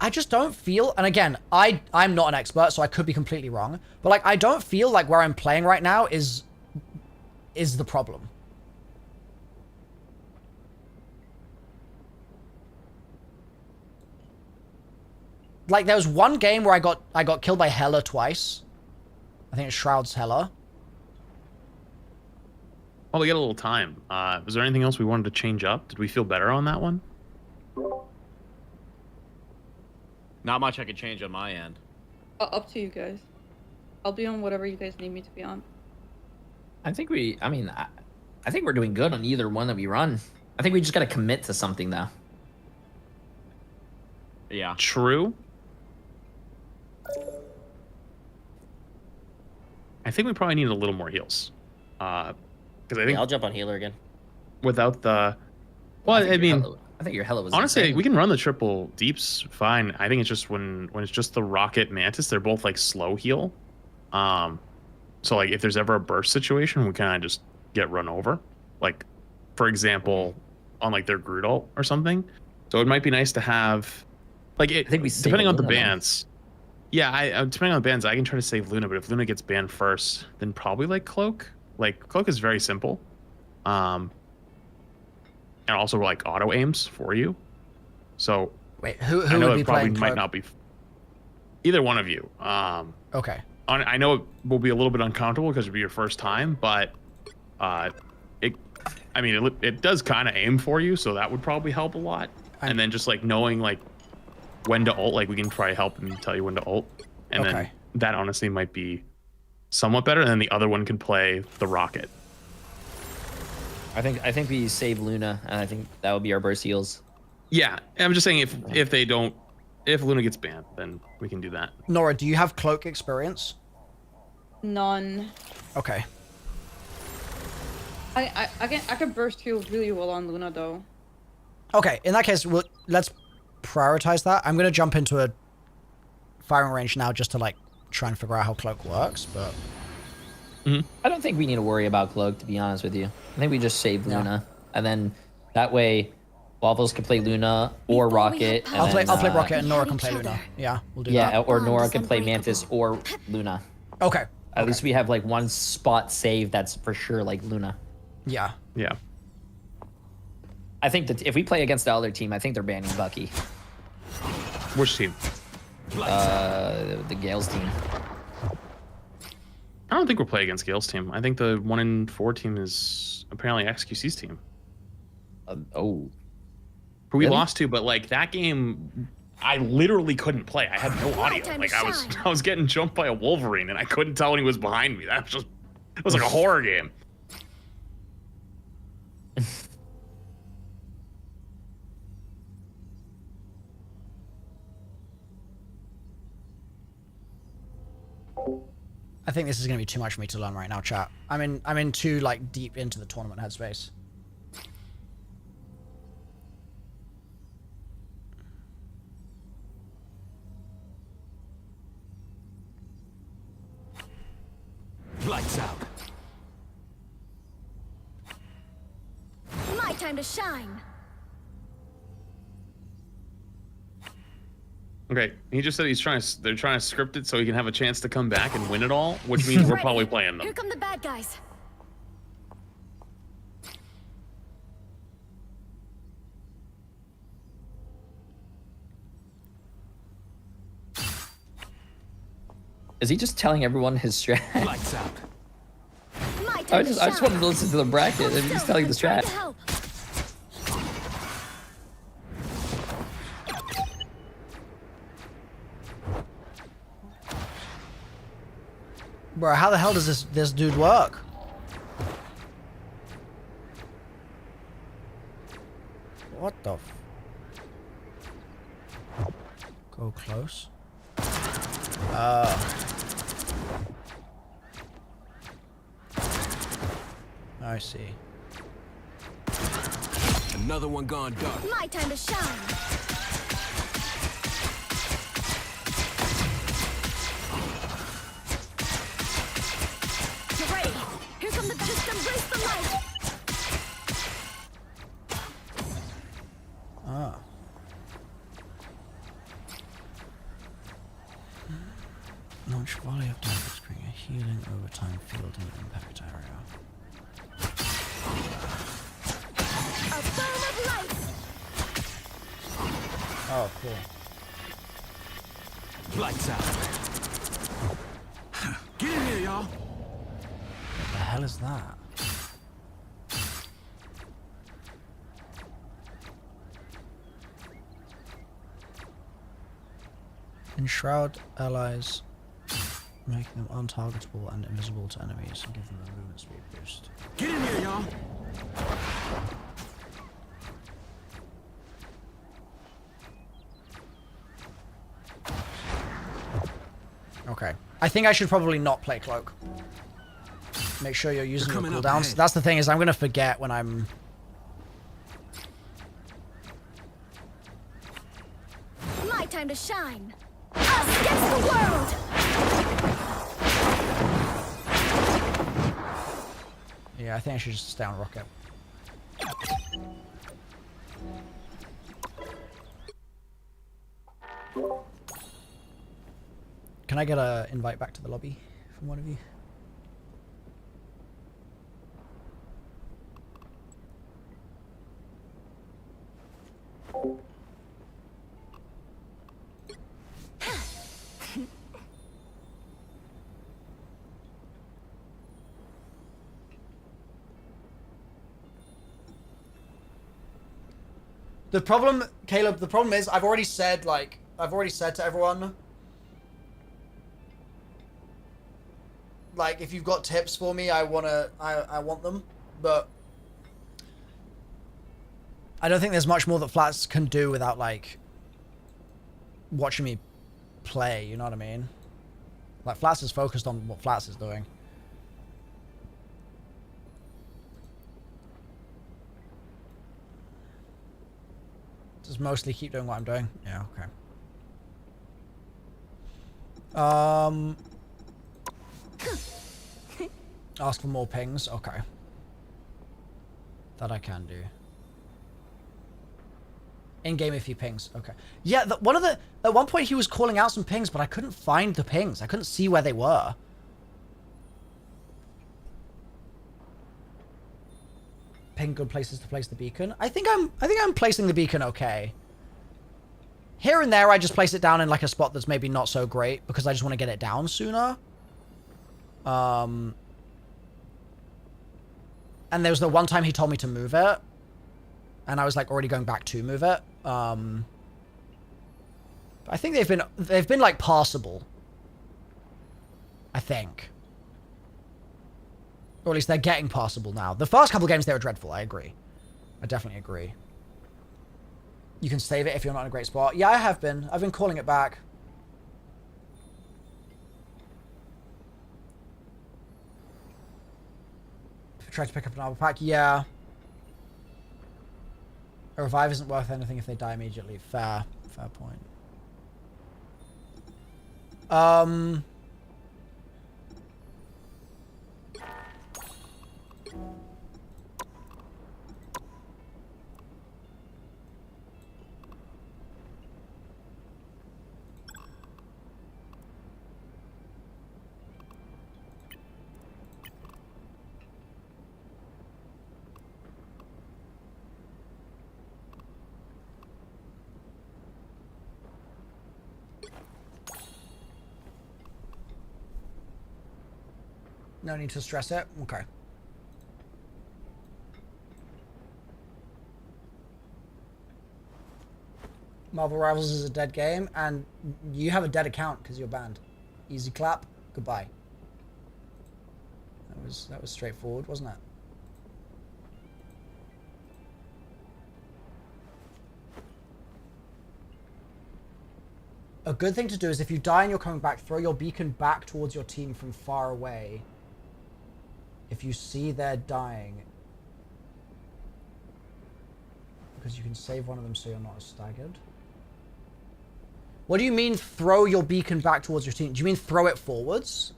I just don't feel, and again, I'm not an expert, so I could be completely wrong, but like I don't feel like where I'm playing right now is the problem. Like there was one game where I got killed by Hela twice. I think it's Shroud's Hela. Well, we got a little time. Was there anything else we wanted to change up? Did we feel better on that one? Not much I could change on my end. Up to you guys. I'll be on whatever you guys need me to be on. I think I think we're doing good on either one that we run. I think we just got to commit to something, though. Yeah. True. I think we probably need a little more heals. Because I think I'll jump on healer again. Without the, well, I mean, I think your Hela was honestly insane. we can run the triple deeps fine. I think it's just when it's just the rocket mantis, they're both like slow heal. So like if there's ever a burst situation, we kind of just get run over. Like, for example, on like their Groot ult or something. So it might be nice to have, like, it, depending on the bans. Yeah, depending on the bans, I can try to save Luna, but if Luna gets banned first, then probably like Cloak. Like Cloak is very simple, and also like auto aims for you. So wait, who I know would be it probably playing might Cloak? not be either one of you. Okay. I know it will be a little bit uncomfortable because it'll be your first time, but it does kind of aim for you, so that would probably help a lot. And then just like knowing like when to ult, like we can try to help and tell you when to ult, and then that honestly might be somewhat better. And then the other one can play the rocket. I think we save Luna, and I think that would be our burst heals. Yeah, I'm just saying if Luna gets banned, then we can do that. Nora, do you have Cloak experience? None. Okay. I can burst heal really well on Luna though. Okay, in that case, let's prioritize that. I'm gonna jump into a firing range now just to like try and figure out how Cloak works, but I don't think we need to worry about Cloak, to be honest with you. I think we just save Luna, and then that way Waffles can play Luna or Rocket. And I'll play Rocket and Nora can play Luna. Yeah, we'll do that. Yeah, or Nora can play Mantis or Luna. Okay. At least we have like one spot saved that's for sure like Luna. Yeah. Yeah. I think that if we play against the other team, I think they're banning Bucky. Which team? The Gales team. I don't think we'll play against Gale's team. I think the 1-in-4 team is apparently Xqc's team. Who we lost to, but like that game, I literally couldn't play. I had no audio. Like I was getting jumped by a Wolverine and I couldn't tell when he was behind me. That was just, it was like a horror game. I think this is gonna be too much for me to learn right now, chat. I'm in too like deep into the tournament headspace. Lights out. My time to shine. Okay, he just said they're trying to script it so he can have a chance to come back and win it all, which means we're probably playing them. Here come the bad guys. Is he just telling everyone his strat? Lights out. I just wanted to listen to the bracket and he's telling the strat. Bro, how the hell does this dude work? What the Go close. I see. Another one gone dark. My time to shine. Launch volley of damage, creating a healing overtime field in the impact area. A burn of light. Oh, cool. Lights out. Get in here, y'all. What the hell is that? Enshroud allies, making them untargetable and invisible to enemies, and give them a movement speed boost. Get in here, y'all. Okay. I think I should probably not play Cloak. Make sure you're using your coming up cooldowns. ahead. That's the thing, is I'm going to forget when I'm... My time to shine. Us against the world. Yeah, I think I should just stay on Rocket. Can I get a invite back to the lobby from one of you? The problem, Caleb, the problem is I've already said to everyone, like, if you've got tips for me, I want them, but I don't think there's much more that Flats can do without, like, watching me play, you know what I mean? Like, Flats is focused on what Flats is doing. Just mostly keep doing what I'm doing. Yeah, okay. Ask for more pings. Okay. That I can do. In-game if he pings. Okay. Yeah, at one point he was calling out some pings, but I couldn't find the pings. I couldn't see where they were. Ping good places to place the beacon. I think I'm placing the beacon okay. Here and there I just place it down in like a spot that's maybe not so great because I just want to get it down sooner. And there was the one time he told me to move it, and I was like already going back to move it. But I think they've been like passable. I think. Or at least they're getting passable now. The first couple games, they were dreadful. I agree. I definitely agree. You can save it if you're not in a great spot. Yeah, I have been. I've been calling it back. Try to pick up an armor pack. Yeah. A revive isn't worth anything if they die immediately. Fair. Fair point. No need to stress it. Okay. Marvel Rivals is a dead game, and you have a dead account because you're banned. Easy clap. Goodbye. That was straightforward, wasn't it? A good thing to do is if you die and you're coming back, throw your beacon back towards your team from far away. If you see they're dying. Because you can save one of them so you're not as staggered. What do you mean throw your beacon back towards your team? Do you mean throw it forwards?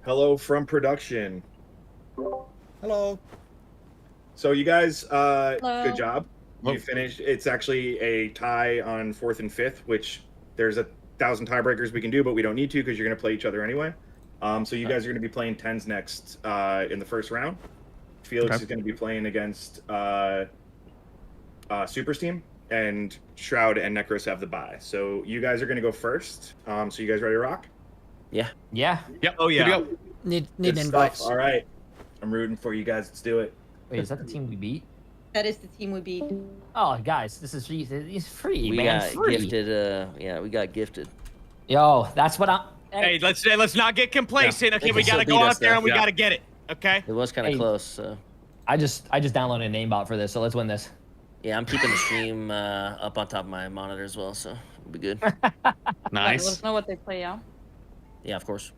Hello from production. Hello. So you guys, Hello. good job. You finished. It's actually a tie on 4th and 5th, which There's 1,000 tiebreakers we can do, but we don't need to because you're going to play each other anyway. So you guys are going to be playing 10s next in the first round. Felix is going to be playing against Super's team, and Shroud and Necros have the bye. So you guys are going to go first. So you guys ready to rock? Yeah. Yeah. Yep. Oh, yeah. Good to go. Need Good invites. stuff. All right. I'm rooting for you guys. Let's do it. Wait, is that the team we beat? That is the team we beat. Oh, guys, this is free. It's free, We man. got Free. gifted. Yeah, we got gifted. Yo, that's what I'm. Hey, let's not get complacent. Okay, They we can gotta still go beat out us, there and we though. gotta get it. Okay. It was kind of Hey. close. So I just downloaded a name bot for this, so let's win this. yeah, I'm keeping the stream up on top of my monitor as well, so we'll be good. Let Nice. us know what they play, yeah? Yeah, of course.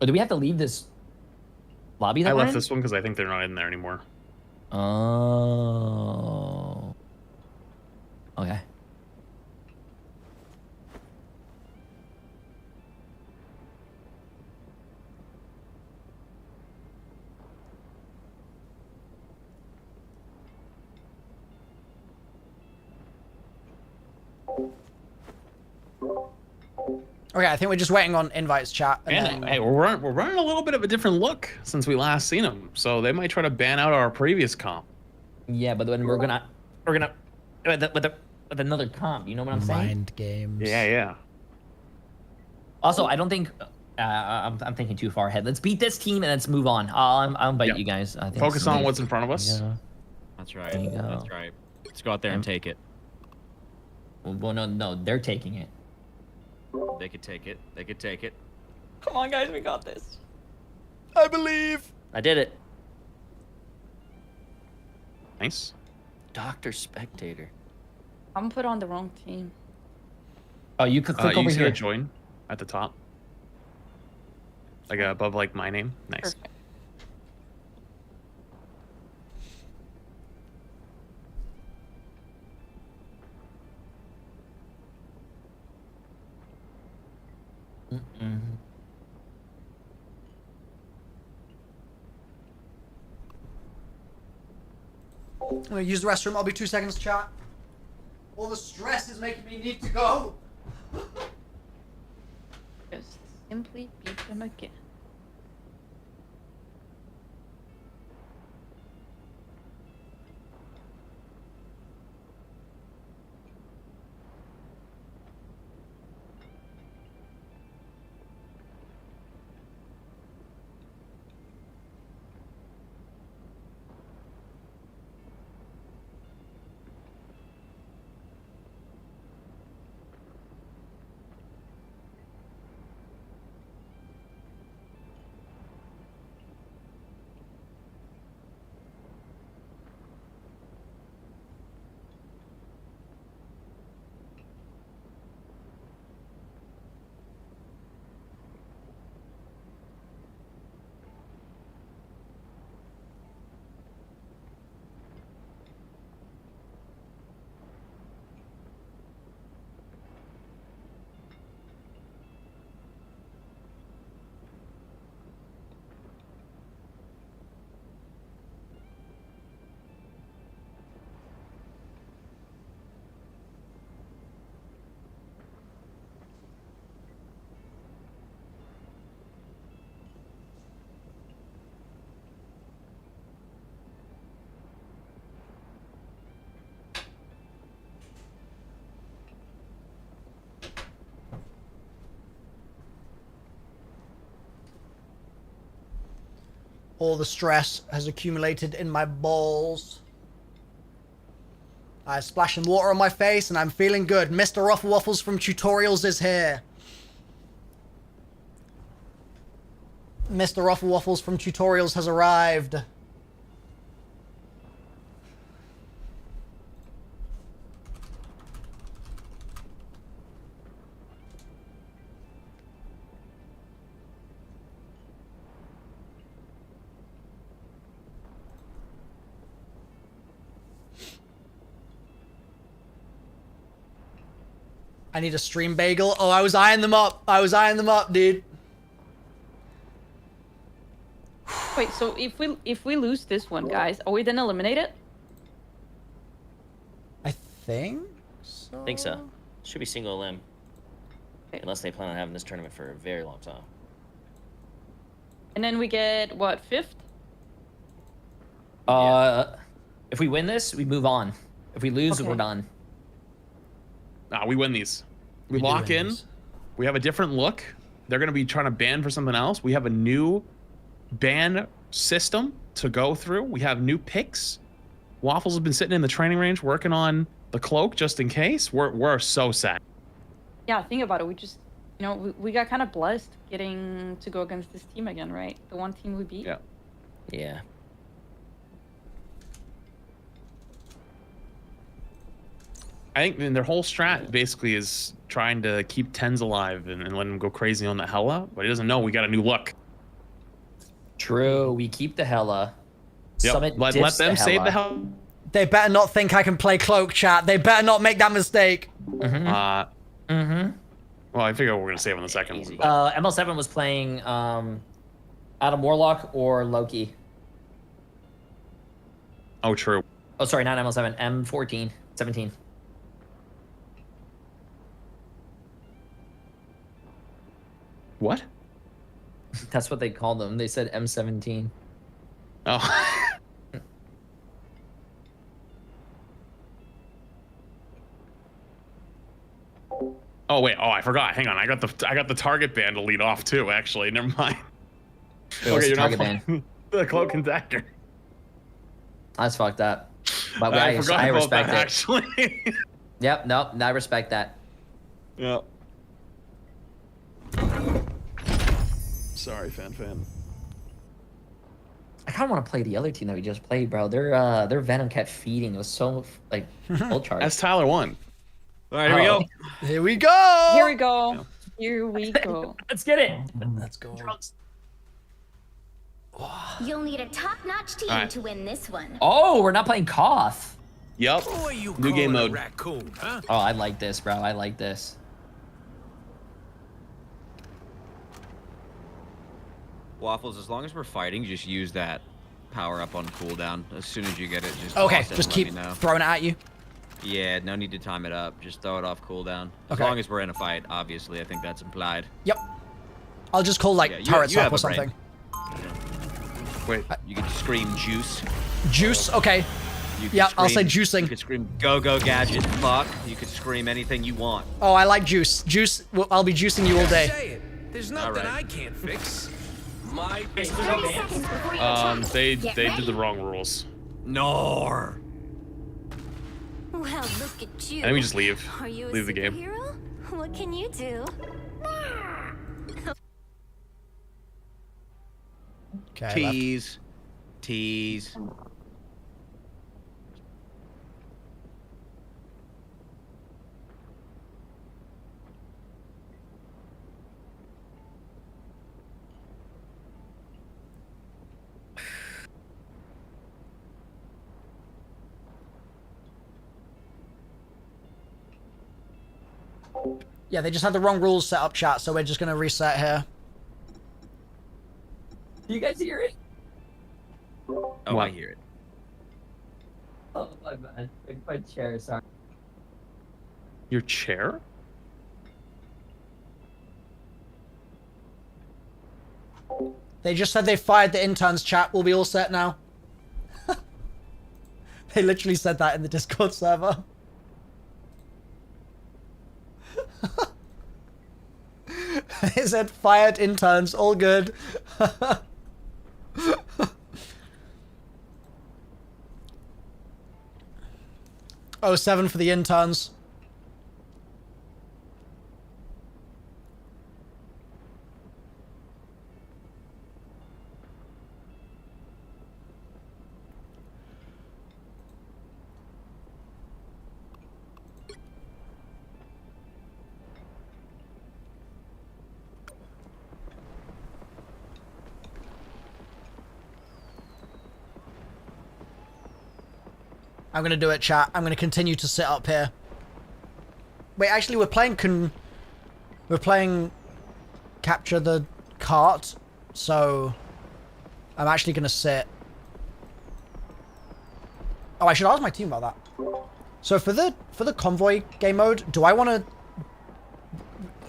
Or do we have to leave this lobby? That I we're left in? this one because I think they're not in there anymore. Oh. Okay. Okay, I think we're just waiting on invites, chat. And And then... hey, we're running a little bit of a different look since we last seen them, so they might try to ban out our previous comp. Yeah, but then we're gonna with another comp. You know what I'm saying? Mind games. Yeah. Also, I don't think I'm thinking too far ahead. Let's beat this team and let's move on. I'll invite you guys. I think Focus so. on what's in front of us. Yeah. That's right. There you go. That's right. Let's go out there and take it. Well, no, they're taking it. They could take it. They could take it. Come on, guys, we got this. I believe. I did it. Nice. Dr. Spectator. I'm put on the wrong team. Oh, you could click You over see here. a join at the top, like above like my name. Nice. Perfect. I'm gonna use the restroom. I'll be 2 seconds, chat. All the stress is making me need to go. Just simply beat them again. All the stress has accumulated in my balls. I splashing water on my face and I'm feeling good. MrRoflWaffles from Tutorials is here. MrRoflWaffles from Tutorials has arrived. I need a stream bagel. Oh, I was eyeing them up. I was eyeing them up, dude. Wait, so if we lose this one, guys, are we then eliminated? think so. I think so. Should be single limb. Unless they plan on having this tournament for a very long time. And then we get, what, 5th? If we win this, we move on. If we lose, we're done. Nah, we win these. We lock in. These. We have a different look. They're going to be trying to ban for something else. We have a new ban system to go through. We have new picks. Waffles has been sitting in the training range working on the cloak just in case. We're so sad. Yeah, think about it. We just, you know, we got kind of blessed getting to go against this team again, right? The one team we beat. Yeah. Yeah. I think their whole strat basically is trying to keep Tens alive and let him go crazy on the Hella, but he doesn't know we got a new look. True, we keep the Hella. Yep. Summit Let them save the Hella. They better not think I can play cloak, chat. They better not make that mistake. Well, I figure we're gonna save on the second one. ML7 was playing Adam Warlock or Loki. Oh, true. Oh, sorry, not ML7. M14, 17. What? That's what they called them. They said M17. Oh. Oh wait. Oh, I forgot. Hang on. I got the target band to lead off too. Actually, never mind. Okay, you're not playing the cloak and dagger. That's fucked up. But I forgot I about respect that, it. actually. Yep. Nope. I respect that. Yep. Sorry, fan. I kind of want to play the other team that we just played, bro. Their Venom kept feeding. It was so like full charge. That's Tyler won. All right, here we go. Here we go. Here we go. Here we go. Let's get it. Let's go. You'll need a top-notch team to win this one. Oh, we're not playing Koth. Yep. New game mode. Raccoon, huh? Oh, I like this, bro. I like this. Waffles, as long as we're fighting, just use that power up on cooldown. As soon as you get it, just Okay, toss it just and keep let me know. throwing it at you. Yeah, no need to time it up. Just throw it off cooldown. As Okay. long as we're in a fight, obviously. I think that's implied. Yep. I'll just call like turrets up have or a brain. something. Wait. You could scream juice. Juice. Okay. You could Yeah, I'll say scream- juicing. You could scream go gadget fuck. You could scream anything you want. Oh, I like juice. Juice. Well, I'll be juicing you all day. Say it. There's nothing I can't fix. My They did the wrong rules. No. Well, look at you. I think we just leave. Are you a Leave the game. superhero? What can you do? Okay. Tease. Tease. Yeah, they just had the wrong rules set up, chat, so we're just gonna reset here. Do you guys hear it? Oh, What? I hear it. Oh my bad. My chair, sorry. Your chair? They just said they fired the interns, chat. We'll be all set now. They literally said that in the Discord server. They said fired interns, all good. Oh, 7 for the interns. I'm gonna do it, chat. I'm gonna continue to sit up here. Wait, actually, we're playing capture the cart, so I'm actually gonna sit. Oh, I should ask my team about that. So for the convoy game mode, do I want to,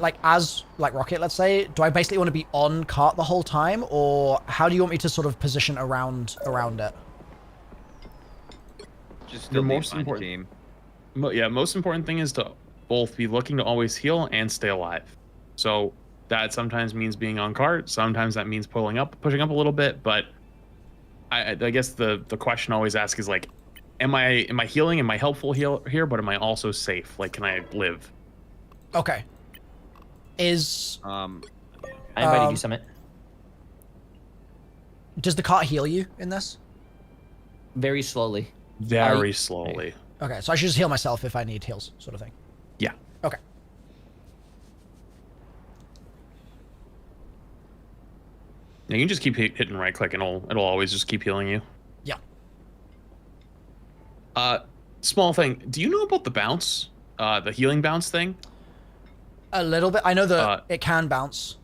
like, as like Rocket, let's say, do I basically want to be on cart the whole time, or how do you want me to sort of position around it? Just Your still be most on important team. Yeah, most important thing is to both be looking to always heal and stay alive. So that sometimes means being on cart, sometimes that means pushing up a little bit, but I guess the question always asked is like, am I healing? Am I helpful here? But am I also safe? Like, can I live? Okay. Is I invited you, Summit. Does the cart heal you in this? Very slowly. Very slowly. Okay, so I should just heal myself if I need heals, sort of thing. Yeah. Okay. Yeah, you can just keep hitting right click and it'll always just keep healing you. Yeah. Small thing. Do you know about the bounce? The healing bounce thing? A little bit. I know that it can bounce.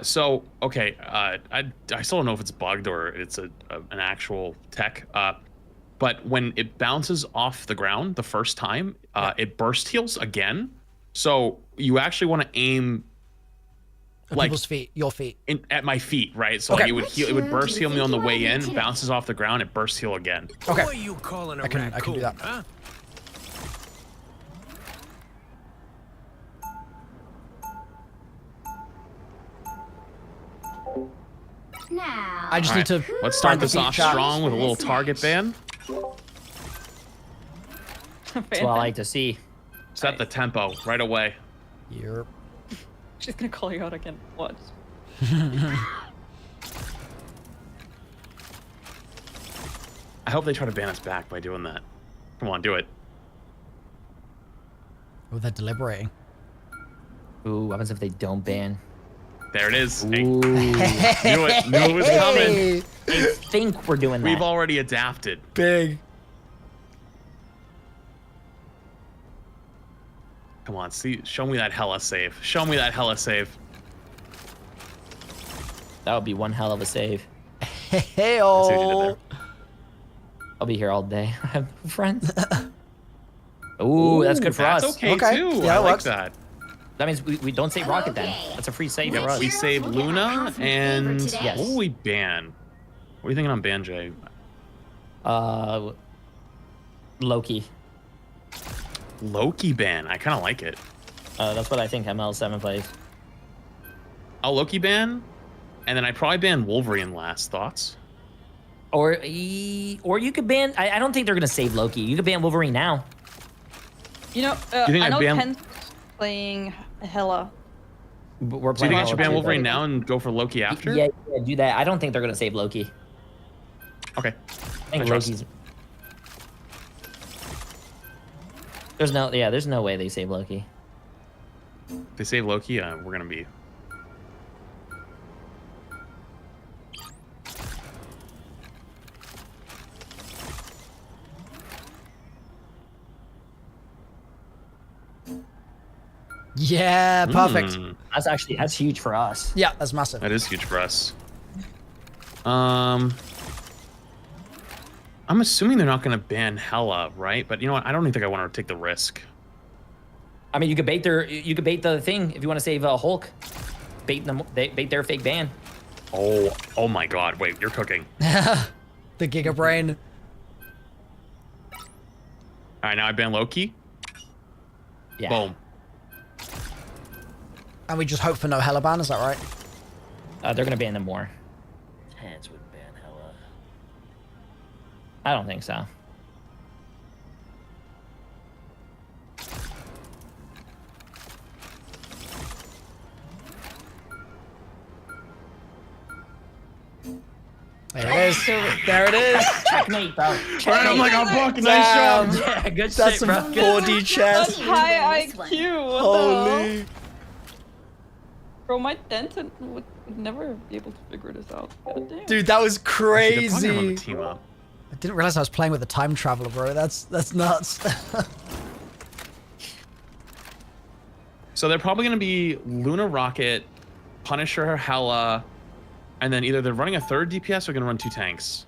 So okay, I still don't know if it's bugged or it's an actual tech. But when it bounces off the ground the first time, it burst heals again. So you actually want to aim like people's feet, your feet. At my feet, right? So Okay. like it would burst heal me on the way in, bounces off the ground, it burst heal again. Okay. Who are you calling a I can raccoon, do that. huh? Now. I just need to. Let's start find the this off feet shot. strong with a little target ban. That's what I like to see. Set the tempo right away. Yep. She's gonna call you out again. What? I hope they try to ban us back by doing that. Come on, do it. Oh, they're deliberating. Ooh, what happens if they don't ban? There it is. Ooh. Knew it. Knew it was coming. I think we're doing that. We've already adapted. Big. Come on, show me that hella save. Show me that hella save. That would be one hell of a save. Hey-oh. I'll be here all day. I have friends. Ooh, that's good for us. That's okay, too. Yeah, I it like works. that. That means we don't save Rocket then. That's a free save for us. We save Luna and Yes. what will we ban? What are you thinking on ban, Jay? Loki. Loki ban. I kind of like it. That's what I think ML7 plays. I'll Loki ban, and then I probably ban Wolverine last. Thoughts? Or you could ban. I don't think they're gonna save Loki. You could ban Wolverine now. You know, you think I know I'd ban- Ken's playing Hela. But we're Do you playing. think I should ban Hela Wolverine too. now and go for Loki after? Yeah, do that. I don't think they're gonna save Loki. Okay. I think I trust. Loki's. There's no way they save Loki. If they save Loki, we're gonna be. Yeah, perfect. That's huge for us. Yeah, that's massive. That is huge for us. I'm assuming they're not gonna ban Hela, right? But you know what? I don't even think I want to take the risk. I mean, you could bait the thing if you want to save Hulk. Bait their fake ban. Oh my God! Wait, you're cooking. The Giga Brain. All right, now I ban Loki. Yeah. Boom. And we just hope for no Hella ban, is that right? They're gonna ban them more. Heads would ban Hela. I don't think so. There it is. There it is. Checkmate, bro. Right, I'm like, oh, fuck, nice job. Yeah, good That's shit, some bro. 4D chess. That's high IQ. What the Holy. hell? Bro, my Denton would never be able to figure this out. God damn. Dude, that was They're probably crazy. gonna run the team up. I didn't realize I was playing with a time traveler, bro. That's nuts. So they're probably gonna be Luna Rocket, Punisher, Hela, and then either they're running a third DPS or gonna run 2 tanks.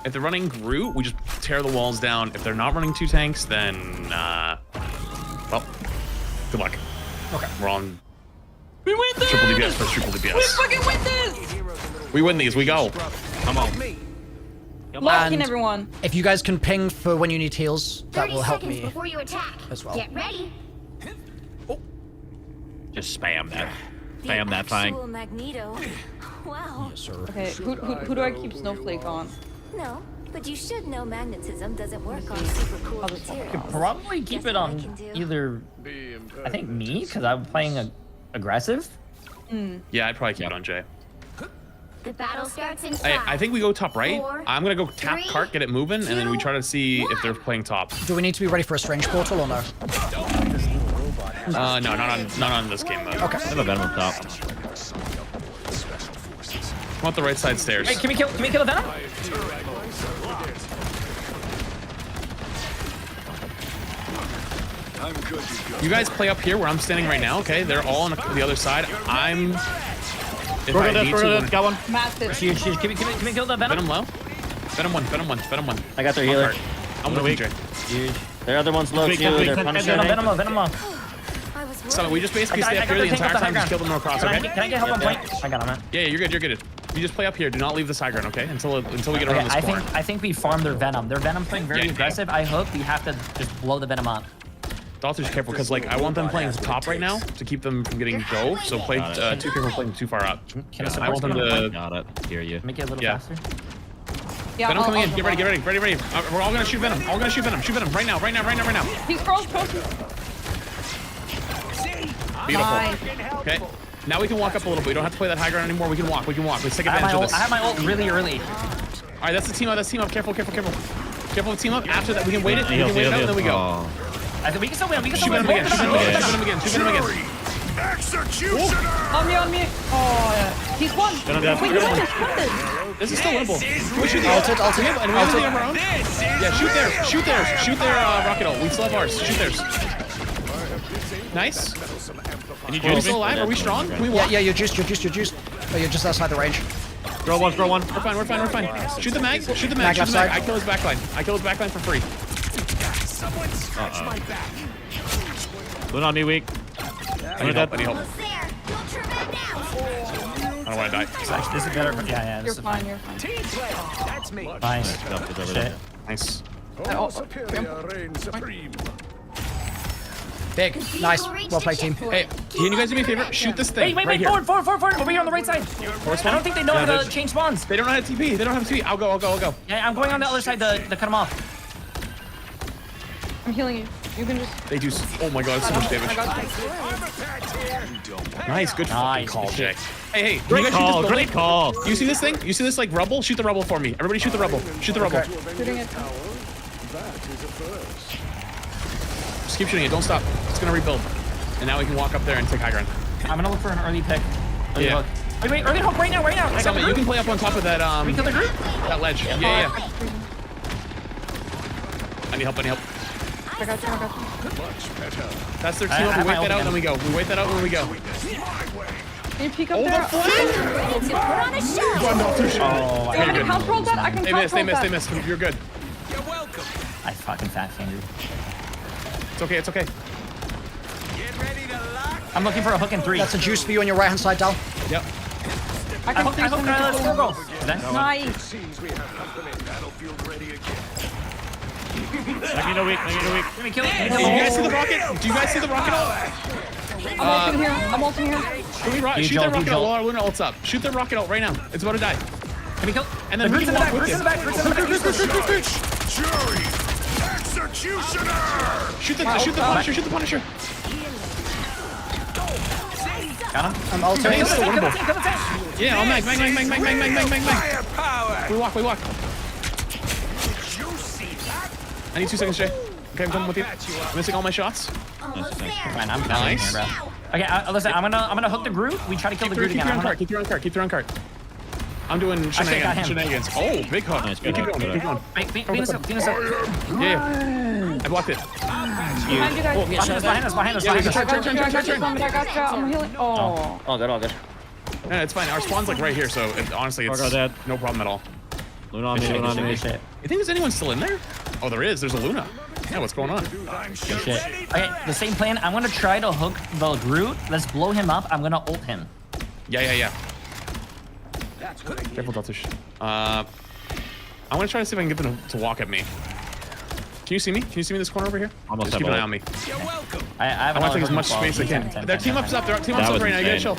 If they're running Groot, we just tear the walls down. If they're not running 2 tanks, then well, good luck. Okay. We're on We win this! triple DPS versus triple DPS. We fucking win this! We win these. We go. Come on. Lock in, And everyone. if you guys can ping for when you need heals, that 30 will help seconds me before you attack. as well. Get ready. Just spam that. Spam that thing. Actual Magneto. Wow. Yes, sir. Okay, who do I keep Snowflake on? No, but you should know magnetism doesn't work on super cool Could materials. probably keep it on either. I think me, because I'm playing aggressive. Yeah, I'd probably keep it on Jay. The battle starts in 5. I think we go top right. 4, I'm gonna go tap 3, cart, get it moving, and then we try to see if they're playing top. Do we need to be ready for a strange portal or no? No, not on this game mode. Okay. I have a Venom up top. Come out the right side stairs. Wait, can we kill the Venom? You guys play up here where I'm standing right now, okay? They're all on the other side. I'm... If I need to... Got one. Massive. Can we kill the Venom? Venom low? Venom 1, Venom 1, Venom 1. I got their healer. I'm with you, Jay. Huge. Their other one's low too. They're punishing. Venom low. So we just basically stay up here the entire time, just kill them across, okay? Can I get help on point? I got him, man. Yeah, you're good. You just play up here. Do not leave the side ground, okay? Until we get around this corner. I think we farm their Venom. Their Venom playing very aggressive. I hope we have to just blow the Venom up. Also, just careful, because like I want them playing top right now to keep them from getting go. So play too careful playing too far up. I want them to. Got it. Hear you. Make it a little faster. Yeah, Venom coming in. Get ready. We're all gonna shoot Venom. Shoot Venom right now. He's frozen. Beautiful. Nice. Okay. Now we can walk up a little bit. We don't have to play that high ground anymore. We can walk. Let's take advantage of this. I have my ult really early. All right, that's the team up. Careful with team up. After that, we can wait it. We can wait it out, and then we go. I think we can still win. Shoot Venom again. Executioner! On me. Oh, yeah. He's one. Wait, you won this. This is still winnable. We shoot the Ulted. and we have the armor on. Yeah, shoot their rocket ult. We still have ours. Shoot theirs. Nice. Are we still alive? Are we strong? Can we walk? Yeah, you're juiced. Oh, you're just outside the range. Throw one. We're fine. Shoot the mag. Mag left side. I kill his backline for free. Look on me weak. I need help. Almost there. Don't turn back now. I don't want to die. This is better. Yeah. You're fine. That's me. Nice. Shit. Nice. Big. Nice. Well played, team. Hey, can you guys do me a favor? Shoot this thing. Wait, right here. forward. Over here on the right side. I don't think they know how to change spawns. They don't know how to TP. They don't have TP. I'll go. Yeah, I'm going on the other side to cut them off. I'm healing you. You can just. They do. Oh my god, so much damage. I got Nice, good fucking call, Jay. Hey, Great call. You see this thing? You see this like rubble? Shoot the rubble for me. Everybody shoot the rubble. shooting it. Just keep shooting it. Don't stop. It's gonna rebuild. And now we can walk up there and take high ground. I'm gonna look for an early pick. Early Yeah. hook. Wait, early hook right now. I got the You can play up on top of that we kill the group? that ledge. Yeah. I need help. I got you. That's their team up. We wait that out, then we go. Can you peek up there? Ready to put on a show. Oh, I can control that. I can They missed. You're good. You're welcome. I fucking fat fingered. It's okay. Get ready to lock. I'm looking for a hook in 3. That's a juice for you on your right hand side, Dal. Yep. I can hook 4 goals. Nice. Seems we have company. Battlefield ready again. Magneto weak. Can we kill it? Do you guys see the rocket? Do you guys see the rocket ult? I'm ulting here. Can we shoot their rocket ult while our winner ult's up? Shoot their rocket ult right now. It's about to die. Can we kill? And then we can walk with it. Jury! Executioner! Shoot the Punisher. Got him. I'm ulting. It's still winnable. Yeah, I'll mag. Firepower! We walk. I need 2 seconds, Jay. Okay, I'm coming with you. I'm missing all my shots. Almost there. Man, I'm Nice. here, bro. Okay, listen. I'm gonna hook the Groot. We try to kill the Groot again. Keep your own cart. I'm doing shenanigans. Oh, big hook. Nice, Keep good going. Wait, Venus up. Yeah. I blocked it. Behind you guys. Behind us. Turn. I got you. I'm healing. Oh. All good. Yeah, it's fine. Our spawn's like right here, so honestly, it's no problem at all. Luna on me, Luna on me. You think there's anyone still in there? Oh, there is. There's a Luna. Yeah, what's going on? Good shit. Okay, the same plan. I'm gonna try to hook the Groot. Let's blow him up. I'm gonna ult him. Yeah. Careful, Deltish. I'm gonna try to see if I can get them to walk at me. Can you see me? Can you see me in this corner over here? Almost just keep an eye on me. You're welcome. I want to take as much space as I can. Their team up's up. Their team up's up right now. You gotta chill.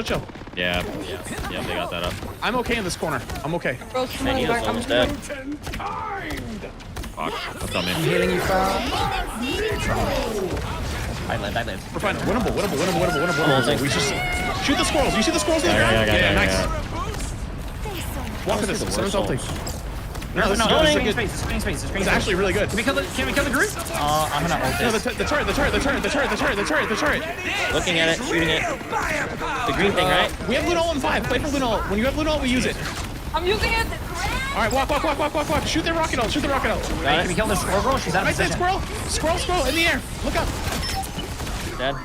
Chill. Yeah, they got that up. I'm okay in this corner. I'm okay. Magneto's almost dead. Fuck, that's on me. I'm healing you, fam. I live. We're fine. Winnable. We just shoot the squirrels. You see the squirrels in the ground? Yeah. Nice. Walk to this. Someone's ulting. No, this is good. It's actually really good. Can we kill the Groot? I'm gonna ult No, this. the turret. Looking at it, shooting it. The green thing, right? We have Lunal in 5. Play for Lunal. When you have Lunal, we use it. I'm using it. All right, walk. Shoot the rocket ult. Can we kill the squirrel girl? She's out of Right side, position. squirrel in the air. Look up. Dead.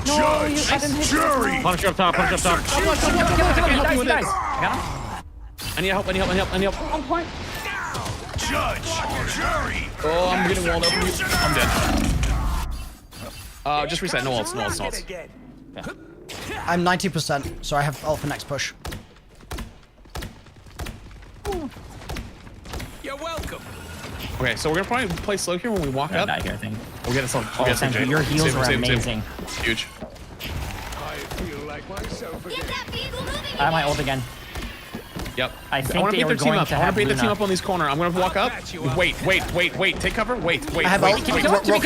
No, I didn't hit you. Punch up top. Come on. He dies. I got him. I need help. On point. Oh, I'm getting walled up. I'm dead. Just reset. No ults. I'm 90%, so I have ult for next push. You're welcome. Okay, so we're gonna probably play slow here when we walk up. Die here, I think. We'll get us all. Thank you. Your heals were amazing. Huge. I feel like myself again. I have my ult again. Yep. I think want to they beat were their team going up. to I want have to beat the team Luna. up on these corner. I'm gonna walk up. Wait. Take cover. Wait. I have ult. Rock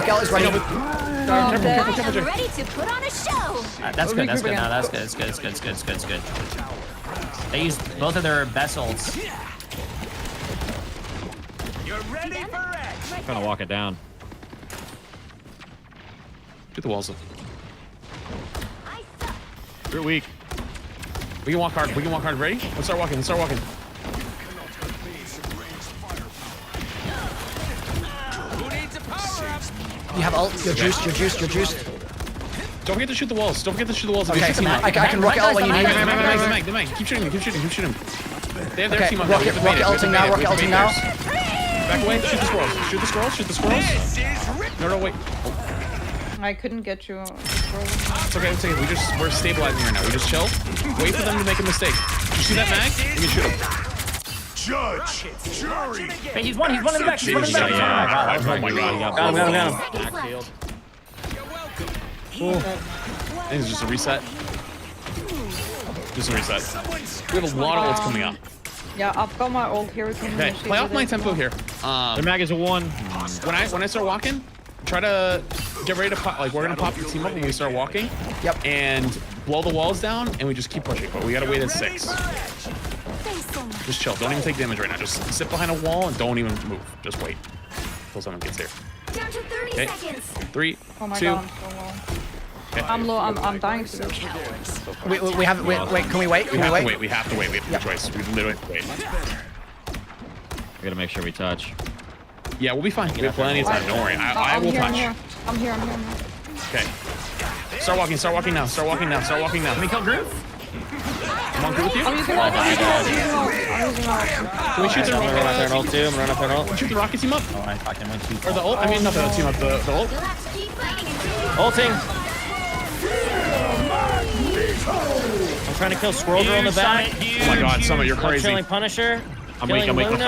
out is ready. Careful. Ready to put on a show. That's good. No, that's good. It's good. They used both of their best ults. You're ready for it. Trying to walk it down. Get the walls up. You're weak. We can walk hard. Ready? Let's start walking. Who needs a power up? You have ult. You're juiced. Don't forget to shoot the walls. Okay, If you shoot I team up. can rocket ult when you need it. The mag. Keep shooting him. They have their Okay, team up. rocket ulting now. Back away. Shoot the squirrels. No, wait. I couldn't get you. It's okay. We're stabilizing right now. We just chill. Wait for them to make a mistake. You see that mag? You can shoot him. Judge, jury. Hey, he's one in the back. Oh my god. Got him. You're welcome. I think it's just a reset. We have a lot of ults coming up. Yeah, I've got my ult here. Okay, play off my tempo here. Their mag is a 1. When I start walking, try to get ready to pop. Like, we're gonna pop the team up when we start walking. Yep. And blow the walls down, and we just keep pushing. But we gotta wait at 6. Just chill. Don't even take damage right now. Just sit behind a wall and don't even move. Just wait until someone gets here. Down to 30 Okay. seconds. 3, Oh my 2. god, I'm so low. Okay. I'm low. I'm dying to this. Wait, can we wait? We have to wait. We have no choice. We literally have to wait. We gotta make sure we touch. Yeah, we'll be fine. We have plenty of time. Don't worry. I will touch. I'm here. Okay. Start walking now. Can we kill Groot? I'm on Groot with you. I'm using ult. Can we shoot the I'm running up there and ult too. I'm running up there and ult. shoot the rocket team up? Oh, I fucking went too Or the ult? I mean, not the team up. The ult. You'll have to keep fighting. Ulting. I'm trying to kill Squirrel Girl in the back. Oh my god, Summit, you're I'm crazy. killing Punisher. I'm weak. Luna. One in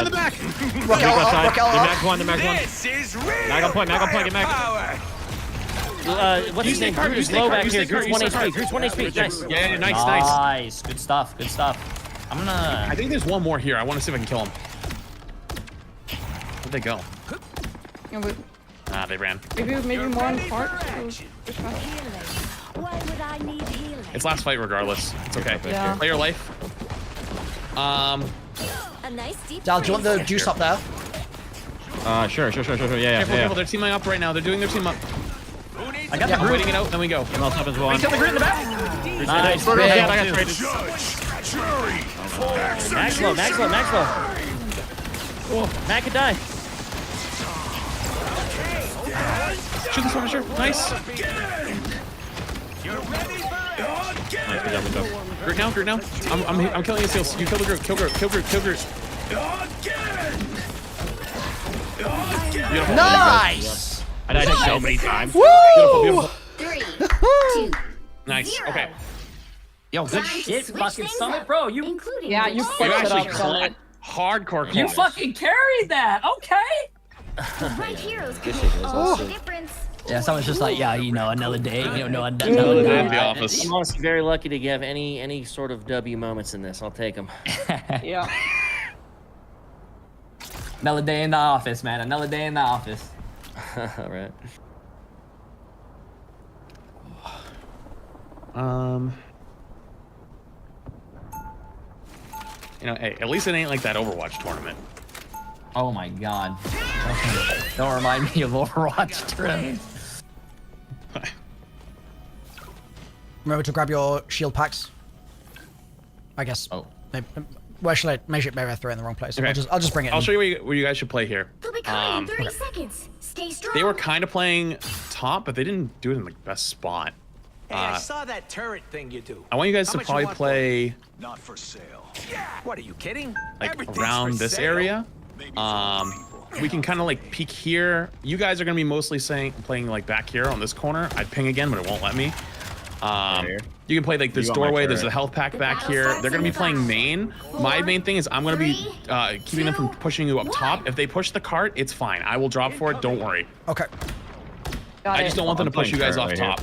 the back. Rock out. The mag's 1. This is real. Mag on point. Get mag. Power. What's his name? Groot is low back here. Groot's 1 HP. Groot's 1 HP. Nice. Yeah, nice. Nice. Good stuff. I'm gonna. I think there's one more here. I want to see if I can kill him. Where'd they go? Yeah, but Ah, they ran. maybe more on the part. Why would I need healing? It's last fight regardless. It's okay. Yeah. Play your life. A nice deep Dal, do you want the juice up there? Sure. Yeah. Careful. They're teaming up right now. They're doing their team up. I got the I'm Groot. waiting it out, then we go. ML top is 1. Kill the Groot in the back. Nice. I got traded. Jury. Max low. Mac could die. Shoot this one, sure. Nice. You're ready for Nice, good job, good job. Group now. I'm killing the seals. You kill the group. Kill group. Beautiful. Nice! I died so many times. Woo! Beautiful. 3, 2, Nice. 0. Okay. Yo, good Time to shit, switch fucking things Summit, up, bro. You including Yeah, the you You fucked it actually up, Summit. hardcore. you claws. fucking carried that. Okay. The right heroes can Good make shit, guys. all the difference. Yeah, someone's just like, yeah, you know, another day. You know, another Another day day. in the office. I'm honestly very lucky to have any sort of W moments in this. I'll take them. Yeah. Another day in the office, man. Another day in the office. All right. You know, hey, at least it ain't like that Overwatch tournament. Oh my god. Don't remind me of Overwatch tournament. Remember to grab your shield packs. I guess. Oh. Maybe, where should I? Maybe I threw it in the wrong place. Okay. I'll just bring it. I'll in. show you where you guys should play here. They'll be coming in 30 seconds. Stay strong. They were kind of playing top, but they didn't do it in the best spot. Hey, I saw that turret thing you do. I want you guys How to much you probably want for it? play Not for sale. What are you kidding? like Everything's around for this sale. area. We can kind of like peek here. You guys are gonna be mostly playing like back here on this corner. I'd ping again, but it won't let me. You can play like this You want my doorway. There's turret. a health pack back here. They're gonna be playing main. My main thing is I'm gonna be keeping them from pushing you up top. If they push the cart, it's fine. I will drop for it. Don't worry. Okay. I just don't want them to push you guys off top.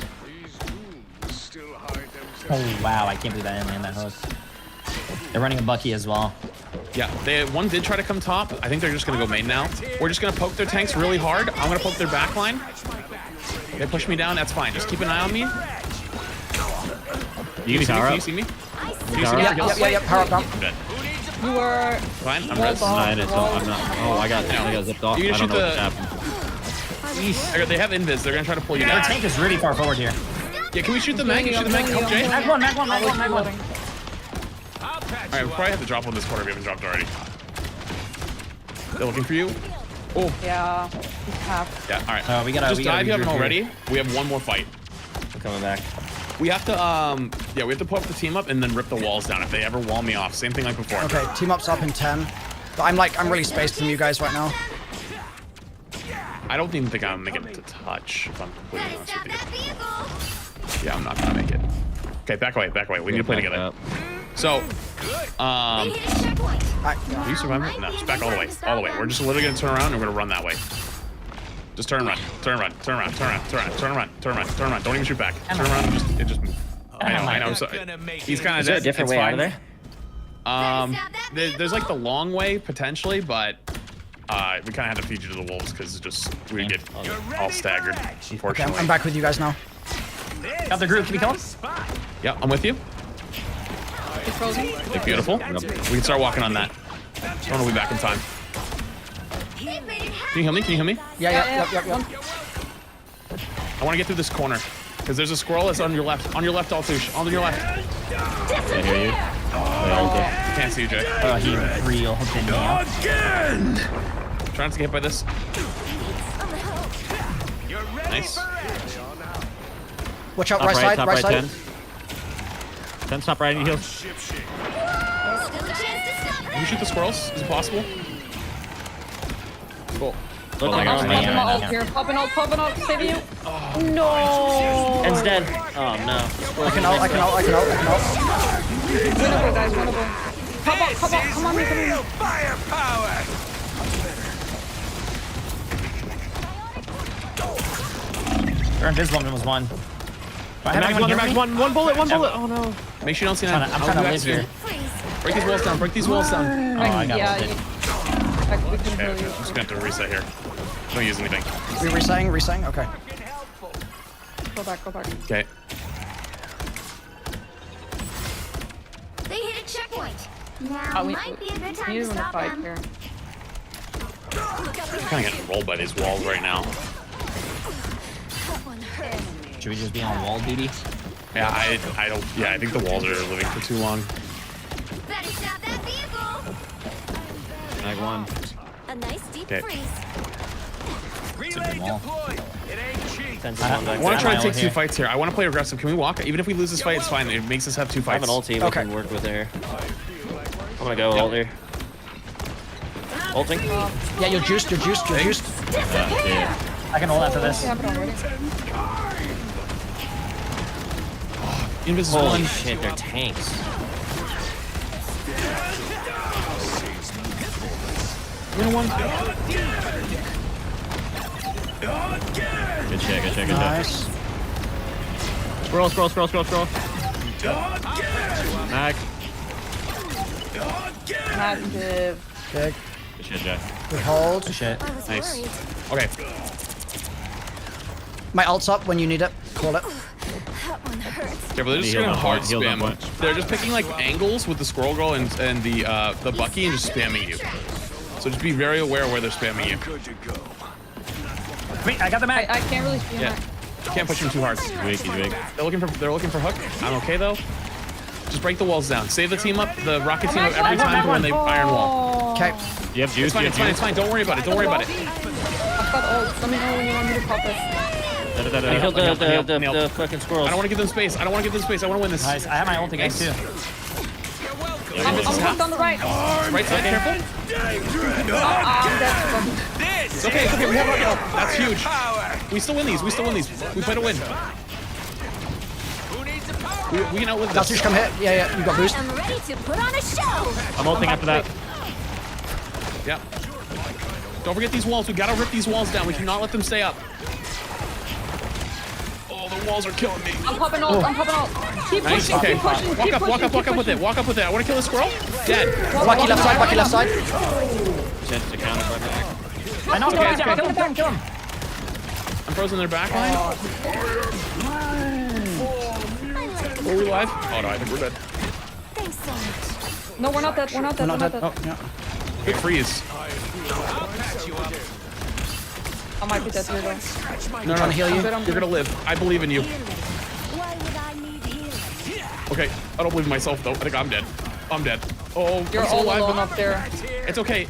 Oh wow, I can't believe I didn't land that hook. They're running a Bucky as well. Yeah, one did try to come top. I think they're just gonna go main now. We're just gonna poke their tanks really hard. I'm gonna poke their back line. They push me down, that's fine. Just keep an eye on me. You can Can you see me? Can you see me? Yeah. Power up now. I'm dead. You were. Fine, I'm Well res. done. I'm not. Oh, I got zipped off. You I can don't shoot know what the- happened. They have invis. They're gonna try to pull you Their down. tank is really far forward here. Yeah, can we shoot the mag? Shoot the mag. Help Jay. Mag one. Alright, we probably have to drop on this corner. We haven't dropped already. They're looking for you. Oh. Yeah. He's half. Yeah, alright. We gotta Just dive, you haven't regroup already. We have one more fight. I'm coming back. We have to, we have to put up the team up and then rip the walls down if they ever wall me off. Same thing like before. Okay. Team up's up in 10. But I'm really spaced from you guys right now. I don't even think I'm gonna make it to touch, if I'm completely Better honest stop with that vehicle. you. Yeah, I'm not gonna make it. Okay, back away. We need to play together. So, They hit a checkpoint. Are you surviving? No, just back all the way. All the way. We're just literally gonna turn around and we're gonna run that way. Just turn around. Don't even shoot back. Turn around and just move. I know. So he's kind of Is there a dead. different It's way out of fine. there? There's like the long way potentially, but we kind of had to feed you to the wolves because we get all staggered. Okay, Unfortunately. I'm back with you guys now. Got the group. Can we kill him? Yeah, I'm with you. He's frozen. Okay, beautiful. We can start walking on that. Someone will be back in time. Can you heal me? Yeah. I want to get through this corner because there's a squirrel that's on your left. On your left, Altouche. On your left. I hear you. Can't see you, Jay. Oh, he real didn't now. Trying to get hit by this. Nice. Watch out, right side. 10. 10, stop right in your heels. Can you shoot the squirrels? Is it possible? Cool. Look like Popping ult here. Popping ult. Save you. No. En's dead. Oh no. I can ult. Winnable, guys. Winnable. Pop up. Come on. Firepower! They're invisible. There was one. Max one. One bullet. Oh no. Make sure you don't see that. I'm trying to live here. Break these walls down. Oh, I got yeah, ulted. we can Okay, heal you. I'm just gonna have to reset here. Don't use anything. We resetting? Okay. Go back. Okay. They hit a checkpoint. Now might be a good time to stop them. Here. I'm kind of getting rolled by these walls right now. Should we just be on wall duty? Yeah, I don't. Yeah, I think the walls are living for too long. Better stop that vehicle. Mag 1. A nice deep Okay. freeze. Relay deployed. It ain't cheap. defensive one back I want to there. try to take 2 fights here. I want to play aggressive. Can we walk? Even if we lose this fight, it's fine. It makes us have 2 I have fights. an ulti we can work with there. I'm gonna go ult here. Ulting? Yeah, you're juiced, you're juiced, you're juiced. Yeah. I can hold after this. Invis Holy one. shit, they're tanks. Win one. Good shit, good shit, good Nice. shit. Scroll. Mag. Massive. Good. Good shit, Jack. Good hold. Good shit. Nice. Okay. My ult's up when you need it. Call it. Yeah, but they're just Heal gonna that hard point, heal that spam. point. They're just picking like angles with the Squirrel Girl and the Bucky and just spamming you. So just be very aware of where they're spamming you. Wait, I got the mag. I can't really see Yeah. Can't push him too hard. He's weak, he's weak. They're looking for hook. I'm okay though. Just break the walls down. Save the team up, the rocket team up every time when they iron wall. Okay. You have juice, It's fine. Don't worry about it. Don't worry about it. I've got ult. Let me know when you want me to pop it. I killed the fucking squirrels. I don't want to give them space. I want to win this. Nice. I have my ult again too. I'm hooked on the right. Right side, careful. It's okay. We have rocket ult. That's huge. We still win these. We play to win. We can outlive this. Natsush, come here. Yeah, you got boost. I'm ready to put on a show. I'm ulting after that. Yep. Don't forget these walls. We gotta rip these walls down. We cannot let them stay up. Oh, the walls are killing me. I'm popping ult. Keep Nice. pushing, Okay. keep pushing, Walk up with it. Walk up with it. I want to kill this squirrel. Dead. Bucky left side, Bucky left side. Chance to counter right back. I know. Okay, Kill him. I'm frozen their back line. Are we live? Oh no, I think we're dead. Thanks so much. No, we're not dead. We're not dead. Oh, yeah. Good freeze. I might be dead here though. No, Trying to heal you. You're gonna live. I believe in you. Why would I need healing? Okay, I don't believe in myself though. I think I'm dead. I'm dead. Oh, You're I'm still all alive. alone up there. It's okay.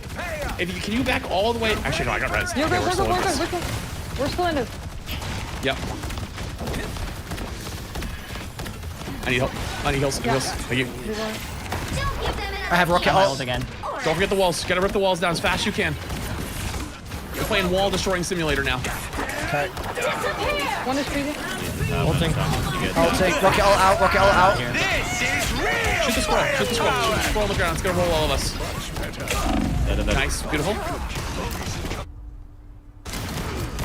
Can you back all the way? Actually, no, I got res. You're Okay, good. we're still in this. We're still in it. Yep. I need help. I need heals. Thank you. I have rocket ult again. Don't forget the walls. Gotta rip the walls down as fast as you can. You're playing wall destroying simulator now. Okay. One is freezing. Ulting. Ulting. Rocket ult out. Rocket ult out. Shoot the squirrel. Shoot the squirrel. Shoot the squirrel on the ground. It's gonna roll all of us. Nice. Beautiful.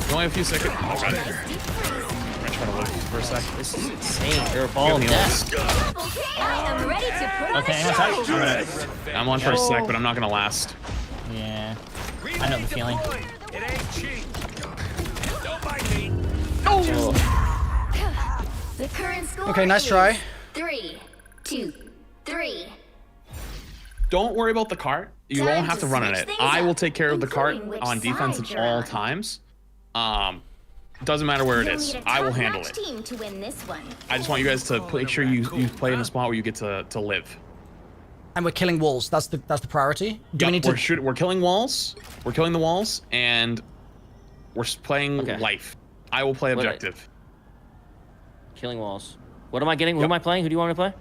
You only have a few seconds. Oh, got it. I'm gonna try to live for a sec. This is insane. They're a ball of death. I am ready to put on Okay, a I'm show. on I'm on for a sec, but I'm not gonna last. Yeah. I know the feeling. It ain't cheap. Don't mind me. The current score Okay, nice is try. 3, 2, 3. Don't worry about the cart. You won't have to run on it. I will take care of the cart including on which defense side at you're all on. times. Doesn't matter where it You'll is. need a I will top-notch handle it. team to win this one. I just want you guys to make sure you play in a spot where you get to live. And we're killing walls. That's the priority. Do we need to? We're killing walls. We're killing the walls, and we're playing life. I will play objective. Killing walls. What am I getting? Who am I playing? Who do you want me to play?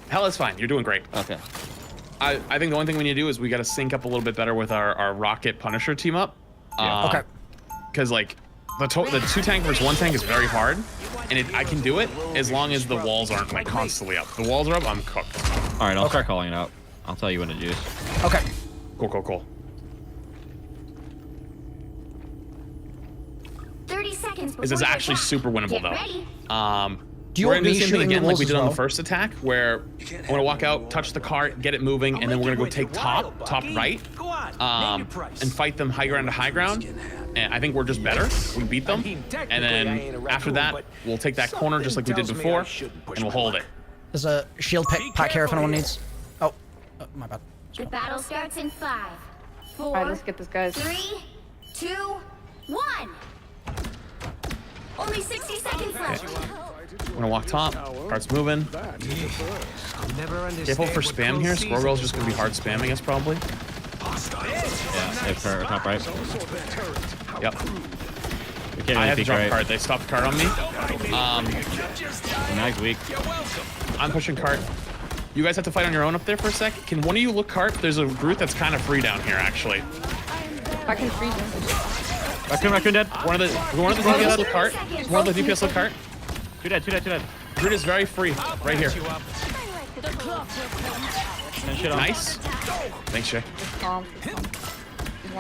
Hell, it's fine. You're doing great. Okay. I think the only thing we need to do is we got to sync up a little bit better with our Rocket Punisher team up. Okay. Because like the 2 tank versus 1 tank is very hard, and I can do it as long as the walls aren't like constantly up. If the walls are up, I'm cooked. All right, I'll start calling it out. I'll tell you when to juice. Okay. Cool. 30 seconds. This is actually super winnable though. Do you we're want gonna me do the same thing shooting the again like we walls did as on the well? first attack, where I'm gonna walk out, touch the cart, get it moving, and then we're gonna go take top right, and fight them high ground to high ground. And I think we're just better. We beat them, and then after that, we'll take that corner just like we did before, and we'll hold it. There's a shield pack here if anyone needs. Oh, my bad. The battle starts in 5, 4. Alright, let's get this, guys. 3, 2, 1. Only 60 seconds left. I'm gonna walk top, cart's moving. Careful for spam here. Squirrel Girl's just gonna be hard spamming us probably. Yeah, if her top right. Yep. I had to drop a cart. They stopped the cart on me. Nice weak. I'm pushing cart. You guys have to fight on your own up there for a sec. Can one of you look cart? There's a route that's kind of free down here, actually. I can freeze him. Raccoon dead. One of the DPS look cart. One of the DPS look cart. Two dead. Route is very free, right here. Nice. Thanks, Shay.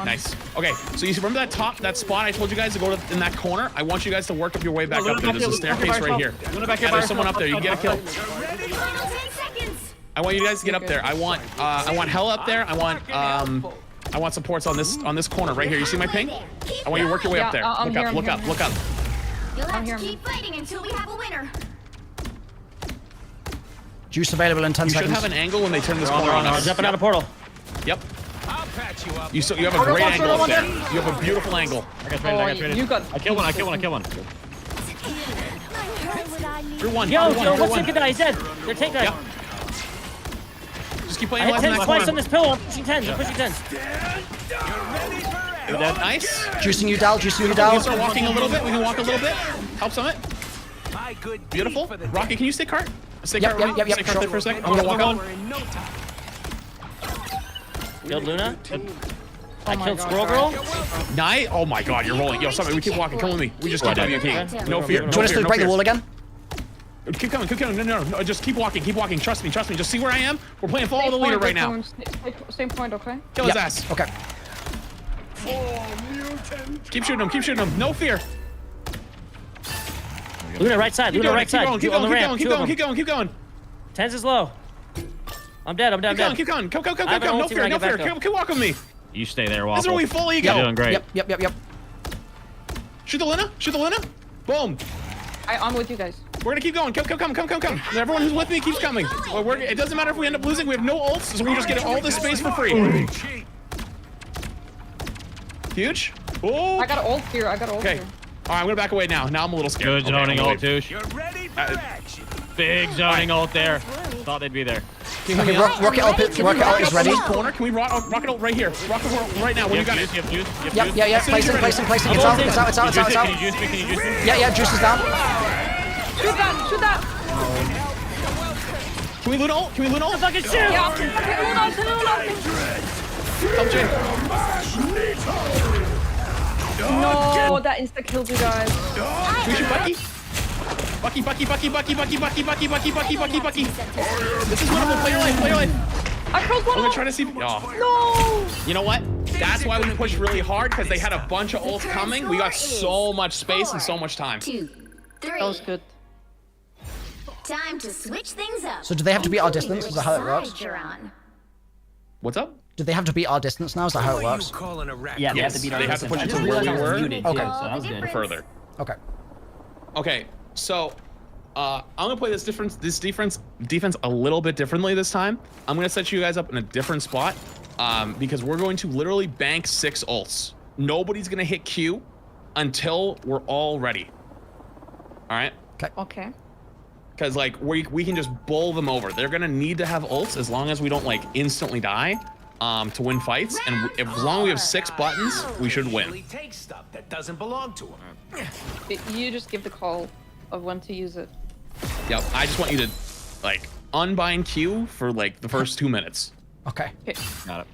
Nice. Okay, so you remember that spot I told you guys to go to in that corner? I want you guys to work up your way back up there. There's a staircase right here. Yeah, there's someone up there. You can get a kill. I want you guys to get up there. I want Hell up there. I want supports on this corner right here. You see my ping? I want you to work your way up there. Look up. You'll have to keep fighting until we have a winner. Juice available in 10 seconds. You should have an angle when they turn this corner on us. Jumping out of portal. Yep. You have a great angle up there. You have a beautiful angle. I got traded. I kill one. Through one. Yo, what's it gonna? He's dead. They're taking that. Just keep playing. I hit 10 twice on this pillow. I'm pushing 10s. Nice. Juicing you down. We can start walking a little bit. Help Summit. Beautiful. Rocky, can you stay cart? Stay cart there for a second. I'm gonna walk on. Killed Luna. I killed Squirrel Girl. Nice. Oh my god, you're rolling. Yo, Summit, we keep walking. Come with me. We just keep WP. No fear. Do you want us to break the wall again? Keep coming. No. Just keep walking. Trust me. Just see where I am. We're playing follow the leader right now. Same point, okay? Kill his ass. Okay. Keep shooting him. No fear. Luna right side. Keep going. 10s is low. I'm dead. Keep going. Go. No fear. Come walk with me. You stay there, Waffle. This is where we fully go. You're doing great. Yep. Shoot the Luna. Boom. I'm with you guys. We're gonna keep going. Come. Everyone who's with me keeps coming. It doesn't matter if we end up losing. We have no ults, so we just get all this space for free. Huge. Oh. I got an ult here. Okay. All right, I'm gonna back away now. Now I'm a little scared. Good zoning ult, Touche. Big zoning ult there. Thought they'd be there. Okay, rocket ult is ready. Corner. Can we rocket ult right here? Rocket ult right now when you got it. Yep. Placing. It's out. Can you juice me? Yeah, juice is down. Shoot that. Can we loot ult? Fucking shoot! Yeah, no, that insta killed you guys. Can we shoot Bucky? Bucky. This is winnable. Play your life. I killed one. I'm gonna try to see. Oh. No. You know what? That's why we pushed really hard, because they had a bunch of ults coming. We got so much space and so much time. 2, 3. That was good. Time to switch things up. So do they have to beat our distance? Is that how it works? What's up? Do they have to beat our distance now? Is that how it works? Yeah, they have to beat our They have to distance. push it to where we were. Muted, Okay. too, so that was good. Further. Okay. So, I'm gonna play this defense a little bit differently this time. I'm gonna set you guys up in a different spot, because we're going to literally bank 6 ults. Nobody's gonna hit Q until we're all ready. All right. Okay. Because like we can just bowl them over. They're gonna need to have ults as long as we don't like instantly die, to win fights. And as long as we have 6 buttons, we should win. Take stuff that doesn't belong to him. You just give the call of when to use it. Yep. I just want you to like unbind Q for like the first 2 minutes. Okay. Got it.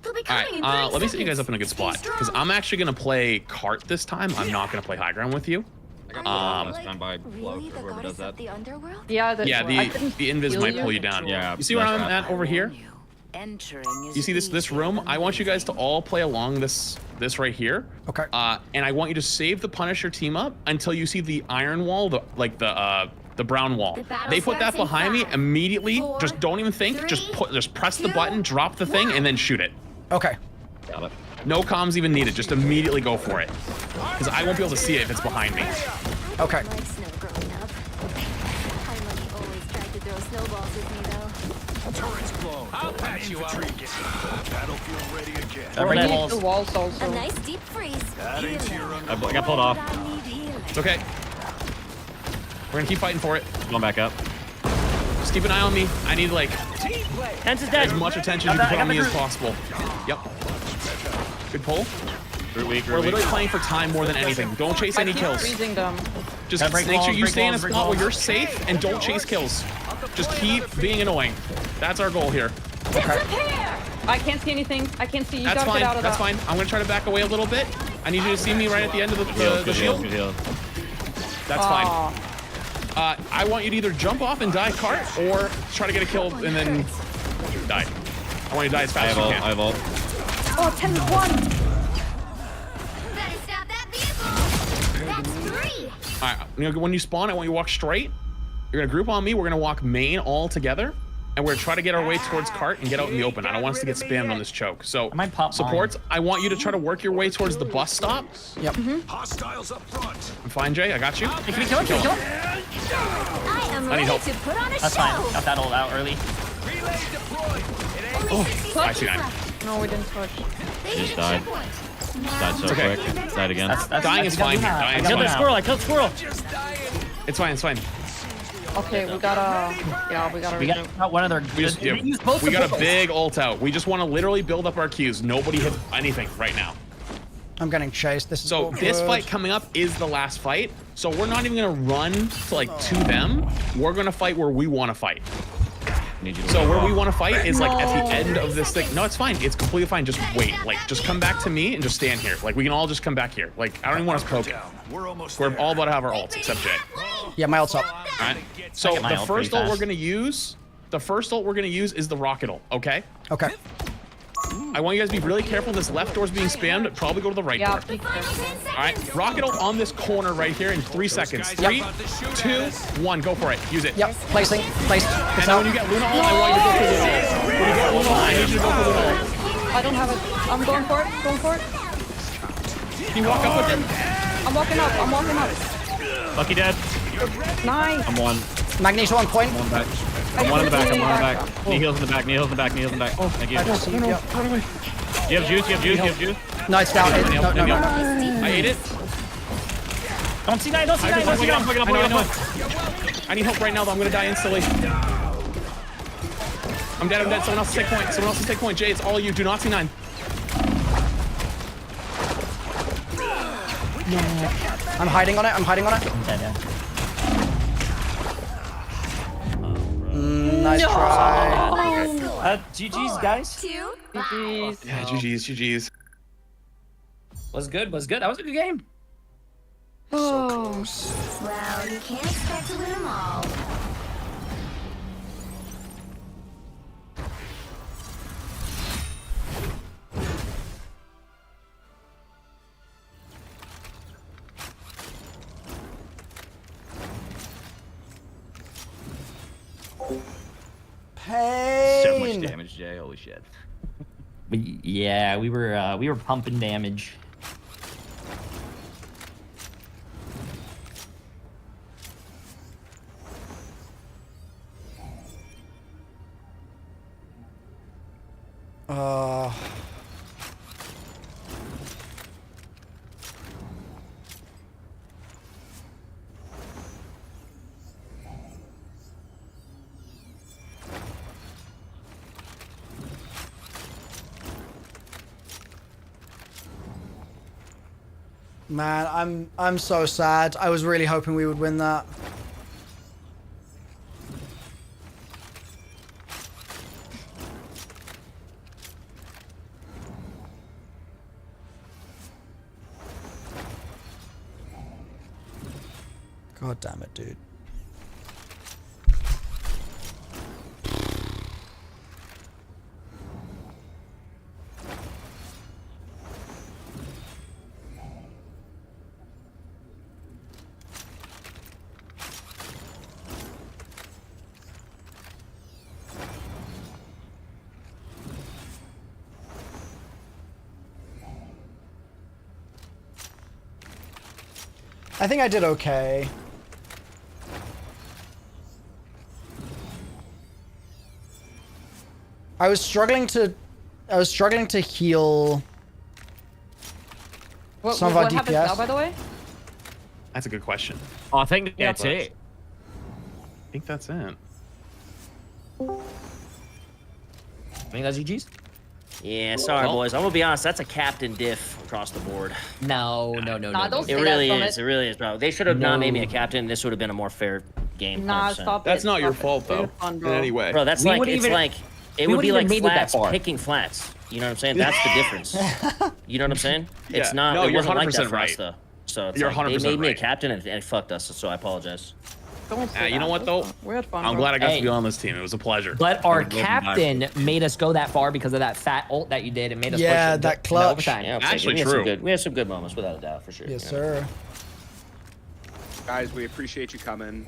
All right. Let me set you guys up in a good spot, because I'm actually gonna play cart this time. I'm not gonna play high ground with you. Stand by whoever does that. Yeah, the invis might pull you down. Yeah. You see where I'm at over here? You see this room? I want you guys to all play along this right here. Okay. And I want you to save the Punisher team up until you see the iron wall, the brown wall. They put that behind me immediately. Just don't even think. Just press the button, drop the thing, and then shoot it. Okay. Got it. No comms even needed. Just immediately go for it, because I won't be able to see it if it's behind me. Okay. I'll patch you up. Battlefield ready again. The walls also. A nice deep freeze. I got pulled off. It's okay. We're gonna keep fighting for it. Going back up. Just keep an eye on me. I need like Tense is dead. as much attention you can put on me as possible. Yep. Good pull. We're literally playing for time more than anything. Don't chase any kills. Freezing them. Just make sure you stay in a spot where you're safe and don't chase kills. Just keep being annoying. That's our goal here. Okay. I can't see anything. I can't see. You That's gotta fine. get out of That's that. fine. I'm gonna try to back away a little bit. I need you to see me right at the end of the shield. That's fine. I want you to either jump off and die cart or try to get a kill and then die. I want you to die as fast as you can. I have ult. Oh, 10-1. Better stop that vehicle. That's 3. All right. When you spawn, I want you to walk straight. You're gonna group on me. We're gonna walk main all together. And we're gonna try to get our way towards cart and get out in the open. I don't want us to get spammed on this choke. So supports, I want you to try to work your way towards the bus stop. Yep. Hostiles up front. I'm fine, Jay. I got you. Hey, can we kill him? Can we kill him? I am I need ready help. to put on a That's show. fine. Got that ult out early. Oh, I see 9. No, we didn't touch. Just died. Just died so Okay. quick. Died again. Dying is fine here. Dying is I killed the fine. squirrel. I killed squirrel. It's fine. It's fine. Okay, we gotta. Yeah, we gotta. We got one of their. We just, we got a big ult out. We just want to literally build up our queues. Nobody hit anything right now. I'm getting chased. This is So awkward. this fight coming up is the last fight. So we're not even gonna run to like to them. We're gonna fight where we want to fight. So where we want to fight is like at the end of this thing. No, it's fine. It's completely fine. Just wait. Like, just come back to me and just stand here. Like, we can all just come back here. Like, I don't even want us poking. We're all about to have our ults, except Jay. Yeah, my ult's up. All right. So the first ult we're gonna use, is the rocket ult. Okay. Okay. I want you guys to be really careful. This left door's being spammed. Probably go to the right door. All right. Rocket ult on this corner right here in 3 seconds. 3, 2, 1. Go for it. Use it. Yep. Placed. And then when you get Luna ult, I want you to go for Luna ult. When you get Luna ult, I need you to go for Luna ult. I don't have it. I'm going for it. Going for it. Can you walk up with him? I'm walking up. Lucky dead. Nice. I'm one. Magneto on point. One back. I'm one in the back. I'm one in the back. Knee heals in the back. Knee heals in the back. Knee heals in the back. Thank you. You have juice. You have juice. You have juice. No, it's down. No. I ate it. Don't see 9. Don't see 9. Don't see 9. I need help right now, though. I'm gonna die instantly. I'm dead. Someone else take point. Someone else take point. Jay, it's all you. Do not see 9. I'm hiding on it. I'm dead, yeah. Nice try. GG's, guys. 2. GG's. Yeah, GG's. Was good. That was a good game. Well, you can't expect to win them all. Pain. So much damage, Jay. Holy shit. Yeah, we were pumping damage. Man, I'm so sad. I was really hoping we would win that. God damn it, dude. I think I did okay. I was struggling to heal some of our what DPS. happens now, by the way? That's a good question. Oh, I think that's it. I think that's it. I think that's GG's. Yeah, sorry, Well- boys. I'm gonna be honest. That's a captain diff across the board. No. don't It say really that, is. It really is, bro. They should have not made me a No. captain. This would have been a more fair game. Nah, 100%. stop That's it. not your stop it. fault, We though, had fun, in bro. any way. Bro, that's We like wouldn't it's even- like it we would be wouldn't like even made it that flats far. picking flats. You know what I'm saying? That's the difference. You know what I'm saying? It's Yeah. not. No, it you're wasn't like that 100% for us right. though. So it's You're like, they 100% made me a right. captain and it fucked us. So I apologize. Don't say You know that. what, though? We had fun. I'm bro. glad I got Hey. to be on this team. It was a pleasure. But our Live and die for captain made us go that far because of that fat ult that you did and made us Yeah, push it that in clutch. overtime. Yeah, I'll take it. Actually we had true. We had some good moments, without a doubt, for sure. Yes, you know? sir. Guys, we appreciate you coming.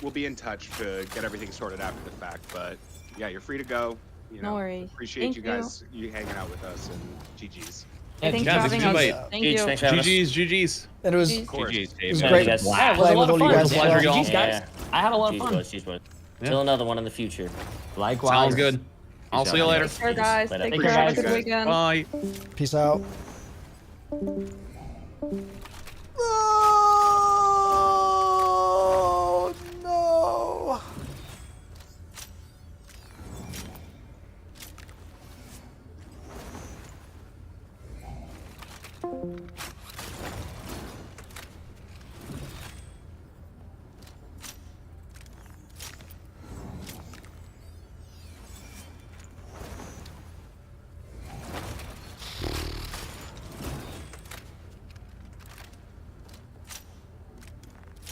We'll be in touch to get everything sorted after the fact. But yeah, you're free to go. You know, No worries. Appreciate Thank you guys you hanging out with us and GG's. Hey, thanks Yeah, for thanks having for us. the invite. Thank Huge, you. thanks for having us. GG's. And it was, Of course. it was Yeah, great you guys- Yeah, it was a playing lot with all of you fun. guys. It was a pleasure, as well. y'all. guys. I had a lot of Jeez, fun. boys, jeez, boys. Yeah. Till another one in the future. Likewise. Sounds good. I'll Peace see you out. later. Take care, guys. Later. Take Take care. care, Have a guys. good weekend. Bye. Peace out. Oh, no.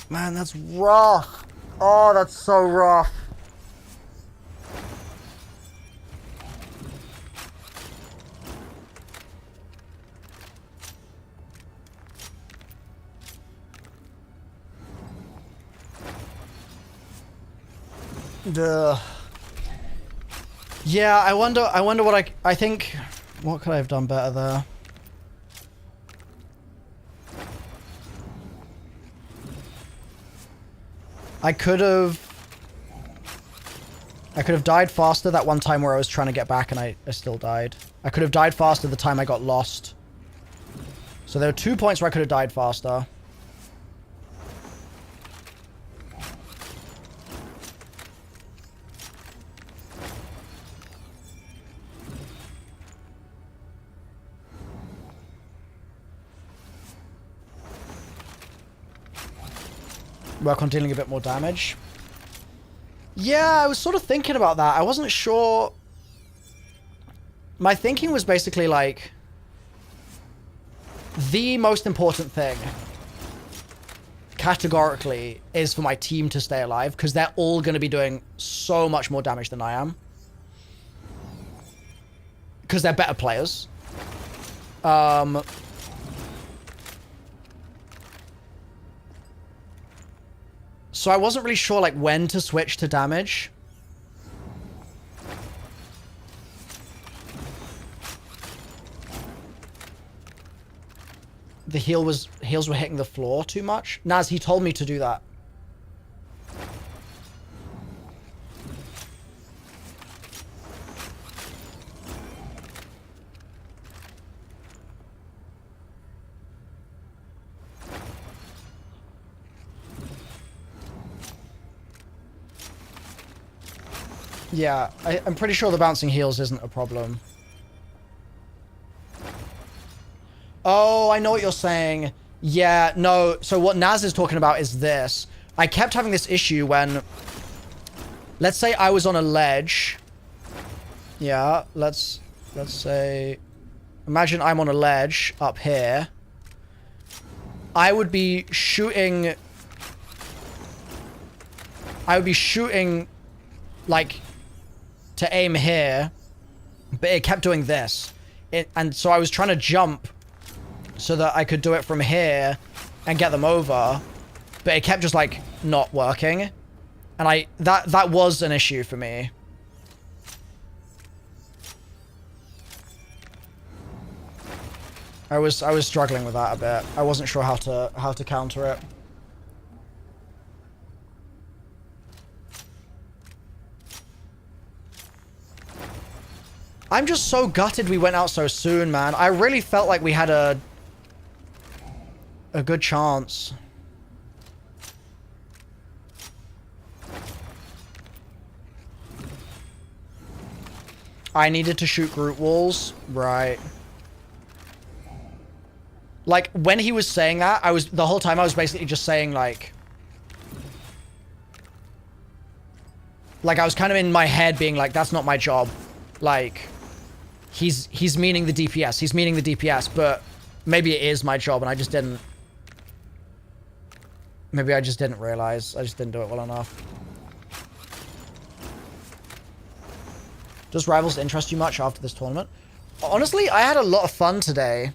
Man, that's rough. Oh, that's so rough. Duh. Yeah, I wonder what I think, what could I have done better there? I could have died faster that one time where I was trying to get back and I still died. I could have died faster the time I got lost. So there were 2 points where I could have died faster. Work on dealing a bit more damage. Yeah, I was sort of thinking about that. I wasn't sure. My thinking was basically like, the most important thing, categorically, is for my team to stay alive, because they're all going to be doing so much more damage than I am. Because they're better players. So I wasn't really sure like when to switch to damage. The heals were hitting the floor too much. Naz, he told me to do that. Yeah, I'm pretty sure the bouncing heals isn't a problem. Oh, I know what you're saying. Yeah, no. So what Naz is talking about is this. I kept having this issue when, let's say I was on a ledge. Yeah, let's say, imagine I'm on a ledge up here. I would be shooting like to aim here, but it kept doing this. And so I was trying to jump so that I could do it from here and get them over, but it kept just like not working. And that was an issue for me. I was struggling with that a bit. I wasn't sure how to counter it. I'm just so gutted we went out so soon, man. I really felt like we had a good chance. I needed to shoot group walls. Right. Like, when he was saying that, the whole time I was basically just saying, like, I was kind of in my head being like, that's not my job. Like, he's meaning the DPS. He's meaning the DPS, but maybe it is my job and I just didn't. Maybe I just didn't realize. I just didn't do it well enough. Does Rivals interest you much after this tournament? Honestly, I had a lot of fun today.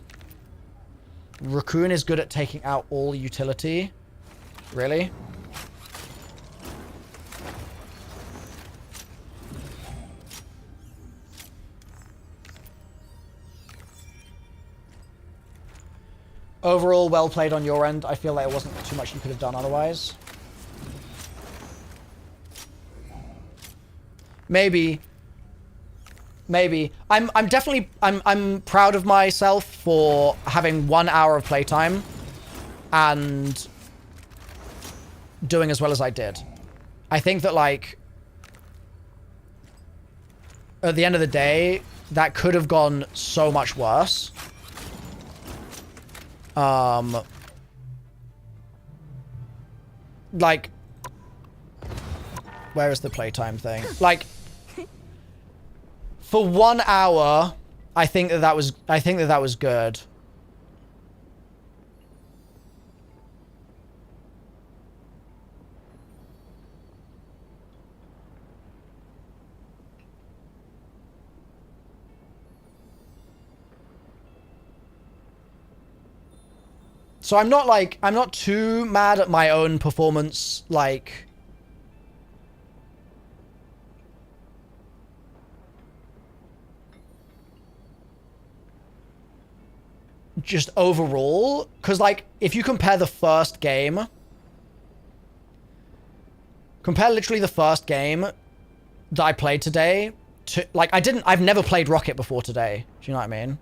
Raccoon is good at taking out all utility. Really? Overall, well played on your end. I feel like it wasn't too much you could have done otherwise. Maybe. I'm definitely I'm proud of myself for having 1 hour of playtime and doing as well as I did. I think that, like, at the end of the day, that could have gone so much worse. Like, where is the playtime thing? Like, for 1 hour, I think that was good. So I'm not too mad at my own performance, like, just overall, because, like, if you compare the first game, compare literally the first game that I played today to, like, I've never played Rocket before today. Do you know what I mean?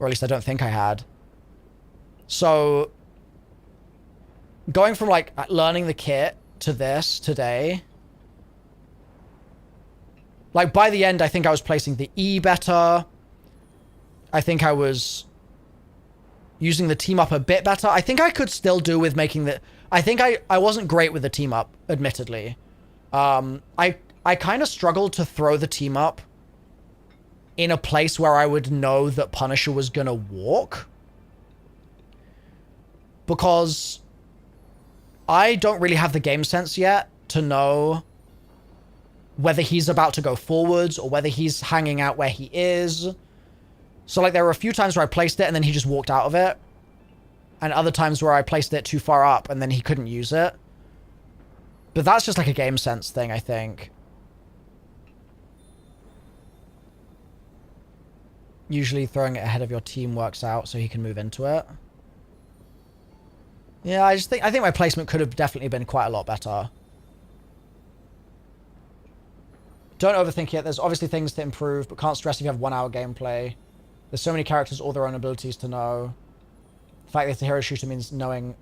Or at least I don't think I had. So, going from, like, learning the kit to this today, like, by the end, I think I was placing the E better. I think I was using the team up a bit better. I think I could still do with making the... I think I wasn't great with the team up, admittedly. I kind of struggled to throw the team up in a place where I would know that Punisher was gonna walk. Because I don't really have the game sense yet to know whether he's about to go forwards or whether he's hanging out where he is. So, like, there were a few times where I placed it and then he just walked out of it. And other times where I placed it too far up and then he couldn't use it. But that's just like a game sense thing, I think. Usually throwing it ahead of your team works out so he can move into it. Yeah, I think my placement could have definitely been quite a lot better. Don't overthink it. There's obviously things to improve, but can't stress if you have 1 hour gameplay. There's so many characters, all their own abilities to know. The fact that it's a hero shooter means knowing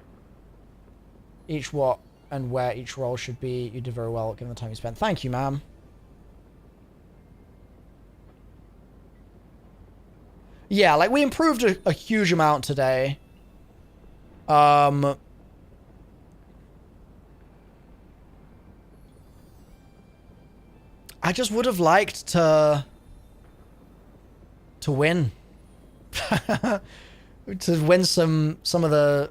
each what and where each role should be. You did very well given the time you spent. Thank you, ma'am. Yeah, like, we improved a huge amount today. I just would have liked to win. To win some of the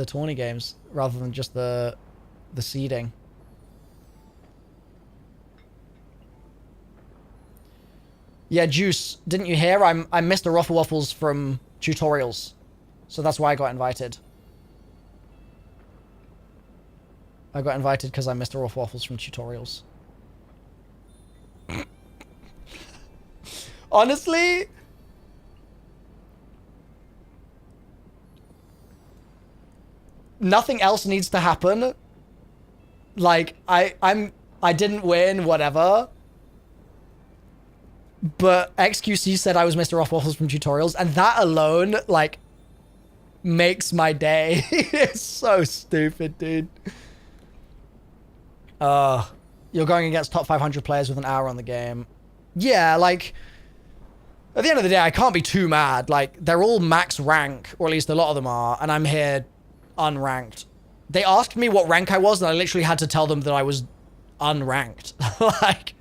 tourney games rather than just the seeding. Yeah, Juice, didn't you hear? I'm MrRoflWaffles from tutorials. So that's why I got invited. I got invited because I'm MrRoflWaffles from tutorials. Honestly, nothing else needs to happen. Like, I didn't win, whatever. But Xqc'S said I was MrRoflWaffles from tutorials, and that alone, like, makes my day. It's so stupid, dude. You're going against top 500 players with an hour on the game. Yeah, like, at the end of the day, I can't be too mad. Like, they're all max rank, or at least a lot of them are, and I'm here unranked. They asked me what rank I was, and I literally had to tell them that I was unranked. Like,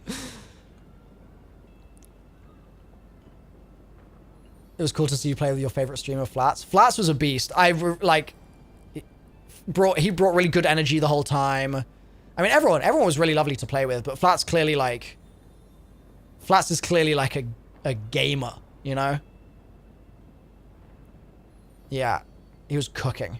it was cool to see you play with your favorite streamer, Flats. Flats was a beast. He brought really good energy the whole time. I mean, everyone was really lovely to play with, but Flats is clearly like a gamer, you know? Yeah, he was cooking.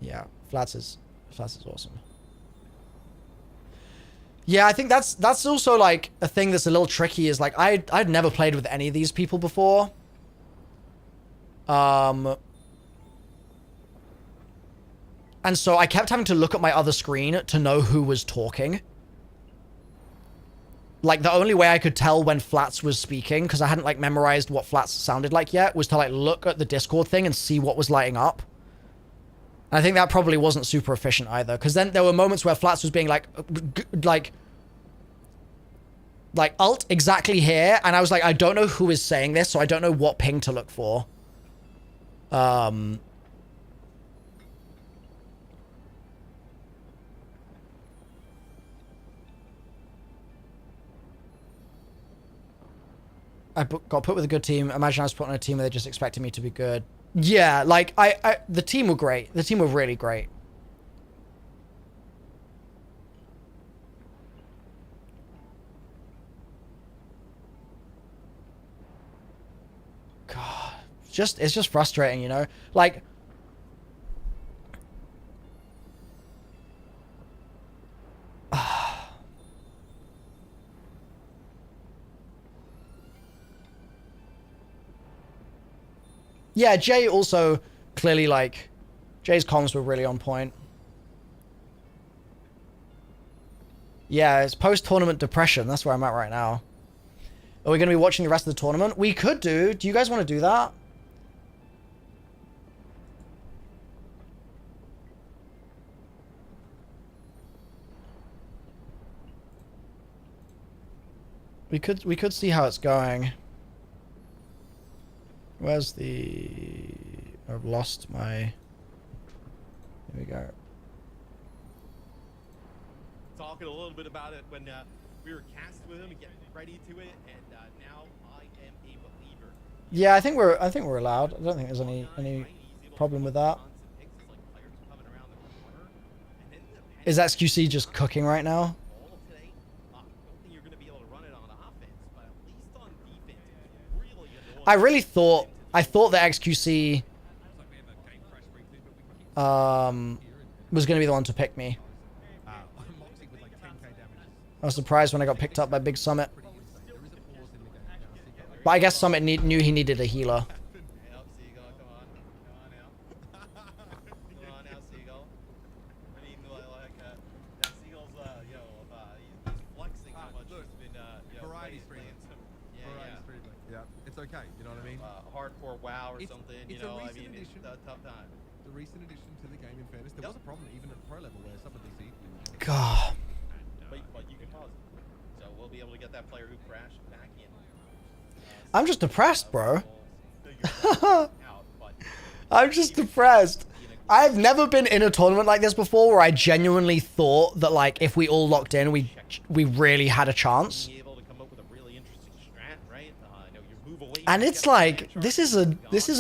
Yeah, Flats is awesome. Yeah, I think that's also like a thing that's a little tricky is like I'd never played with any of these people before. And so I kept having to look at my other screen to know who was talking. Like the only way I could tell when Flats was speaking, because I hadn't like memorized what Flats sounded like yet, was to like look at the Discord thing and see what was lighting up. And I think that probably wasn't super efficient either, because then there were moments where Flats was being like alt exactly here, and I was like, I don't know who is saying this, so I don't know what ping to look for. I got put with a good team. Imagine I was put on a team where they just expected me to be good. Yeah, like, the team were great. The team were really great. God, it's just frustrating, you know? Like, yeah, Jay also clearly, like, Jay's comms were really on point. Yeah, it's post-tournament depression. That's where I'm at right now. Are we going to be watching the rest of the tournament? We could do. Do you guys want to do that? We could see how it's going. Where's the... I've lost my... Here we go. Talking a little bit about it when we were cast with him and getting ready to it, and now I am a believer. Yeah, I think we're allowed. I don't think there's any problem with that. Is Xqc's just cooking right now? I really thought that Xqc was going to be the one to pick me. I was surprised when I got picked up by Big Summit. But I guess Summit knew he needed a healer. It's okay, you know what I mean? Hardcore WoW or something, you know, I mean, it's a tough time. The recent addition to the game, in fairness, there was a problem even at pro level where some of the seed... God. But you can pause it. So we'll be able to get that player who crashed back in. I'm just depressed, bro. I'm just depressed. I've never been in a tournament like this before where I genuinely thought that, like, if we all locked in, we really had a chance. And it's like, this is a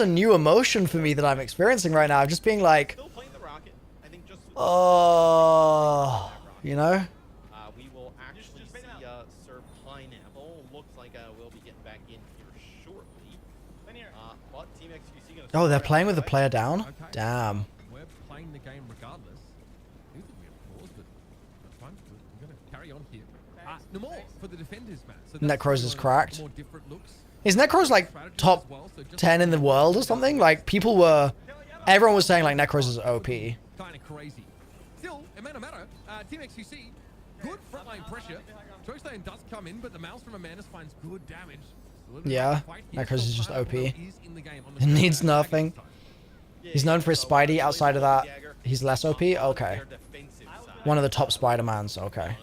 new emotion for me that I'm experiencing right now. Just being like, oh, you know? We will actually see Sir Pineapple. Looks like we'll be getting back in here shortly. But Team Xqc gonna... Oh, they're playing with the player down? Damn. We're playing the game regardless. We have paused, but that's fine. We're going to carry on here. No more for the defenders, Matt. So Necros is cracked. More different looks. Is Necros like top 10 in the world or something? Like everyone was saying like Necros is OP. Kind of crazy. Still, it may not matter. Team Xqc, good frontline pressure. Chokeslam does come in, but the mouse from Amanus finds good damage. Yeah, Necros is just OP. It needs nothing. He's known for his Spidey. Outside of that, he's less OP? Okay. One of the top Spider-Mans. Okay.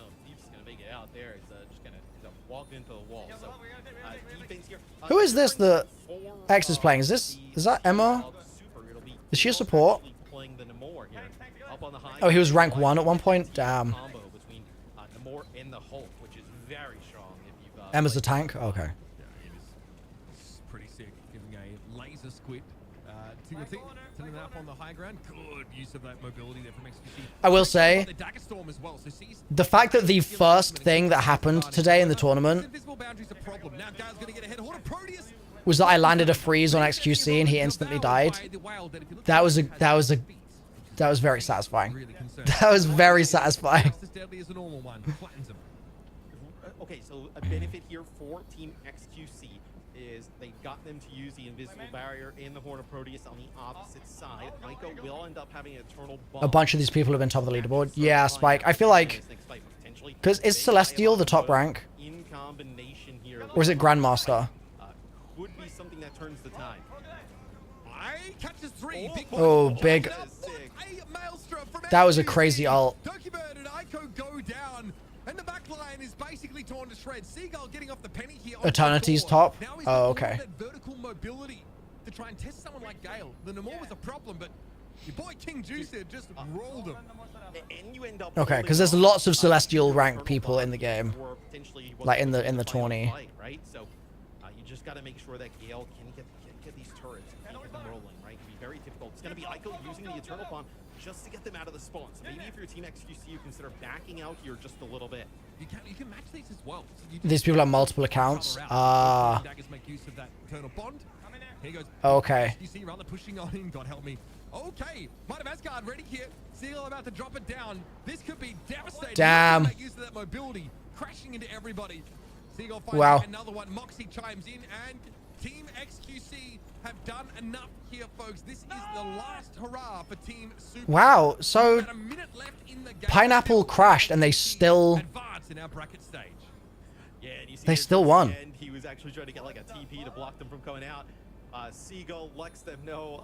Who is this that X is playing? Is that Emma? Is she a support? Oh, he was rank 1 at one point? Damn. Emma's the tank? Okay. It's pretty sick. Giving a laser squid to your thing. Turning that up on the high ground. Good use of that mobility there from Xqc's. I will say, the fact that the first thing that happened today in the tournament was that I landed a freeze on Xqc and he instantly died. That was very satisfying. That was very satisfying. Okay, so a benefit here for Team Xqc is they got them to use the invisible barrier in the Horn of Proteus on the opposite side. Ico will end up having an eternal bomb. A bunch of these people have been top of the leaderboard. Yeah, Spike. I feel like, because is Celestial the top rank? In combination here, Or is it Grandmaster? Could be something that turns the tide. Oh, big. That was a crazy ult. And the back line is basically torn to shreds. Seagull getting off the penny here. Eternity's top? Oh, okay. Vertical mobility to try and test someone like Gale. The Namor was a problem, but your boy King Juice here just rolled him. Okay, because there's lots of Celestial rank people in the game. Like in the tourney. Right? So you just got to make sure that Gale can get these turrets and keep them rolling, right? It can be very difficult. It's going to be Ico using the Eternal Bomb just to get them out of the spawn. So maybe if you're Team Xqc, you consider backing out here just a little bit. You can match these as well. So These people have multiple accounts. Ah. Make use of that eternal bond. Here goes. Okay. You see, rather pushing on him. God help me. Okay, Might of Asgard ready here. Seagull about to drop it down. This could be devastating. Damn. Make use of that mobility, crashing into everybody. Seagull finds Wow. another one. Moxie chimes in, and Team Xqc have done enough here, folks. This is the last hurrah for Team Super. Wow, so About a minute left in the game. Pineapple crashed and they still Advance in our bracket stage. Yeah, and you see They here still towards won. the end, he was actually trying to get like a TP to block them from coming out. Seagull lets them know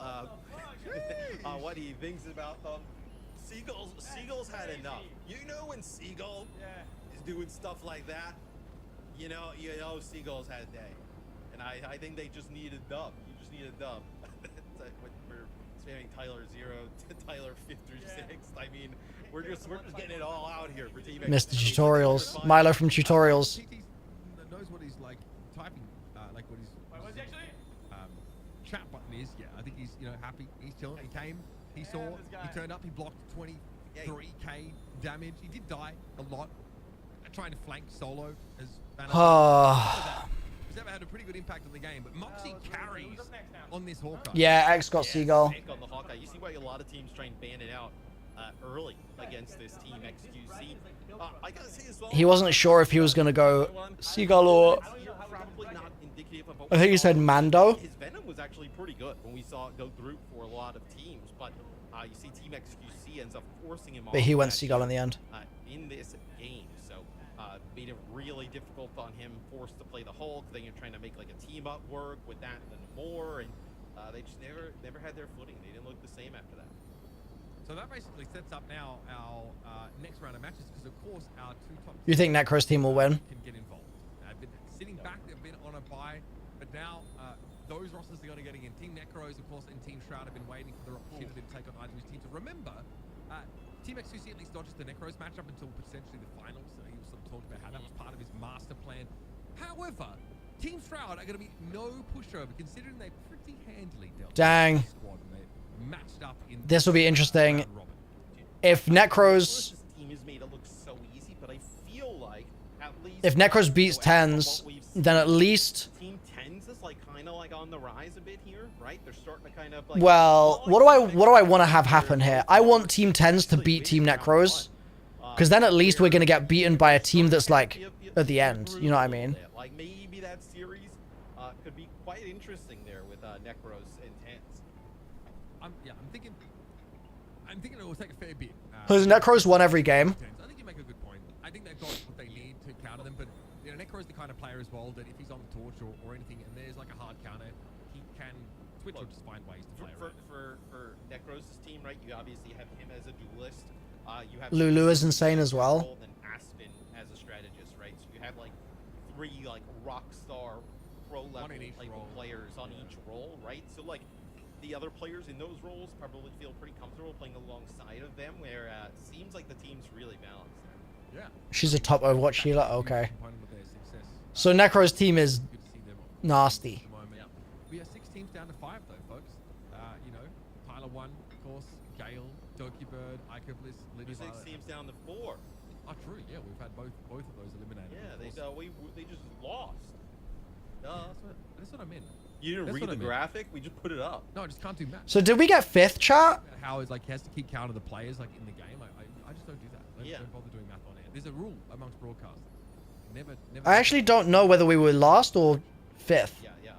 what he thinks about them. Seagull's had enough. You know when Seagull is doing stuff like that, you know Seagull's had a day. And I think they just need a dub. You just need a dub. We're spamming Tyler 0 to Tyler 5 through 6. I mean, we're just getting it all out here for Team Mr. Xqc. Tutorials. Milo from Tutorials. Knows what he's like typing, like what his chat button is. Yeah, I think he's happy. He's chilling. He came, he saw, he turned up, he blocked 23k damage. He did die a lot. Trying to flank solo as He's never had a pretty good impact on the game, but Moxie carries on this Hawkeye. Yeah, X got Seagull. On the Hawkeye. You see why a lot of teams try and ban it out early against this Team Xqc. I gotta say as well, He wasn't sure if he was going to go Seagull or... I think he said Mando. His Venom was actually pretty good when we saw it go through for a lot of teams, but you see Team Xqc ends up forcing him off. But he went Seagull in the end. In this game, so made it really difficult on him, forced to play the Hulk. Then you're trying to make like a team up work with that and more, and they just never had their footing. They didn't look the same after that. So that basically sets up now our next round of matches, because of course our two top. You think Necro's team will win? Can get involved. They've been sitting back. They've been on a bye, but now those rosters are going to get in. Team Necros, of course, and Team Shroud have been waiting for their opportunity to take on either team. To remember, Team Xqc at least dodged the Necros matchup until potentially the finals. So he was sort of talking about how that was part of his master plan. However, Team Shroud are going to be no pushover, considering they pretty handily dealt Dang. with the squad and they matched up in. This will be interesting. If Necros... Team has made it look so easy, but I feel like at least If Necros beats Tens, then at least... Team Tens is like kind of like on the rise a bit here, right? They're starting to kind of like... Well, what do I want to have happen here? I want Team Tens to beat Team Necros, because then at least we're going to get beaten by a team that's like at the end. You know what I mean? Like maybe that series could be quite interesting there with Necros and Tens. I'm thinking it will take a fair bit. Because Necros won every game. I think you make a good point. I think they've got what they need to counter them, but Necro's the kind of player as well that if he's on the torch or anything and there's like a hard counter, he can Twitch will just find ways to play around. For Necros' team, right? You obviously have him as a duelist. You have Lulu is insane as well. And Aspen as a strategist, right? So you have like 3 like rock star pro level type of players on each role, right? So like the other players in those roles probably feel pretty comfortable playing alongside of them, where it seems like the team's really balanced there. Yeah. She's a top Overwatch healer. Okay. So Necro's team is nasty. We have 6 teams down to 5 though, folks. You know, Tyler 1, of course, Gale, Doki Bird, Ico Bliss, Lydia. 6 teams down to 4. Oh, true. Yeah, we've had both of those eliminated. Yeah, they just lost. That's what I mean. You didn't read the graphic? We just put it up. No, I just can't do math. So did we get 5th, chat? How is like he has to keep count of the players like in the game. I just don't do that. Don't bother doing math on air. There's a rule amongst broadcasters. Never. I actually don't know whether we were last or 5th. Yeah.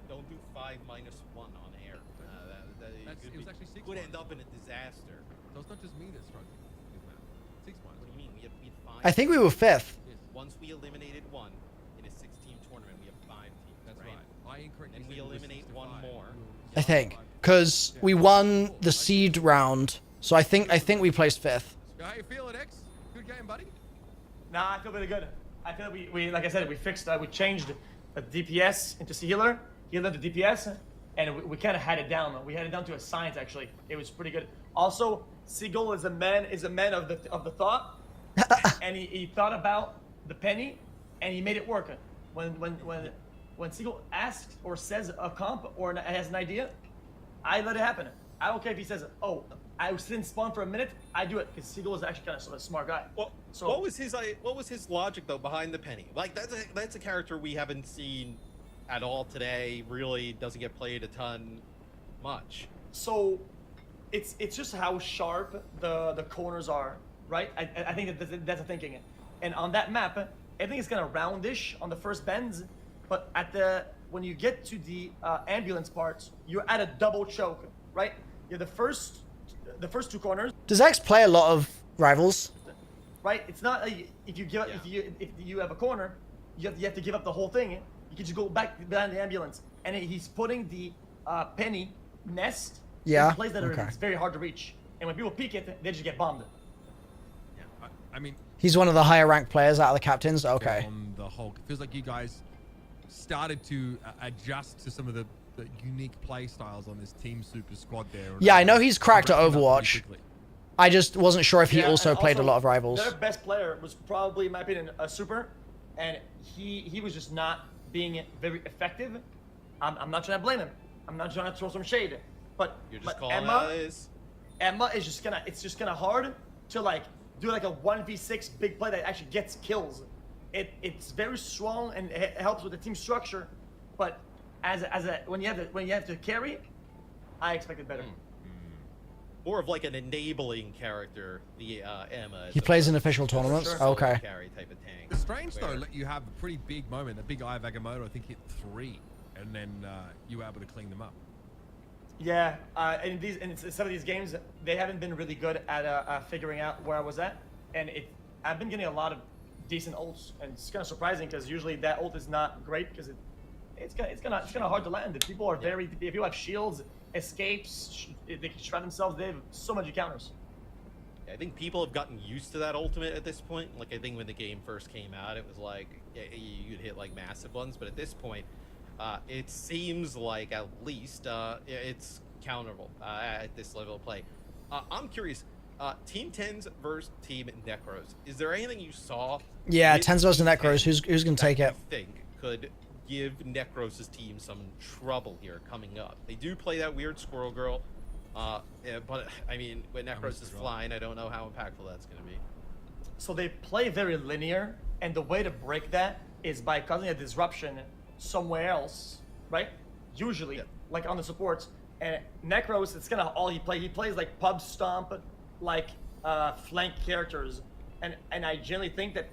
Don't do 5 minus 1 on air. It was actually 6. Could end up in a disaster. So it's not just me that's struggling with math. 6 minus. What do you mean? We had 5. I think we were 5th. Once we eliminated 1 in a 6-team tournament, we have 5 teams. That's right. I incorrectly. And we eliminate 1 more. I think, because we won the seed round, so I think we placed 5th. How you feeling, X? Good game, buddy. Nah, I feel really good. I feel we like I said, we changed the DPS into healer to DPS, and we kind of had it down. We had it down to a science actually. It was pretty good. Also, Seagull is a man of the thought, and he thought about the penny, and he made it work. When Seagull asks or says a comp or has an idea, I let it happen. I don't care if he says, "Oh, I was in spawn for a minute." I do it because Seagull is actually kind of a smart guy. Well, so what was his logic though behind the penny? Like that's a character we haven't seen at all today. Really doesn't get played a ton much. So it's just how sharp the corners are, right? I think that's the thinking. And on that map, everything is kind of roundish on the first bends, but when you get to the ambulance parts, you're at a double choke, right? You're the first 2 corners. Does X play a lot of rivals? Right? It's not if you have a corner, you have to give up the whole thing. You can just go back behind the ambulance, and he's putting the penny nest in place that it's very hard to reach. And when people peek it, they just get bombed. Yeah, I mean. He's one of the higher ranked players out of the captains. Okay. On the whole, it feels like you guys started to adjust to some of the unique play styles on this team super squad there. Yeah, I know he's cracked at Overwatch. I just wasn't sure if he also played a lot of rivals. Their best player was probably, in my opinion, a super, and he was just not being very effective. I'm not trying to blame him. I'm not trying to throw some shade, but you're just calling Emma is just gonna hard to like do like a 1v6 big play that actually gets kills. It's very strong and it helps with the team structure, but when you have to carry, I expected better. More of like an enabling character, the Emma. He plays in official tournaments. Sure. Okay. Carry type of tank. The Strange though let you have a pretty big moment. The big Eye of Agamotto, I think, hit 3, and then you were able to clean them up. Yeah, in some of these games, they haven't been really good at figuring out where I was at, and I've been getting a lot of decent ults, and it's kind of surprising because usually that ult is not great because it's kind of hard to land. If people are if you have shields, escapes, they can shred themselves. They have so many counters. I think people have gotten used to that ultimate at this point. Like I think when the game first came out, it was like you'd hit like massive ones, but at this point, it seems like at least it's counterable at this level of play. I'm curious, Team 10s versus Team Necros. Is there anything you saw? Yeah, 10s versus Necros. Who's gonna take it? Think could give Necros' team some trouble here coming up. They do play that weird squirrel girl, but I mean, when Necros is flying, I don't know how impactful that's going to be. So they play very linear, and the way to break that is by causing a disruption somewhere else, right? Usually, like on the supports. And Necros, it's kind of all he plays. He plays like pub stomp, like flank characters, and I generally think that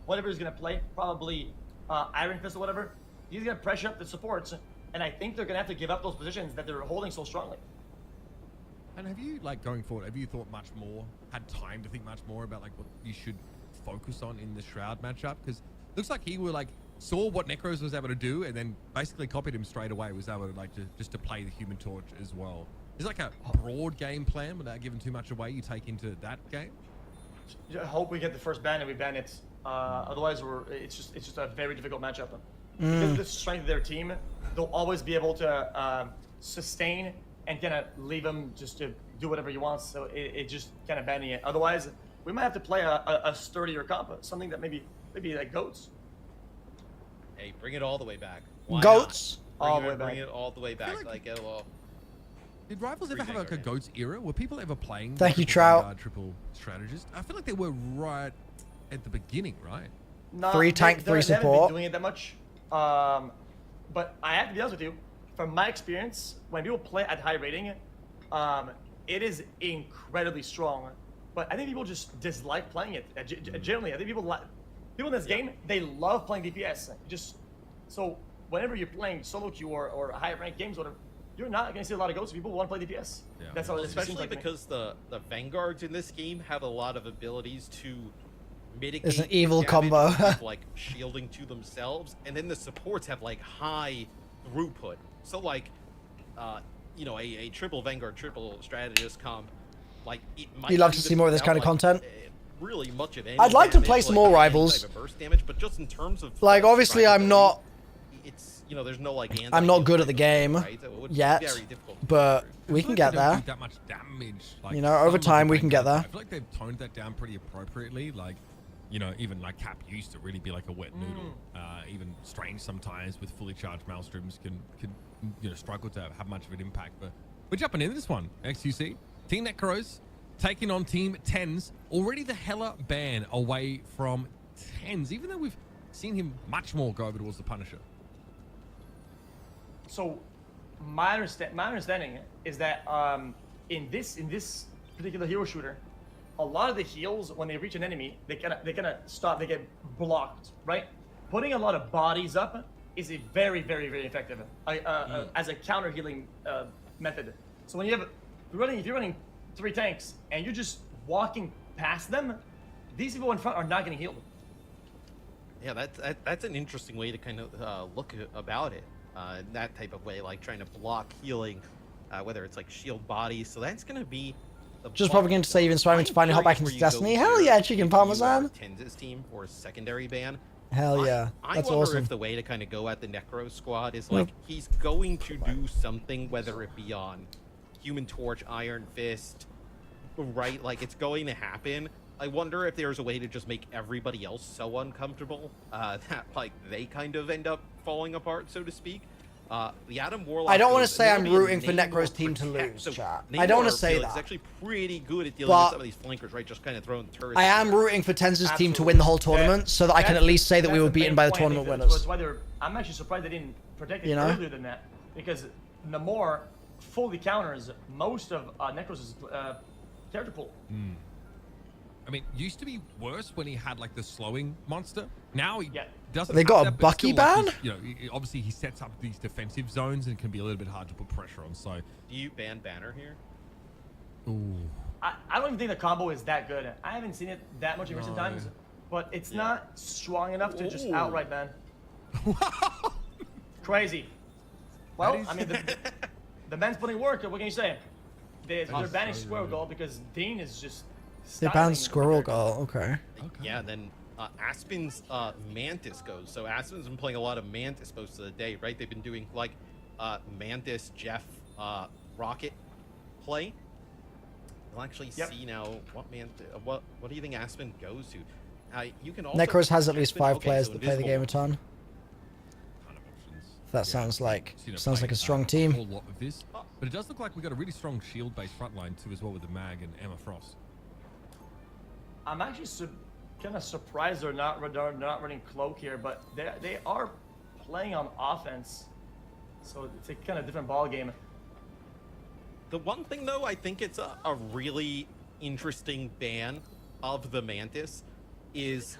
whatever he's going to play, probably Iron Fist or whatever, he's going to pressure up the supports, and I think they're going to have to give up those positions that they're holding so strongly. And have you, like, going forward, have you thought much more, had time to think much more about, like, what you should focus on in the Shroud matchup? Because it looks like he were, like, saw what Necros was able to do and then basically copied him straight away. Was able to like just to play the Human Torch as well. Is like a broad game plan without giving too much away you take into that game? I hope we get the first ban and we ban it. Otherwise, it's just a very difficult matchup. Because of the strength of their team, they'll always be able to sustain and kind of leave him just to do whatever he wants. So it just kind of banning it. Otherwise, we might have to play a sturdier comp, something that maybe like goats. Hey, bring it all the way back. Why Goats. Bring it all the way back. Like LOL. Did Rivals ever have like a Goats era? Were people ever playing? Thank you, triple Trout. Vanguard, triple strategist. I feel like they were right at the beginning, right? No, 3 tank, 3 they haven't support. been doing it that much. But I have to be honest with you, from my experience, when people play at high rating, it is incredibly strong. But I think people just dislike playing it. Generally, I think people in this game, they love playing DPS. So whenever you're playing solo queue or high ranked games, whatever, you're not going to see a lot of ghosts. People want to play DPS. Yeah. That's how it Especially seems like because the Vanguards in this game have a lot of abilities to mitigate It's an evil damage combo. with, like shielding to themselves, and then the supports have like high throughput. So like, you know, a triple Vanguard, triple strategist comp, like it might. You'd love to see more of this kind of content. Really much of any I'd like to damage, play some like, more any Rivals. type of burst damage, but just in terms of Like, obviously, I'm not. It's, you know, there's no like. I'm not good at the game right? So it would be yet, very difficult to but we can get They don't there. do that much damage. Like, You know, over some of the time we can get Vanguards, there. I feel like they've toned that down pretty appropriately. Like, you know, even like Cap used to really be like a wet noodle. Even Strange sometimes with fully charged Maelstroms can you know struggle to have much of an impact. But we're jumping into this one. XQC Team Necros taking on Team Tens. Already the Hella ban away from Tens, even though we've seen him much more go over towards the Punisher. So my understanding is that in this particular hero shooter, a lot of the heals when they reach an enemy, they kind of stop, they get blocked, right? Putting a lot of bodies up is a very effective as a counter healing method. So when if you're running 3 tanks and you're just walking past them, these people in front are not getting healed. Yeah, that's an interesting way to kind of look about it. That type of way, like trying to block healing, whether it's like shield bodies. So that's going to be Just probably going to say even spamming to finally hop back into Destiny. Hell yeah, chicken parmesan. Tens' team for a secondary ban. Hell yeah, I that's wonder awesome. if the way to kind of go at the Necro squad is like he's going to do something, whether it be on Human Torch, Iron Fist, right? Like it's going to happen. I wonder if there's a way to just make everybody else so uncomfortable that like they kind of end up falling apart, so to speak. The Adam Warlock. I don't want to goes, say and I'm there'll be a rooting for Namor Necro's team to protect. lose, So chat. I Namor, don't want to I say feel, that. is actually pretty good at dealing But- with some of these flankers, right? Just kind of throwing turrets. I am rooting for Tenz's team to win the whole tournament so that I can at least say that we were beaten by the tournament winners. That's why I'm actually surprised they didn't protect it You know? earlier than that, because Namor fully counters most of Necros' character pool. I mean, used to be worse when he had like the slowing monster. Now he doesn't. They have got a that, but Bucky still, like, ban? he's- you know, obviously he sets up these defensive zones and can be a little bit hard to put pressure on. So, Do you ban Banner here? ooh, I don't even think the combo is that good. I haven't seen it that much in recent No. times, but it's not strong enough to just Ooh. outright ban. Crazy. Well, is- I mean, the man's putting work. What can you say? They're banning so Squirrel good. Goal because Dean is just. They styling banned the Squirrel character. Girl. Okay. Yeah, then Aspen's Mantis goes. So Aspen's been playing a lot of Mantis most of the day, right? They've been doing like Mantis, Jeff, Rocket play. We'll actually see now what do you think Aspen goes to? You can also Necros has at least Aspen- 5 okay, players so that play the game a Invisible ton. ton of options. That sounds like Seen it sounds like play, a strong a team. whole lot of this, but it does look like we got a really strong shield-based front line too, as well with the Mag and Emma Frost. I'm actually kind of surprised they're not running Cloak here, but they are playing on offense, so it's a kind of different ball game. The one thing though, I think it's a really interesting ban of the Mantis is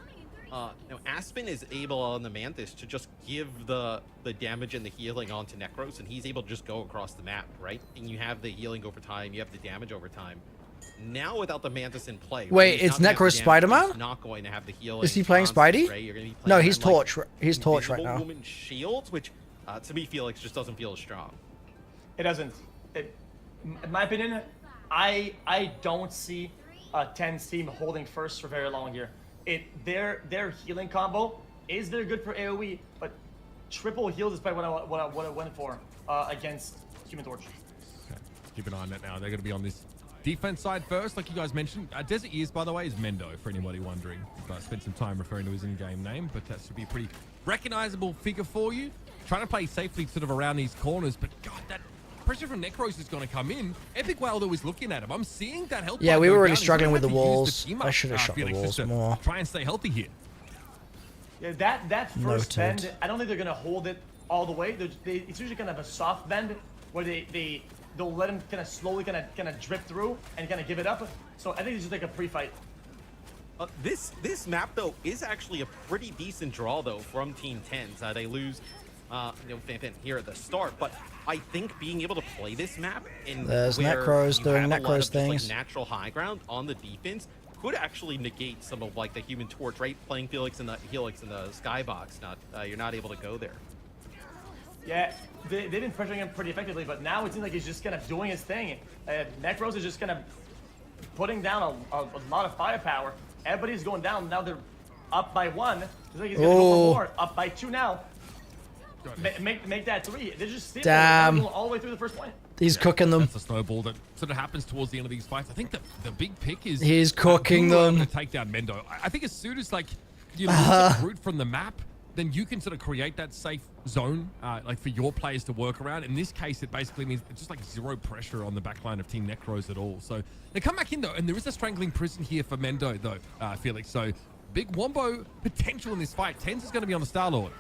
Aspen is able on the Mantis to just give the damage and the healing onto Necros, and he's able to just go across the map, right? And you have the healing over time, you have the damage over time. Now without the Mantis in play. Wait, he's it's not gonna Necro have the damage, Spider-Man? He's not going to have the healing. Is he playing concentrate. Spidey? You're gonna be No, playing he's around, like, Torch. He's Torch right Invisible now. Woman shields, which to me Felix just doesn't feel as strong. It doesn't. In my opinion, I don't see a 10's team holding first for very long here. Their healing combo is very good for AoE, but triple heals is probably what I went for against Human Torch. Okay. Keep an eye on that now. They're going to be on this defense side first, like you guys mentioned. Desert Ears, by the way, is Mendo, for anybody wondering. I spent some time referring to his in-game name, but that should be a pretty recognizable figure for you. Trying to play safely sort of around these corners, but God, that pressure from Necros is going to come in. Epic Wilder is looking at him. I'm seeing that help. Yeah, we were already down. struggling with the He's gonna have to walls. use the team I up, should have shot the Felix, walls just to more. Try and stay healthy here. Yeah, that first Noted. bend, I don't think they're gonna hold it all the way. It's usually kind of a soft bend where they'll let him kind of slowly kind of drip through and kind of give it up. So I think it's just like a pre-fight. This map though is actually a pretty decent draw though from Team 10s. They lose, Fanfan here at the start, but I think being able to play this map and There's where Necros you doing have a lot Necros of just, like, things. natural high ground on the defense could actually negate some of like the Human Torch, right? Playing Felix in the Helix in the skybox, you're not able to go there. Yeah, they've been pressuring him pretty effectively, but now it seems like he's just kind of doing his thing. Necros is just kind of putting down a lot of firepower. Everybody's going down. Now they're up by 1. It's like he's going to go for more. Up by 2 now. Make that 3. They're just sitting Damn. all the way through the first point. He's cooking them. That's a snowball that sort of happens towards the end of these fights. I think the big pick is He's cooking them. To take down Mendo. I think as soon as like you lose the route from the map, then you can sort of create that safe zone like for your players to work around. In this case, it basically means it's just like zero pressure on the backline of Team Necros at all. So they come back in though, and there is a strangling prison here for Mendo though, Felix. So big wombo potential in this fight. Tens is going to be on the Star-Lord.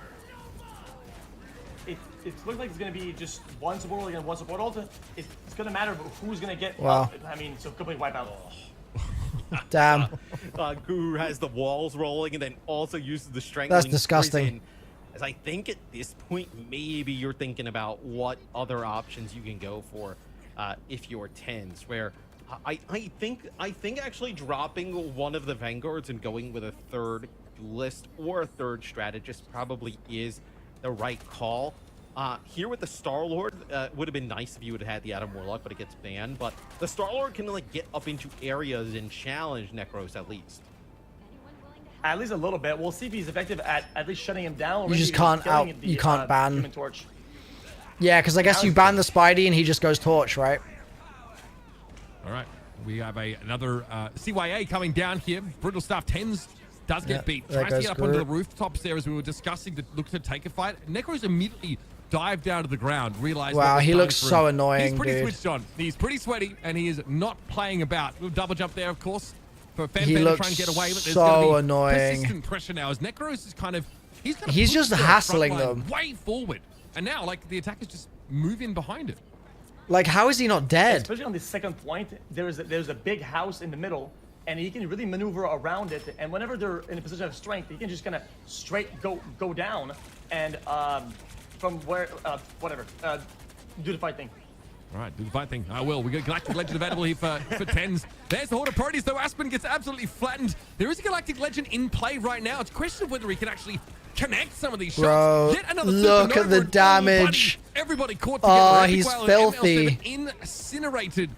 It looks like it's going to be just one support ult against one support ult. It's going to matter who's going to get Wow. I mean, so complete wipeout. Damn. Guru has the walls rolling and then also uses the strength. That's disgusting. As I think at this point, maybe you're thinking about what other options you can go for if you're 10s, where I think actually dropping one of the Vanguards and going with a third list or a third strategist probably is the right call. Here with the Star-Lord, would have been nice if you would have had the Adam Warlock, but it gets banned. But the Star-Lord can like get up into areas and challenge Necros at least. At least a little bit. We'll see if he's effective at least shutting him down. Or You maybe just even can't killing you can't ban. Human Torch. Yeah, because I guess you ban the Spidey and he just goes Torch, right? All right, we have another CYA coming down here. Brutal Stuff 10s does get beat. there Tries to goes get up onto the Guru. rooftops there as we were discussing to look to take a fight. Necros immediately dived down to the ground, realized Wow, what was he coming looks through. so annoying, He's pretty dude. switched on. He's pretty sweaty, and he is not playing about. Little double jump there, of course, for Fan He to looks try and get away, but there's so gonna be annoying. persistent pressure now as Necros is kind of gonna He's push just the hassling front line them. way forward, and now like the attackers just move in behind it. Like, how is he not dead? Especially on the second point, there's a big house in the middle, and he can really maneuver around it. And whenever they're in a position of strength, he can just kind of straight go down and from where whatever do the fight thing. All right, do the fight thing. I will. We got Galactic Legend available here for 10s. There's the Horde of Parties, though. Aspen gets absolutely flattened. There is a Galactic Legend in play right now. It's a question of whether he can actually connect some of these Bro, shots. Yet another look at supernova the and damage. Everybody caught together. Oh, Epic he's Whale and filthy. ML7 incinerated.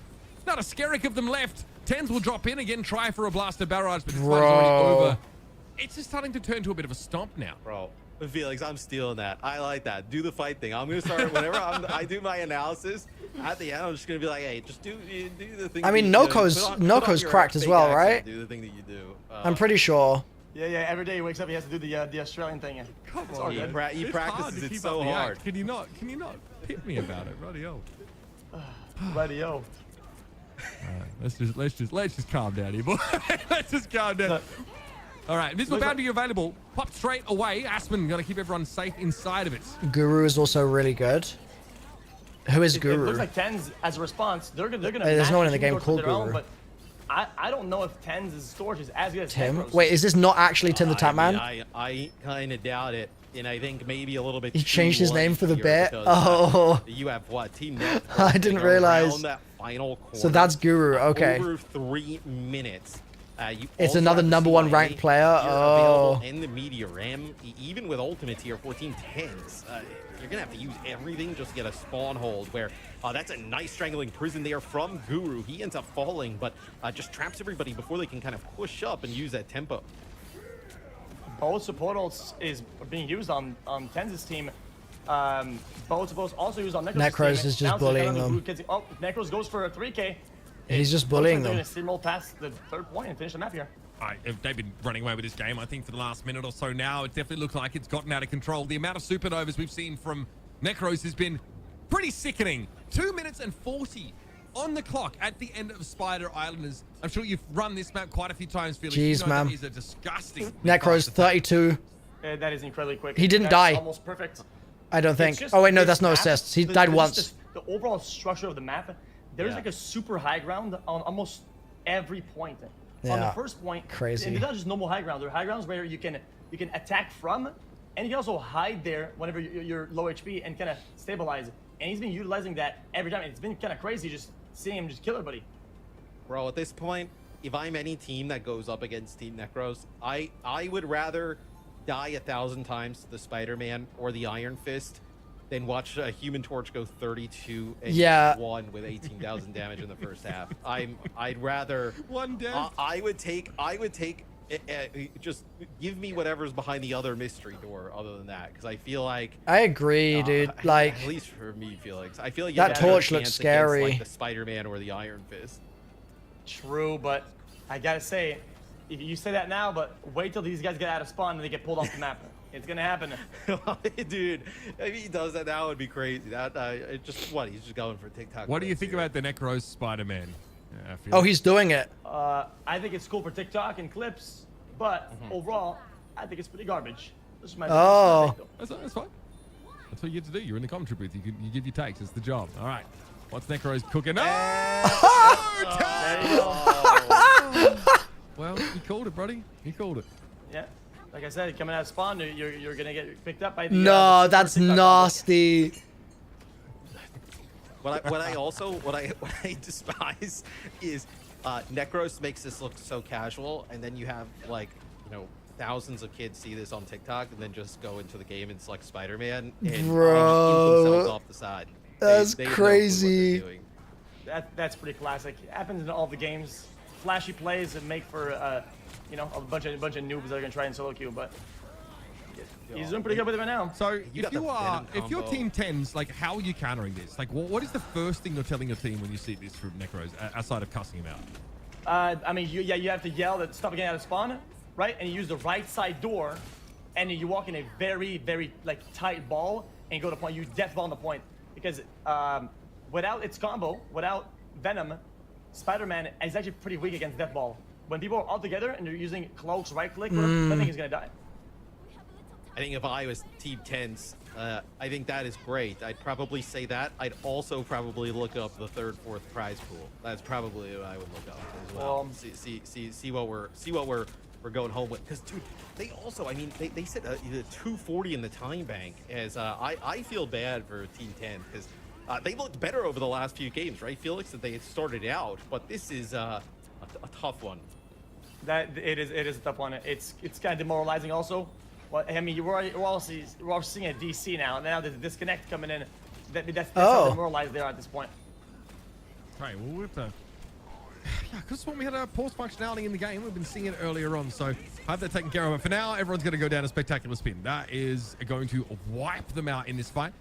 Not a skerrick of them left. 10s will drop in again, try for a blaster barrage, but this fight is already over. It's just starting to turn to a bit of a stomp now. Bro, Felix, I'm stealing that. I like that. Do the fight thing. I'm gonna start whenever I do my analysis. At the end, I'm just gonna be like, hey, just do the thing. I mean, that you do. Noko's your cracked as fake well, accent. right? Do the thing that you do. I'm pretty sure. Yeah. Every day he wakes up, he has to do the Australian thing. Come It's on, all He, good. he It's practices hard to it keep so up the hard. act. Can you not hit me about it, radio? Radio. Let's just calm down here, boy. Let's just calm down. All right, this will bound to be available. Pop straight away. Aspen gonna keep everyone safe inside of it. Guru is also really good. Who is It Guru? looks like 10s as a response. They're gonna. There's no one in the match game Human Torch called with their own, Guru. but I don't know if Tens' storage is as good as Tim? Necros. Wait, is this not actually Tim the Tap Man? I kind of doubt it, and I think maybe a little bit. He changed his name for the here bit? because, Oh. you have what? Team Net. I didn't realize. That final corner, So that's Guru, okay. Over 3 minutes. It's another #1 ranked player. Oh. And the Meteor Ram, even with Ultimate Tier 14 Tens, you're gonna have to use everything just to get a spawn hold. Where that's a nice strangling prison there from Guru. He ends up falling, but just traps everybody before they can kind of push up and use that tempo. Both supportals is being used on Tens' team. Both supports also used on Necros' Necros team. is just bullying them. Oh, Necros goes for a 3K. He's just bullying them. They're going to steamroll past the 3rd point and finish the map here. If they've been running away with this game, I think, for the last minute or so now. It definitely looks like it's gotten out of control. The amount of supernovas we've seen from Necros has been pretty sickening. 2 minutes and 40 on the clock at the end of Spider Islanders. I'm sure you've run this map quite a few times, Felix. Jeez, you know man. That is a disgusting... Necros 32. That is incredibly quick. He didn't That's die. Almost perfect. I don't think. Just, Oh wait, no, this that's no map, assists. He died once. Just the overall structure of the map, there's like a super high ground on almost every point. On the first point, crazy. And they're not just normal high ground. They're high grounds where you can attack from, and you can also hide there whenever you're low HP and kind of stabilize. And he's been utilizing that every time. It's been kind of crazy just seeing him just kill everybody. Bro, at this point, if I'm any team that goes up against Team Necros, I would rather die 1,000 times to the Spider-Man or the Iron Fist than watch a Human Torch go 32 and 1 with 18,000 damage in the first half. I'd rather one death. I would take just give me whatever's behind the other mystery door other than that, because I feel like I agree, dude. Like, at least for me, Felix, I feel like that torch looks against, scary. like the Spider-Man or the Iron Fist. True, but I gotta say, you say that now, but wait till these guys get out of spawn and they get pulled off the map. It's gonna happen. Dude, if he does that, that would be crazy. That he's just going for TikTok. What do you think about the Necros Spider-Man? Oh, he's doing it. I think it's cool for TikTok and clips, but overall, I think it's pretty garbage. This is my That's fine. That's what you get to do. You're in the commentary booth. You give your takes. It's the job. All right. What's Necros cooking? Well, you called it, buddy. You called it. Yeah. Like I said, coming out of spawn, you're gonna get picked up by the. No, that's nasty. What I despise is Necros makes this look so casual, and then you have thousands of kids see this on TikTok and then just go into the game and select Spider-Man and just eat themselves off the side. That's they crazy. That's pretty classic. It happens in all the games. Flashy plays and make for a bunch of noobs that are gonna try and solo queue, but he's doing pretty good with it right now. So if you're Team 10s, like, how are you countering this? Like, what is the first thing you're telling your team when you see this from Necros, outside of cussing him out? I mean, you have to yell that stop getting out of spawn, right? And you use the right side door, and you walk in a very, very tight ball and go to point. You death ball on the point because without its combo, without Venom, Spider-Man is actually pretty weak against death ball. When people are all together and they're using cloaks, right click, I think he's gonna die. I think if I was Team 10s, I think that is great. I'd probably say that. I'd also probably look up the 3rd, 4th prize pool. That's probably what I would look up as well. See what we're going home with. Because dude, they also, I mean, they said 240 in the time bank. As I feel bad for Team 10 because they looked better over the last few games, right, Felix? That they had started out, but this is a tough one. It is a tough one. It's kind of demoralizing also. Well, I mean, we're all seeing a DC now, and now there's a disconnect coming in. That's how demoralized they are at this point. Right, well, we've because when we had a pause functionality in the game, we've been seeing it earlier on, so I have that taken care of. But for now, everyone's going to go down a spectacular spin. That is going to wipe them out in this fight.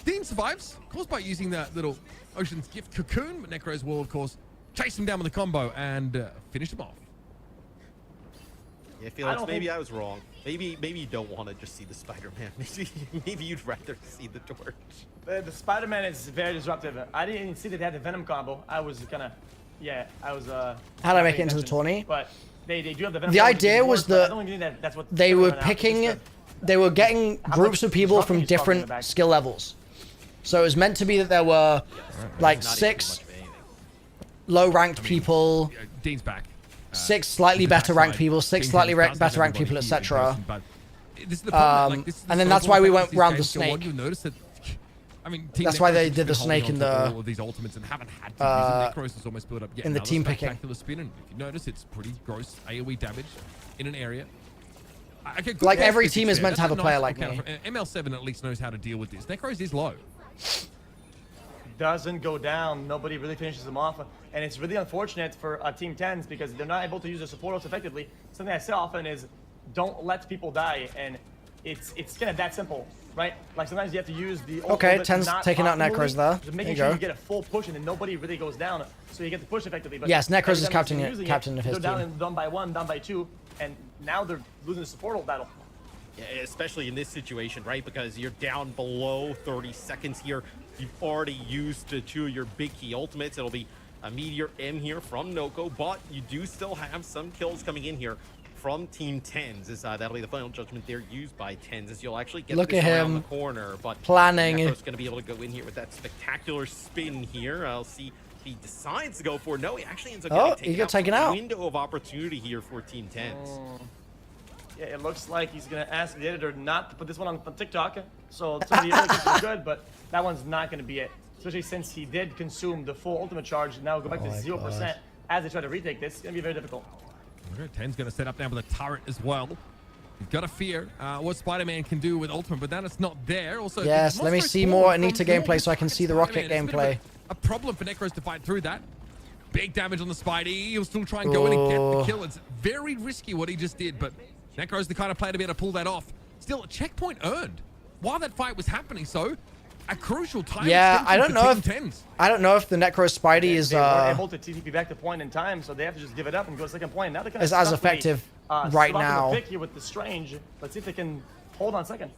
Team survives, caused by using that little Ocean's Gift cocoon, but Necros will, of course, chase him down with a combo and finish him off. Yeah, Felix, maybe I was wrong. Maybe you don't want to just see the Spider-Man. Maybe you'd rather see the torch. The Spider-Man is very disruptive. I didn't even see that they had the Venom combo. I was kind of, How did I make it into the tourney? But they do have the Venom. The idea was that I don't think that's what they were picking. They were getting groups of people from different skill levels. So it was meant to be that there were like 6 low-ranked people Dean's back. 6 slightly better ranked people, 6 slightly better ranked people, etc. This is the problem. And then that's why we went round the snake. You notice that. I mean, that's why they did the snake in the all of these ultimates and haven't had to use it. Necros has almost built up in the team picking. Spectacular spin, and if you notice, it's pretty gross AoE damage in an area. Okay, like every team is meant to have a player like me. ML7 at least knows how to deal with this. Necros is low. Doesn't go down. Nobody really finishes them off, and it's really unfortunate for Team 10s because they're not able to use their support ults effectively. Something I say often is, don't let people die, and it's kind of that simple, right? Like sometimes you have to use the ult. Okay, 10's taking out Necros there. Just making sure you get a full push and then nobody really goes down, so you get the push effectively. But yes, Necros is captain of his they're team. Down by 1, down by 2, and now they're losing the support ult battle. Yeah, especially in this situation, right? Because you're down below 30 seconds here. You've already used 2 of your big key ultimates. It'll be a Meteor M here from Noko, but you do still have some kills coming in here from Team 10s. That'll be the final judgment there used by 10s, as you'll actually get this around the corner. But planning. Necro's going to be able to go in here with that spectacular spin here. I'll see if he decides to go for it. No, he actually ends up he got taken out. Window of opportunity here for Team 10s. Yeah, it looks like he's gonna ask the editor not to put this one on TikTok. So some of the other things are good, but that one's not gonna be it. Especially since he did consume the full ultimate charge. Now go back to 0% as they try to retake this. It's gonna be very difficult. 10's gonna set up now with a turret as well. You've got to fear what Spider-Man can do with ultimate, but then it's not there. Also, yes, let me see more Anita gameplay so I can see the rocket gameplay. A problem for Necros to fight through that. Big damage on the Spidey. He'll still try and go in and get the kill. It's very risky what he just did, but Necro's the kind of player to be able to pull that off. Still, a checkpoint earned while that fight was happening. So, a crucial time. Yeah, I don't know if the Necro Spidey is they weren't able to TTP back to point in time, so they have to just give it up and go to second point. Now they're kind of as effective right now. Pick here with the Strange. Let's see if they can hold on second.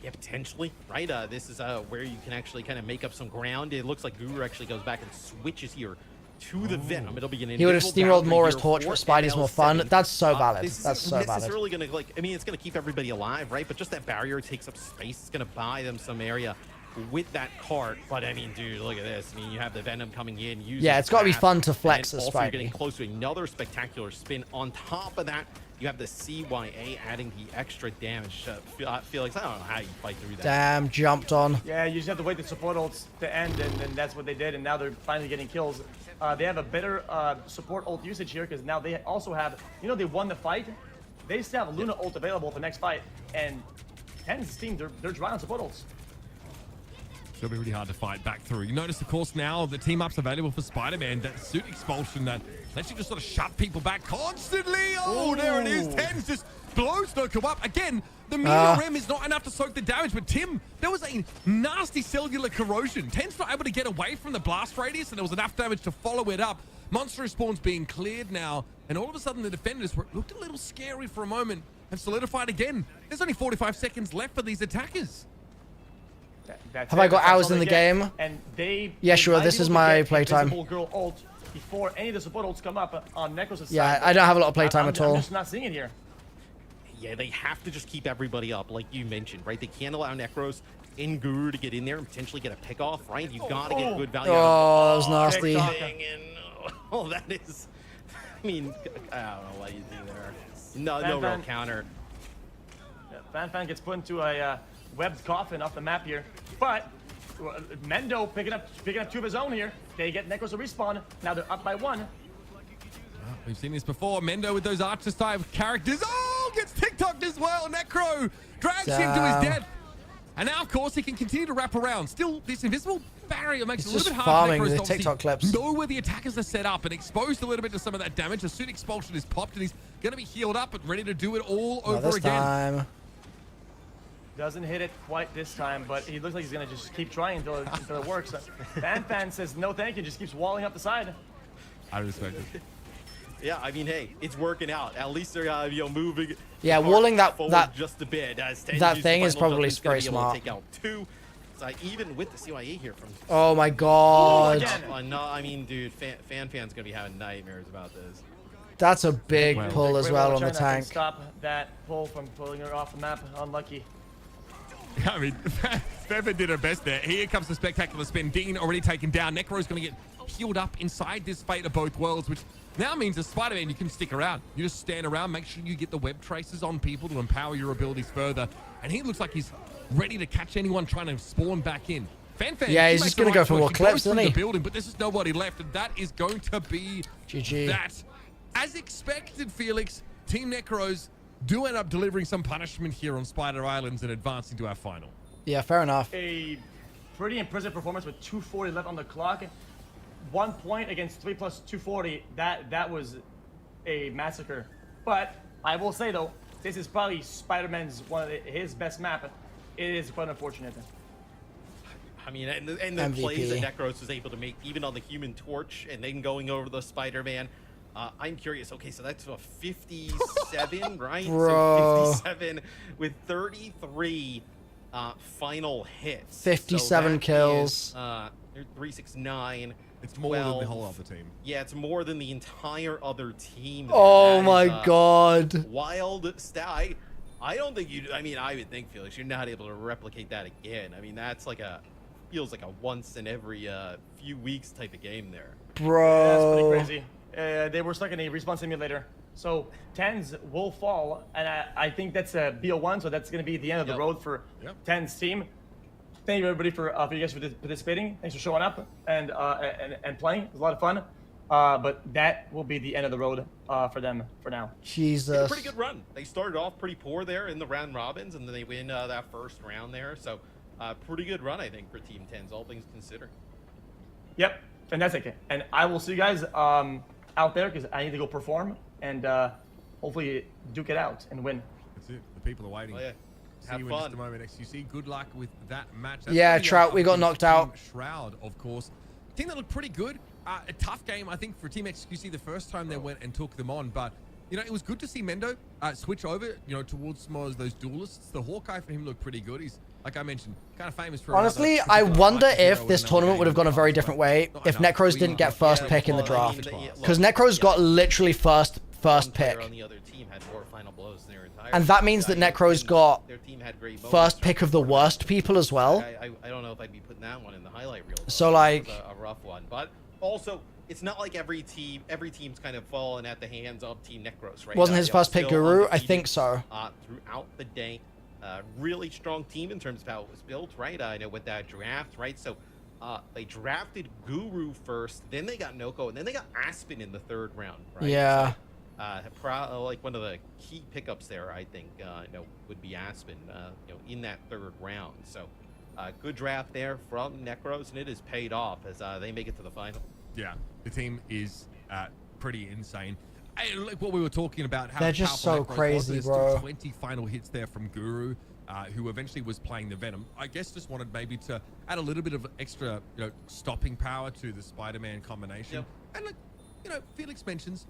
Yeah, potentially, right? This is where you can actually kind of make up some ground. It looks like Guru actually goes back and switches here to the Venom. It'll be an he would have steamrolled more as Torch, but Spidey's more fun. That's so valid. That's so valid. This is really gonna, like, I mean, it's gonna keep everybody alive, right? But just that barrier takes up space. It's gonna buy them some area with that cart. But I mean, dude, look at this. I mean, you have the Venom coming in. Yeah, it's got to be fun to flex as Spidey. Also, you're getting close to another spectacular spin. On top of that, you have the CYA adding the extra damage. Felix, I don't know how you fight through that. Damn, jumped on. Yeah, you just have to wait the support ults to end, and that's what they did, and now they're finally getting kills. They have a better support ult usage here, because now they also have, you know, they won the fight. They still have Luna ult available for the next fight, and 10's team, they're dry on support ults. It'll be really hard to fight back through. You notice, of course, now the team ups available for Spider-Man, that suit expulsion that lets you just sort of shut people back constantly. Oh, there it is. 10's just blows Noko up. Again, the Meteor Rim is not enough to soak the damage, but Tim, there was a nasty cellular corrosion. 10's not able to get away from the blast radius, and there was enough damage to follow it up. Monster spawns being cleared now, and all of a sudden the defenders looked a little scary for a moment, have solidified again. There's only 45 seconds left for these attackers. Have I got hours in the game? And they yeah, sure. This is my playtime. Girl ult before any of the support ults come up on Necros' side. Yeah, I don't have a lot of playtime at all. I'm just not seeing it here. Yeah, they have to just keep everybody up, like you mentioned, right? They can't allow Necros and Guru to get in there and potentially get a pick off, right? You gotta get good value. Oh, that was nasty. Oh, that is. I mean, I don't know what you do there. No real counter. Yeah, Fan gets put into a webbed coffin off the map here, but Mendo picking up 2 of his own here. They get Necros to respawn. Now they're up by 1. We've seen this before. Mendo with those Archer type characters. Oh, gets TikToked as well. Necro drags him to his death. And now, of course, he can continue to wrap around. Still, this invisible barrier makes it a little bit hard for Necros to TikTok clips. know where the attackers are set up and exposed a little bit to some of that damage. The suit expulsion is popped, and he's going to be healed up and ready to do it all over again. Doesn't hit it quite this time, but he looks like he's going to just keep trying until it works. Fan says no thank you, just keeps walling up the side. I respect it. Yeah, I mean, hey, it's working out. At least they're moving. Yeah, walling that just a bit. That thing is probably very smart. Take out 2. So even with the CYA here from. Oh my god. No, I mean, dude, fan's gonna be having nightmares about this. That's a big pull as well on the tank. Stop that pull from pulling her off the map. Unlucky. I mean, Feather did her best there. Here comes the spectacular spin. Dean already taken down. Necro's going to get healed up inside this Fate of Both Worlds, which now means as Spider-Man, you can stick around. You just stand around, make sure you get the web traces on people to empower your abilities further. And he looks like he's ready to catch anyone trying to spawn back in. Yeah, he's just going to go for more clips, isn't he? Building, but this is nobody left, and that is going to be GG. that. As expected, Felix, Team Necros do end up delivering some punishment here on Spider Islands and advancing to our final. Yeah, fair enough. A pretty impressive performance with 240 left on the clock. 1 point against 3 plus 240. That was a massacre. But I will say though, this is probably Spider-Man's his best map. It is quite unfortunate. I mean, and the plays that Necros was able to make, even on the Human Torch, and then going over the Spider-Man. I'm curious. Okay, so that's a 57, right? Bro. So 57 with 33 final hits. 57 so kills. 369. It's more than the whole other team. Yeah, it's more than the entire other team. Oh my god. Wild stat. I don't think you. I mean, I would think, Felix, you're not able to replicate that again. I mean, that's like feels like a once in every few weeks type of game there. Bro. That's pretty crazy. They were stuck in a respawn simulator. So 10s will fall, and I think that's a BO1, so that's going to be the end of the road for 10's team. Thank you everybody for you guys for participating. Thanks for showing up and playing. It was a lot of fun. But that will be the end of the road for them for now. Jesus. Pretty good run. They started off pretty poor there in the round robins, and then they win that first round there. So pretty good run, I think, for Team 10s, all things considered. Yep, fantastic. And I will see you guys out there because I need to go perform and hopefully duke it out and win. That's it. The people are waiting. Oh, yeah. See you in just a moment, Xqc. Good luck with that match. That's yeah, really Trout, we got knocked out. Shroud, of course. Team that looked pretty good. A tough game, I think, for Team Xqc the first time they went and took them on. But, you know, it was good to see Mendo switch over, you know, towards more of those duelists. The Hawkeye for him looked pretty good. He's, like I mentioned, kind of famous for... Honestly, I wonder if this tournament would have gone a very different way if Necros didn't get first pick in the draft. Because Necros got literally first pick. And that means that Necros got first pick of the worst people as well. I don't know if I'd be putting that one in the highlight reel. So, like... a rough one. But also, it's not like every team's kind of fallen at the hands of Team Necros, right? Wasn't his first pick Guru? I think so. Throughout the day. Really strong team in terms of how it was built, right? I know with that draft, right? So they drafted Guru first, then they got Noko, and then they got Aspen in the third round, right? Yeah. So, like one of the key pickups there, I think, would be Aspen, in that third round. So good draft there from Necros, and it has paid off as they make it to the final. Yeah, the team is pretty insane. Like what we were talking about, how they're just so crazy, bro. 20 final hits there from Guru, who eventually was playing the Venom. I guess just wanted maybe to add a little bit of extra, stopping power to the Spider-Man combination. Yep. And like, Felix mentions,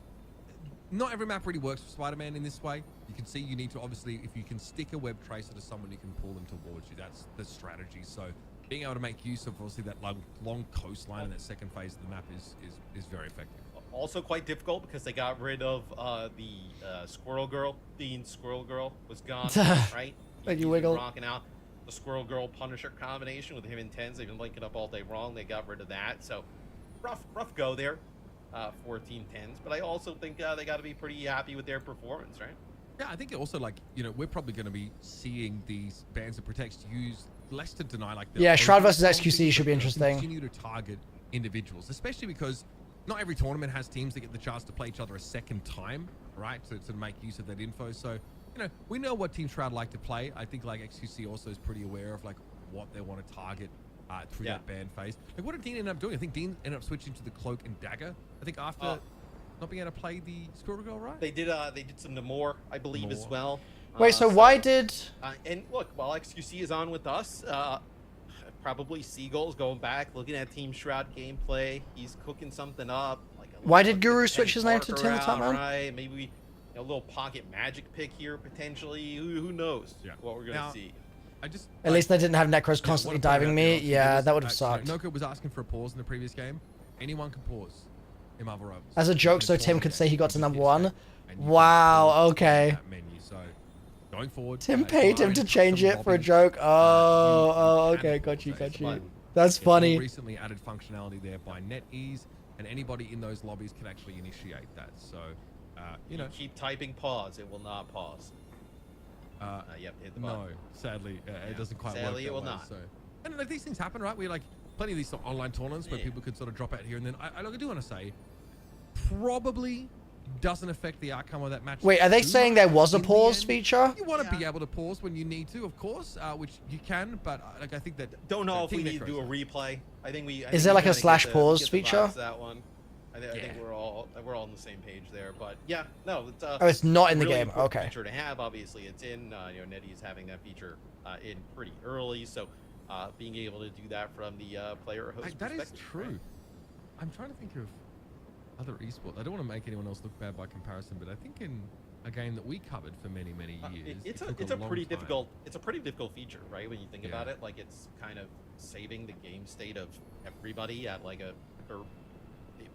not every map really works for Spider-Man in this way. You can see you need to obviously, if you can stick a web tracer to someone, you can pull them towards you. That's the strategy. So being able to make use of obviously that long coastline in that second phase of the map is very effective. Also quite difficult because they got rid of the Squirrel Girl. Dean's Squirrel Girl was gone, right? Like you wiggle. Rocking out the Squirrel Girl Punisher combination with him and Tens. They've been linking up all day long. They got rid of that. So rough go there for Team Tens. But I also think they got to be pretty happy with their performance, right? Yeah, I think also we're probably going to be seeing these bands of protects used less to deny yeah, Shroud versus Xqc should be interesting. Continue to target individuals, especially because not every tournament has teams that get the chance to play each other a second time, right? To make use of that info. So, we know what Team Shroud like to play. I think Xqc also is pretty aware of what they want to target through that ban phase. Like, what did Dean end up doing? I think Dean ended up switching to the Cloak and Dagger. I think after not being able to play the Squirrel Girl, right? They did some Namor, I believe, as well. Wait, so why did... and look, while Xqc is on with us, probably Seagull's going back, looking at Team Shroud gameplay. He's cooking something up. Why did Guru switch his name to Tim the Top Man? Right, maybe a little pocket magic pick here potentially. Who knows what we're gonna see. At least they didn't have Necros constantly diving me. Yeah, that would have sucked. Noko was asking for a pause in the previous game. Anyone can pause in MrRoflWaffles. As a joke, so Tim could say he got to #1. Wow. Okay. So going forward, Tim paid him to change it for a joke. Oh, okay, got you. That's It's all funny. recently added functionality there by NetEase, and anybody in those lobbies can actually initiate that. So, you know, keep typing pause, it will not pause. Yep, hit the button. No, sadly, it doesn't quite work. Sadly, it will way, not. So, and like these things happen, right? We like plenty of these sort of online tournaments where people could sort of drop out here and then. I do want to say, probably doesn't affect the outcome of that match. Wait, are they too saying much there was a in the pause end. feature? You want to be able to pause when you need to, of course, which you can, but like I think that Don't know if Team we need to Necros do a does. replay. I think we. Is there like a slash pause feature? That one. I think we're all on the same page there. But yeah, no. It's, Oh, it's not in the really game. important Okay. Feature to have. Obviously, it's in. NetEase having that feature in pretty early, so being able to do that from the player or host That is perspective, true. right? I'm trying to think of other esports. I don't want to make anyone else look bad by comparison, but I think in a game that we covered for many years, It's it took a long pretty time. difficult. It's a pretty difficult feature, right? When you think Yeah. about it, like it's kind of saving the game state of everybody at like or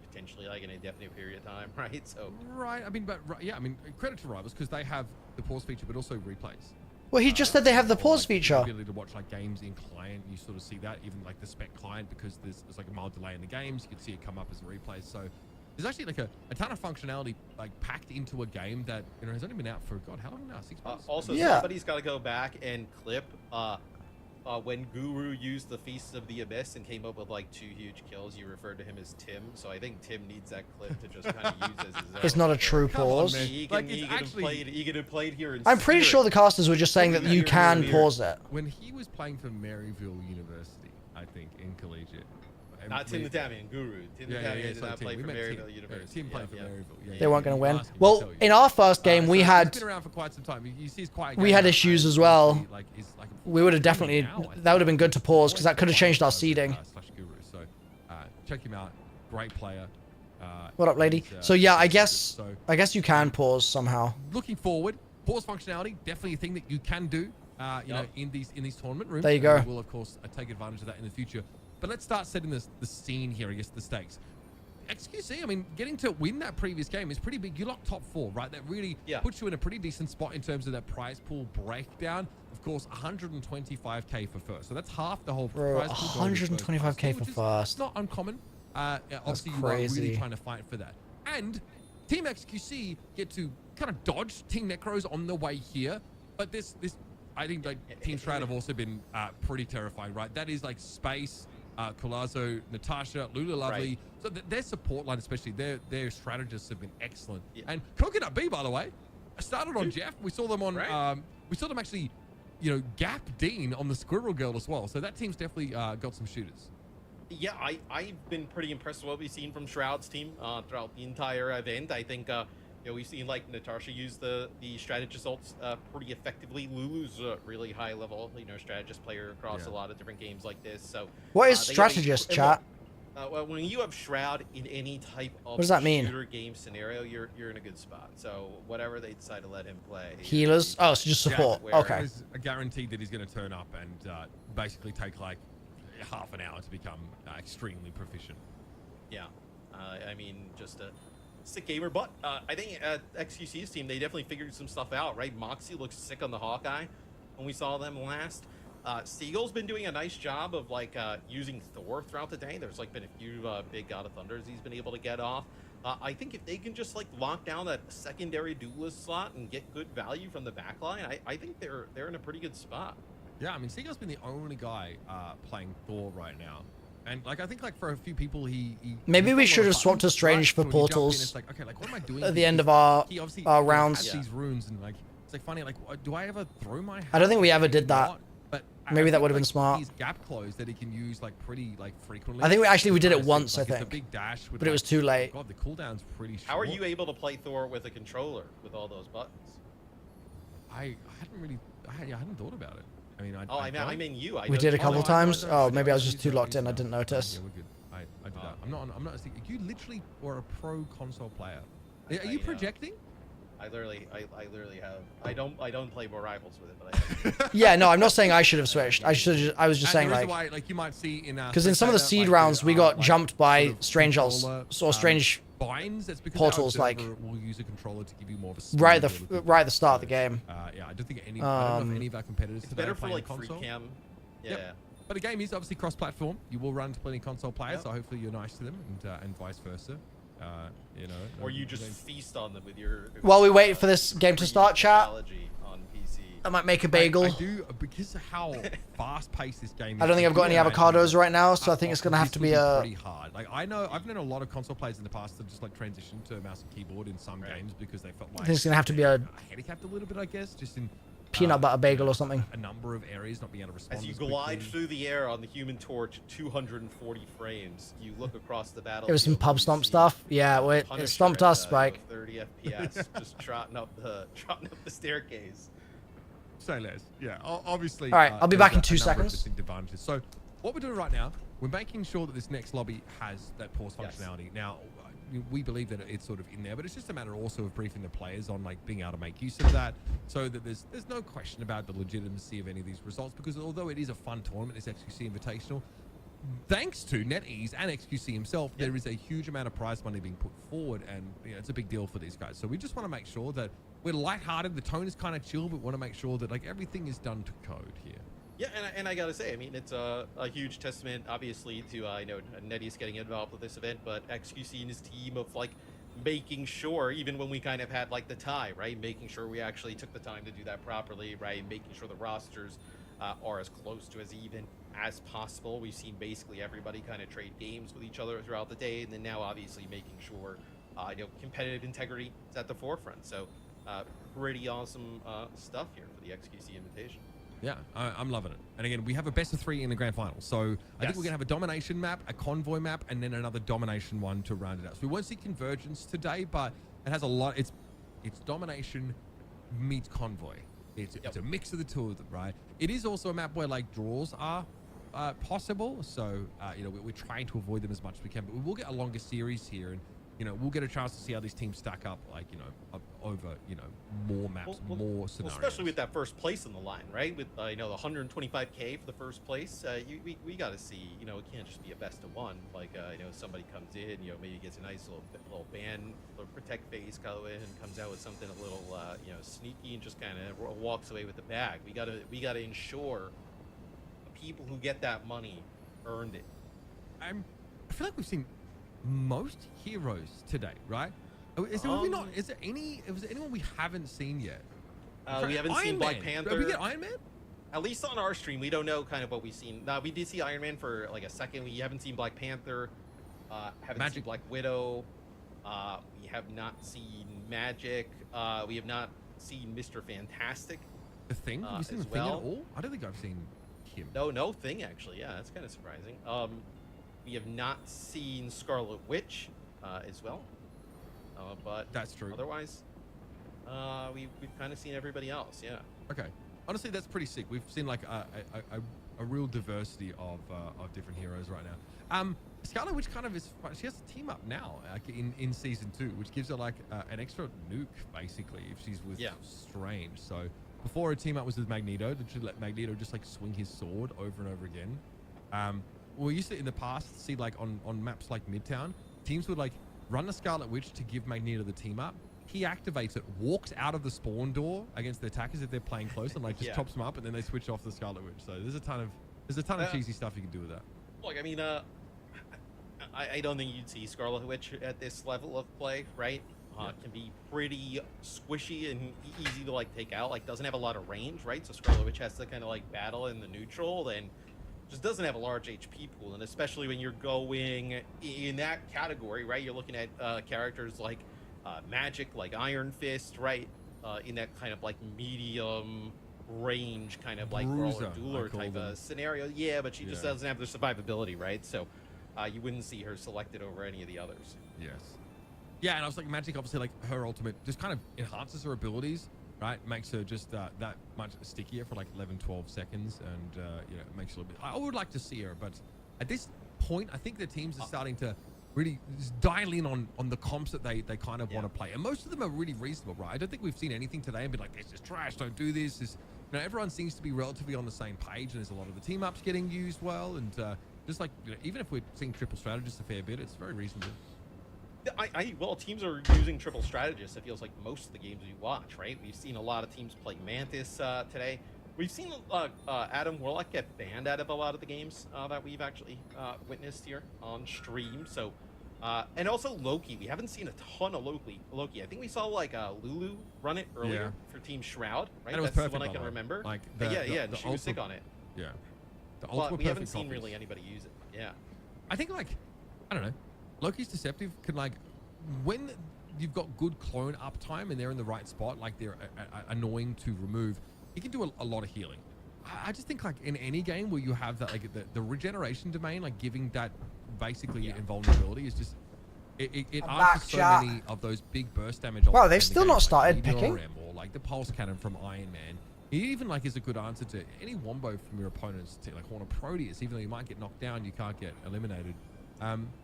potentially like an indefinite period of time, right? So Right. I mean, but yeah, I mean, credit to Rivals because they have the pause feature, but also replays. Well, he just said they have the pause The feature. ability to watch like games in client, you sort of see that even like the spec client because there's like a mild delay in the games. You can see it come up as a replay. So there's actually like a ton of functionality like packed into a game that has only been out for God, how long now? 6 months. also, somebody's got to go back and clip when Guru used the Feast of the Abyss and came up with like 2 huge kills. You referred to him as Tim, so I think Tim needs that clip to just kind of use as his own. It's not a true pause. He can have played here in I'm pretty spirit. sure the casters were just saying that you can pause it. When he was playing for Maryville University, I think in collegiate. Not Tim the Tamian, Guru. Tim the Tamian did not play for Maryville University. Tim played for Maryville. They weren't going to win. Well, in our first game, we had He's been around for quite some time. You see, he's quite. we had issues as well. We would have definitely that would have been good to pause because that could have changed our seeding. Guru. So check him out. Great player. What up, lady? So yeah, I guess you can pause somehow. Looking forward, pause functionality definitely a thing that you can do. You know, in these tournament rooms. There you go. We'll of course take advantage of that in the future. But let's start setting the scene here. I guess the stakes. Xqc, I mean, getting to win that previous game is pretty big. You lock top 4, right? That really puts you in a pretty decent spot in terms of that prize pool breakdown. Of course, 125k for first. So that's half the whole prize pool. 125k for first. It's not uncommon. Obviously, you are really trying to fight for that. And Team Xqc get to kind of dodge Team Necros on the way here. But this I think like Team Shroud have also been pretty terrifying, right? That is like Space, Colazo, Natasha, Lula Lovely. Right. So their support line, especially their strategists have been excellent. And Coconut B, by the way, started on Jeff. We saw them on we saw them actually, gap Dean on the Squirrel Girl as well. So that team's definitely got some shooters. Yeah, I've been pretty impressed with what we've seen from Shroud's team throughout the entire event. I think we've seen like Natasha use the strategist ults pretty effectively. Lulu's a really high level strategist player across a lot of different games like this. So What is strategist, chat? Well, when you have Shroud in any type of What does that mean? shooter game scenario, you're in a good spot. So whatever they decide to let him play. Healers? Oh, so just support. Okay. It's guaranteed that he's going to turn up and basically take like half an hour to become extremely proficient. Yeah, I mean, just a sick gamer. But I think Xqc's team, they definitely figured some stuff out, right? Moxie looks sick on the Hawkeye when we saw them last. Seagull's been doing a nice job of like using Thor throughout the day. There's like been a few big God of Thunders he's been able to get off. I think if they can just like lock down that secondary duelist slot and get good value from the backline, I think they're in a pretty good spot. Yeah, I mean, Seagull's been the only guy playing Thor right now. And like I think like for a few people he Maybe we should have swapped to Strange for portals it's like, okay, like what am I doing at the end of our rounds. Has these runes and like it's like funny, like do I ever throw my I don't think we ever did that. But maybe that would have been smart. He's gap closed that he can use like pretty like frequently. I think we did it once, I It's a think. big dash with, but it was too late. God, the cooldown's pretty short. How are you able to play Thor with a controller with all those buttons? I hadn't thought about it. I mean, I mean you. We did a couple times. Oh, maybe I was just too locked in. I didn't notice. Yeah, we're good. I did that. I'm not. You literally were a pro console player. Are you projecting? I literally have. I don't play more rivals with it, but I have. Yeah, no, I'm not saying I should have switched. I was just saying like. Why, like you might see in because in some of the seed rounds we got jumped by strange ults or strange binds. That's because portals like. We'll use a controller to give you more of a right at the start of the game. Yeah, I don't think any. I don't know if any of our competitors It's today better are for playing like console. free cam. Yeah. Yep. But the game is obviously cross-platform. You will run to plenty of console players, so hopefully you're nice to them, and vice versa. You know, or you just feast on them with your. While we wait for this game to start, chat. On PC. I might make a bagel. I do, because of how fast-paced this game is. I don't think I've got any avocados right now, so I think it's gonna have to be a. Pretty hard. Like I've known a lot of console players in the past that just like transitioned to mouse and keyboard in some games because they felt like. I think it's gonna have to be a. Handicapped a little bit, I guess, just in. Peanut butter bagel or something. A number of areas not being able to respond. As you glide through the air on the Human Torch at 240 frames, you look across the battle. It was some pub stomp stuff. Yeah, it stomped us, Spike. 30 FPS, just trotting up the staircase. Say less. Yeah, obviously. All right, I'll be back in 2 seconds. Advantages. So what we're doing right now, we're making sure that this next lobby has that pause functionality. Now, we believe that it's sort of in there, but it's just a matter also of briefing the players on like being able to make use of that, so that there's no question about the legitimacy of any of these results. Because although it is a fun tournament, this XQC Invitational, thanks to NetEase and XQC himself, there is a huge amount of prize money being put forward, and you know, it's a big deal for these guys. So we just want to make sure that we're lighthearted. The tone is kind of chill, but we want to make sure that like everything is done to code here. Yeah, and I gotta say, I mean, it's a huge testament, obviously, to I know NetEase getting involved with this event, but XQC and his team of like making sure, even when we kind of had like the tie, right, making sure we actually took the time to do that properly, right, making sure the rosters are as close to as even as possible. We've seen basically everybody kind of trade games with each other throughout the day, and then now obviously making sure competitive integrity is at the forefront. So pretty awesome stuff here for the XQC invitation. Yeah, I'm loving it. And again, we have a best of 3 in the grand final. So I think we're gonna have a domination map, a convoy map, and then another domination one to round it out. So we won't see convergence today, but it has a lot. It's domination meets convoy. It's a mix of the two of them, right? It is also a map where like draws are possible. So we're trying to avoid them as much as we can, but we will get a longer series here, and we'll get a chance to see how these teams stack up, like, over, more maps, more scenarios. Well, especially with that first place in the line, right? With, the 125K for the first place, we got to see, it can't just be a best of one. Like, somebody comes in, maybe gets a nice little band, little protect phase color in, and comes out with something a little, sneaky, and just kind of walks away with the bag. We got to ensure the people who get that money earned it. I feel like we've seen most heroes today, right? Is there anyone we haven't seen yet? We haven't seen Black Panther. Did we get Iron Man? At least on our stream, we don't know kind of what we've seen. Now, we did see Iron Man for like a second. We haven't seen Black Panther. Haven't seen Black Widow. We have not seen Magic. We have not seen Mr. Fantastic. The Thing? Have you seen the Thing at all? I don't think I've seen him. No Thing, actually. Yeah, that's kind of surprising. We have not seen Scarlet Witch as well. But that's true. Otherwise, we've kind of seen everybody else. Yeah. Okay. Honestly, that's pretty sick. We've seen like a real diversity of different heroes right now. Scarlet Witch kind of is. She has to team up now, like in season 2, which gives her like an extra nuke basically if she's with Strange. So before her team up was with Magneto, that should let Magneto just like swing his sword over and over again. We used to in the past see like on maps like Midtown, teams would like run the Scarlet Witch to give Magneto the team up. He activates it, walks out of the spawn door against the attackers if they're playing close, and like just chops them up, and then they switch off the Scarlet Witch. So there's a ton of cheesy stuff you can do with that. Look, I mean, I don't think you'd see Scarlet Witch at this level of play, right? It can be pretty squishy and easy to like take out. Like doesn't have a lot of range, right? So Scarlet Witch has to kind of like battle in the neutral, and just doesn't have a large HP pool. And especially when you're going in that category, right? You're looking at characters like Magic, like Iron Fist, right? In that kind of like medium range kind of like brawler dueler type of scenario. Yeah, but she just doesn't have the survivability, right? So you wouldn't see her selected over any of the others. Yes. Yeah, and I was like, Magic, obviously, like her ultimate just kind of enhances her abilities, right? Makes her just that much stickier for like 11, 12 seconds, and it makes her a little bit. I would like to see her, but at this point, I think the teams are starting to really just dial in on the comps that they kind of want to play, and most of them are really reasonable, right? I don't think we've seen anything today and be like, this is trash, don't do this. Everyone seems to be relatively on the same page, and there's a lot of the team ups getting used well, and just like even if we're seeing triple strategists a fair bit, it's very reasonable. Well, teams are using triple strategists. It feels like most of the games we watch, right? We've seen a lot of teams play Mantis today. We've seen Adam Warlock get banned out of a lot of the games that we've actually witnessed here on stream. So, and also Loki. We haven't seen a ton of Loki. I think we saw like Lulu run it earlier for Team Shroud, right? And it was That's perfect, the one I by can the way. remember. Like and she was sick on it. Yeah. The But ultimate we haven't perfect seen copies. really anybody use it. Yeah. I think like, I don't know, Loki's Deceptive can like, when you've got good clone uptime and they're in the right spot, like they're annoying to remove, he can do a lot of healing. I just think like in any game where you have that, like the regeneration domain, like giving that basically invulnerability is just, it answers so many of those big burst damage. Wow, they've still not started picking. Or like the pulse cannon from Iron Man. It even like is a good answer to any wombo from your opponent's team, like Horn of Proteus. Even though you might get knocked down, you can't get eliminated.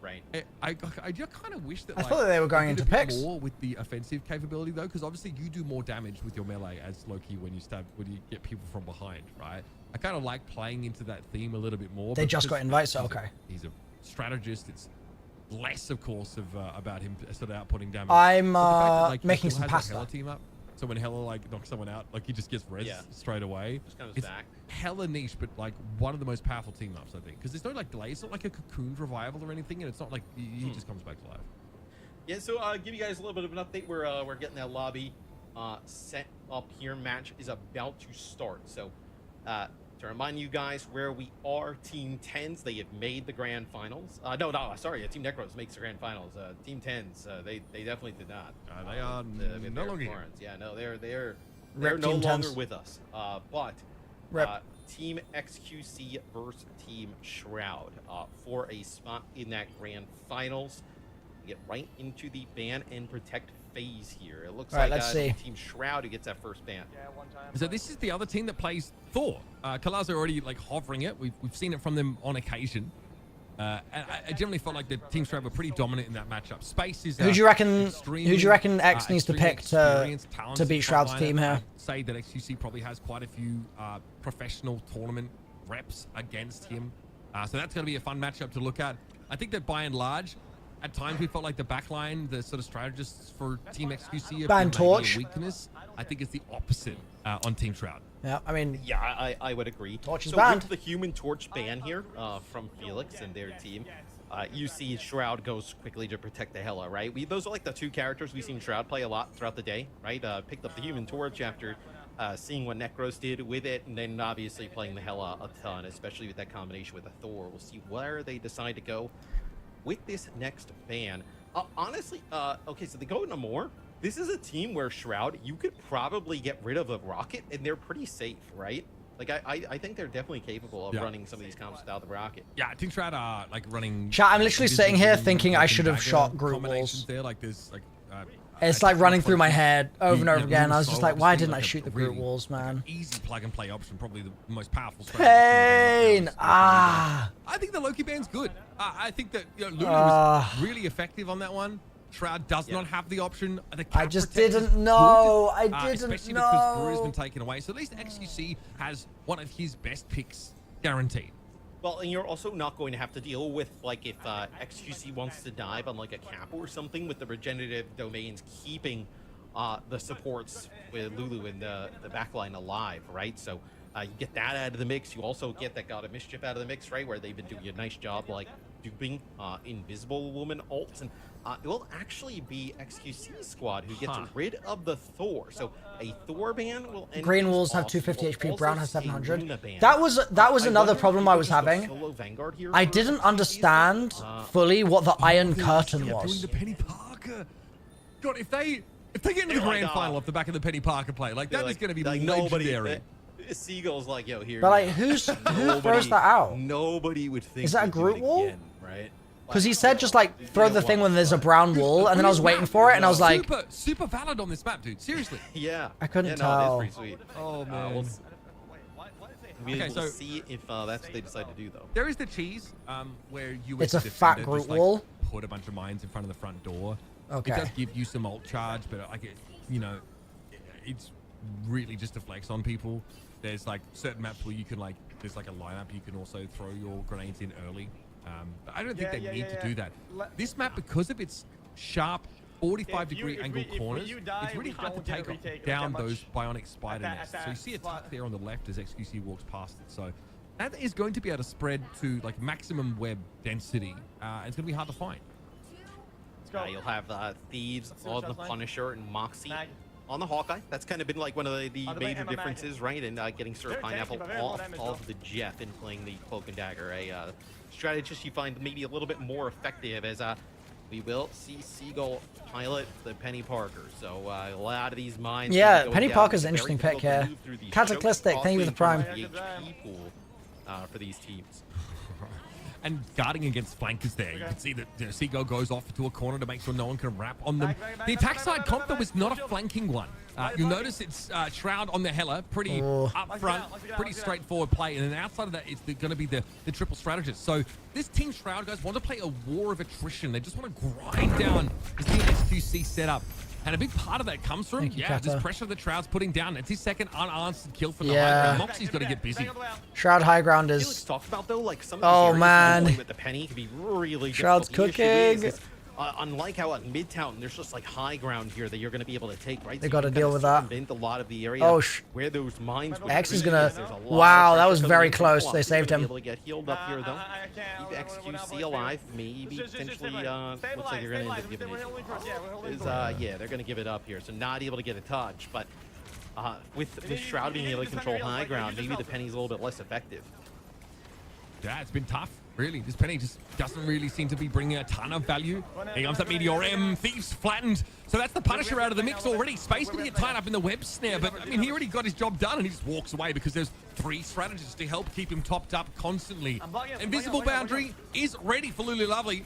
Right. I just kind of wish that I thought they were going into picks more with the offensive capability though, because obviously you do more damage with your melee as Loki when you get people from behind, right? I kind of like playing into that theme a little bit more. They just got invites, okay. He's a strategist. It's less, of course, of about him sort of outputting damage. I'm But making he still some has that pasta. Hela team up. So when Hela like knocks someone out, like he just gets res straight away. Just comes It's back. hella niche, but like one of the most powerful team ups, I think, because there's no like delay. It's not like a cocooned revival or anything, and it's not like he just comes back to life. Yeah, so give you guys a little bit of an update. We're getting that lobby set up here. Match is about to start. So to remind you guys where we are, Team 10s, they have made the grand finals. Sorry, Team Necros makes the grand finals. Team 10s, they definitely did not. They are no longer here. Yeah, no, they're Rip no Team longer 10s. with us. But Rip. Team Xqc versus Team Shroud for a spot in that grand finals. We get right into the ban and protect phase here. It looks All right, like let's see. Team Shroud who gets that first ban. So this is the other team that plays Thor. Kalaz are already like hovering it. We've seen it from them on occasion. And I generally felt like the Team Shroud were pretty dominant in that matchup. Space is Who do you reckon X needs to pick to beat Shroud's team here? I'd say that Xqc probably has quite a few professional tournament reps against him. So that's going to be a fun matchup to look at. I think that by and large, at times we felt like the backline, the sort of strategists for Team Xqc have Ban been Torch. a weakness. I think it's the opposite on Team Shroud. Yeah, I mean, yeah, I would agree. Torch is so banned. with the Human Torch ban here from Felix and their team, you see Shroud goes quickly to protect the Hela, right? Those are like the two characters we've seen Shroud play a lot throughout the day, right? Picked up the Human Torch after seeing what Necros did with it, and then obviously playing the Hela a ton, especially with that combination with the Thor. We'll see where they decide to go with this next ban. Honestly, okay, so they go into more. This is a team where Shroud, you could probably get rid of a rocket and they're pretty safe, right? Like, I think they're definitely capable of running some of these comps without the rocket. Yeah, Team Shroud are like running. Chat, I'm literally sitting here thinking I should have shot group walls. There, like there's like. It's like running through my head over and over again. I was just like, why didn't I shoot the group walls, man? Easy plug and play option, probably the most powerful. Pain! I think the Loki ban's good. I think that Lulu was really effective on that one. Shroud does not have the option. The I just didn't know. I didn't especially know. because Brew has been taken away. So at least Xqc has one of his best picks guaranteed. Well, and you're also not going to have to deal with, like, if Xqc wants to dive on, like, a cap or something with the regenerative domains keeping the supports with Lulu and the backline alive, right? So you get that out of the mix. You also get that God of Mischief out of the mix, right? Where they've been doing a nice job, like, duping Invisible Woman ults. And it will actually be Xqc's squad who gets rid of the Thor. So a Thor ban will end. Green walls have 250 HP, brown has 700. That was another problem I was having. I didn't understand fully what the Iron Curtain Doing was. the Penny Parker. God, if they get into the grand final off the back of the Penny Parker play, like that is going to be legendary. Seagull's like, yo, here. But like, who throws that out? Nobody would think. Is that a Groot wall? Again, right? Because he said just like throw the thing when there's a brown wall, and then I was waiting for it, and I was like, super valid on this map, dude. Seriously. Yeah. I couldn't No, tell. that's pretty sweet. Oh man. We'll see if that's what they decide to do, though. There is the cheese, where you. It's a as fat defender, Groot just, like, wall. Put a bunch of mines in front of the front door. Okay. It does give you some ult charge, but like it's really just a flex on people. There's like certain maps where you can like, there's like a lineup you can also throw your grenades in early. But I don't think they need to do that. This map, because of its sharp 45-degree angle corners, it's really hard to take down those bionic spider nests. So you see a tuck there on the left as Xqc walks past it. So that is going to be able to spread to like maximum web density. It's going to be hard to find. You'll have Thieves on the Punisher and Moxie on the Hawkeye. That's kind of been like one of the major differences, right? And getting Sir Pineapple off of the Jeff and playing the Cloak and Dagger. A strategist you find maybe a little bit more effective as we will see Seagull pilot the Penny Parker. So a lot of these mines. Yeah, Penny Parker's an interesting pick here. Cataclysmic, thank you for the prime. The HP pool for these teams. And guarding against flankers there. You can see that Seagull goes off to a corner to make sure no one can wrap on them. The attack side comp, though, is not a flanking one. You'll notice it's Shroud on the Hela, pretty up front, pretty straightforward play. And then outside of that, it's going to be the triple strategist. So this team Shroud guys want to play a war of attrition. They just want to grind down this new Xqc setup. And a big part of that comes from, this pressure that Shroud's putting down. It's his second unanswered kill for the high ground. Moxie's got to get busy. Shroud high ground is... Talked about, though, like some of these areas with the Penny can be really Shroud's difficult. cooking. Unlike how at Midtown, there's just like high ground here that you're going to be able to take, right? They got to deal with that. A lot of the area where those mines X is going to... Wow, that was very close. They saved him. Able to get healed up here, though. Keep Xqc alive. Maybe potentially looks like you're going to end up giving it. Yeah, they're going to give it up here. So not able to get a touch. But with Shroud being able to control high ground, maybe the Penny's a little bit less effective. Yeah, it's been tough. Really, this Penny just doesn't really seem to be bringing a ton of value. Here comes that Meteor M. Thieves flattened. So that's the Punisher out of the mix already. Space going to get tied up in the web snare, but I mean, he already got his job done and he just walks away because there's 3 strategists to help keep him topped up constantly. Invisible Boundary is ready for Lulu Lovely,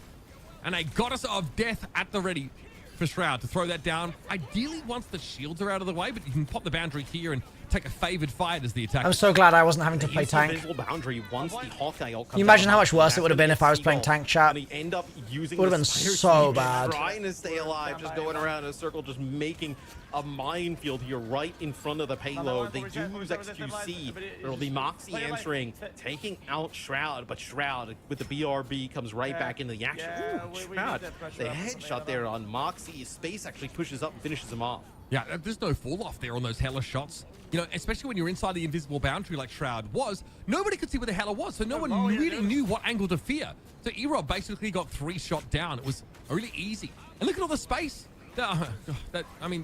and a Goddess of Death at the ready for Shroud to throw that down. Ideally, once the shields are out of the way, but you can pop the boundary here and take a favored fight as the attack. I'm so glad I wasn't having to play tank. Boundary once the Hawkeye Can you imagine how much worse it would have been if I was playing tank, chat? It would have been so bad. Trying to stay alive, just going around in a circle, just making a minefield here right in front of the payload. They do use Xqc. There will be Moxie answering, taking out Shroud, but Shroud with the BRB comes right back into the action. Ooh, Shroud, the headshot there on Moxie. Space actually pushes up and finishes him off. Yeah, there's no fall off there on those Hela shots. You know, especially when you're inside the invisible boundary like Shroud was, nobody could see where the Hela was, so no one really knew what angle to fear. So Erob basically got 3 shot down. It was really easy. And look at all the space that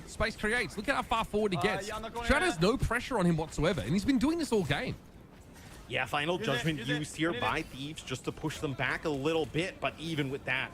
Space creates. Look at how far forward he gets. Shroud has no pressure on him whatsoever, and he's been doing this all game. Yeah, final judgment used here by Thieves just to push them back a little bit, but even with that,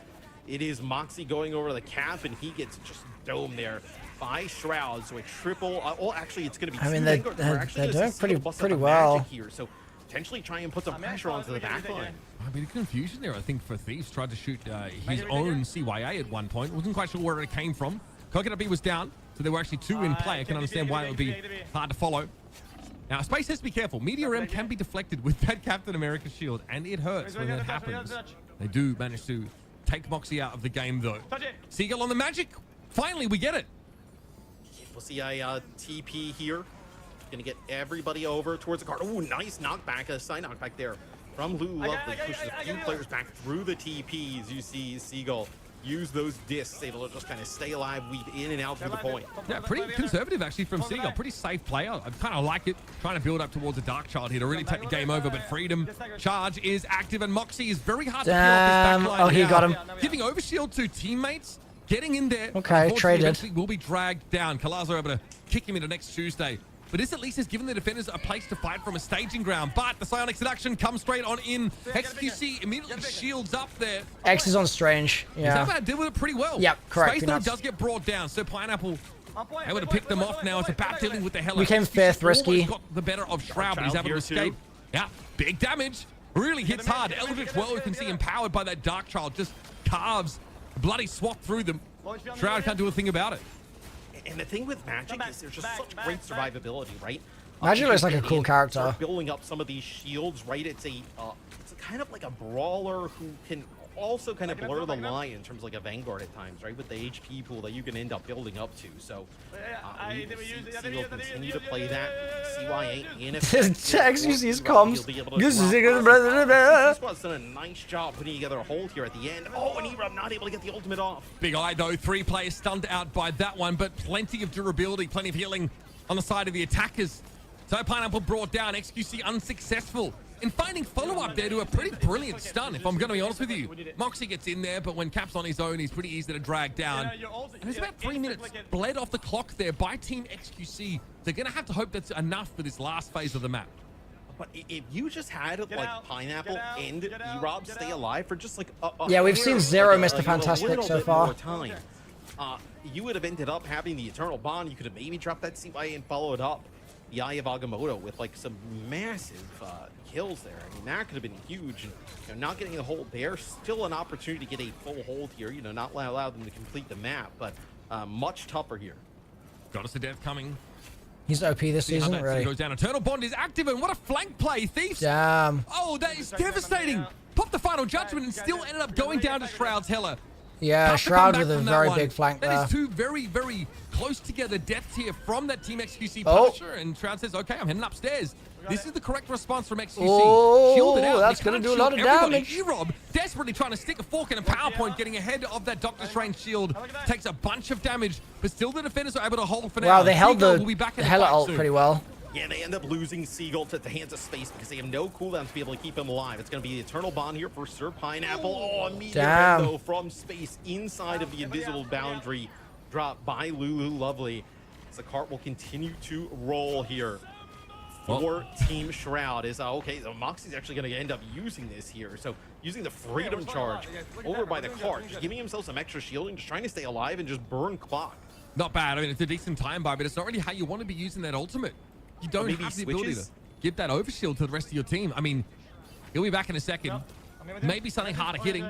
it is Moxie going over the cap, and he gets just domed there by Shroud. So a triple. Well, actually, it's going to be. I mean, they're doing pretty well here. So potentially try and put some pressure onto the back line. A bit of confusion there, I think, for Thieves. Tried to shoot his own CYA at one point. Wasn't quite sure where it came from. Coconut B was down, so there were actually 2 in play. I can understand why it would be hard to follow. Now, Space has to be careful. Meteor M can be deflected with that Captain America shield, and it hurts when that happens. They do manage to take Moxie out of the game, though. Seagull on the magic. Finally, we get it. We'll see a TP here. Gonna get everybody over towards the card. Oh, nice knockback, a side knockback there from Lulu Lovely. Pushes a few players back through the TPs. You see Seagull use those discs, able to just kind of stay alive, weave in and out through the point. Yeah, pretty conservative actually from Seagull. Pretty safe player. I kind of like it. Trying to build up towards a Dark Child here to really take the game over, but Freedom Charge is active and Moxie is very hard to kill off this backline. Oh, he got him. Giving overshield to teammates. Getting in there. Okay, traded. Eventually will be dragged down. Kalazo able to kick him into next Tuesday. But this at least has given the defenders a place to fight from a staging ground. But the Psionic Seduction comes straight on in. Xqc immediately shields up there. X is on Strange. Yeah. He's deal with it pretty well. Yep, correct. Space though does get brought down. So Pineapple able to pick them off now. It's about dealing with the Hela. We came 5th, risky. Got the better of Shroud, but he's able to escape. Yeah, big damage. Really hits hard. Eldritch Well, you can see empowered by that Dark Child, just carves a bloody swat through them. Shroud can't do a thing about it. And the thing with Magic is there's just such great survivability, right? Magic looks like a cool character. Building up some of these shields, right? It's kind of like a brawler who can also kind of blur the line in terms of like a Vanguard at times, right? With the HP pool that you can end up building up to. So we will see Seagull continue to play that. CY ain't in it. Xqc's comms. Squad's done a nice job putting together a hold here at the end. Oh, and Erob not able to get the ultimate off. Big Eye, though, 3 players stunned out by that one, but plenty of durability, plenty of healing on the side of the attackers. So Pineapple brought down, Xqc unsuccessful in finding follow-up there to a pretty brilliant stun, if I'm going to be honest with you. Moxie gets in there, but when Cap's on his own, he's pretty easy to drag down. And there's about 3 minutes bled off the clock there by Team Xqc. They're going to have to hope that's enough for this last phase of the map. But if you just had like Pineapple and Erob stay alive for just like yeah, we've seen zero Mr. Fantastic so far. Time, you would have ended up having the Eternal Bond. You could have maybe dropped that CY and followed up the Eye of Agamotto with like some massive kills there. I mean, that could have been huge. And, you know, not getting the hold there, still an opportunity to get a full hold here. You know, not allow them to complete the map, but much tougher here. Goddess of Death coming. He's OP this season, really. Goes down. Eternal Bond is active, and what a flank play, Thieves. Damn. Oh, that is devastating. Popped the final judgment and still ended up going down to Shroud's Hella. Yeah, Shroud with a very big flank there. That is 2 very, very close together deaths here from that Team Xqc Punisher, and Shroud says, okay, I'm heading upstairs. This is the correct response from Xqc. Oh, Shielded out. That's going to do a lot of damage. Erob desperately trying to stick a fork in a PowerPoint, getting ahead of that Doctor Strange shield. Takes a bunch of damage, but still the defenders are able to hold for now. Wow, they held the Hella ult soon. pretty well. Yeah, they end up losing Seagull to the hands of Space because they have no cooldown to be able to keep him alive. It's going to be the Eternal Bond here for Sir Pineapple. Oh, immediate hit, though, from Space inside of the invisible boundary dropped by Lulu Lovely. As the cart will continue to roll here for Team Shroud. Is okay, so Moxie's actually going to end up using this here. So using the Freedom Charge over by the cart, just giving himself some extra shielding, just trying to stay alive and just burn clock. Not bad. I mean, it's a decent time buy, but it's not really how you want to be using that ultimate. You don't have the ability to give that overshield to the rest of your team. I mean, he'll be back in a second. Maybe something harder hitting.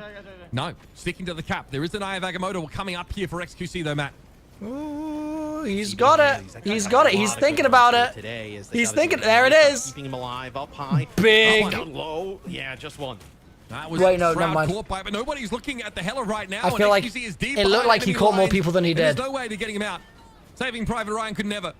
No, sticking to the cap. There is an Eye of Agamotto coming up here for Xqc, though, Matt. Ooh, he's got it. He's got it. He's thinking about it. He's thinking. There it is. Keeping him alive, up high. Big. Down low. Yeah, just one. That was Wait, no, never mind. Caught by, but nobody's looking at the Hella right now. I feel like it looked like he caught more people than he did. There's no way they're getting him out. Saving Private Ryan could never.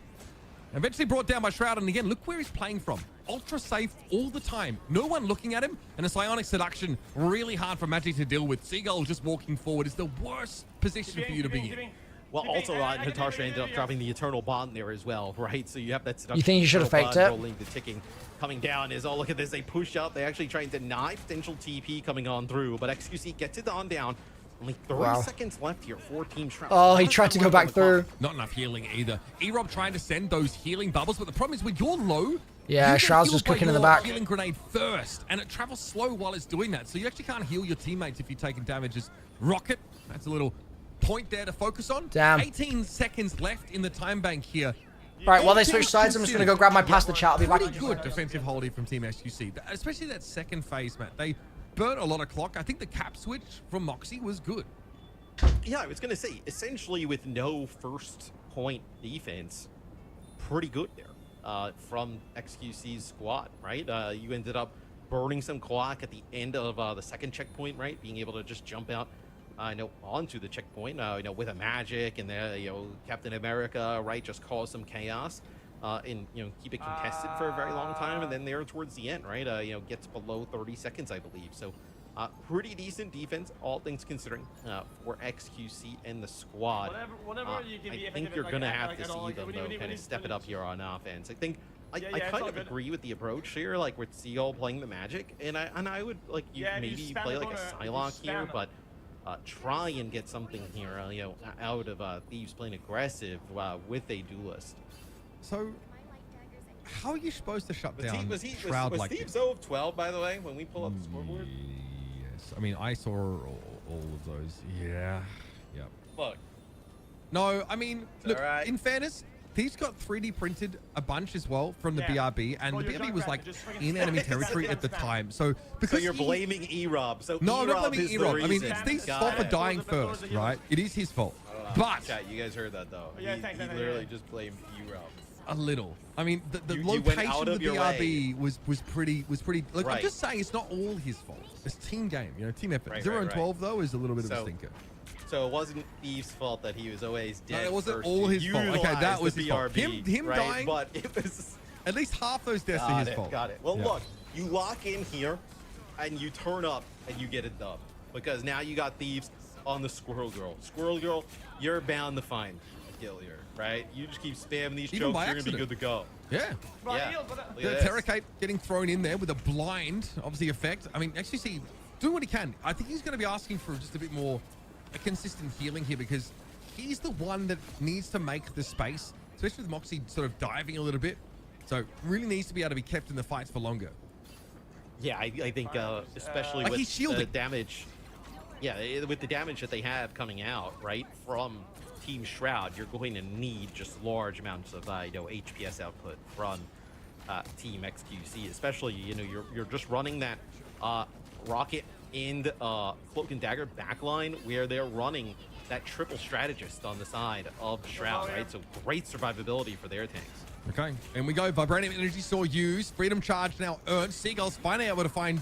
Eventually brought down by Shroud, and again, look where he's playing from. Ultra safe all the time. No one looking at him, and a Psionic Seduction really hard for Magic to deal with. Seagull just walking forward is the worst position for you to be in. Well, also, Natasha ended up dropping the Eternal Bond there as well, right? So you have that Seduction. You think you should have faked it? Rolling, the ticking coming down is, oh, look at this. They push out. They actually try and deny potential TP coming on through, but Xqc gets it on down. Only 30 seconds left here for Team Shroud. Oh, he tried to go back through. Not enough healing either. Erob trying to send those healing bubbles, but the problem is when you're low, yeah, Shroud's just cooking in the back. Healing grenade first, and it travels slow while it's doing that. So you actually can't heal your teammates if you're taking damage. Just Rocket, that's a little point there to focus on. Damn. 18 seconds left in the time bank here. Right, while they switch sides, I'm just going to go grab my pasta chat. I'll be back. Pretty good defensive holding from Team Xqc, especially that second phase, Matt. They burnt a lot of clock. I think the cap switch from Moxie was good. Yeah, I was going to say, essentially with no first point defense, pretty good there from Xqc's squad, right? You ended up burning some clock at the end of the second checkpoint, right? Being able to just jump out, onto the checkpoint, with a magic and Captain America, right? Just cause some chaos and, keep it contested for a very long time. And then there towards the end, right? Gets below 30 seconds, I believe. So pretty decent defense, all things considering, for Xqc and the squad. I think you're going to have to see them, though, kind of step it up here on offense. I think I kind of agree with the approach here, like with Seagull playing the magic, and I would maybe play like a Psylocke here, but try and get something here, out of Thieves playing aggressive with a duelist. So, how are you supposed to shut down Shroud was like Thieves this? 0 of 12, by the way, when we pull up the scoreboard? Yes. I mean, I saw all of those. Yeah. Yep. Look. No, I mean, look, right. in fairness, Thieves got 3D printed a bunch as well from the BRB, and the BRB was like in enemy territory at the time. So because you're blaming Erob. So no, I'm not Erob blaming is the Erob. I mean, reason. it's Thieves' fault for dying first, right? It is his fault. But Chat, you guys heard that though. He literally just blamed Erob. a little. I mean, the You went location out of of the your BRB was pretty. Look, I'm Right. just saying it's not all his fault. It's team game, you know, team effort. Right, 0 and right. 12 though is a little bit of a stinker. So it wasn't Eve's fault that he was always dead. No, it wasn't first all to his fault. Okay, utilize that was the his fault. BRB, Him right? dying. But it was at least half those deaths are his fault. Got it. Well, Yeah. look, you lock in here, and you turn up, and you get a dub because now you got Thieves on the Squirrel Girl. Squirrel Girl, you're bound to find a kill here, right? You just keep spamming these Even chokes, by you're gonna be accident. good to go. Yeah. Yeah. Look The at this. Terracate getting thrown in there with a blind, obviously, effect. I mean, XQC doing what he can. I think he's going to be asking for just a bit more consistent healing here because he's the one that needs to make the space, especially with Moxie sort of diving a little bit. So really needs to be able to be kept in the fights for longer. Yeah, I think especially Like with he's shielding. the damage. Yeah, with the damage that they have coming out, right, from Team Shroud, you're going to need just large amounts of, HPS output from Team XQC, especially, you're just running that Rocket and Cloak and Dagger backline where they're running that triple strategist on the side of Shroud, right? So great survivability for their tanks. Okay, and we go. Vibranium Energy Saw used. Freedom Charge now earned. Seagulls finally able to find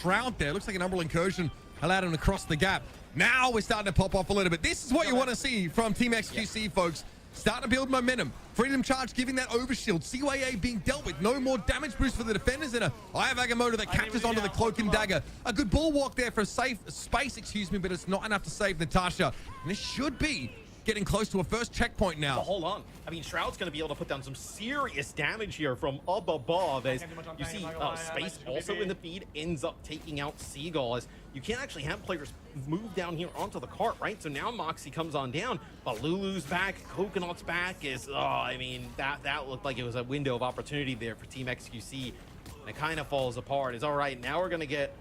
Shroud there. Looks like an Umbral Incursion allowed him to cross the gap. Now we're starting to pop off a little bit. This is what you want to see from Team XQC, folks. Starting to build momentum. Freedom Charge giving that overshield. CYA being dealt with. No more damage boost for the defenders. And a Eye of Agamotto that captures onto the Cloak and Dagger. A good bulwark there for a safe space, but it's not enough to save Natasha. And this should be getting close to a first checkpoint now. But hold on. I mean, Shroud's going to be able to put down some serious damage here from up above as you see Space also in the feed ends up taking out Seagull as you can't actually have players move down here onto the cart, right? So now Moxie comes on down, but Lulu's back, Coconut's back is, I mean, that looked like it was a window of opportunity there for Team XQC. And it kind of falls apart. It's all right. Now we're going to get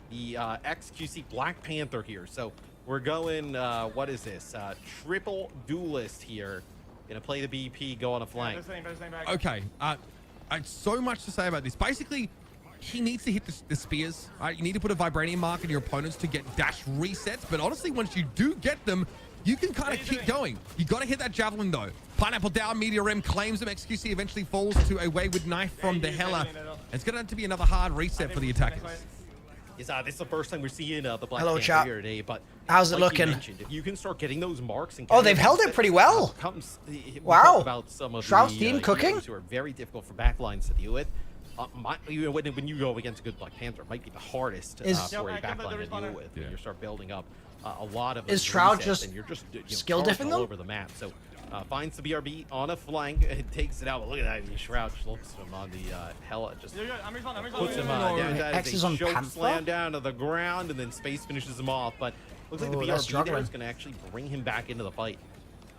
the XQC Black Panther here. So we're going, what is this? Triple duelist here. Gonna play the BP, go on a flank. Okay, I have so much to say about this. Basically, he needs to hit the spears. Right? You need to put a Vibranium mark in your opponents to get dash resets. But honestly, once you do get them, you can kind of keep going. You got to hit that Javelin, though. Pineapple down, Meteor M claims him. XQC eventually falls to a Wayward Knife from the Hella. It's going to have to be another hard reset for the attackers. This is the first time we're seeing the Black Hello, Panther chat. here today, but How's it like looking? you mentioned, if you can start getting those marks and Oh, they've held it pretty well. We Wow. talked about some of Shroud's the team cooking? heroes who are very difficult for backlines to deal with. When you go against a good Black Panther, it might be the hardest for a backline to deal with. When you start building up a lot of Is Shroud resets just and you're just skill charging diffing all them? over the map. So finds the BRB on a flank, and takes it out. But look at that, Shroud just looks at him on the Hella, just puts him down. X is on choke Panther? slam down to the ground, and then Space finishes him off. But looks like the Oh, that's BRB there struggling. is going to actually bring him back into the fight.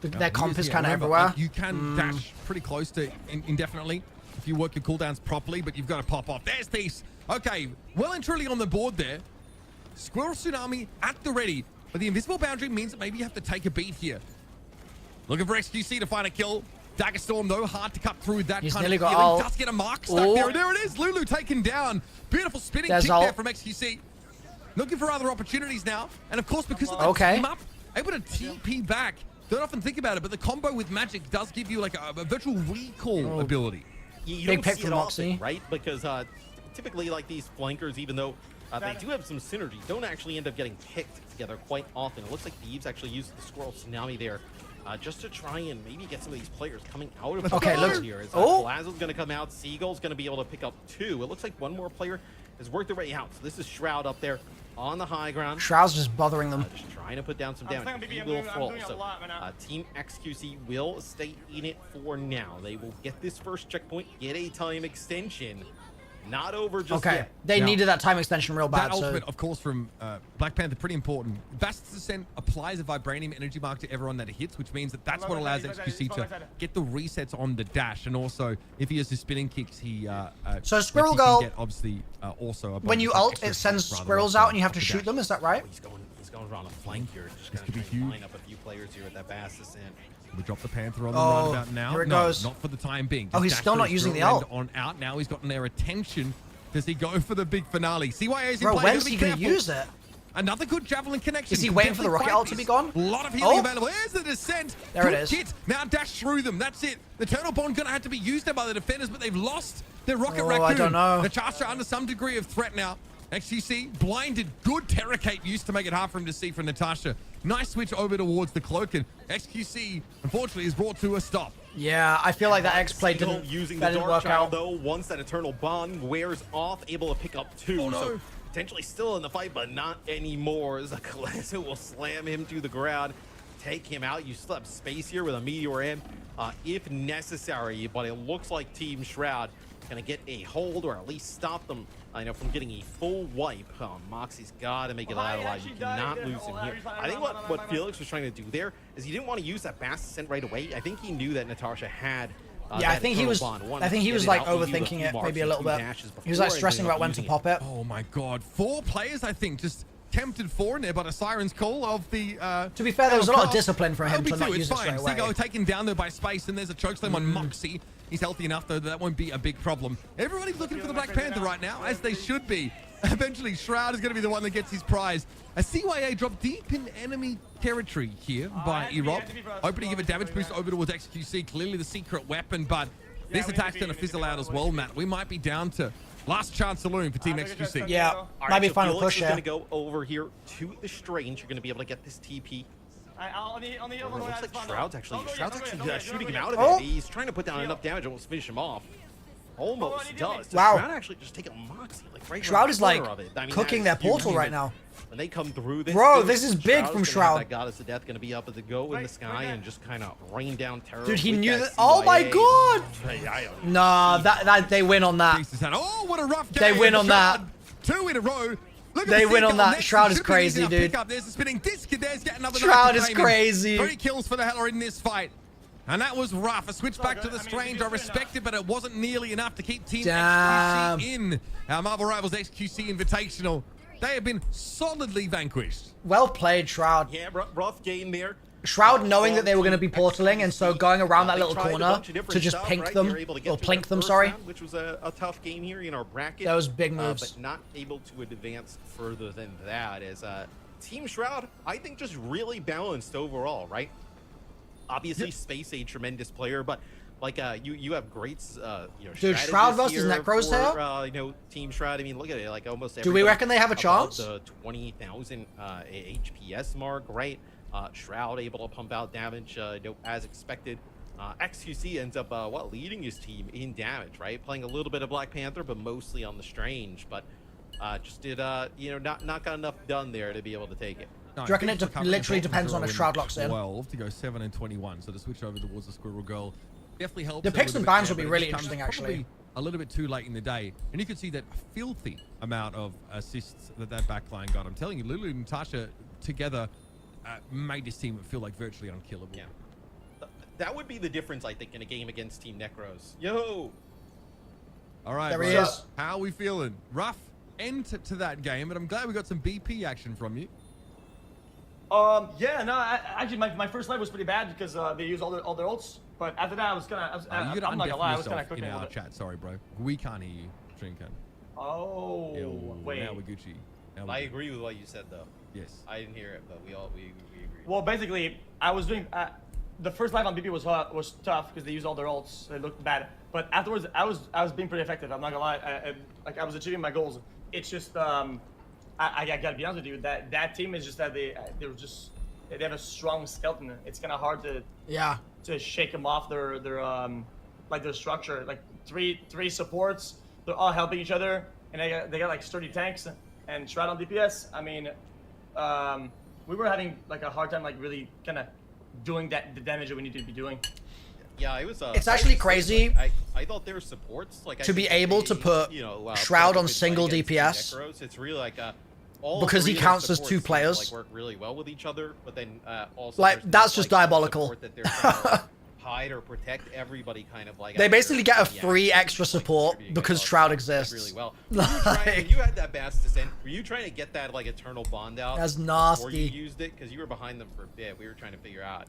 Their comp is Yeah, kind of remember, everywhere. like, you can dash pretty close to indefinitely if you work your cooldowns properly, but you've got to pop off. There's Thieves. Okay, well and truly on the board there. Squirrel Tsunami at the ready, but the invisible boundary means that maybe you have to take a beat here. Looking for XQC to find a kill. Dagger Storm, though, hard to cut through that He's kind nearly of got healing. ult. Does get a mark stuck Ooh. there. There it is. Lulu taken down. Beautiful spinning There's kick ult. there from XQC. Looking for other opportunities now. And of course, because of the Okay. team up, able to TP back. Don't often think about it, but the combo with Magic does give you like a virtual recall ability. You Big don't pick see from it Moxie. often, right? Because typically, like these flankers, even though they do have some synergy, don't actually end up getting picked together quite often. It looks like Thieves actually used the Squirrel Tsunami there just to try and maybe get some of these players coming out of Okay, the looks- here. As oh. Plaza's going to come out, Seagull's going to be able to pick up 2. It looks like one more player has worked their way out. So this is Shroud up there on the high ground. Shroud's just bothering them. Just trying to put down some damage. He will fall. So Team XQC will stay in it for now. They will get this first checkpoint, get a time extension. Not over just Okay, yet. they Now, needed that time extension real bad. That So ultimate, of course, from Black Panther, pretty important. Vast's Descent applies a Vibranium energy mark to everyone that it hits, which means that that's what allows XQC to get the resets on the dash. And also, if he has his spinning kicks, he So Squirrel he can Girl- get, obviously, also a when you bonus, ult, extra it sends attacks rather squirrels off out the- and you have off to the shoot dash. them. Is that right? He's going around a flank here. Just This gonna could be try and huge. line up a few players here with that Vast Descent. We drop the Panther on the Oh, roundabout now. here it No, goes. not for the time being. Oh, Just he's dash still not through using the Squirrel ult. End on out. Now he's gotten their attention. Does he go for the big finale? CYA's in Bro, play. when's Gotta be he gonna careful. use it? Another good javelin connection. Is he waiting for the rocket ult to be gone? A lot of healing Oh. available. There's the descent. There it Good is. kit. Now dash through them. That's it. The turtle bond gonna have to be used there by the defenders, but they've lost their rocket raccoon. I don't know. Natasha under some degree of threat now. Xqc blinded. Good Terracate used to make it hard for him to see from Natasha. Nice switch over towards the cloak, and Xqc unfortunately is brought to a stop. Yeah, I feel like that X play didn't, using that the didn't Dark work Child out. though, once that Eternal Bond wears off, able to pick up 2. Oh, no. So potentially still in the fight, but not anymore. As Kalezo will slam him to the ground, take him out. You still have space here with a Meteor M, if necessary, but it looks like Team Shroud gonna get a hold or at least stop them from getting a full wipe. Moxie's got to make it out alive. You cannot lose him here. I think what Felix was trying to do there is he didn't want to use that Bass Ascent right away. I think he knew that Natasha had Yeah, I think he was. I think he was like overthinking it maybe a little bit. He was like stressing about when to pop it. Oh my God, 4 players I think just tempted 4 in there by the Siren's Call of the. To be fair, there was a lot of discipline for him to not it's use it fine. straight away. Seago taken down there by Space, and there's a chokeslam on Moxie. He's healthy enough though that won't be a big problem. Everybody's looking for the Black Panther right now, as they should be. Eventually, Shroud is going to be the one that gets his prize. A CYA drop deep in enemy territory here by Erop. Hoping to give a damage boost over towards Xqc. Clearly the secret weapon, but this attack's going to fizzle out as well, Matt. We might be down to last chance saloon for Team Xqc. Yeah, might be final push here. here. Going to go over here to the Strange. You're going to be able to get this TP. It looks like Shroud's actually shooting him out of it. He's trying to put down enough damage, almost finish him off. Almost does. Wow. Shroud actually just take a Moxie, like right Shroud is like of it. I mean, cooking their portal right now. When they come through this, Bro, this is big from Shroud. That Goddess of Death going to be up at the go in the sky and just kind of rain down terror. Dude, he knew that. Oh my God! Nah, that they win on that. Oh, what a rough game. They win on that. 2 in a row. They win on that. Shroud is crazy, dude. There's a spinning disc. There's yet another. Shroud is crazy. 3 kills for the Heller in this fight. And that was rough. A switch back to the Strange. I respect it, but it wasn't nearly enough to keep Team Xqc in our Marvel Rivals Xqc Invitational. They have been solidly vanquished. Well played, Shroud. Yeah, rough game there. Shroud knowing that they were going to be portaling and so going around that little corner to just pink them, or plink them, sorry. Which was a tough game here in our bracket. That was big moves. But not able to advance further than that as Team Shroud, I think, just really balanced overall, right? Obviously, Space a tremendous player, but like you have great dude, Shroud versus Necros here. Team Shroud. I mean, look at it. Like almost. Do we reckon they have a chance? The 20,000 HPS mark, right? Shroud able to pump out damage as expected. Xqc ends up leading his team in damage, right? Playing a little bit of Black Panther, but mostly on the Strange. But just did not got enough done there to be able to take it. Do you reckon it literally depends on if Shroud locks in? 12 to go 7 and 21. So to switch over towards the Squirrel Girl definitely helps. The picks and bans will be really interesting, actually. A little bit too late in the day, and you can see that filthy amount of assists that backline got. I'm telling you, Lulu and Natasha together made this team feel like virtually unkillable. Yeah, that would be the difference, I think, in a game against Team Necros. Yo. All right, there he is. How are we feeling? Rough end to that game, but I'm glad we got some BP action from you. Yeah, no, actually, my first life was pretty bad because they used all their ults. But after that, I was kind of, I'm not gonna lie, I was kind of cooking in our with it. chat. Sorry, bro. We can't hear you. Stream can. Oh, wait. Now we're Gucci. I agree with what you said, though. Yes. I didn't hear it, but we agree. Well, basically, I was doing the first life on BP was tough because they used all their ults. It looked bad. But afterwards, I was being pretty effective. I'm not gonna lie. I was achieving my goals. It's just I gotta be honest with you. That team is just that they have a strong skeleton. It's kind of hard to shake them off their structure. Like three supports, they're all helping each other, and they got like sturdy tanks and Shroud on DPS. I mean, we were having like a hard time like really kind of doing the damage that we need to be doing. Yeah, it was. It's actually crazy. I thought there were supports like to be able to put Shroud on single DPS. Necros. It's really like because he counts as 2 players. Like work really well with each other, but then also like that's just diabolical. That they're trying to, hide or protect everybody, kind of like. They basically get a free extra support because Shroud exists. Really well. When you had that Bass Descent, were you trying to get that like Eternal Bond out? That's nasty. Before you used it, because you were behind them for a bit. We were trying to figure out.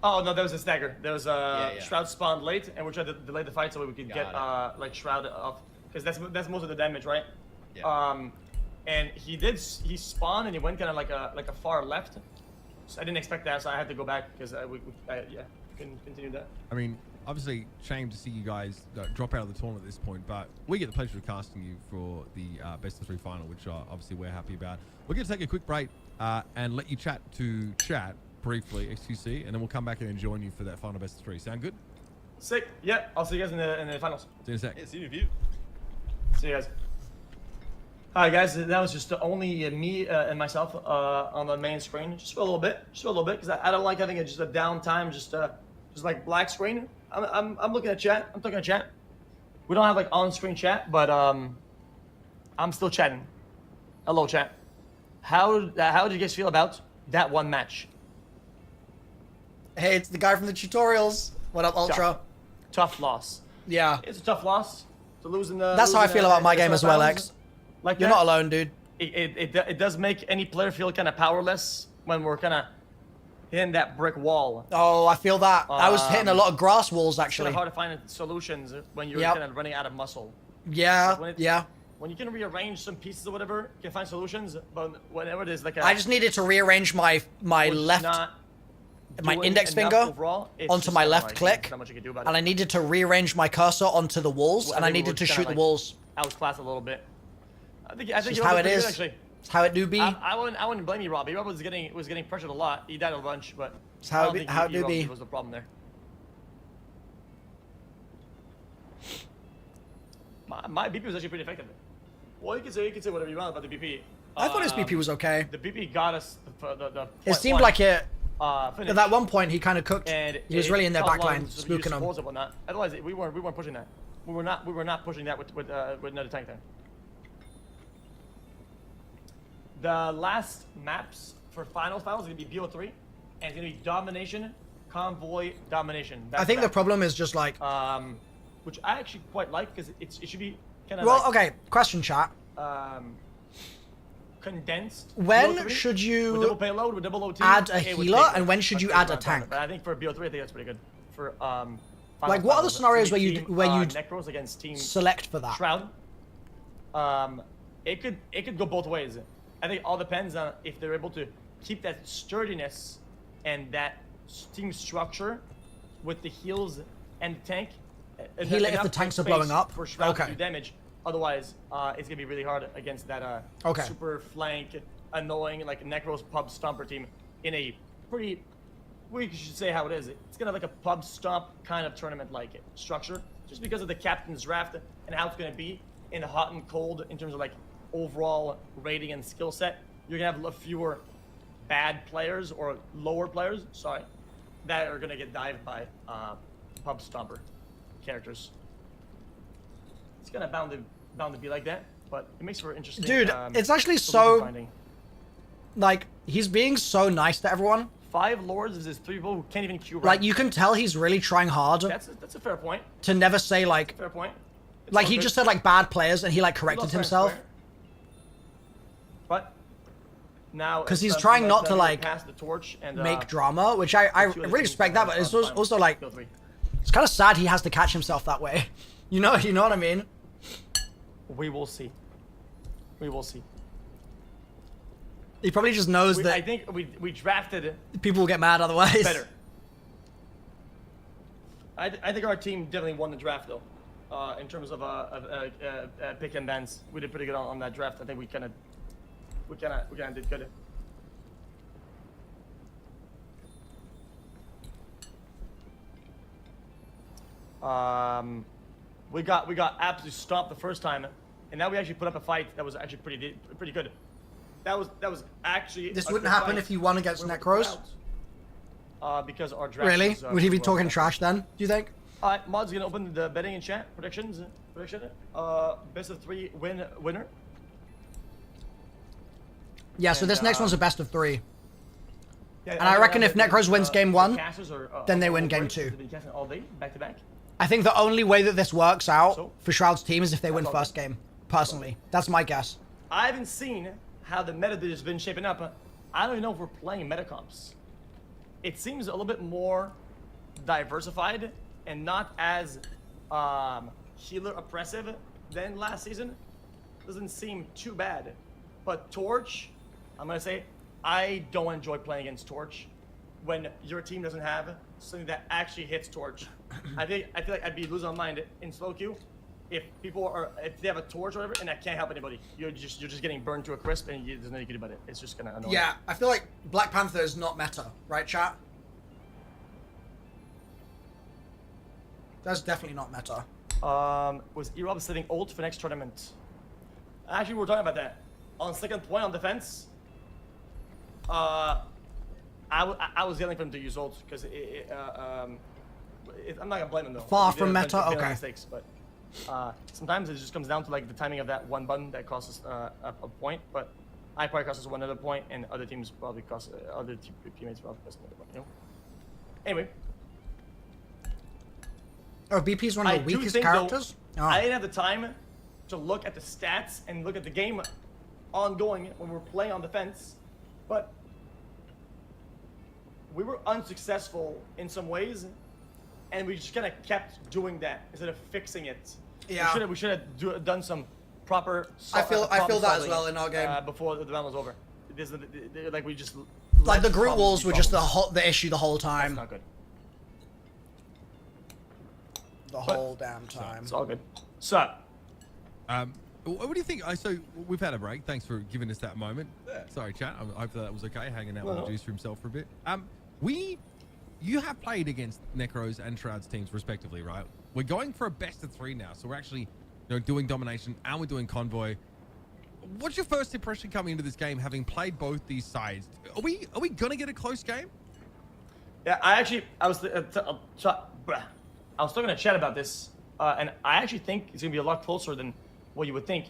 Oh no, there was a stagger. There was Shroud spawned late, and we're trying to delay the fight so we could get like Shroud off, because that's most of the damage, right? Yeah. and he spawned and he went kind of like a far left. So I didn't expect that, so I had to go back because yeah, couldn't continue that. I mean, obviously, shame to see you guys drop out of the tournament at this point, but we get the pleasure of casting you for the best of 3 final, which obviously we're happy about. We're going to take a quick break and let you chat to chat briefly, Xqc's, and then we'll come back and join you for that final best of 3. Sound good? Sick. Yeah, I'll see you guys in the finals. See you in a sec. Yeah, see you. See you guys. Hi guys, that was just only me and myself on the main screen, just for a little bit, because I don't like having just a downtime, just like black screen. I'm looking at chat. I'm talking to chat. We don't have like on-screen chat, but I'm still chatting. Hello, chat. How did you guys feel about that one match? Hey, it's the guy from the tutorials. What up, Ultra? Tough loss. Yeah. It's a tough loss to lose in the. That's how I feel about my game as well, X. Like you're not alone, dude. It does make any player feel kind of powerless when we're kind of hitting that brick wall. Oh, I feel that. I was hitting a lot of grass walls, actually. It's kind of hard to find solutions when you're kind of running out of muscle. Yeah, like when you can rearrange some pieces or whatever, you can find solutions. But whenever it is like I just needed to rearrange my left, my index finger overall, onto my left like, click, and I needed to rearrange my cursor onto the walls, and I needed to shoot the walls. Outclass a little bit. I think it's how it is. Actually. It's how it do be. I wouldn't blame you, Robbie. Rob was getting pressured a lot. He died a bunch, but it's how it do be. Was the problem there. My BP was actually pretty effective. Well, you can say whatever you want about the BP. I thought his BP was okay. The BP got us the it seemed like it. Finish. At that one point, he kind of cooked. And he was really in their backline, spooking them. Otherwise, we weren't pushing that. We were not pushing that with another tank there. The last maps for finals is gonna be BO3, and it's gonna be domination, convoy, domination. I think the problem is just like which I actually quite like because it should be kind of. Well, like, okay. Question, chat. Condensed. When BO3, should you with double payload, with double OT, add a healer, and when should you add a tank? But I think for BO3, I think that's pretty good. For like, what are the scenarios where you Necros against team select for that? Shroud. It could go both ways. I think it all depends on if they're able to keep that sturdiness and that team structure with the heals and the tank. Heal it if the tanks are blowing up. For Shroud to do damage. Otherwise, it's gonna be really hard against that super flank, annoying like Necros pub stomper team in a pretty. We should say how it is. It's gonna like a pub stomp kind of tournament like structure, just because of the captain's draft and how it's gonna be in the hot and cold in terms of like overall rating and skill set. You're gonna have fewer bad players or lower players, that are gonna get dived by pub stomper characters. It's gonna bound to be like that, but it makes for interesting. Dude, it's actually so like he's being so nice to everyone. 5 lords is 3 people who can't even queue right. Like you can tell he's really trying hard. That's a fair point. To never say like. Fair point. Like he just said like bad players and he like corrected himself. But now because he's trying not to like pass the torch and make drama, which I really respect that, but it's also like it's kind of sad he has to catch himself that way. You know what I mean? We will see. We will see. He probably just knows that. I think we drafted. People will get mad otherwise. Better. I think our team definitely won the draft though, in terms of pick and bans. We did pretty good on that draft. I think we kind of did good. We got absolutely stomped the first time, and now we actually put up a fight that was actually pretty good. That was actually. This wouldn't happen if you won against Necros. Because our draft. Really? Would he be talking trash then? Do you think? Mod's gonna open the betting in chat predictions. Prediction. Best of 3 winner. Yeah. So this next one's a best of 3. Yeah, and I reckon if Necros wins game 1, then they win game 2. All day, back to back. I think the only way that this works out for Shroud's team is if they win first game. Personally, that's my guess. I haven't seen how the meta has been shaping up. I don't even know if we're playing meta comps. It seems a little bit more diversified and not as healer oppressive than last season. Doesn't seem too bad. But Torch, I'm gonna say, I don't enjoy playing against Torch when your team doesn't have something that actually hits Torch. I feel like I'd be losing my mind in solo queue if they have a torch or whatever, and I can't help anybody. You're just getting burned to a crisp, and there's nothing you can do about it. It's just gonna annoy you. Yeah, I feel like Black Panther is not meta, right, chat? That's definitely not meta. Was Erob setting ult for next tournament? Actually, we were talking about that. On second point on defense, I was yelling for him to use ult because I'm not gonna blame him though. Far He did from a bunch meta, of okay. Mistakes, but sometimes it just comes down to like the timing of that one button that costs us a point. But I probably cost us one other point, and other teams probably cost other teammates probably cost another point. You know. Anyway. Oh, BP's one of the weakest characters? Though, I didn't have the time to look at the stats and look at the game ongoing when we were playing on defense, but we were unsuccessful in some ways, and we just kind of kept doing that instead of fixing it. Yeah. We should have done some proper. I feel that as well in our game before the round was over. Like we just like the group walls were just the issue the whole time. That's not good. The whole damn time. It's all good. So, what do you think? So we've had a break. Thanks for giving us that moment. Sorry, chat. I hope that was okay. Hanging out with the juice for himself for a bit. You have played against Necros and Shroud's teams respectively, right? We're going for a best of 3 now, so we're actually, doing domination and we're doing convoy. What's your first impression coming into this game, having played both these sides? Are we gonna get a close game? Yeah, I was talking to Chad about this, and I actually think it's gonna be a lot closer than what you would think,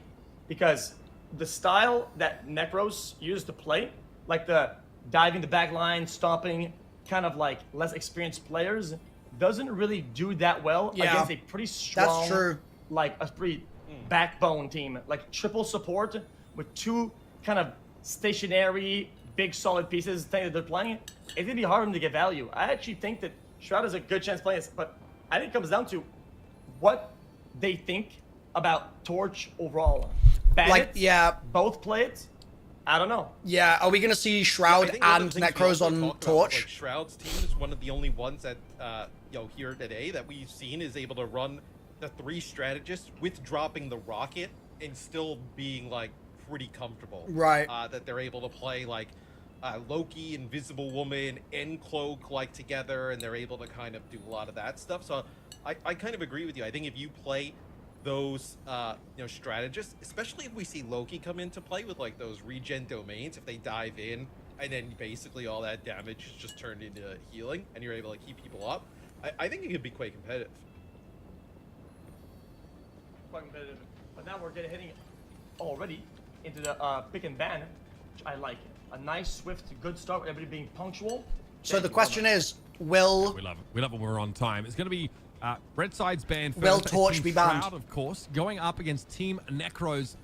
because the style that Necros used to play, like the diving the back line, stomping, kind of like less experienced players, doesn't really do that well against a pretty strong, that's true. Like a pretty backbone team, like triple support with 2 kind of stationary, big solid pieces that they're playing. It's gonna be hard for them to get value. I actually think that Shroud has a good chance playing this, but I think it comes down to what they think about Torch overall. Bandits, both play it. I don't know. Yeah, are we gonna see Shroud and Necros on Torch? Like Shroud's team is one of the only ones that here today that we've seen is able to run the 3 strategists with dropping the rocket and still being like pretty comfortable. Right. That they're able to play like Loki, Invisible Woman, and Cloak like together, and they're able to kind of do a lot of that stuff. So I kind of agree with you. I think if you play those strategists, especially if we see Loki come into play with like those regen domains, if they dive in and then basically all that damage is just turned into healing and you're able to keep people up, I think it could be quite competitive. Quite competitive. But now we're heading already into the pick and ban, which I like. A nice, swift, good start with everybody being punctual. So the question is, will... We love it. We love it when we're on time. It's going to be Red Side's banned. Will Torch be banned? Shroud, of course, going up against Team Necros.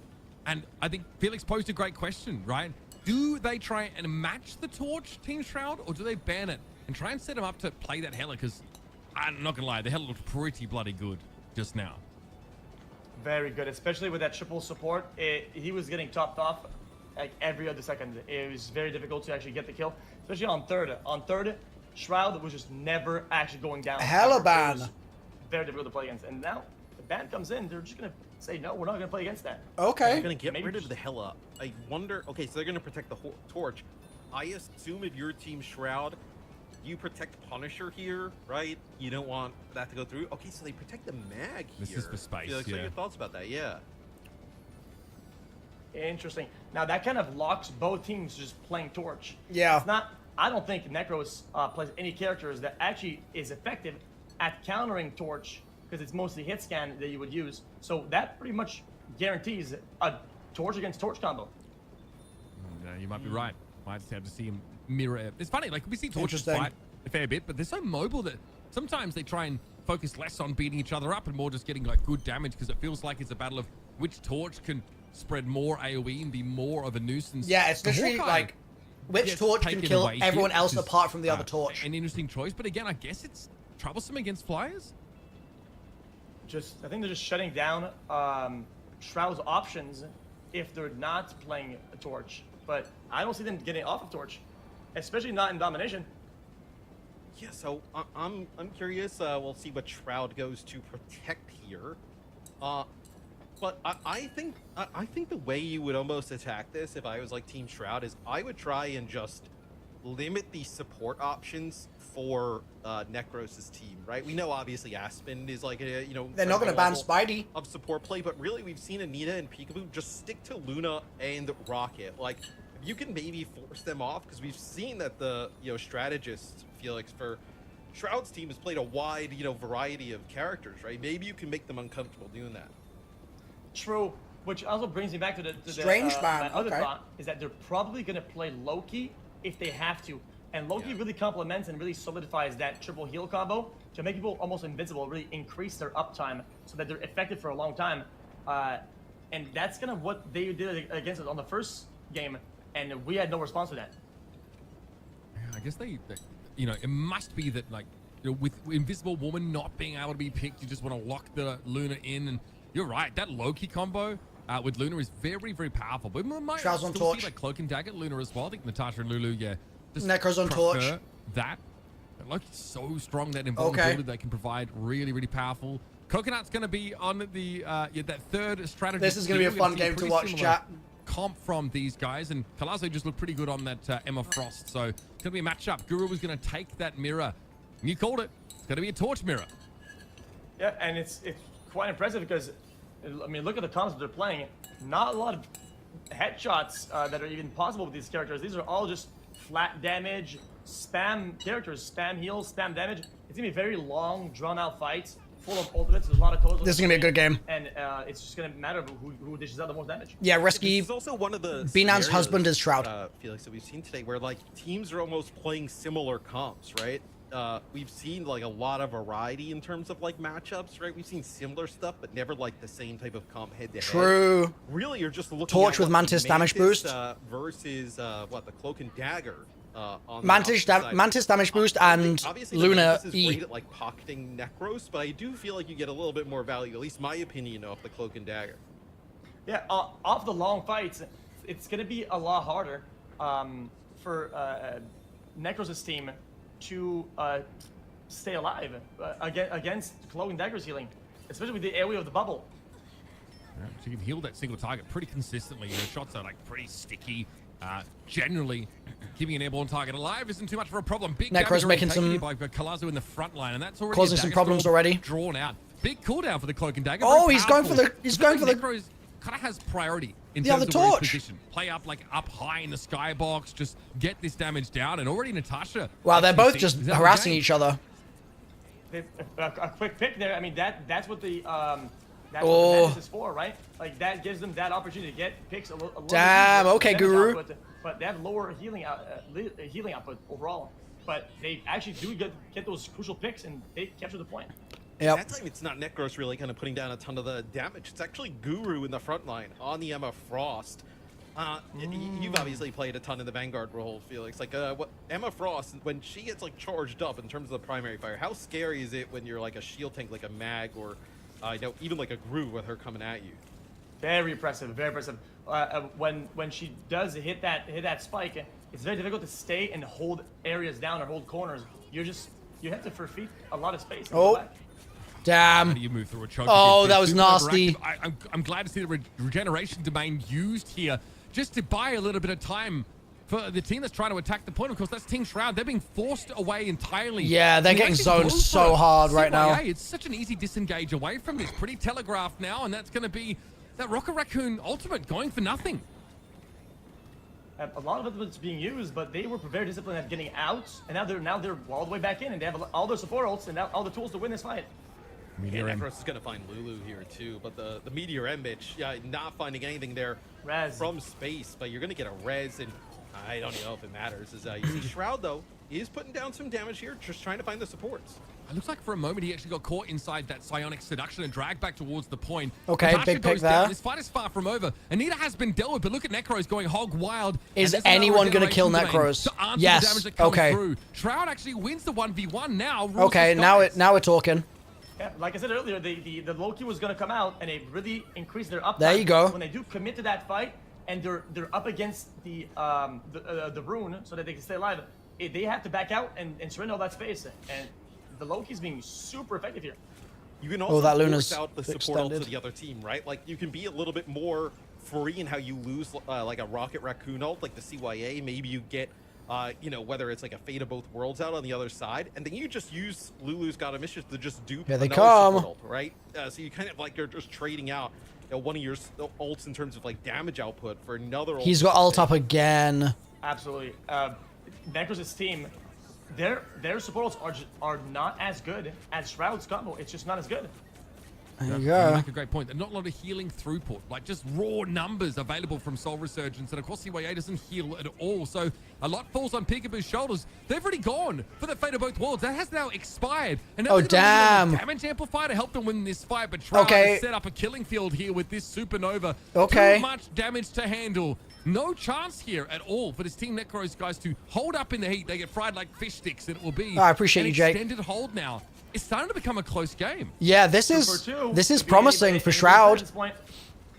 And I think Felix posed a great question, right? Do they try and match the Torch, Team Shroud, or do they ban it and try and set them up to play that Hela? Because I'm not going to lie, the Hela looked pretty bloody good just now. Very good, especially with that triple support. He was getting topped off like every other second. It was very difficult to actually get the kill, especially on third. On third, Shroud was just never actually going down. Hella ban. Very difficult to play against. And now the ban comes in, they're just gonna say no, we're not gonna play against that. Okay. They're gonna get rid of the Hela. I wonder. Okay, so they're gonna protect the Torch. I assume if your team Shroud, you protect Punisher here, right? You don't want that to go through. Okay, so they protect the Mag here. This is for space. So your thoughts about that? Yeah. Interesting. Now that kind of locks both teams just playing Torch. Yeah. It's not. I don't think Necros plays any characters that actually is effective at countering Torch, because it's mostly hit scan that you would use. So that pretty much guarantees a Torch against Torch combo. You might be right. Might just have to see him mirror it. It's funny, like we see Torches fight a fair bit, but they're so mobile that sometimes they try and focus less on beating each other up and more just getting like good damage, because it feels like it's a battle of which Torch can spread more AoE and be more of a nuisance. Yeah, especially like which Torch can kill everyone else apart from the other Torch. An interesting choice, but again, I guess it's troublesome against flyers. I think they're just shutting down Shroud's options if they're not playing a Torch. But I don't see them getting off of Torch, especially not in domination. Yeah, so I'm curious. We'll see what Shroud goes to protect here. But I think the way you would almost attack this, if I was like Team Shroud, is I would try and just limit the support options for Necros' team, right? We know obviously Aspen is like a, you know, they're not going to ban Spidey of support play, but really we've seen Anita and Peekaboo just stick to Luna and Rocket. Like, if you can maybe force them off, because we've seen that the, you know, strategist Felix for Shroud's team has played a wide, you know, variety of characters, right? Maybe you can make them uncomfortable doing that. True, which also brings me back to the Strange ban. my other Okay. thought is that they're probably going to play Loki if they have to. And Loki really complements and really solidifies that triple heal combo to make people almost invincible, really increase their uptime so that they're effective for a long time. And that's kind of what they did against us on the first game, and we had no response to that. Yeah, I guess they you know, it must be that, like, you know, with Invisible Woman not being able to be picked, you just want to lock the Luna in. And you're right, that Loki combo with Luna is very, very powerful. But we might Shroud's on still Torch. see like Cloak and Dagger Luna as well. I think Natasha and Lulu, yeah. Necros on Torch. That. Loki's so strong, that invulnerability they can provide, really, really powerful. Coconut's going to be on the that third strategy. This is going to be a fun game to watch, chat. Comp from these guys, and Colazo just looked pretty good on that Emma Frost. So it's going to be a matchup. Guru was going to take that mirror. You called it. It's going to be a torch mirror. Yeah, and it's quite impressive because, I mean, look at the comps they're playing. Not a lot of headshots that are even possible with these characters. These are all just flat damage, spam characters, spam heals, spam damage. It's going to be very long, drawn-out fights, full of ultimates. There's a lot of codes. This is going to be a good game. And it's just going to matter who dishes out the most damage. Yeah, Risky. This is also one of the Binan's husband is Shroud. Felix, that we've seen today, where like teams are almost playing similar comps, right? We've seen like a lot of variety in terms of like matchups, right? We've seen similar stuff, but never like the same type of comp head to head. True. Really, you're just looking Torch at with Mantis damage boost versus what, the Cloak and Dagger. On Mantis damage boost and obviously Luna is E. great at like pocketing Necros, but I do feel like you get a little bit more value, at least my opinion, off the Cloak and Dagger. Yeah, off the long fights, it's going to be a lot harder for Necros' team to stay alive against Cloak and Dagger's healing, especially with the AoE of the bubble. Yeah, so you can heal that single target pretty consistently. Your shots are like pretty sticky. Generally, keeping an airborne target alive isn't too much of a problem. Big Necros making some by Colazo in the front line, and that's already causing some problems already. Drawn out. Big cooldown for the Cloak and Dagger. Oh, he's going for the Necros kind of has priority in terms of where he's positioned. Play up like up high in the skybox, just get this damage down, and already Natasha. Wow, they're both just harassing each other. A quick pick there. I mean, that's what the that's what the is for, right? Like that gives them that opportunity to get picks a little. Damn. Okay, Guru. Output, but they have lower healing output overall. But they actually do get those crucial picks, and they capture the point. Yep. That time it's not Necros really kind of putting down a ton of the damage. It's actually Guru in the front line on the Emma Frost. You've obviously played a ton in the Vanguard role, Felix. Like, what Emma Frost, when she gets like charged up in terms of the primary fire, how scary is it when you're like a shield tank, like a Mag, or you know, even like a Gru with her coming at you? Very impressive, very impressive. When she does hit that spike, it's very difficult to stay and hold areas down or hold corners. You have to forfeit a lot of space. Oh. Damn. You move through a choke. Oh, that was nasty. I'm glad to see the regeneration domain used here just to buy a little bit of time for the team that's trying to attack the point. Of course, that's Team Shroud. They're being forced away entirely. Yeah, they're getting zoned so hard right now. It's such an easy disengage away from this. Pretty telegraphed now, and that's going to be that Rocket Raccoon ultimate going for nothing. A lot of ultimates being used, but they were very disciplined at getting out, and now they're all the way back in, and they have all their support ults and all the tools to win this fight. Meteor M. is going to find Lulu here too, but the Meteor M bitch, not finding anything there from space, but you're going to get a res, and I don't know if it matters. As you see Shroud though is putting down some damage here, just trying to find the supports. It looks like for a moment he actually got caught inside that psionic seduction and dragged back towards the point. Okay, Natasha big pick down. there. This fight is far from over. Anita has been dealt with, but look at Necros going hog wild. Is anyone going to kill Necros? Yes. Okay. Through. Shroud actually wins the 1v1 now. Okay, now we're talking. Yeah, like I said earlier, the Loki was gonna come out and it really increased their uptime. There you go. When they do commit to that fight and they're up against the rune so that they can stay alive, they have to back out and surrender all that space. And the Loki's being super effective here. You can also that force Luna's out the support extended. to the other team, right? Like you can be a little bit more free in how you lose like a Rocket Raccoon ult, like the CYA. Maybe you get you know, whether it's like a Fate of Both Worlds out on the other side, and then you just use Lulu's God of Mischief to just dupe Here they another come. support ult, right? So you kind of like, you're just trading out, you know, one of your ults in terms of like damage output for another ult. He's got ult up again. Absolutely. Necros' team, their support ults are not as good as Shroud's combo. It's just not as good. There you You go. make a great point. There's not a lot of healing throughput, like just raw numbers available from Soul Resurgence, and of course CYA doesn't heal at all, so a lot falls on Peekaboo's shoulders. They've already gone for the Fate of Both Worlds. That has now expired. And now Oh, they're gonna use damn. a damage amplifier to help them win this fight, but Shroud Okay. has set up a killing field here with this Supernova. Okay. Too much damage to handle. No chance here at all for this Team Necros guys to hold up in the heat. They get fried like fish sticks, and it will be I appreciate an you, Jake. extended hold now. It's starting to become a close game. Yeah, this is promising for Shroud.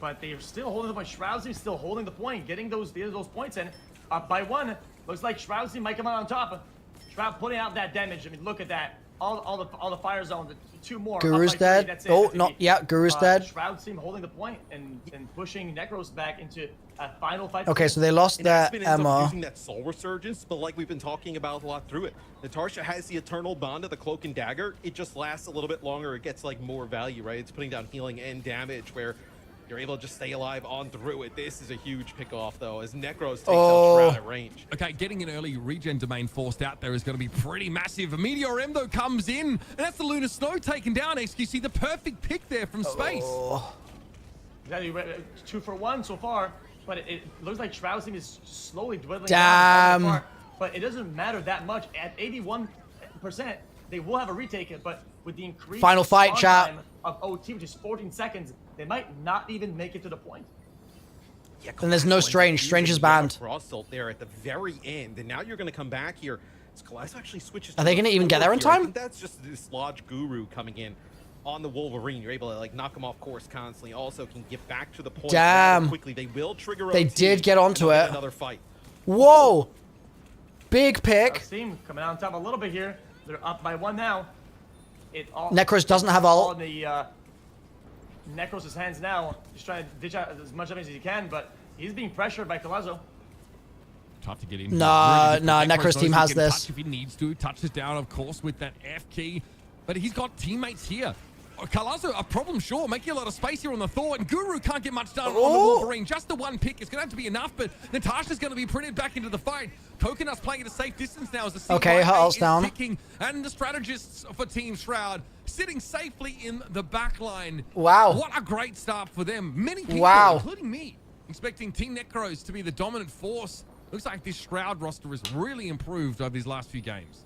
But they're still holding the point. Shroud's team still holding the point, getting those points in. Up by one. Looks like Shroud's team might come out on top. Shroud putting out that damage. I mean, look at that. All the fire zone. The two more. Guru's up by three, dead. that's it. Oh, That's no, it. yeah, Guru's dead. Shroud's team holding the point and pushing Necros back into a final fight. Okay, so they lost And their X-Men ends up Emma. using that Soul Resurgence, but like we've been talking about a lot through it, Natasha has the Eternal Bond of the Cloak and Dagger. It just lasts a little bit longer. It gets like more value, right? It's putting down healing and damage where you're able to just stay alive on through it. This is a huge pick off though, as Necros takes out Shroud at range. Okay, getting an early regen domain forced out there is going to be pretty massive. Meteor M, though, comes in, and that's the Lunar Snow taken down. Xqc's, the perfect pick there from space. Exactly, 2 for 1 so far, but it looks like Shroud's team is slowly dwindling Damn. down. But it doesn't matter that much. At 81%, they will have a retake it, but with the increased Final fight, spawn chat. time of OT, which is 14 seconds, they might not even make it to the point. Yeah, And there's no Class Strange. went Strange is even got a banned. Cross ult there at the very end, and now you're going to come back here. Class actually switches. Are they going to even get there in here. I time? think that's just this Lodge Guru coming in on the Wolverine. You're able to like knock him off course constantly. Also can get back to the point rather Damn. quickly. They will trigger. They OT, did get onto and they'll it. get another fight. Whoa. Big pick. Shroud's team coming out on top a little bit here. They're up by 1 now. Necros doesn't have ult. On the Necros' hands now. He's trying to ditch out as much damage as he can, but he's being pressured by Collazo. Tough to get in. Nah, Really nah, difficult. Necros Necros team knows has he can this. touch if he needs to. Touches down, of course, with that F key. But he's got teammates here. Collazo, a problem, sure. Making a lot of space here on the Thor, and Guru can't get much done on the Wolverine. Just the one pick is going to have to be enough, but Natasha's going to be printed back into the fight. Coconut's playing at a safe distance now as the Okay, her ult's is down. picking, and the strategists for Team Shroud sitting safely in the back line. Wow. What a great start for them. Many people, Wow. including me, expecting Team Necros to be the dominant force. Looks like this Shroud roster has really improved over these last few games.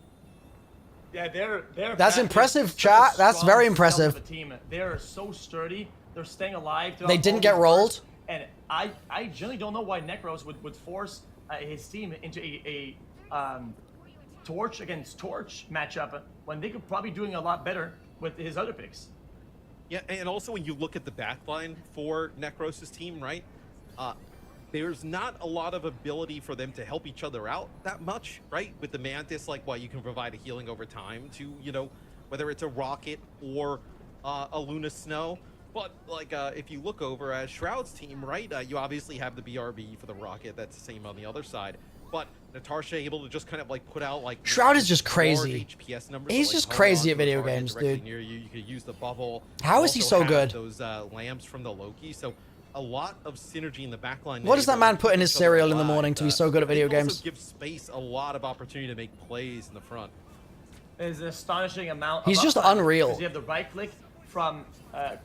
Yeah, they're That's back. impressive, Such a chat. That's strong very self impressive. of a team. They're so sturdy. They're staying alive. They didn't get rolled. And I generally don't know why Necros would force his team into a Torch against Torch matchup when they could probably be doing a lot better with his other picks. Yeah, and also when you look at the backline for Necros' team, right? There's not a lot of ability for them to help each other out that much, right? With the Mantis, like, well, you can provide a healing over time to, you know, whether it's a Rocket or a Luna Snow. But, like, if you look over at Shroud's team, right, you obviously have the BRB for the Rocket. That's the same on the other side. But Natasha able to just kind of, like, put out, like... Shroud is just large crazy. HPS numbers He's that, like, just hold crazy on at to the video target games, directly dude. near you. You could use the bubble. How You is he also so have good? Those lamps from the Loki. So a lot of synergy in the backline. What does that man put in his Each other cereal in the alive. morning to be so good at video It also games? gives space a lot of opportunity to make plays in the front. There's an astonishing amount. He's of just upside unreal. Because you have the right click from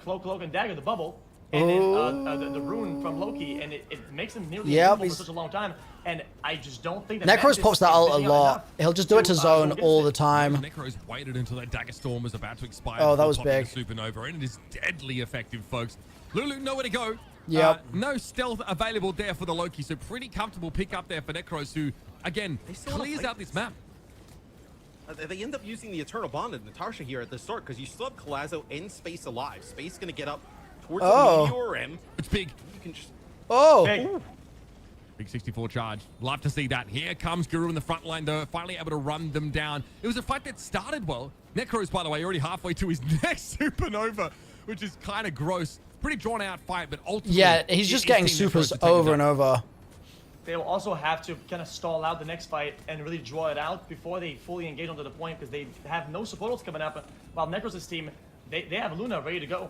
Cloak and Dagger, the bubble, and then the rune from Loki, and it makes him nearly invisible for such a long time. And I just don't think that Necros pops that ult a lot. He'll just do it to zone all the time. Necros waited until that Dagger Storm was about to expire. Oh, that before was popping big. the Supernova, and it is deadly effective, folks. Lulu, nowhere to go. Yep. No stealth available there for the Loki, so pretty comfortable pick up there for Necros, who, again, clears out this map. they end up using the Eternal Bond and Natasha here at the start because you still have Collazo and Space alive. Space going to get up towards the Meteor Rim. It's big. You can just... Oh! Big 64 charge. Love to see that. Here comes Guru in the front line, though. Finally able to run them down. It was a fight that started well. Necros, by the way, already halfway to his next supernova, which is kind of gross. Pretty drawn out fight, but ultimately... Yeah, he's just getting supers over and over. They will also have to kind of stall out the next fight and really draw it out before they fully engage onto the point because they have no support ults coming up. While Necros' team, they have Luna ready to go.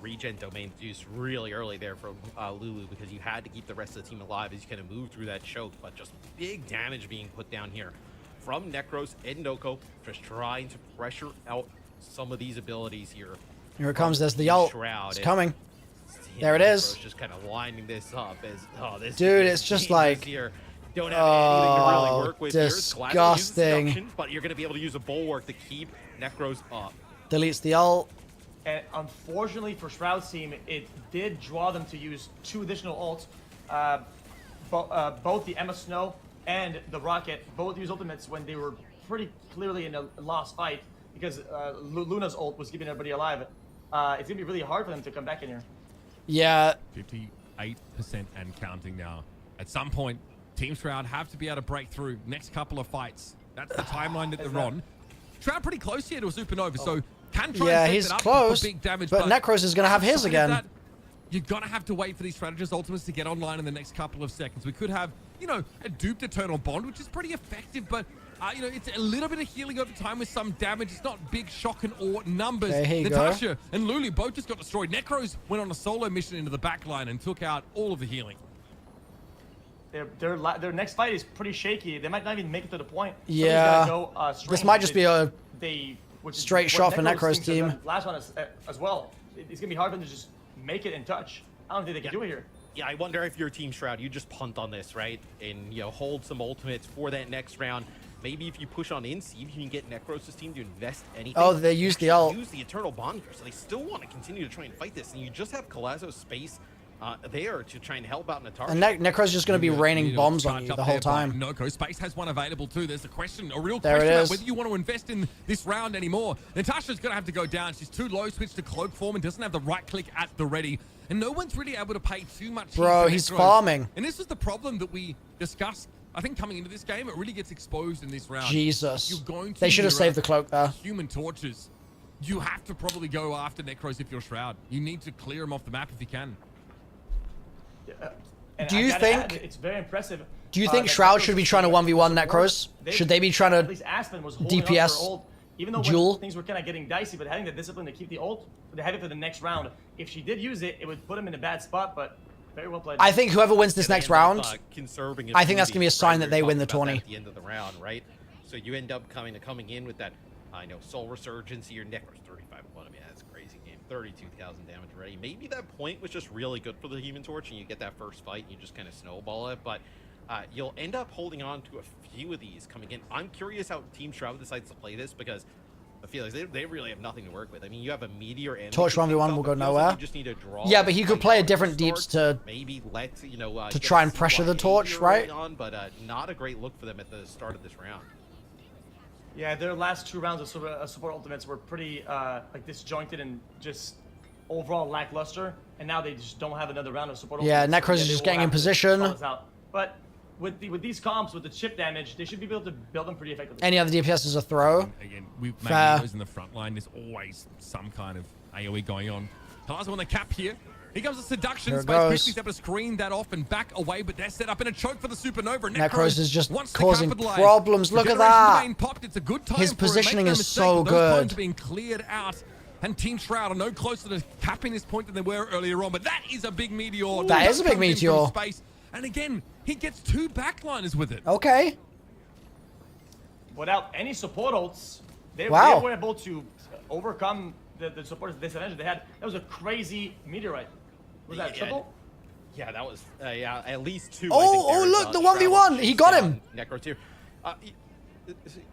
Regen domain used really early there from Lulu because you had to keep the rest of the team alive as you kind of move through that choke, but just big damage being put down here from Necros and Noko, just trying to pressure out some of these abilities here. Here it comes. There's the ult. It's coming. There it is. Just kind of lining this up as this dude, it's just like here. Don't have anything to really work with disgusting. Here. But you're going to be able to use a bulwark to keep Necros up. Deletes the ult. And unfortunately for Shroud's team, it did draw them to use 2 additional ults. Both the Emma Snow and the Rocket both used ultimates when they were pretty clearly in a lost fight because Luna's ult was keeping everybody alive. It's going to be really hard for them to come back in here. Yeah. 58% and counting now. At some point, Team Shroud have to be able to break through next couple of fights. That's the timeline that they're on. Shroud pretty close here to a supernova, so can try and set he's it up close, for big damage, but Necros is going to have his again. You're going to have to wait for these strategist ultimates to get online in the next couple of seconds. We could have, you know, a duped Eternal Bond, which is pretty effective, but, you know, it's a little bit of healing over time with some damage. It's not big shock and awe numbers. Natasha and Lulu both just got destroyed. Necros went on a solo mission into the back line and took out all of the healing. Their next fight is pretty shaky. They might not even make it to the point. Yeah. Go, this might just be a straight shot for Necros team. Last one as well. It's gonna be hard for them to just make it in touch. I don't think they can do it here. Yeah, I wonder if you're Team Shroud, you just punt on this, right? And, you know, hold some ultimates for that next round. Maybe if you push on in, see if you can get Necros' team to invest anything. Oh, they used the ult. Use the Eternal Bond here, so they still want to continue to try and fight this. And you just have Collazo Space there to try and help out Natasha. And Necros just going to be raining bombs on you the whole time. Noko Space has one available too. There's a real there question about whether you want to invest in this round anymore. Natasha's going to have to go down. She's too low, switched to cloak form and doesn't have the right click at the ready. And no one's really able to pay too much. Bro, he's farming. And this is the problem that we discussed. I think coming into this game, it really gets exposed in this round. Jesus. You're going to they should have saved the cloak there. Human torches. You have to probably go after Necros if you're Shroud. You need to clear him off the map if you can. Do you think it's very impressive? Do you think Shroud should be trying to 1v1 Necros? Should they be trying to at least Aspen was holding DPS up her ult, even though duel? Things were kind of getting dicey, but having the discipline to keep the ult, they had it for the next round. If she did use it, it would put him in a bad spot, but very well played. I think whoever wins this next round, conserving I think that's gonna be a sign that they win the tourney. At the end of the round, right? So you end up coming in with that, I know, Soul Resurgence here, Necros 35-1. I mean, that's a crazy game. 32,000 damage already. Maybe that point was just really good for the Human Torch, and you get that first fight, and you just kind of snowball it. But you'll end up holding on to a few of these coming in. I'm curious how Team Shroud decides to play this because I feel like they really have nothing to work with. I mean, you have a Meteor and Torch 1v1 will go nowhere. You just need to draw. Yeah, but he could play a different deeps to maybe let to try and pressure the torch, right? On, but not a great look for them at the start of this round. Yeah, their last 2 rounds of support ultimates were pretty like disjointed and just overall lackluster, and now they just don't have another round of support. Yeah, Necros is just getting in position. But with these comps, with the chip damage, they should be able to build them pretty effectively. Any other DPS is a throw. Again, we've made those in the front line. There's always some kind of AoE going on. Palazzo on the cap here. Here comes a seduction. Space Christie's able to screen that off and back away, but they're set up in a choke for the supernova. Necros is just causing problems. Look at that. Popped. It's a good time his positioning is so good. Those points are being cleared out. And Team Shroud are no closer to capping this point than they were earlier on, but that is a big meteor. That is a big meteor. Space. And again, he gets 2 backliners with it. Okay. Without any support ults, they were able to overcome the supporters' disadvantage they had. That was a crazy meteorite. Was that triple? Yeah, that was at least 2. Oh, look, the 1v1. He got him. Necros here.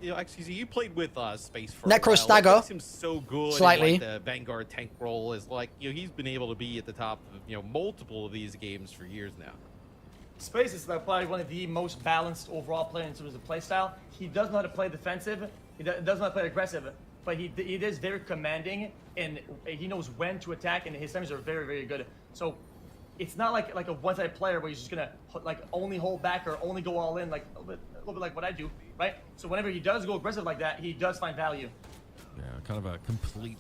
You know, Xqc'S, you played with Space for Necro a while. stagger. What makes him so good Slightly. in, like, the Vanguard tank role is like, you know, he's been able to be at the top of, you know, multiple of these games for years now. Space is probably one of the most balanced overall players in terms of play style. He does know how to play defensive. He does not know how to play aggressive, but he is very commanding, and he knows when to attack, and his times are very, very good. So it's not like a one-sided player where he's just gonna like only hold back or only go all in, like a little bit like what I do, right? So whenever he does go aggressive like that, he does find value. Yeah, kind of a complete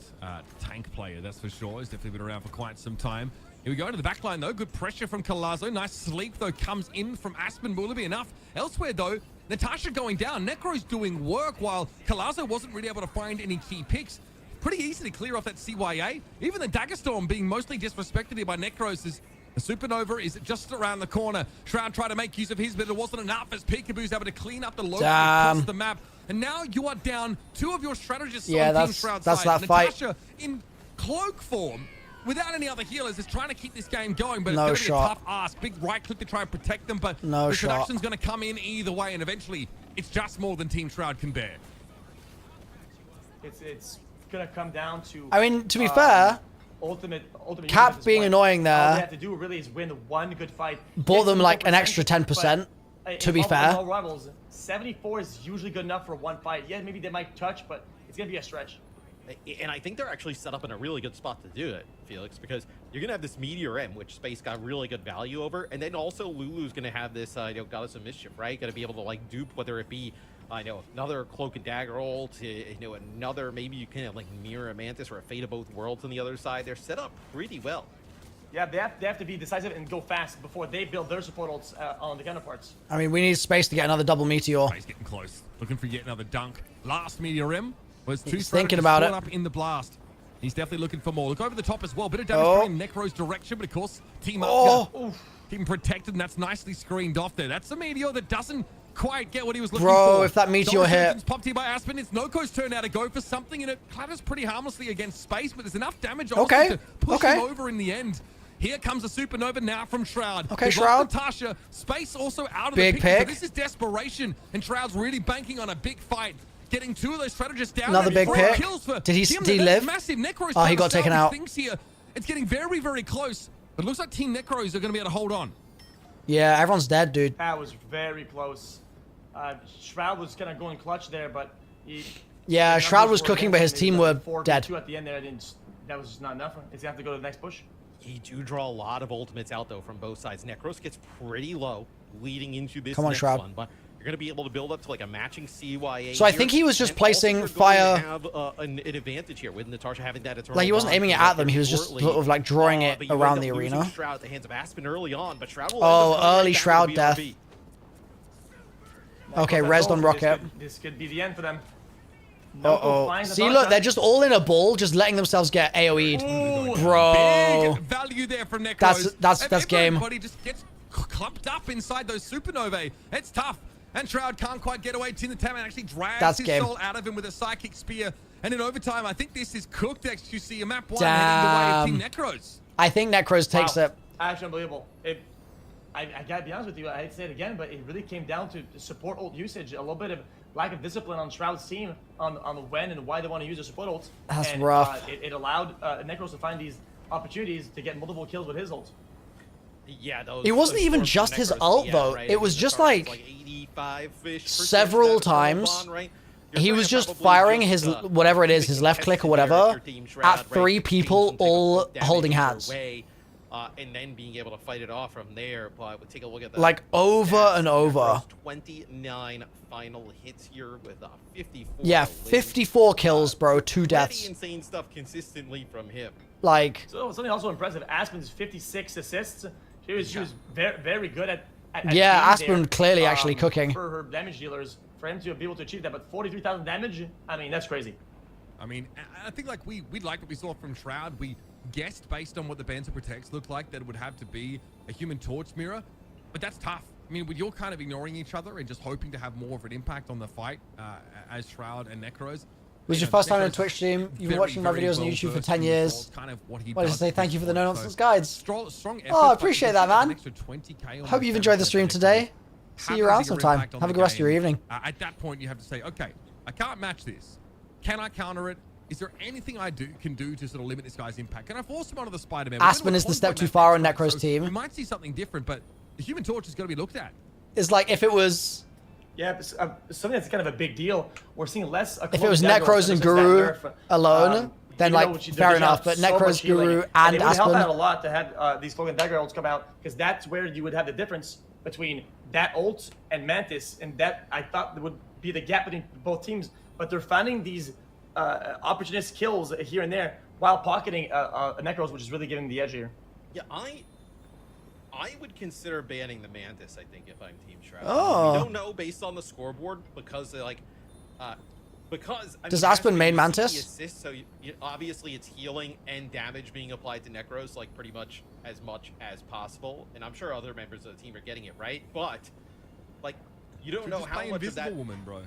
tank player, that's for sure. He's definitely been around for quite some time. Here we go to the back line, though. Good pressure from Collazo. Nice sleep, though, comes in from Aspen. Will it be enough? Elsewhere, though, Natasha going down. Necro's doing work while Collazo wasn't really able to find any key picks. Pretty easy to clear off that CYA. Even the Dagger Storm being mostly disrespected here by Necros is the Supernova is just around the corner. Shroud tried to make use of his, but it wasn't enough as Peekaboo's able to clean up the load across the map. And now you are down two of your strategists on Team Shroud's side. That fight. Natasha in cloak form, without any other healers, is trying to keep this game going, but No it's going to be a shot. tough ask. Big right click to try and protect them, but No the shot. production's going to come in either way, and eventually it's just more than Team Shroud can bear. It's going to come down to... I mean, to be fair, ultimate Cap being annoying there. All they have to do really is win one good fight. Bought them like an 74%, extra 10%, but to be in fair. all rivals, 74 is usually good enough for one fight. Yeah, maybe they might touch, but it's going to be a stretch. And I think they're actually set up in a really good spot to do it, Felix, because you're going to have this Meteor M, which Space got really good value over, and then also Lulu's going to have this, Goddess of Mischief, right? Going to be able to, like, dupe, whether it be, another Cloak and Dagger ult, another, maybe you can have, like, Mirror Mantis or a Fate of Both Worlds on the other side. They're set up pretty well. Yeah, they have to be decisive and go fast before they build their support ults on the counterparts. I mean, we need Space to get another double Meteor. He's getting close. Looking for yet another dunk. Last Meteor M was He's thinking about it. Up in the blast. He's definitely looking for more. Look over the top as well. Bit of damage going in Necro's direction, but of course, team up. Keep him protected, and that's nicely screened off there. That's a Meteor that doesn't quite get what he was looking for. Bro, if that Meteor hit. Popped here by Aspen. It's Noko's turn now to go for something, and it clatters pretty harmlessly against Space, but there's enough damage to push him over in the end. Here comes a Supernova now from Shroud. Okay, Shroud. Natasha. Space also out of Big the picture. pick. So this is desperation, and Shroud's really banking on a big fight. Getting two of those strategists down. Another big pick. Kills for Did he him. live? Massive. Necro's Oh, he got taken out. Things here. It's getting very, very close. But it looks like Team Necros are going to be able to hold on. Yeah, everyone's dead, dude. That was very close. Shroud was kind of going clutch there, but Yeah, Shroud was cooking, but his team were dead. 4v2 at the end there, that was just not enough. It's gonna have to go to the next push. You do draw a lot of ultimates out, though, from both sides. Necros gets pretty low leading into this next Shroud. one, but you're going to be able to build up to, like, a matching CYA. So I think he was just placing fire. Have an advantage here with Natasha having that eternal Like, he wasn't aiming it at them. He was just sort of like drawing it around the arena. Shroud at the hands of Aspen early on, but Shroud will early Shroud death. Okay, rezzed on Rocket. This could be the end for them. See, look, they're just all in a ball, just letting themselves get AoE'd. Bro. Big value there from Necros. That's game. Everybody just gets clumped up inside those Supernovae. It's tough. And Shroud can't quite get away. Tinataman actually drags his soul out of him with a Psychic Spear. And in overtime, I think this is cooked, Xqc'S. A map 1 heading the way of Team Necros. I think Necros takes it. Actually unbelievable. I gotta be honest with you, I hate to say it again, but it really came down to support ult usage, a little bit of lack of discipline on Shroud's team on when and why they want to use their support ults. That's rough. It allowed Necros to find these opportunities to get multiple kills with his ult. Yeah, it wasn't even just his ult, though. Right? It was just like 85-ish several times. He was just firing his, whatever it is, his left click or whatever, at 3 people all holding hands. And then being able to fight it off from there. But we'll take a look at that. Like over and over. 29 final hits here with 54. Yeah, 54 kills, bro. 2 deaths. Pretty insane stuff consistently from him. Like. So something also impressive. Aspen's 56 assists. She was very, very good at yeah, Aspen clearly actually cooking. For her damage dealers, for him to be able to achieve that, but 43,000 damage, I mean, that's crazy. I mean, I think like we liked what we saw from Shroud. We guessed based on what the Banter Protects looked like that it would have to be a Human Torch mirror, but that's tough. I mean, you're kind of ignoring each other and just hoping to have more of an impact on the fight as Shroud and Necros. Was your first time on a Twitch stream? You've been watching my videos on YouTube for 10 years. Kind of what he wanted to say thank you for the no-nonsense guides. Strong oh, I appreciate that, man. Hope you've enjoyed the stream today. See you around sometime. Have a good rest of your evening. At that point, you have to say, okay, I can't match this. Can I counter it? Is there anything I can do to sort of limit this guy's impact? Can I force him onto the Spider-Man? Aspen is the step too far on Necro's team. We might see something different, but The Human Torch is going to be looked at. It's like if it was... Yeah, something that's kind of a big deal. We're seeing less... If it was Necros and Guru alone, then like, fair enough. But Necros, Guru, and it would help out a Aspen... lot to have these Cloak and Dagger ults come out, because that's where you would have the difference between that ult and Mantis, and that I thought there would be the gap between both teams. But they're finding these opportunist kills here and there while pocketing a Necros, which is really giving the edge here. Yeah, I would consider banning the Mantis, I think, if I'm Team Shroud. Oh. We don't know based on the scoreboard because they're like, Does Aspen main Mantis? Assist, so obviously it's healing and damage being applied to Necros like pretty much as possible, and I'm sure other members of the team are getting it right. But like, you don't know how much of that. Woman, bro.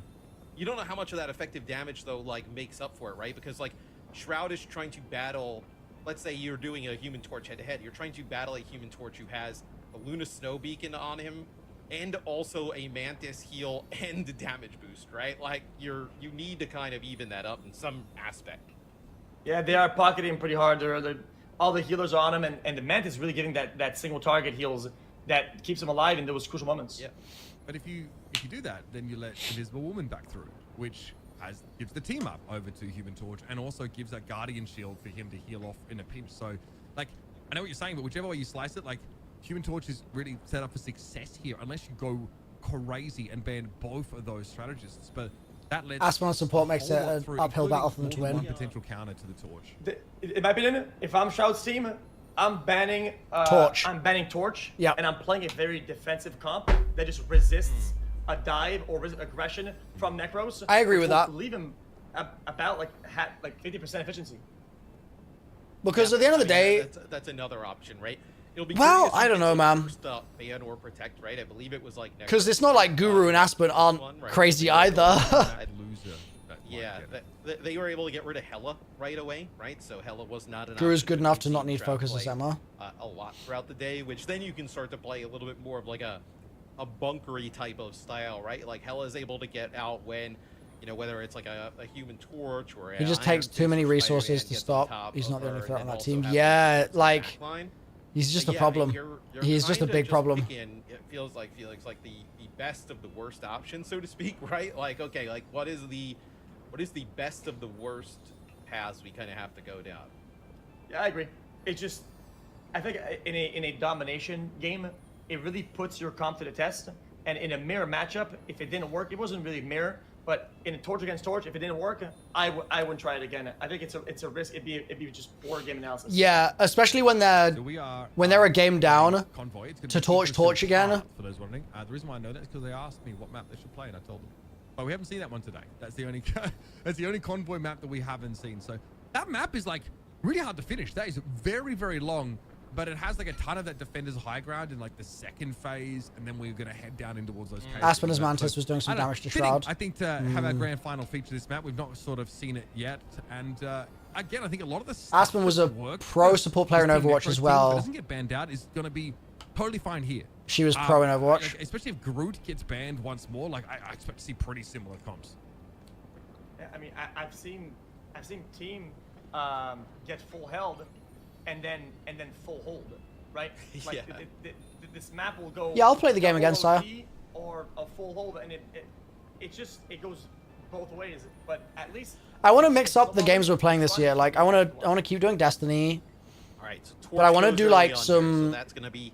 You don't know how much of that effective damage though like makes up for it, right? Because like Shroud is trying to battle. Let's say you're doing a Human Torch head-to-head. You're trying to battle a Human Torch who has a Luna Snow Beacon on him, and also a Mantis heal and a damage boost, right? Like you need to kind of even that up in some aspect. Yeah, they are pocketing pretty hard. All the healers are on him, and the Mantis really giving that single target heals that keeps him alive in those crucial moments. Yeah. But if you do that, then you let Invisible Woman back through, which gives the team up over to Human Torch, and also gives a Guardian Shield for him to heal off in a pinch. So, like, I know what you're saying, but whichever way you slice it, like, Human Torch is really set up for success here, unless you go crazy and ban both of those strategists. But that lets Aspen on support makes it an uphill battle for them to win. One potential counter to the Torch. In my opinion, if I'm Shroud's team, I'm banning Torch. I'm banning Torch. Yeah. And I'm playing a very defensive comp that just resists a dive or aggression from Necros. I agree with that. Leave him about like 50% efficiency. Because at the end of the day, that's another option, right? It'll be well, I don't know, man. Ban or protect, right? I believe it was like because it's not like Guru and Aspen aren't crazy either. Yeah, they were able to get rid of Hela right away, right? So Hela was not an Guru's option good that enough we've to not seen need Shroud focus as play, Emma. a lot throughout the day, which then you can start to play a little bit more of like a bunkery type of style, right? Like Hela is able to get out when, you know, whether it's like a Human Torch or he just takes too many resources to stop. He's not the only threat on that team. Yeah, like he's just a problem. He's just a big problem. It feels like Felix like the best of the worst option, so to speak, right? Like, okay, like what is the best of the worst paths we kind of have to go down? Yeah, I agree. It's just, I think in a domination game, it really puts your comp to the test. And in a mirror matchup, if it didn't work, it wasn't really mirror, but in a Torch against Torch, if it didn't work, I wouldn't try it again. I think it's a risk. It'd be just poor game analysis. Yeah, especially when they're a game down to Torch again. For those wondering, the reason why I know that is because they asked me what map they should play, and I told them. But we haven't seen that one today. That's the only convoy map that we haven't seen. So that map is like really hard to finish. That is very, very long, but it has like a ton of that defender's high ground in like the second phase, and then we're gonna head down in towards those caves. Aspen as Mantis was doing some damage to Shroud. I think to have our grand final feature this map, we've not sort of seen it yet, and again, I think a lot of the Aspen was a pro support player in Overwatch as well. If it doesn't get banned out, is gonna be totally fine here. She was pro in Overwatch. Like, especially if Groot gets banned once more, like I expect to see pretty similar comps. Yeah, I mean, I've seen team get full held, and then full hold, right? Like this map will go. Yeah, I'll play the game again, sire. Or a full hold, and it goes both ways. But at least I want to mix up the games we're playing this year. Like I want to keep doing Destiny. All right, so but I want to do like some. So that's gonna be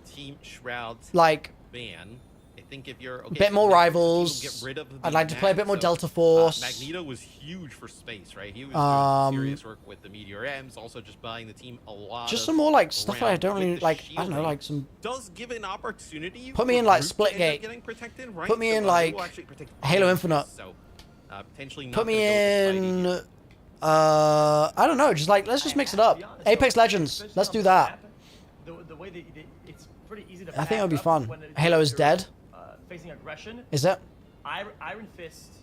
Team Shroud's like ban. I think if you're okay, bit more rivals. Get rid of I'd like to play a bit more Delta Force. Magneto was huge for space, right? He was doing serious work with the Meteor M's, also just buying the team a lot. Just some more like stuff that I don't really like. I don't know, like some. Does give an opportunity. Put me in like Splitgate. Right? Put me in like Halo Infinite. So potentially. Put me in. I don't know. Just like let's just mix it up. Apex Legends. Let's do that. The way that it's pretty easy to. I think it would be fun. Halo is dead. Facing aggression. Is it? Iron Fist.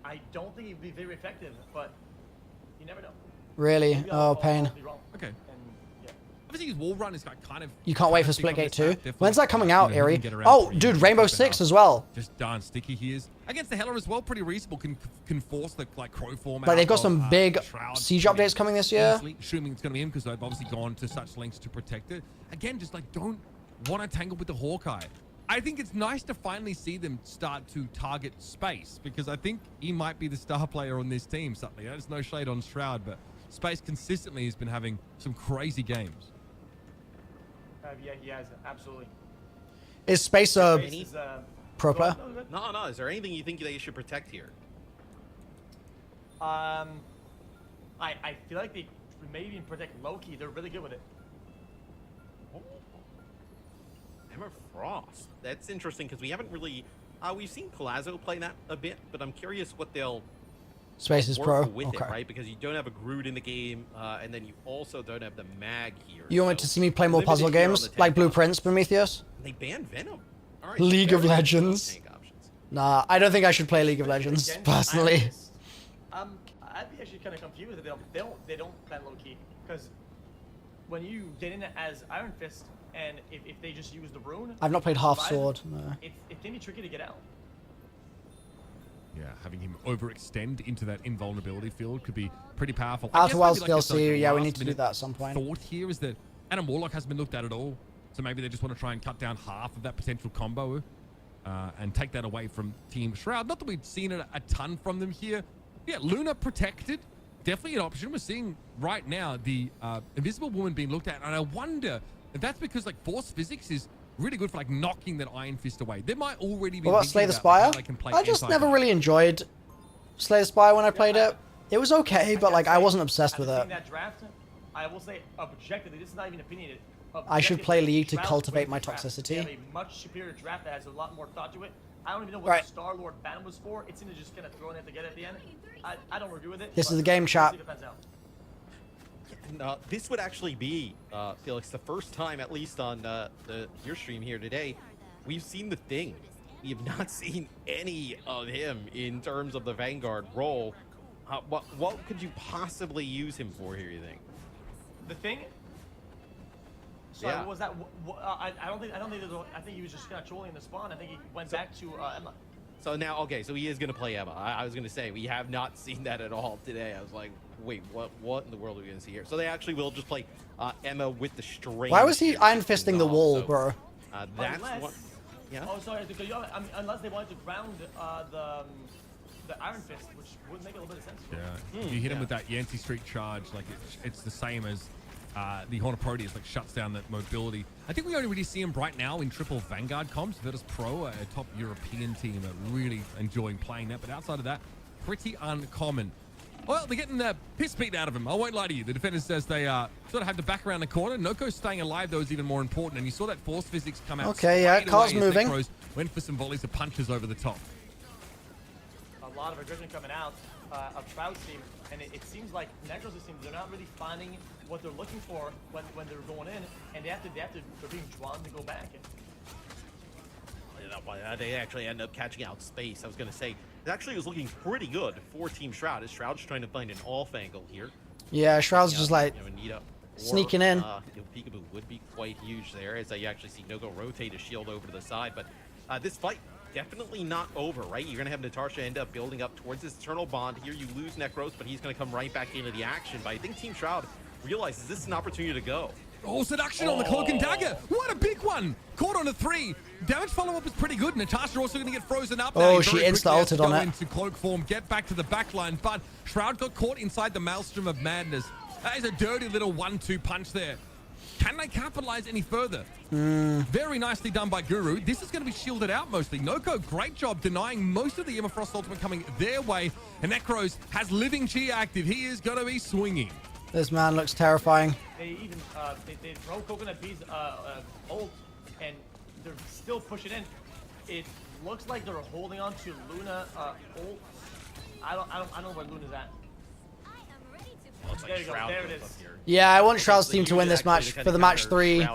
I don't think it'd be very effective, but you never know. Really? Oh, pain. Okay. Obviously, his wall run is like kind of. You can't wait for Splitgate 2. When's that coming out, Eerie? Oh, dude, Rainbow Six as well. Just darn sticky he is. Against the Hela as well, pretty reasonable. Can force the like crow format. Like they've got some big siege updates coming this year. Assuming it's going to be him because they've obviously gone to such lengths to protect it. Again, just like don't want to tangle with the Hawkeye. I think it's nice to finally see them start to target Space, because I think he might be the star player on this team. Something. There's no shade on Shroud, but Space consistently has been having some crazy games. Yeah, he has, absolutely. Is Space a pro player? No. Is there anything you think they should protect here? I feel like they maybe even protect Loki. They're really good with it. Emma Frost. That's interesting because we haven't really. We've seen Palazzo play that a bit, but I'm curious what they'll. Space is work pro. with Okay. it, right? Because you don't have a Groot in the game, and then you also don't have the Mag here. You want to see me play more puzzle games like Blueprints, Prometheus? They banned Venom. All right, League of fair enough. Legends. Tank options. Nah, I don't think I should play League of Legends personally. I'd be actually kind of confused if they don't ban Loki, because when you get in as Iron Fist and if they just use the rune, I've not played Half Sword. No. It can be tricky to get out. Yeah, having him overextend into that invulnerability field could be pretty powerful. Outer Wilds maybe this, DLC, yeah, we last need to do minute that at some point. Thought here is that Adam Warlock hasn't been looked at all, so maybe they just want to try and cut down half of that potential combo and take that away from Team Shroud. Not that we've seen it a ton from them here. Yeah, Luna protected, definitely an option. We're seeing right now the Invisible Woman being looked at, and I wonder if that's because like Force Physics is really good for like knocking that Iron Fist away. They might already be. What about Slay the Spire? I just never really enjoyed Slay the Spire when I played it. It was okay, but like I wasn't obsessed with it. That draft, I will say objectively, this is not even opinionated. I should play League to cultivate my toxicity. They have a much superior draft that has a lot more thought to it. I don't even know what the Star-Lord ban was for. It's in just kind of throwing it together at the end. I don't agree with it. This is the game, chat. This would actually be, Felix, the first time, at least on your stream here today, we've seen the Thing. We have not seen any of him in terms of the Vanguard role. What could you possibly use him for here, you think? The Thing? Sorry, what was that? I don't think. I think he was just kind of trolling the spawn. I think he went back to Emma. So now, okay, so he is going to play Emma. I was going to say, we have not seen that at all today. I was like, wait, what in the world are we going to see here? So they actually will just play Emma with the string. Why was he Iron Fisting the wall, bro? That's what. Yeah. Oh, sorry. Because, unless they wanted to ground the Iron Fist, which would make a little bit of sense. Yeah. You hit him with that Yancey Street charge, like it's the same as the Horn of Proteus, like shuts down that mobility. I think we only really see him right now in triple Vanguard comps. Virtus Pro, a top European team, are really enjoying playing that. But outside of that, pretty uncommon. Well, they're getting the piss beat out of him. I won't lie to you. The defenders says they sort of have the back around the corner. Noko staying alive, though, is even more important. And you saw that Force Physics come out. Okay, yeah, car's moving. Went for some volleys of punches over the top. A lot of aggression coming out of Shroud's team. And it seems like Necros' team, they're not really finding what they're looking for when they're going in. And they're being drawn to go back. They actually end up catching out Space. I was going to say, it actually was looking pretty good for Team Shroud, as Shroud's trying to find an off angle here. Yeah, Shroud's just like sneaking in. Peekaboo would be quite huge there, as you actually see Noko rotate his shield over to the side. But this fight, definitely not over, right? You're going to have Natasha end up building up towards this Eternal Bond. Here you lose Necros, but he's going to come right back into the action. But I think Team Shroud realizes this is an opportunity to go. Oh, seduction on the Cloak and Dagger. What a big one. Caught on a 3. Damage follow-up is pretty good. Natasha also going to get frozen up. Oh, she insta-ulted on it. Into cloak form, get back to the back line. But Shroud got caught inside the Maelstrom of Madness. That is a dirty little 1-2 punch there. Can they capitalize any further? Very nicely done by Guru. This is going to be shielded out mostly. Noko, great job denying most of the Emma Frost ultimate coming their way. And Necros has Living Chi active. He is going to be swinging. This man looks terrifying. They even they throw Coconut Bee's ult, and they're still pushing in. It looks like they're holding on to Luna ult. I don't know where Luna's at. There you go. There it is. Yeah, I want Shroud's team to win this match for the match 3,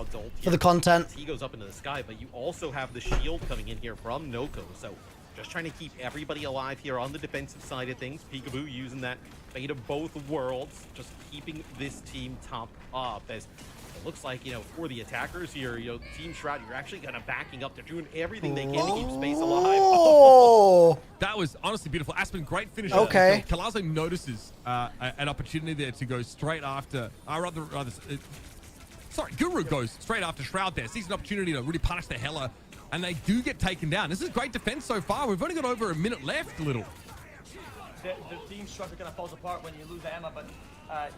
for the content. He goes up into the sky, but you also have the shield coming in here from Noko. So just trying to keep everybody alive here on the defensive side of things. Peekaboo using that fate of both worlds, just keeping this team top up. As it looks like, for the attackers here, Team Shroud, you're actually kind of backing up. They're doing everything they can to keep Space alive. Oh! That was honestly beautiful. Aspen, great finish. Okay. Calazo notices an opportunity there to go straight after. Sorry, Guru goes straight after Shroud there. Sees an opportunity to really punish the Hella, and they do get taken down. This is great defense so far. We've only got over a minute left, Little. The team structure kind of falls apart when you lose the Emma, but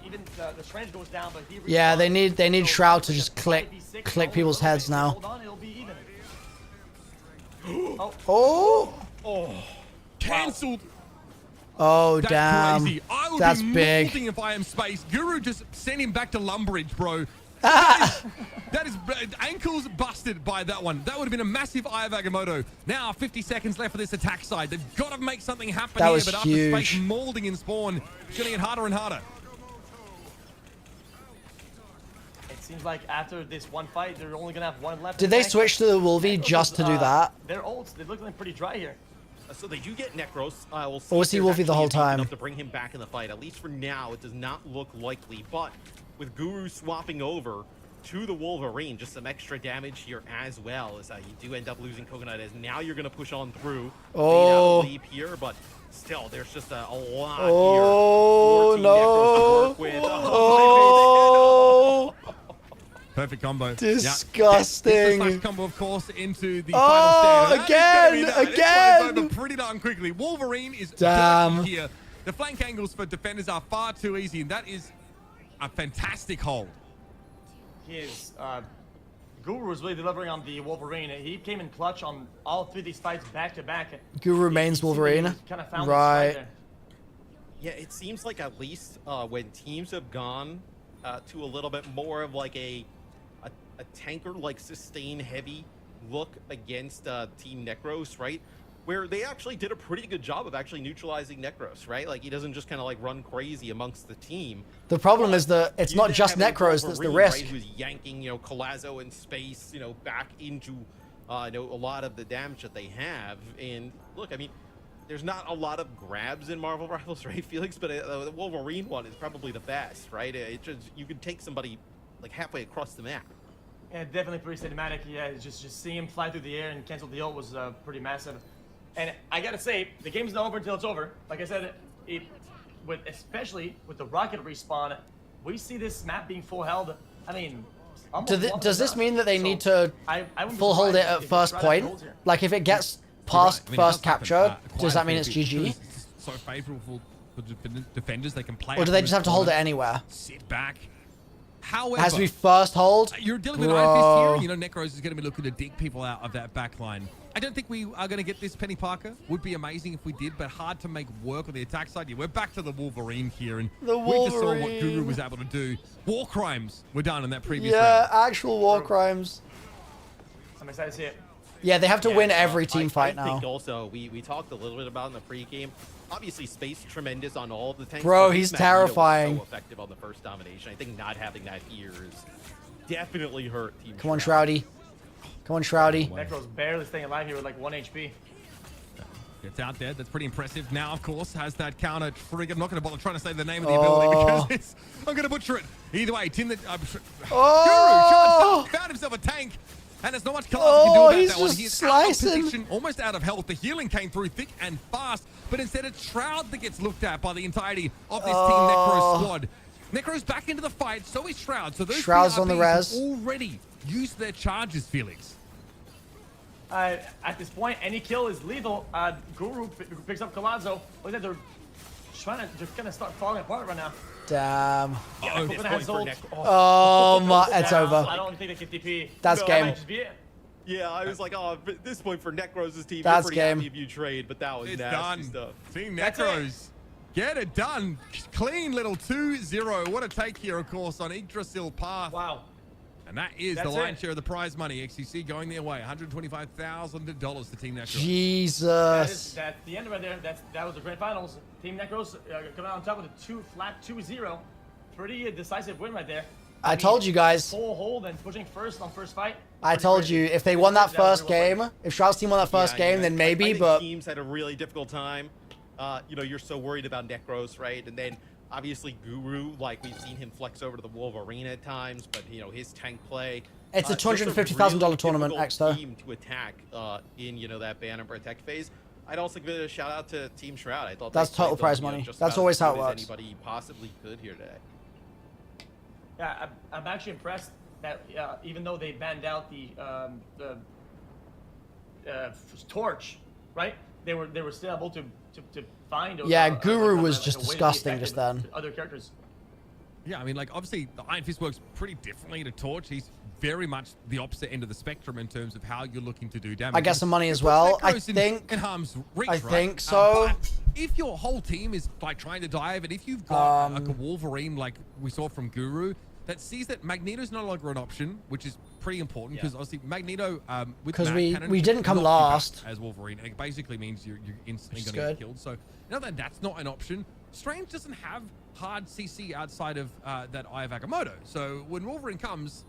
even the Strange goes down, but he Yeah, they need Shroud to just click people's heads now. Hold on, it'll be even. Oh. Cancelled. Oh, That's damn. crazy. I would That's be big. molding if I am Space. Guru just sent him back to Lumbridge, bro. That is ankles busted by that one. That would have been a massive Eye of Agamotto. Now 50 seconds left for this attack side. They've got to make something happen That here, was but after huge. Space molding in spawn, it's going to get harder and harder. It seems like after this one fight, they're only gonna have one left. Did they switch to the Wolvie just to do that? Their ults, they look like pretty dry here. So they do get Necros. We'll see Or was he if there's Wolfie the whole actually enough time? to bring him back in the fight. At least for now, it does not look likely. But with Guru swapping over to the Wolverine, just some extra damage here as well. As you do end up losing Coconut. As now you're going to push on through. Oh. Leap here, but still, there's just a lot Oh, here. 14 Necros to work with. Oh. Perfect combo. Disgusting. This is the first combo, of course, into the final stand. Again. Over pretty darn quickly. Wolverine is Damn. dirty here. The flank angles for defenders are far too easy, and that is a fantastic hold. He is. Guru is really delivering on the Wolverine. He came in clutch on all three of these fights back to back. Guru remains Wolverine. Kind of found Right. there. Yeah, it seems like at least when teams have gone to a little bit more of like a tanker, like sustain heavy look against Team Necros, right? Where they actually did a pretty good job of actually neutralizing Necros, right? Like he doesn't just kind of like run crazy amongst the team. The problem is that it's not just Necros that's the risk. Right, who's yanking, Collazo in space, back into, a lot of the damage that they have. And look, I mean, there's not a lot of grabs in Marvel Rivals, right, Felix? But the Wolverine one is probably the best, right? It just, you can take somebody like halfway across the map. Yeah, definitely pretty cinematic. Yeah, just seeing him fly through the air and cancel the ult was pretty massive. And I gotta say, the game's not over until it's over. Like I said, especially with the rocket respawn, we see this map being full held. I mean, Does this mean that they need to full hold it at first point? Like if it gets past first capture, does that mean it's GG? So favorable for defenders, they can play. Or do they just have to hold it anywhere? Sit back. However, as we first hold, you're dealing with Iron Fist here. Necros is going to be looking to dig people out of that back line. I don't think we are going to get this Penny Parker. Would be amazing if we did, but hard to make work on the attack side. Yeah, we're back to the Wolverine here, and we just saw what Guru was able to do. War crimes were done in that previous round. Yeah, actual war crimes. I'm excited to see it. Yeah, they have to win every team fight now. I think also, we talked a little bit about in the pregame. Obviously, Space tremendous on all of the tanks. Bro, he's terrifying. So effective on the first domination. I think not having that here is definitely hurt Team Come on, Shroudy. Come on, Shroudy. Necro's barely staying alive here with like 1 HP. It's out there. That's pretty impressive. Now, of course, has that counter trigger. I'm not going to bother trying to say the name of the ability because I'm going to butcher it. Either way, Tim, Guru charged up, found himself a tank. And there's not much Kalazi can do about that one. He's slicing. Out of position, almost out of health. The healing came through thick and fast, but instead it's Shroud that gets looked at by the entirety of this Team Necro squad. Necro's back into the fight, so is Shroud. So those Shroud's on the res. Already used their charges, Felix. At this point, any kill is lethal. Guru picks up Kalazo. Look at they're just gonna start falling apart right now. Damn. Oh my, it's over. I don't think they can TP. That's game. Yeah, I was like, oh, at this point for Necros' team, that's you're pretty game. happy if you trade, but that was it's nasty done. stuff. Team Necros, get it done. Clean little 2-0. What a take here, of course, on Xqc'S path. Wow. And that is the lion's share of the prize money. Xqc going their way. $125,000 to Team Necros. Jesus. That's the end right there. That was the grand finals. Team Necros coming out on top with a flat 2-0. Pretty decisive win right there. I told you guys. Full hold and pushing first on first fight. I told you, if they won that first game, if Shroud's team won that first game, then maybe, I think but... teams had a really difficult time. You're so worried about Necros, right? And then, obviously, Guru, like, we've seen him flex over to the Wolverine at times, but, his tank play... It's a $250,000 tournament, Xqc'S. Team to attack in, that ban and protect phase. I'd also give it a shout-out to Team Shroud. I thought that's total prize money. That's always how it works. Anybody possibly could here today. Yeah, I'm actually impressed that even though they banned out the torch, right? They were still able to find. Yeah, Guru was just disgusting just then. Other characters. Yeah, I mean, like, obviously, the Iron Fist works pretty differently to Torch. He's very much the opposite end of the spectrum in terms of how you're looking to do damage. I get some money as well. I think. In harm's reach, I right? think so. But if your whole team is like trying to dive, and if you've got like a Wolverine, like we saw from Guru, that sees that Magneto's no longer an option, which is pretty important because obviously Magneto, because Cannon, we didn't come knock you back last as Wolverine, and it basically means you're instantly going to get killed. So now that that's not an option, Strange doesn't have hard CC outside of that Eye of Agamotto. So when Wolverine comes,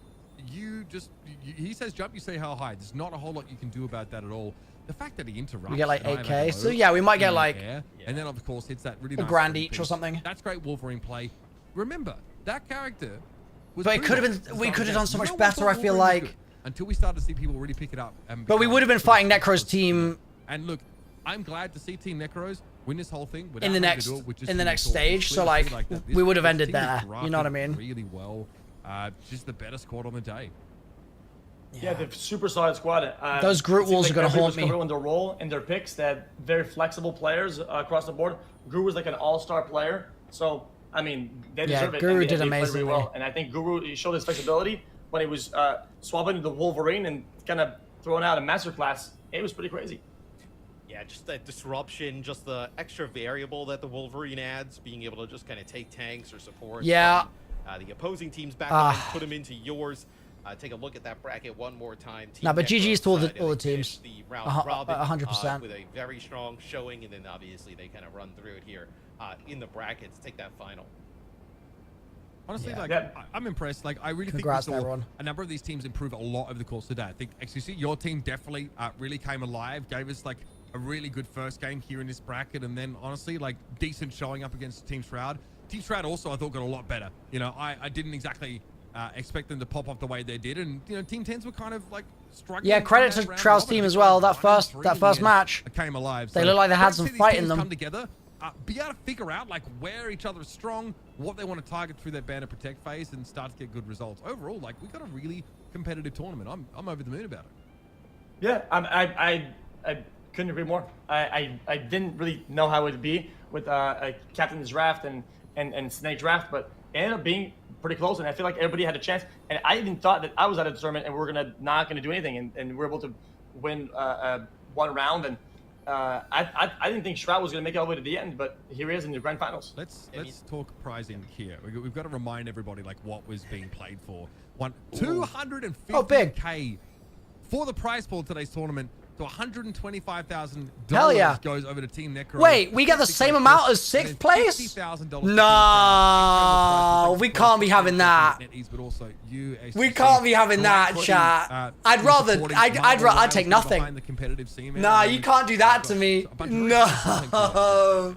he says jump, you say how high. There's not a whole lot you can do about that at all. The fact that he interrupts, we get like 8k, so yeah, we might get like and then of course hits that really a nice grand each or something. That's great Wolverine play. Remember that character was, but it could have been, we could have done so much better, I feel like, until we started to see people really pick it up. But we would have been fighting Necro's team. And look, I'm glad to see Team Necros win this whole thing in the next stage. So like we would have ended there. You know what I mean? Really well. Just the better squad on the day. Yeah, the super solid squad. Those Groot walls are gonna haunt me. Everyone their role and their picks. They had very flexible players across the board. Guru was like an all-star player, so I mean they deserve it. Guru did amazingly really well, and I think Guru he showed his flexibility when he was swapping the Wolverine and kind of throwing out a masterclass. It was pretty crazy. Yeah, just that disruption, just the extra variable that the Wolverine adds, being able to just kind of take tanks or supports from the opposing team's backline, put them into yours. Take a look at that bracket one more time. No, but GG's to all the teams. The round robin 100%. with a very strong showing, and then obviously they kind of run through it here in the brackets, take that final. Honestly, I'm impressed. Like, I really think we saw a number of these teams improve a lot over the course of the day. I think, Xqc'S, your team definitely really came alive, gave us, like, a really good first game here in this bracket, and then, honestly, like, decent showing up against Team Shroud. Team Shroud also, I thought, got a lot better. You know, I didn't exactly expect them to pop off the way they did, and, you know, Team 10s were kind of, like, struggling. Yeah, credit to Shroud's team as well. That first match, came alive. They look like they had some fight in them. Come together. Be able to figure out like where each other is strong, what they want to target through their banner protect phase, and start to get good results. Overall, like we got a really competitive tournament. I'm over the moon about it. Yeah, I couldn't agree more. I didn't really know how it would be with Captain's Draft and Snake Draft, but it ended up being pretty close, and I feel like everybody had a chance. And I even thought that I was at a tournament and we were not gonna do anything, and we're able to win one round. And I didn't think Shroud was going to make it all the way to the end, but here he is in the grand finals. Let's talk pricing here. We've got to remind everybody like what was being played for. 250K for the prize pool of today's tournament. So $125,000 goes over to Team Necro. Wait, we get the same amount as 6th place? No, we can't be having that. We can't be having that, chat. I'd take nothing. Nah, you can't do that to me. No.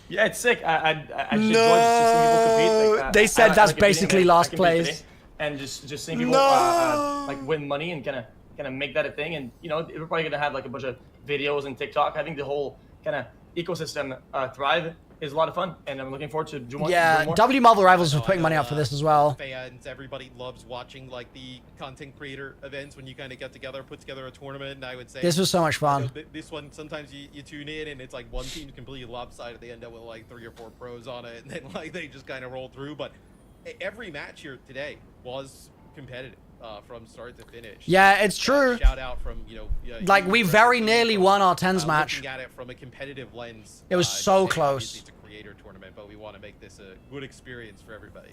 Yeah, it's sick. I should enjoy just seeing people compete. Like, they said that's basically last place. And just seeing people like win money and kind of make that a thing. And you know, we're probably gonna have like a bunch of videos and TikTok. I think the whole kind of ecosystem thrive is a lot of fun, and I'm looking forward to doing more. Yeah, W Marvel Rivals was putting money up for this as well. Fans, everybody loves watching like the content creator events when you kind of get together, put together a tournament. And I would say this was so much fun. You know, this one, sometimes you tune in and it's like one team's completely lopsided. They end up with like 3 or 4 pros on it, and then like they just kind of roll through. But every match here today was competitive. From start to finish. Yeah, it's true. Shout out from, you know, like we very nearly won our 10s match. Looking at it from a competitive lens. It was so close. It's a creator tournament, but we want to make this a good experience for everybody.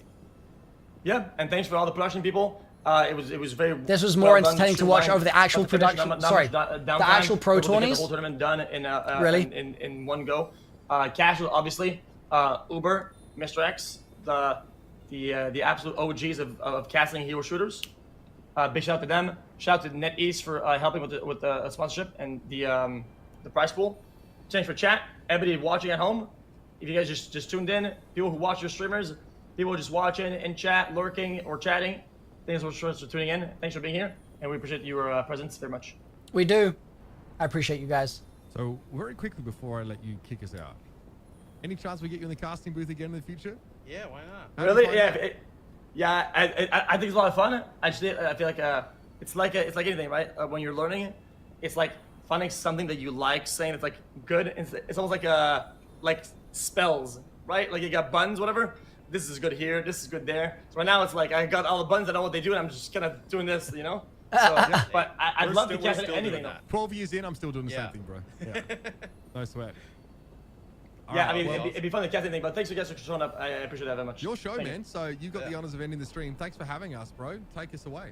Yeah, and thanks for all the production people. It was very. This was more entertaining to watch over the actual production. Sorry, the actual pro tourneys. The whole tournament done in really in one go. Casual, obviously. Uber, MrX, the absolute OGs of casting hero shooters. Big shout out to them. Shout out to NetEase for helping with the sponsorship and the prize pool. Thanks for chat. Everybody watching at home. If you guys just tuned in, people who watch your streamers, people just watching and chat, lurking or chatting. Thanks for tuning in. Thanks for being here, and we appreciate your presence very much. We do. I appreciate you guys. So very quickly before I let you kick us out, any chance we get you in the casting booth again in the future? Yeah, why not? Really? Yeah. Yeah, I think it's a lot of fun. Actually, I feel like it's like anything, right? When you're learning it, it's like finding something that you like, saying it's like good. It's almost like spells, right? Like you got buttons, whatever. This is good here. This is good there. So right now it's like I got all the buttons. I know what they do, and I'm just kind of doing this, you know. So, but I'd love to catch anything though. 12 years in, I'm still doing the same thing, bro. Yeah. No sweat. Yeah, I mean, it'd be fun to catch anything, but thanks you guys for showing up. I appreciate that very much. Your show, Thank man. you. So you got the honors of ending the stream. Thanks for having us, bro. Take us away.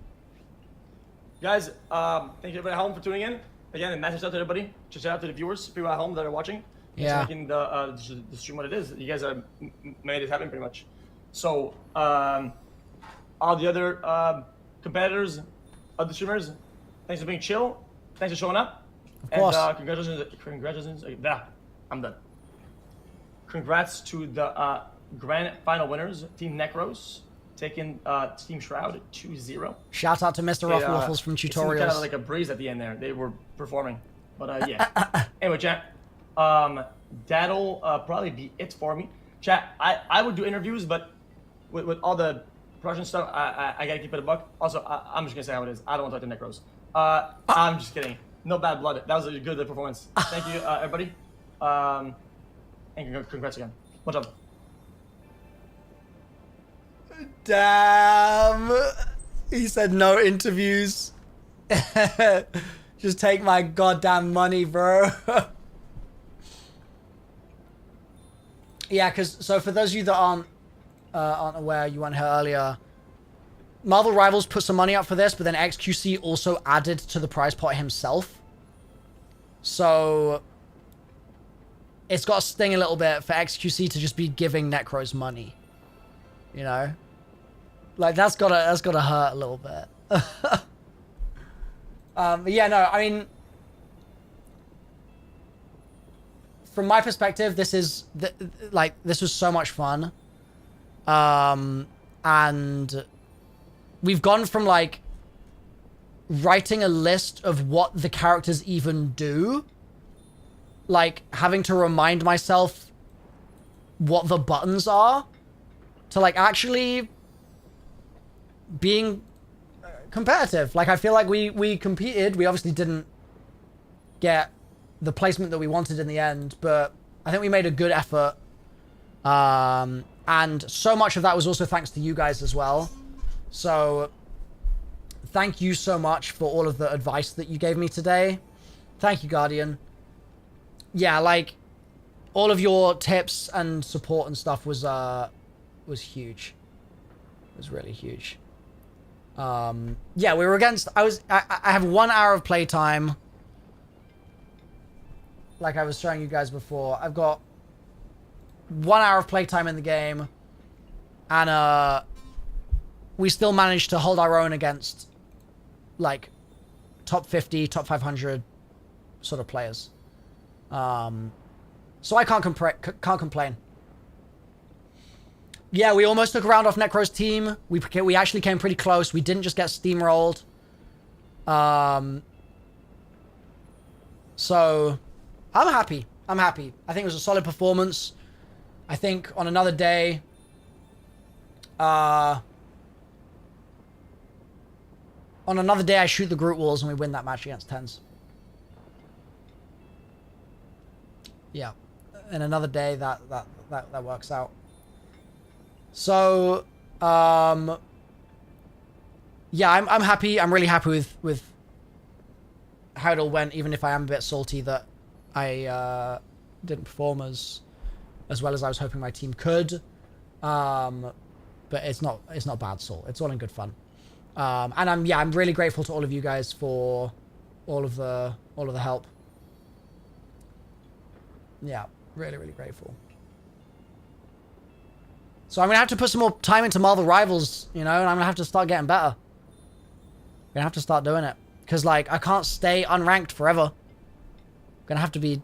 Guys, thank you everybody at home for tuning in. Again, and massive shout out to everybody. Just shout out to the viewers, people at home that are watching. Yeah. It's making the stream what it is. You guys are made it happen pretty much. So, all the other competitors, other streamers, thanks for being chill. Thanks for showing up. Of course. And congratulations. I'm done. Congrats to the grand final winners, Team Necros, taking Team Shroud 2-0. Shout out to MrRoflWaffles from It seemed kind of Tutorials. like a breeze at the end there. They were performing. But yeah. Anyway, chat. That'll probably be it for me. Chat, I would do interviews, but with all the production stuff, I gotta keep it a buck. Also, I'm just gonna say how it is. I don't want to talk to Necros. I'm just kidding. No bad blood. That was a good performance. Thank you, everybody. And congrats again. What's up? Damn. He said no interviews. Just take my goddamn money, bro. Yeah, so for those of you that aren't aware, you weren't here earlier, Marvel Rivals put some money up for this, but then Xqc also added to the prize pot himself. So it's got to sting a little bit for Xqc to just be giving Necros money. You know? Like, that's gotta hurt a little bit. But yeah, no, I mean, from my perspective, this is this was so much fun. And we've gone from like writing a list of what the characters even do, like having to remind myself what the buttons are, to like actually being competitive. Like, I feel like we competed. We obviously didn't get the placement that we wanted in the end, but I think we made a good effort. And so much of that was also thanks to you guys as well. So thank you so much for all of the advice that you gave me today. Thank you, Guardian. Yeah, like, all of your tips and support and stuff was huge. It was really huge. Yeah, we were against, I have 1 hour of playtime. Like I was showing you guys before. I've got 1 hour of playtime in the game. And, we still managed to hold our own against, like, top 50, top 500 sort of players. So I can't complain. Yeah, we almost took a round off Necro's team. We actually came pretty close. We didn't just get steamrolled. So I'm happy. I'm happy. I think it was a solid performance. I think on another day, I shoot the Groot Walls and we win that match against Tens. Yeah, and another day that works out. So, yeah, I'm happy. I'm really happy with how it all went, even if I am a bit salty that I didn't perform as well as I was hoping my team could. But it's not bad salt. It's all in good fun. And I'm really grateful to all of you guys for all of the help. Yeah, really, really grateful. So I'm gonna have to put some more time into Marvel Rivals, you know, and I'm gonna have to start getting better. I'm gonna have to start doing it. Because, like, I can't stay unranked forever. I'm gonna have to be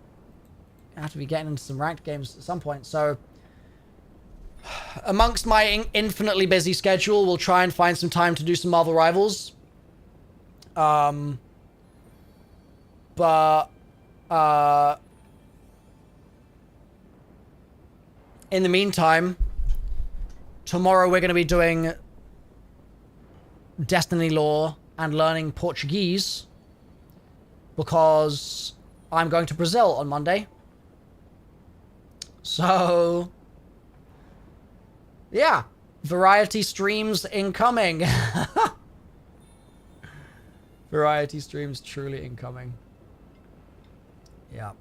getting into some ranked games at some point. So amongst my infinitely busy schedule, we'll try and find some time to do some Marvel Rivals. But in the meantime, tomorrow we're going to be doing Destiny lore and learning Portuguese because I'm going to Brazil on Monday. So, yeah, variety streams incoming. Variety streams truly incoming. Yeah.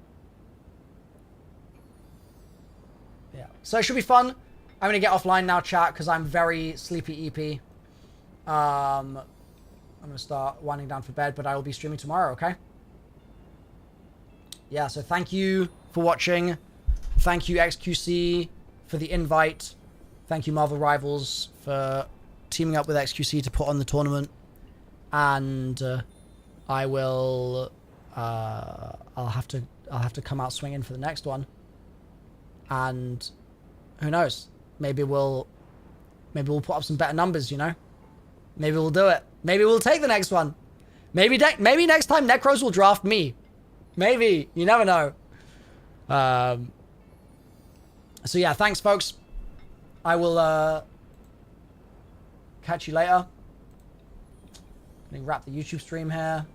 Yeah. So it should be fun. I'm going to get offline now, chat, because I'm very sleepy EP. I'm going to start winding down for bed, but I will be streaming tomorrow, okay? Yeah, so thank you for watching. Thank you, Xqc, for the invite. Thank you, Marvel Rivals, for teaming up with Xqc to put on the tournament. And I will... I'll have to come out swinging for the next one. And who knows? Maybe we'll put up some better numbers, you know? Maybe we'll do it. Maybe we'll take the next one. Maybe next time Necros will draft me. Maybe. You never know. So yeah, thanks folks. I will catch you later. Let me wrap the YouTube stream here.